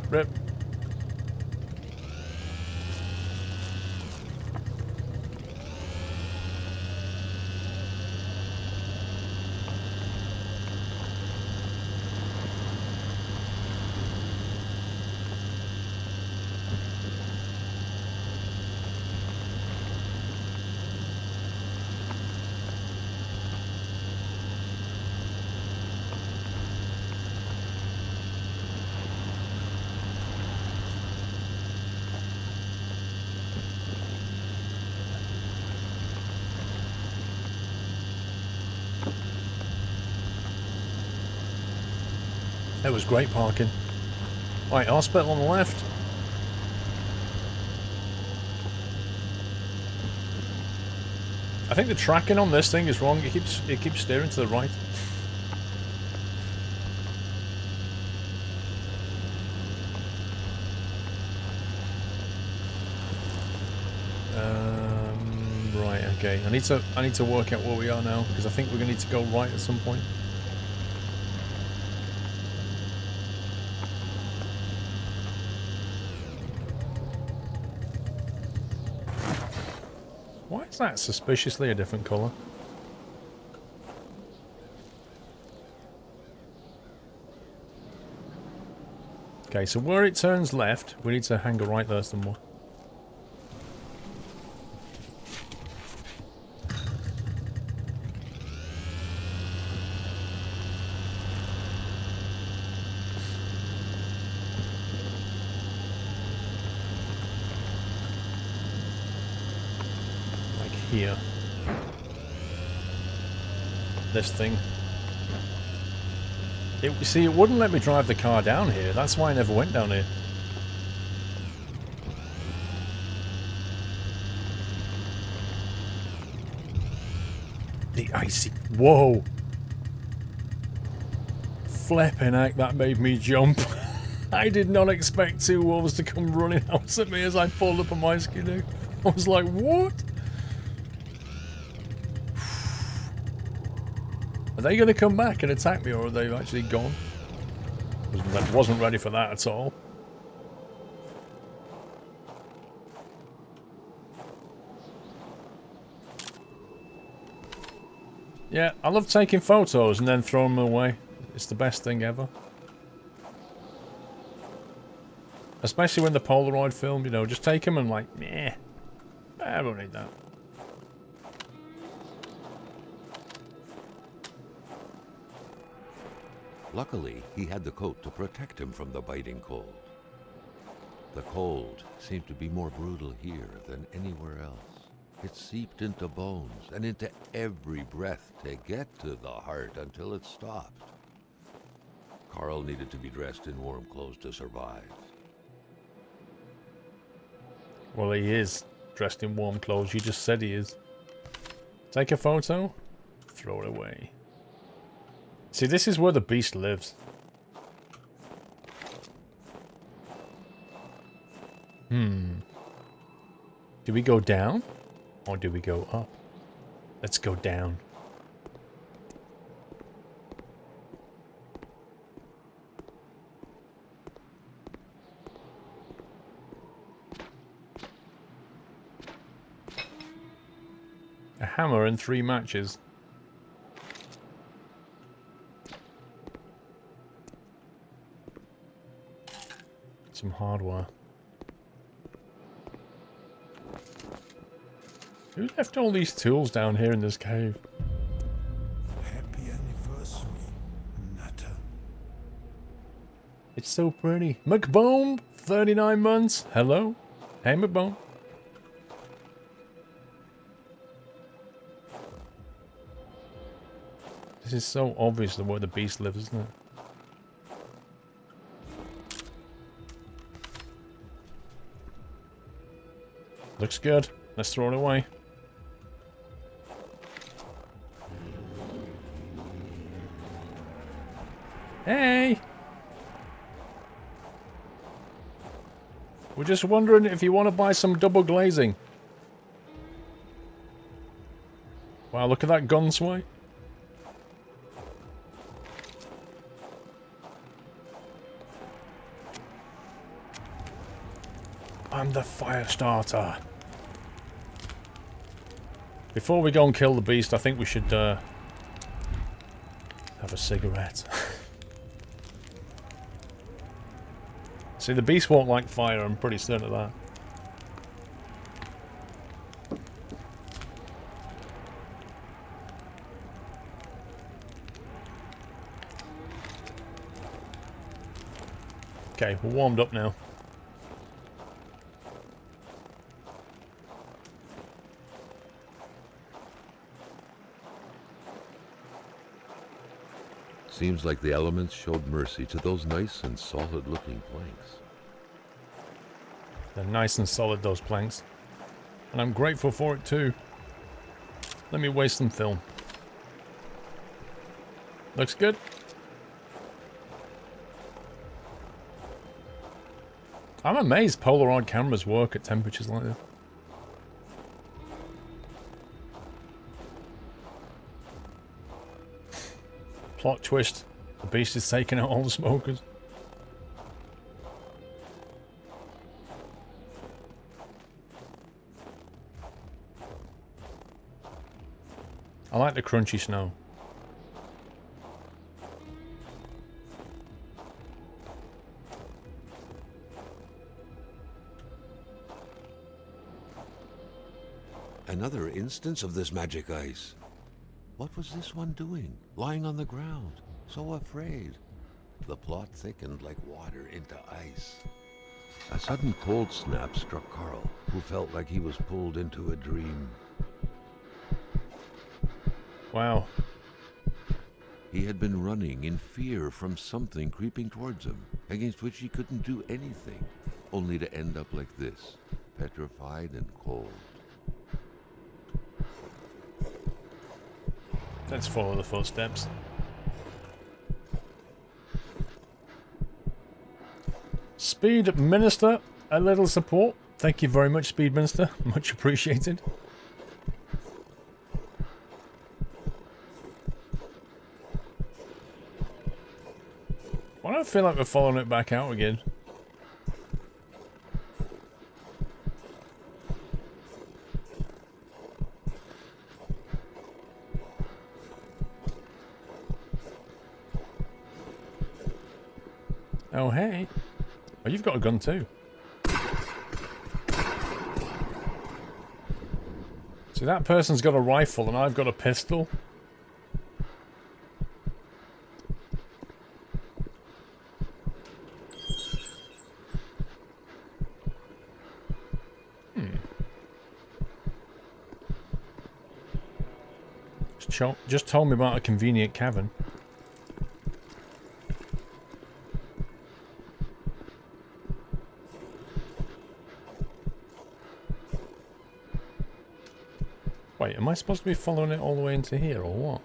Rip. It was great parking. Right, hospital on the left. I think the tracking on this thing is wrong. It keeps steering to the right. Right, okay. I need to work out where we are now, because I think we're gonna need to go right at some point. Why is that suspiciously a different colour? Okay, so where it turns left, we need to hang a right there somewhere. Like here. This thing. See, it wouldn't let me drive the car down here. That's why I never went down here. The icy... Whoa! Flipping heck, that made me jump. I did not expect two wolves to come running out at me as I pulled up on my skidoo. I was like, what? Are they going to come back and attack me, or are they actually gone? Wasn't ready for that at all. Yeah, I love taking photos and then throwing them away. It's the best thing ever. Especially when the Polaroid film, you know, just take them and like, meh. I don't need that. Luckily, he had the coat to protect him from the biting cold. The cold seemed to be more brutal here than anywhere else. It seeped into bones and into every breath to get to the heart until it stopped. Carl needed to be dressed in warm clothes to survive. Well, he is dressed in warm clothes. You just said he is. Take a photo, throw it away. See, this is where the beast lives. Do we go down? Or do we go up? Let's go down. A hammer and 3 matches. Some hardware. Who left all these tools down here in this cave? Happy anniversary, Nutter. It's so pretty. McBone, 39 months. Hello? Hey, McBone. This is so obvious where the beast lives, isn't it? Looks good. Let's throw it away. Hey! We're just wondering if you want to buy some double glazing. Wow, look at that gun sway. I'm the fire starter. Before we go and kill the beast, I think we should have a cigarette. See, the beast won't like fire, I'm pretty certain of that. Okay, we're warmed up now. Seems like the elements showed mercy to those nice and solid-looking planks. They're nice and solid, those planks. And I'm grateful for it too. Let me waste some film. Looks good. I'm amazed Polaroid cameras work at temperatures like this. Plot twist. The beast is taking out all the smokers. I like the crunchy snow. Another instance of this magic ice. What was this one doing, lying on the ground, so afraid? The plot thickened like water into ice. A sudden cold snap struck Carl, who felt like he was pulled into a dream. Wow. He had been running in fear from something creeping towards him, against which he couldn't do anything, only to end up like this, petrified and cold. Let's follow the footsteps. Speed Minister, a little support. Thank you very much, Speed Minister. Much appreciated. Why do I feel like we're following it back out again? Oh, hey. Oh, you've got a gun too. See, that person's got a rifle and I've got a pistol. Just told me about a convenient cavern. Wait, am I supposed to be following it all the way into here, or what?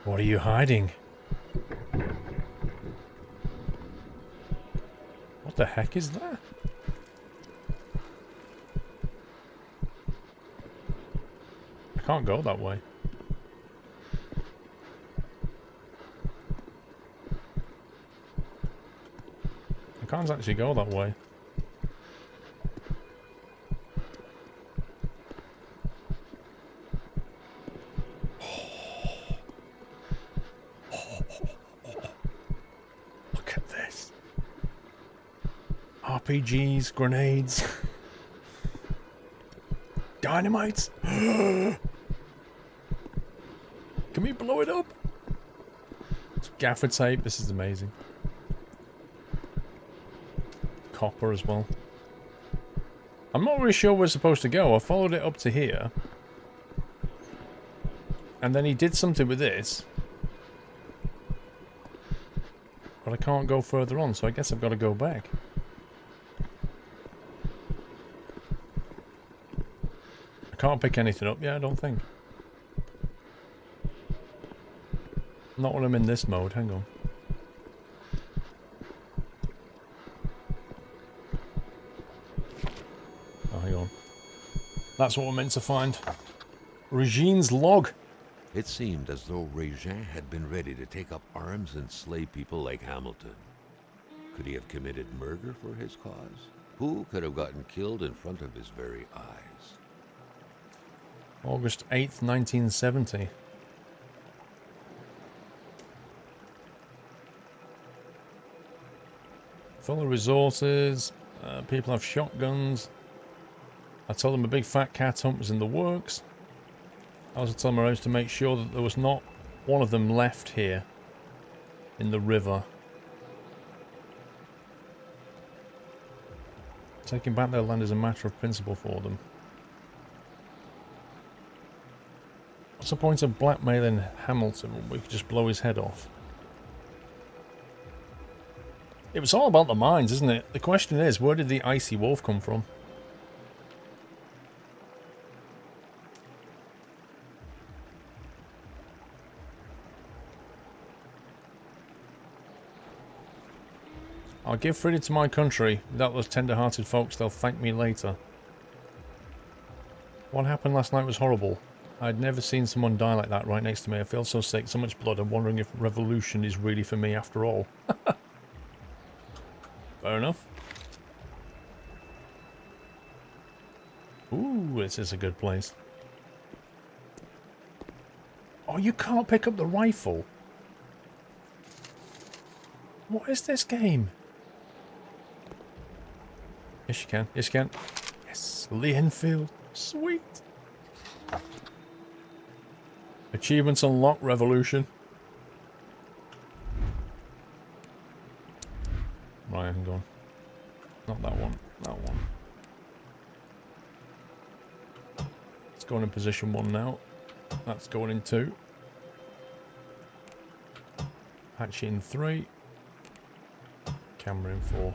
What are you hiding? What the heck is that? I can't go that way. I can't actually go that way. Look at this. RPGs, grenades, dynamite. Can we blow it up? It's gaffer tape. This is amazing. Copper as well. I'm not really sure where we're supposed to go. I followed it up to here. And then he did something with this. But I can't go further on, so I guess I've got to go back. I can't pick anything up yet, I don't think. Not when I'm in this mode, hang on. Oh, hang on. That's what we're meant to find. Regine's log. It seemed as though Regine had been ready to take up arms and slay people like Hamilton. Could he have committed murder for his cause? Who could have gotten killed in front of his very eyes? August 8th, 1970. Full of resources. People have shotguns. I told them a big fat cat hunt was in the works. I also told them I was to make sure that there was not one of them left here in the river. Taking back their land is a matter of principle for them. What's the point of blackmailing Hamilton when we could just blow his head off? It was all about the mines, isn't it? The question is, where did the icy wolf come from? I'll give freedom to my country. Without those tender-hearted folks, they'll thank me later. What happened last night was horrible. I'd never seen someone die like that right next to me. I feel so sick, so much blood. I'm wondering if revolution is really for me after all. Fair enough. Ooh, this is a good place. Oh, you can't pick up the rifle. What is this game? Yes, you can. Yes, you can. Yes, Lee Enfield. Sweet. Achievements unlocked, revolution. Right, hang on. Not that one. That one. It's going in position 1 now. That's going in 2. Hatchet in 3. Camera in 4.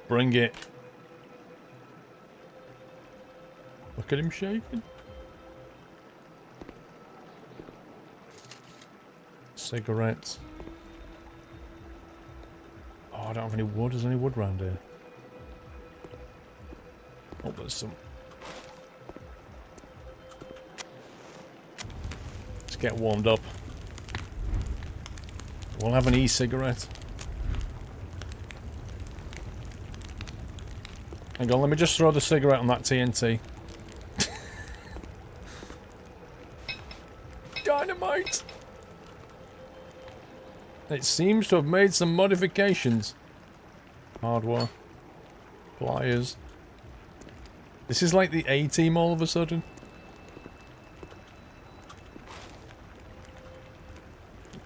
Bring it. Look at him shaking. Cigarettes. Oh, I don't have any wood. Is there any wood around here? Oh, there's some. Let's get warmed up. We'll have an e-cigarette. Hang on, let me just throw the cigarette on that TNT. Dynamite! It seems to have made some modifications. Hardware. Pliers. This is like the A-Team all of a sudden.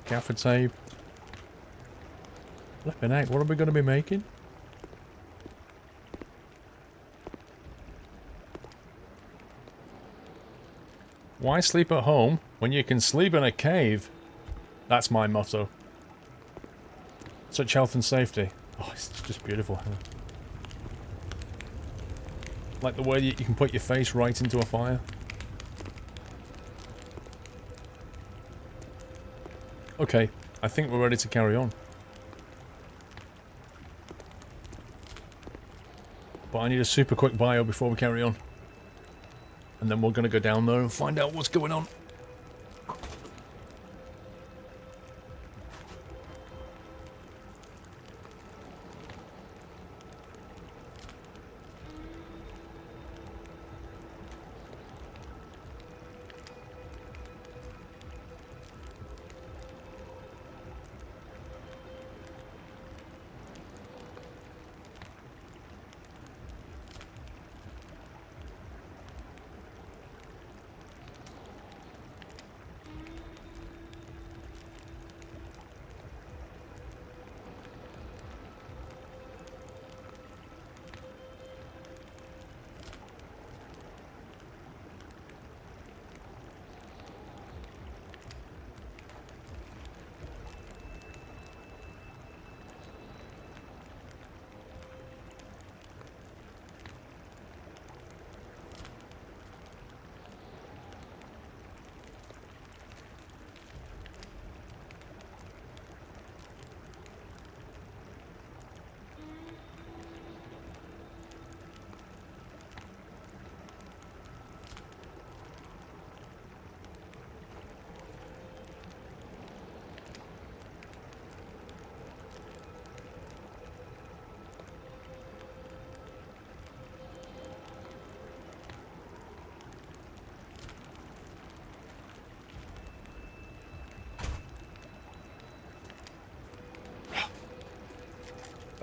Gaffer tape. Flipping heck, what are we going to be making? Why sleep at home when you can sleep in a cave? That's my motto. Such health and safety. Oh, it's just beautiful. Like the way you can put your face right into a fire. Okay, I think we're ready to carry on. But I need a super quick bio before we carry on. And then we're going to go down there and find out what's going on.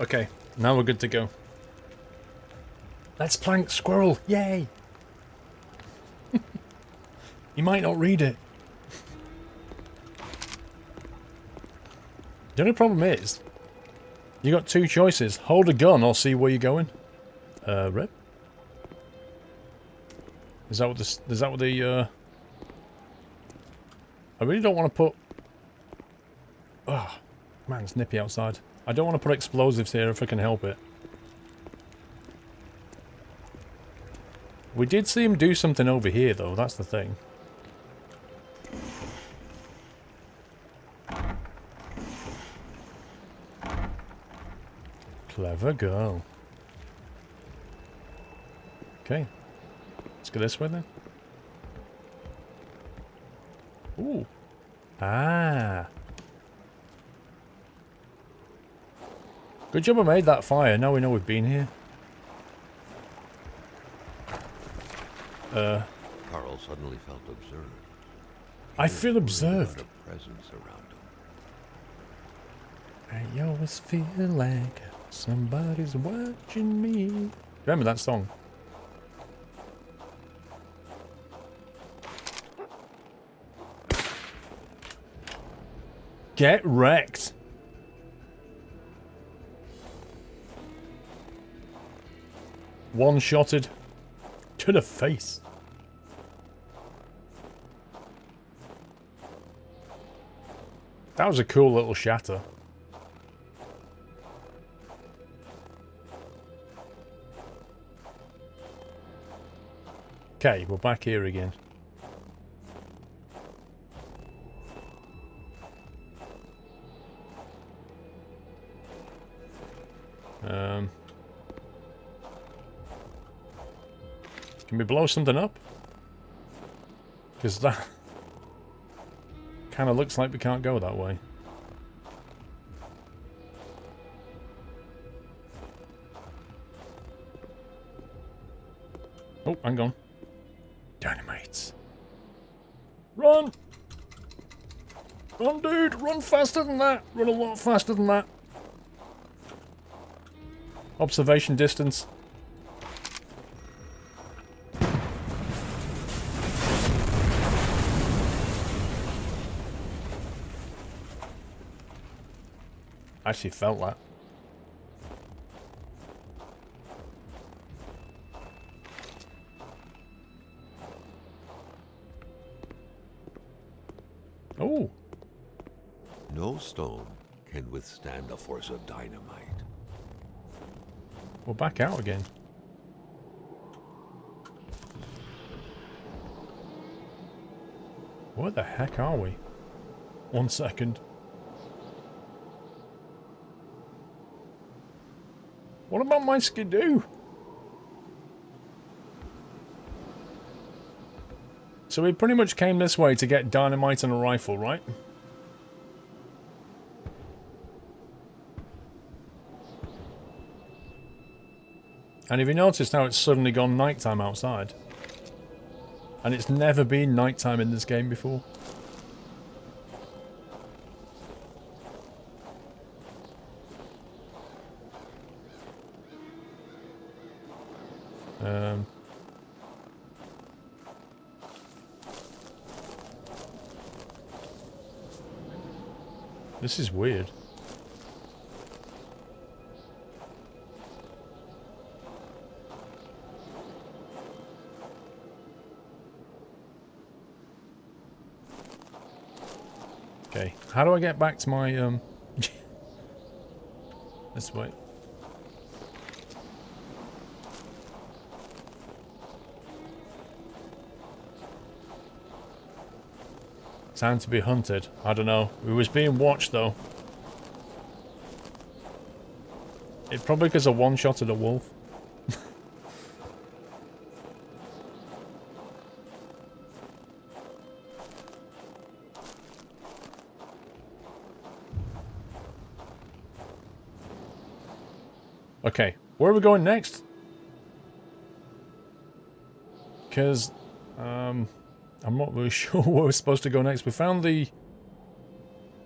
Okay, now we're good to go. Let's plank squirrel! Yay! You might not read it. The only problem is, you got 2 choices. Hold a gun or see where you're going. Red? Is that what this, is that what the, I really don't want to put... Oh, man, it's nippy outside. I don't want to put explosives here if I can help it. We did see him do something over here, though. That's the thing. Clever girl. Okay. Let's go this way then. Ooh. Ah. Good job I made that fire. Now we know we've been here. Carl suddenly felt observed. I feel observed. A presence around him. I always feel like somebody's watching me. Remember that song? Get wrecked. One-shotted to the face. That was a cool little shatter. Okay, we're back here again. Can we blow something up? Because that kind of looks like we can't go that way. Oh, hang on. Dynamites. Run! Run, dude! Run faster than that! Run a lot faster than that. Observation distance. I actually felt that. Oh. No stone can withstand the force of dynamite. We're back out again. Where the heck are we? 1 second. What about my skidoo? So we pretty much came this way to get dynamite and a rifle, right? And have you noticed how it's suddenly gone nighttime outside? And it's never been nighttime in this game before. This is weird. Okay, how do I get back to my, this way. Time to be hunted. I don't know. We was being watched though. It's probably because I one-shotted a wolf. Okay, where are we going next? Because, I'm not really sure where we're supposed to go next. We found the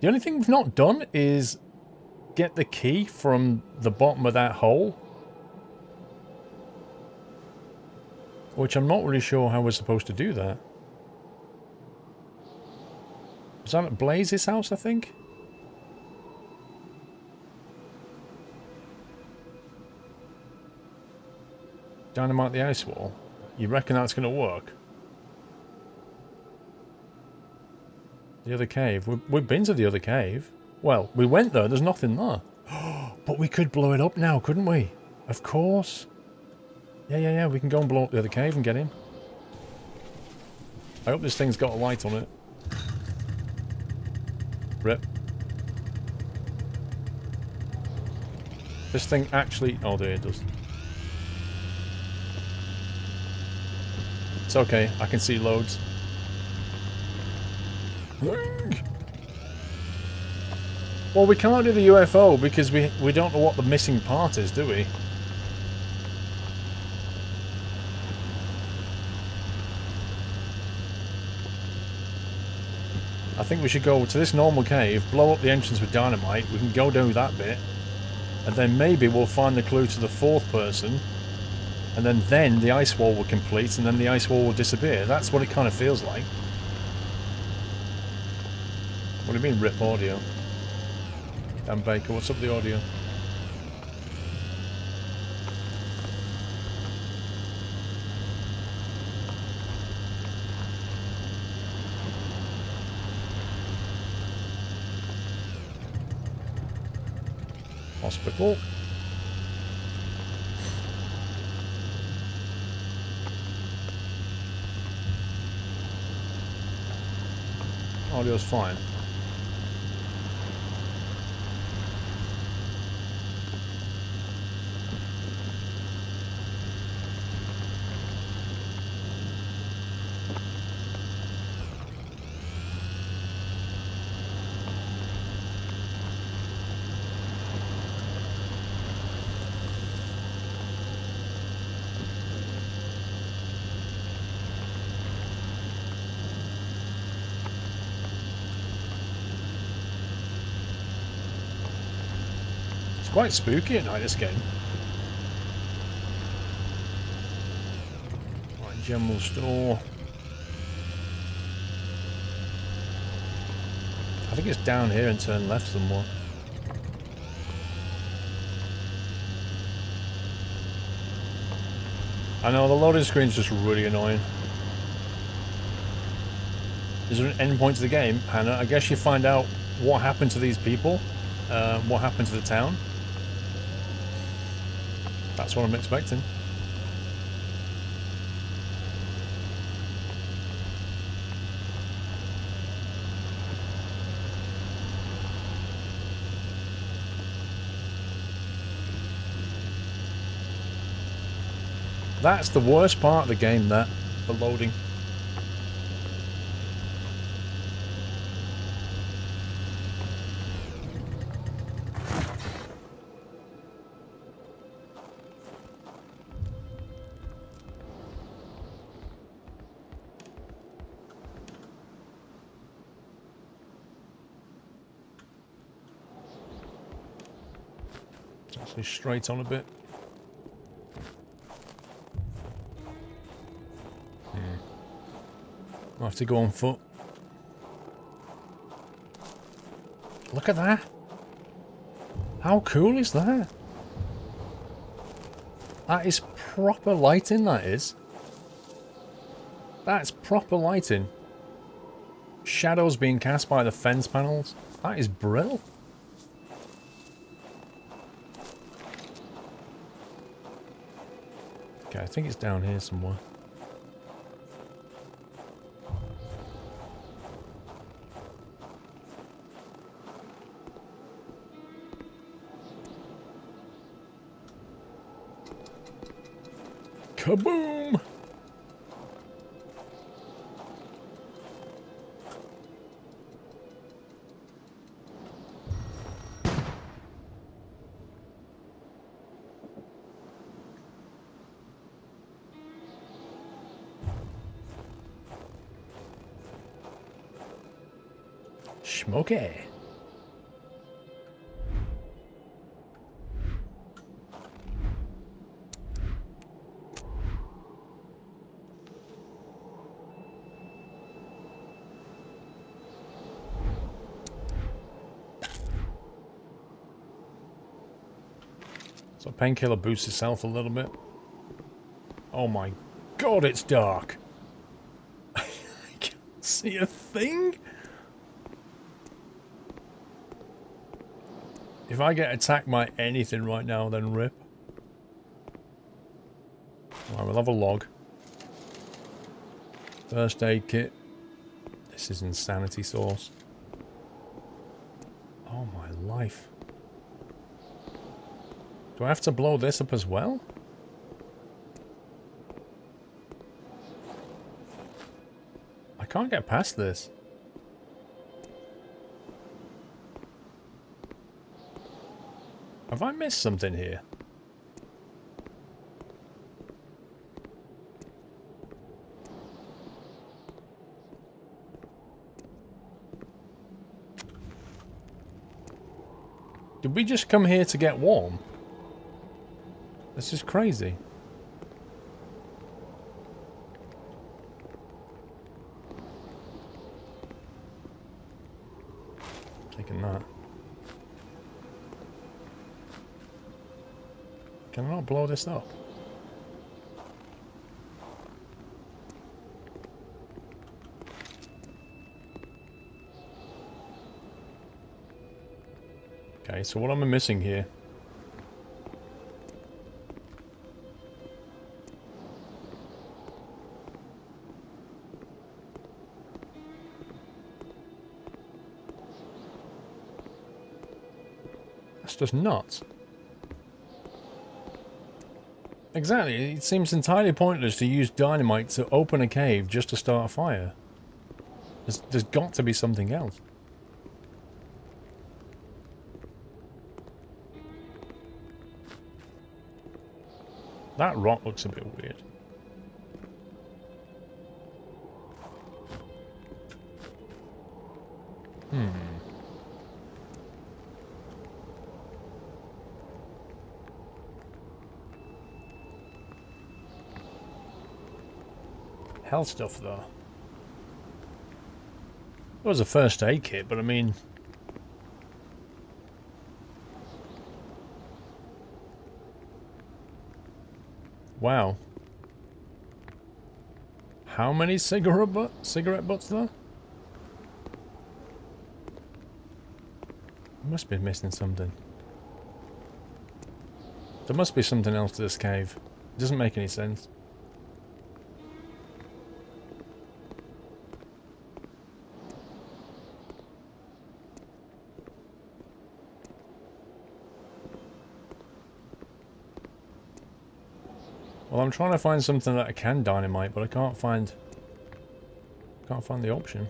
only thing we've not done is get the key from the bottom of that hole. Which I'm not really sure how we're supposed to do that. Was that at Blaze's house, I think? Dynamite the ice wall. You reckon that's going to work? The other cave. We've been to the other cave. Well, we went there. There's nothing there. But we could blow it up now, couldn't we? Of course. Yeah. We can go and blow up the other cave and get in. I hope this thing's got a light on it. Rip. This thing actually... Oh, there it does. It's okay. I can see loads. Well, we can't do the UFO because we don't know what the missing part is, do we? I think we should go to this normal cave, blow up the entrance with dynamite, we can go do that bit, and then maybe we'll find the clue to the fourth person, and then the ice wall will complete, and then the ice wall will disappear. That's what it kind of feels like. What do you mean, rip audio? Dan Baker, what's up with the audio? Hospital. Audio's fine. Quite spooky at night, this game. Right, general store. I think it's down here and turn left somewhere. I know, the loading screen's just really annoying. Is there an end point to the game, Hannah? I guess you find out what happened to these people, what happened to the town. That's what I'm expecting. That's the worst part of the game, that, the loading. Actually straight on a bit. I'll have to go on foot. Look at that. How cool is that? That is proper lighting, that is. That's proper lighting. Shadows being cast by the fence panels. That is brilliant. Okay, I think it's down here somewhere. Kaboom! Smoky. So painkiller boosts itself a little bit. Oh my god, it's dark. I can't see a thing. If I get attacked by anything right now, then rip. Alright, we'll have a log. First aid kit. This is insanity sauce. Oh my life. Do I have to blow this up as well? I can't get past this. Have I missed something here? Did we just come here to get warm? This is crazy. Taking that. Can I not blow this up? Okay, so what am I missing here? That's just nuts. Exactly, it seems entirely pointless to use dynamite to open a cave just to start a fire. There's got to be something else. That rock looks a bit weird. Health stuff, though. It was a first aid kit, but I mean... Wow. How many cigarette butts though? Must be missing something. There must be something else to this cave. It doesn't make any sense. Well, I'm trying to find something that I can dynamite, but I can't find the option.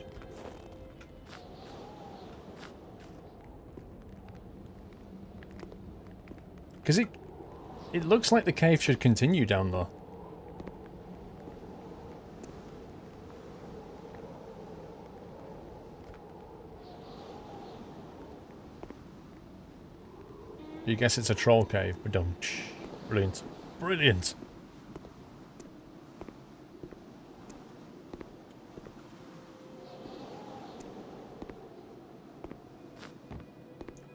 Because it looks like the cave should continue down there. You guess it's a troll cave, but don't. Brilliant. Brilliant.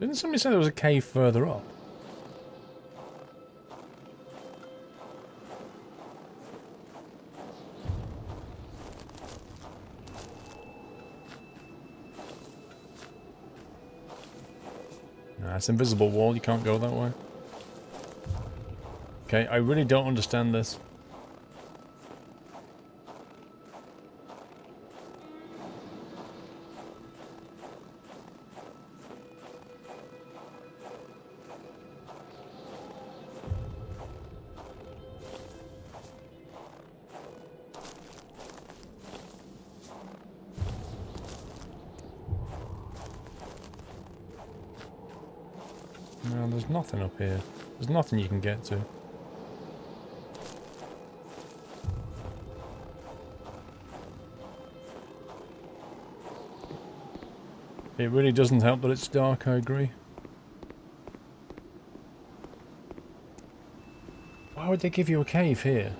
Didn't somebody say there was a cave further up? Nah, it's invisible wall, you can't go that way. Okay, I really don't understand this. No, there's nothing up here. There's nothing you can get to. It really doesn't help that it's dark, I agree. Why would they give you a cave here?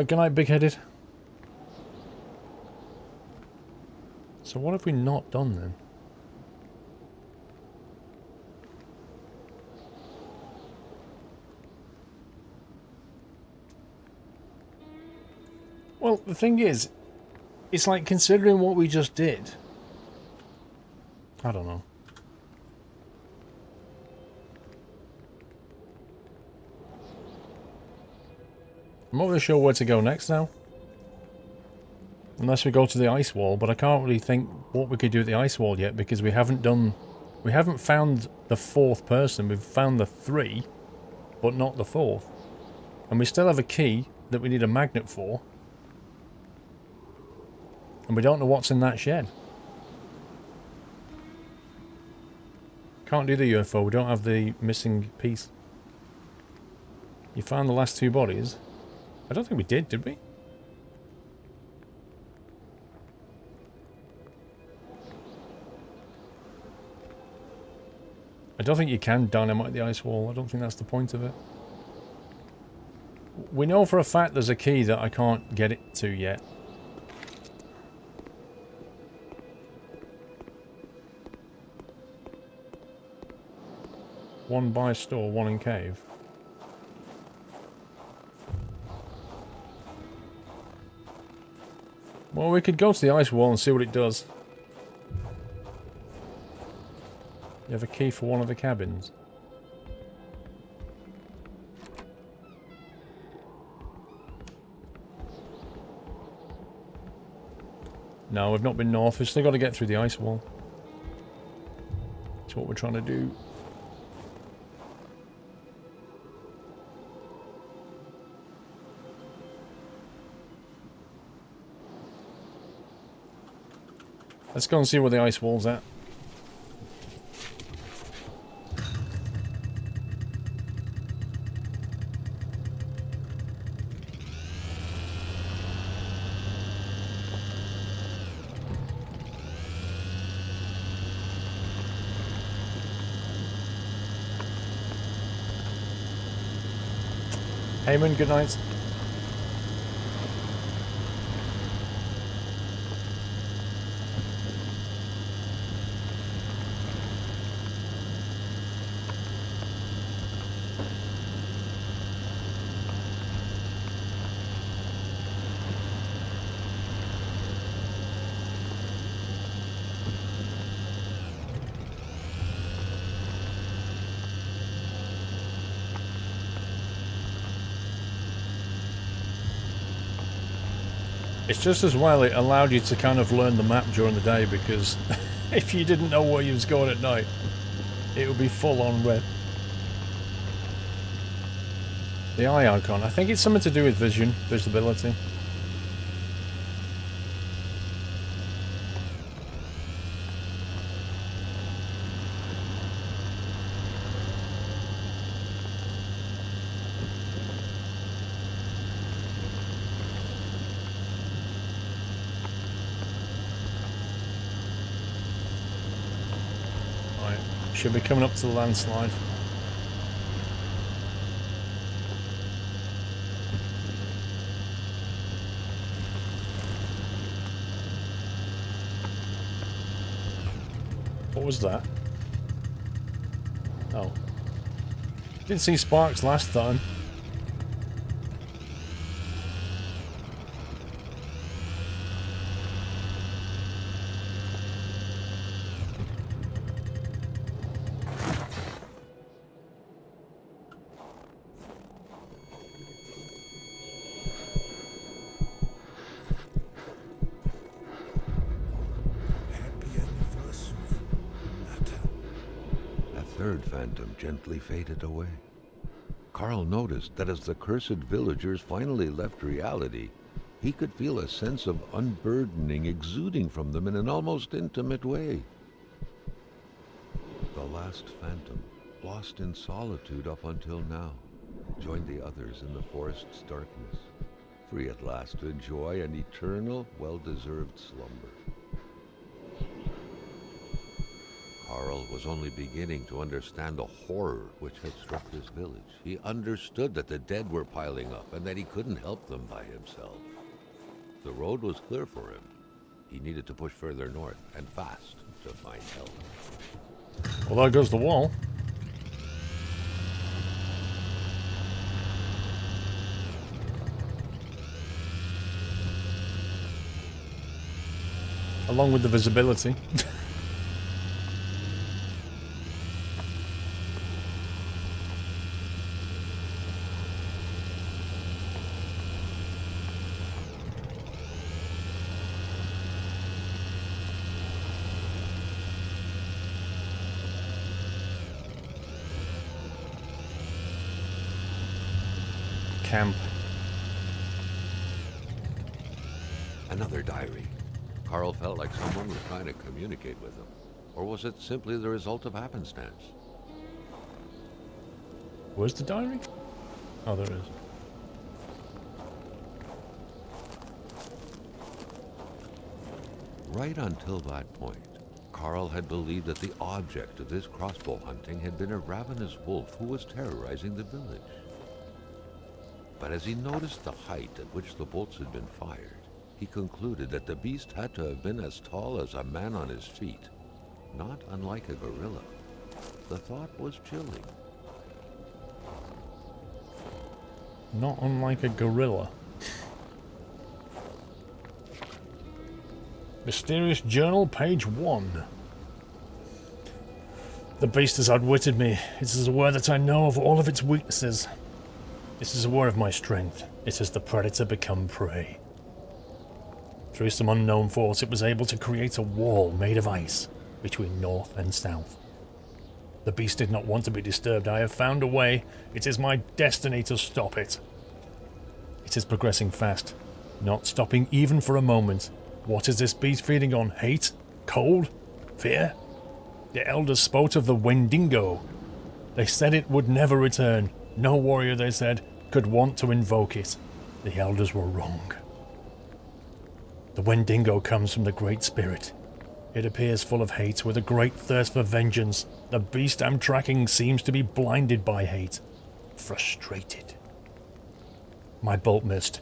Good night, big-headed. So what have we not done then? Well, the thing is, it's like considering what we just did. I don't know. I'm not really sure where to go next now. Unless we go to the ice wall, but I can't really think what we could do at the ice wall yet because we haven't found the 4th person. We've found the 3, but not the 4th. And we still have a key that we need a magnet for. And we don't know what's in that shed. Can't do the UFO, we don't have the missing piece. You found the last 2 bodies? I don't think we did we? I don't think you can dynamite the ice wall. I don't think that's the point of it. We know for a fact there's a key that I can't get it to yet. One by store, 1 in cave. Well, we could go to the ice wall and see what it does. You have a key for one of the cabins. No, we've not been north. We've still got to get through the ice wall. That's what we're trying to do. Let's go and see where the ice wall's at. Heyman, good night. It's just as well it allowed you to kind of learn the map during the day, because if you didn't know where you was going at night, it would be full on red. The eye icon, I think it's something to do with visibility. Should be coming up to the landslide. What was that? Oh. Didn't see sparks last time. Gently faded away. Carl noticed that as the cursed villagers finally left reality, he could feel a sense of unburdening exuding from them in an almost intimate way. The last phantom, lost in solitude up until now, joined the others in the forest's darkness, free at last to enjoy an eternal, well-deserved slumber. Carl was only beginning to understand the horror which had struck this village. He understood that the dead were piling up and that he couldn't help them by himself. The road was clear for him. He needed to push further north, and fast, to find help. Well, there goes the wall. Along with the visibility. camp. Another diary. Carl felt like someone was trying to communicate with him. Or was it simply the result of happenstance? Where's the diary? Oh, there it is. Right until that point, Carl had believed that the object of this crossbow hunting had been a ravenous wolf who was terrorizing the village. But as he noticed the height at which the bolts had been fired, he concluded that the beast had to have been as tall as a man on his feet, not unlike a gorilla. The thought was chilling. Not unlike a gorilla. Mysterious Journal, page 1. The beast has outwitted me. It is aware that I know of all of its weaknesses. It is aware of my strength. It is the predator become prey. Through some unknown force, it was able to create a wall made of ice between north and south. The beast did not want to be disturbed. I have found a way. It is my destiny to stop it. It is progressing fast, not stopping even for a moment. What is this beast feeding on? Hate? Cold? Fear? The elders spoke of the Wendigo. They said it would never return. No warrior, they said, could want to invoke it. The elders were wrong. The Wendigo comes from the Great Spirit. It appears full of hate with a great thirst for vengeance. The beast I'm tracking seems to be blinded by hate. Frustrated. My bolt missed.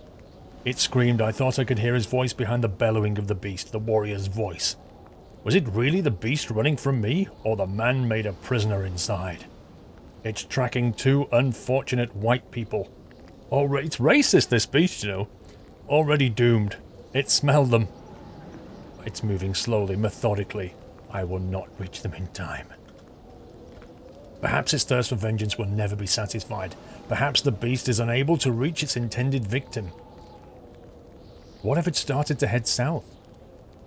It screamed. I thought I could hear his voice behind the bellowing of the beast, the warrior's voice. Was it really the beast running from me, or the man made a prisoner inside? It's tracking 2 unfortunate white people. Already, it's racist, this beast, you know. Already doomed. It smelled them. It's moving slowly, methodically. I will not reach them in time. Perhaps its thirst for vengeance will never be satisfied. Perhaps the beast is unable to reach its intended victim. What if it started to head south?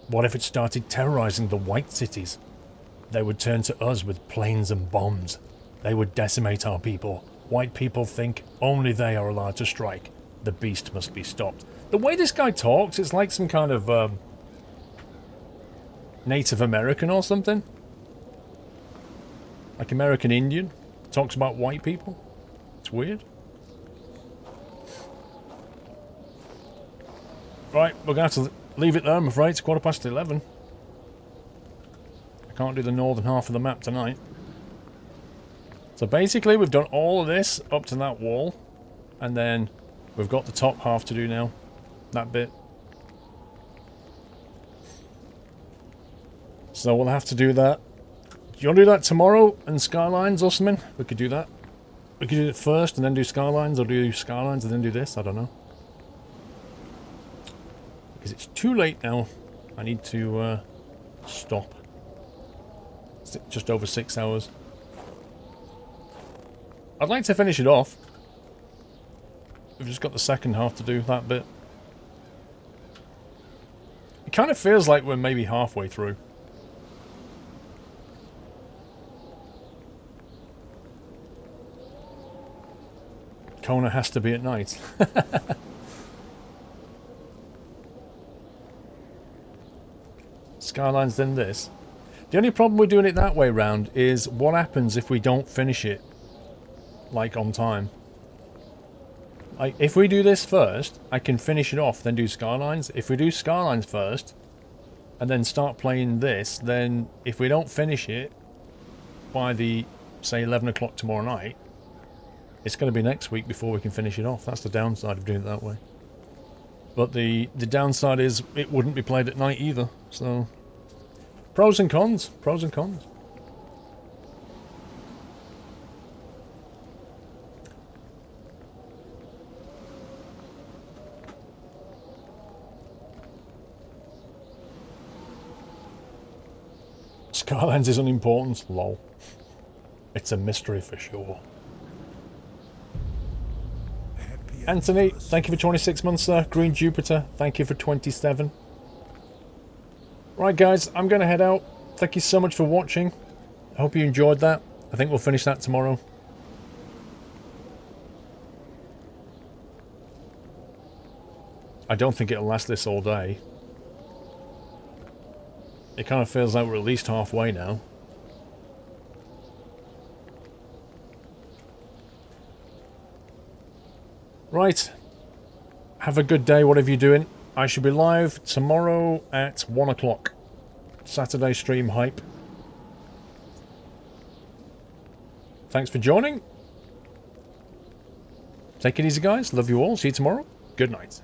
What if it started terrorizing the white cities? They would turn to us with planes and bombs. They would decimate our people. White people think only they are allowed to strike. The beast must be stopped. The way this guy talks, it's like some kind of Native American or something. Like American Indian. Talks about white people. It's weird. Right, we're going to have to leave it there, I'm afraid. It's 11:15. I can't do the northern half of the map tonight. So basically, we've done all of this up to that wall. And then we've got the top half to do now. That bit. So we'll have to do that. Do you want to do that tomorrow and Skylines or something? We could do that. We could do it first and then do Skylines, or do Skylines and then do this. I don't know. Because it's too late now. I need to stop. It's just over 6 hours. I'd like to finish it off. We've just got the second half to do, that bit. It kind of feels like we're maybe halfway through. Kona has to be at night. Skylines, then this. The only problem with doing it that way round is what happens if we don't finish it, like, on time. Like, if we do this first, I can finish it off, then do Skylines. If we do Skylines first, and then start playing this, then if we don't finish it by the, say, 11 o'clock tomorrow night, it's going to be next week before we can finish it off. That's the downside of doing it that way. But the downside is it wouldn't be played at night either. So, pros and cons. Pros and cons. Skylines is unimportant. Lol. It's a mystery for sure. Anthony, thank you for 26 months, sir. Green Jupiter, thank you for 27. Right, guys, I'm going to head out. Thank you so much for watching. I hope you enjoyed that. I think we'll finish that tomorrow. I don't think it'll last this all day. It kind of feels like we're at least halfway now. Right. Have a good day, whatever you're doing. I should be live tomorrow at 1 o'clock. Saturday stream hype. Thanks for joining. Take it easy, guys. Love you all. See you tomorrow. Good night.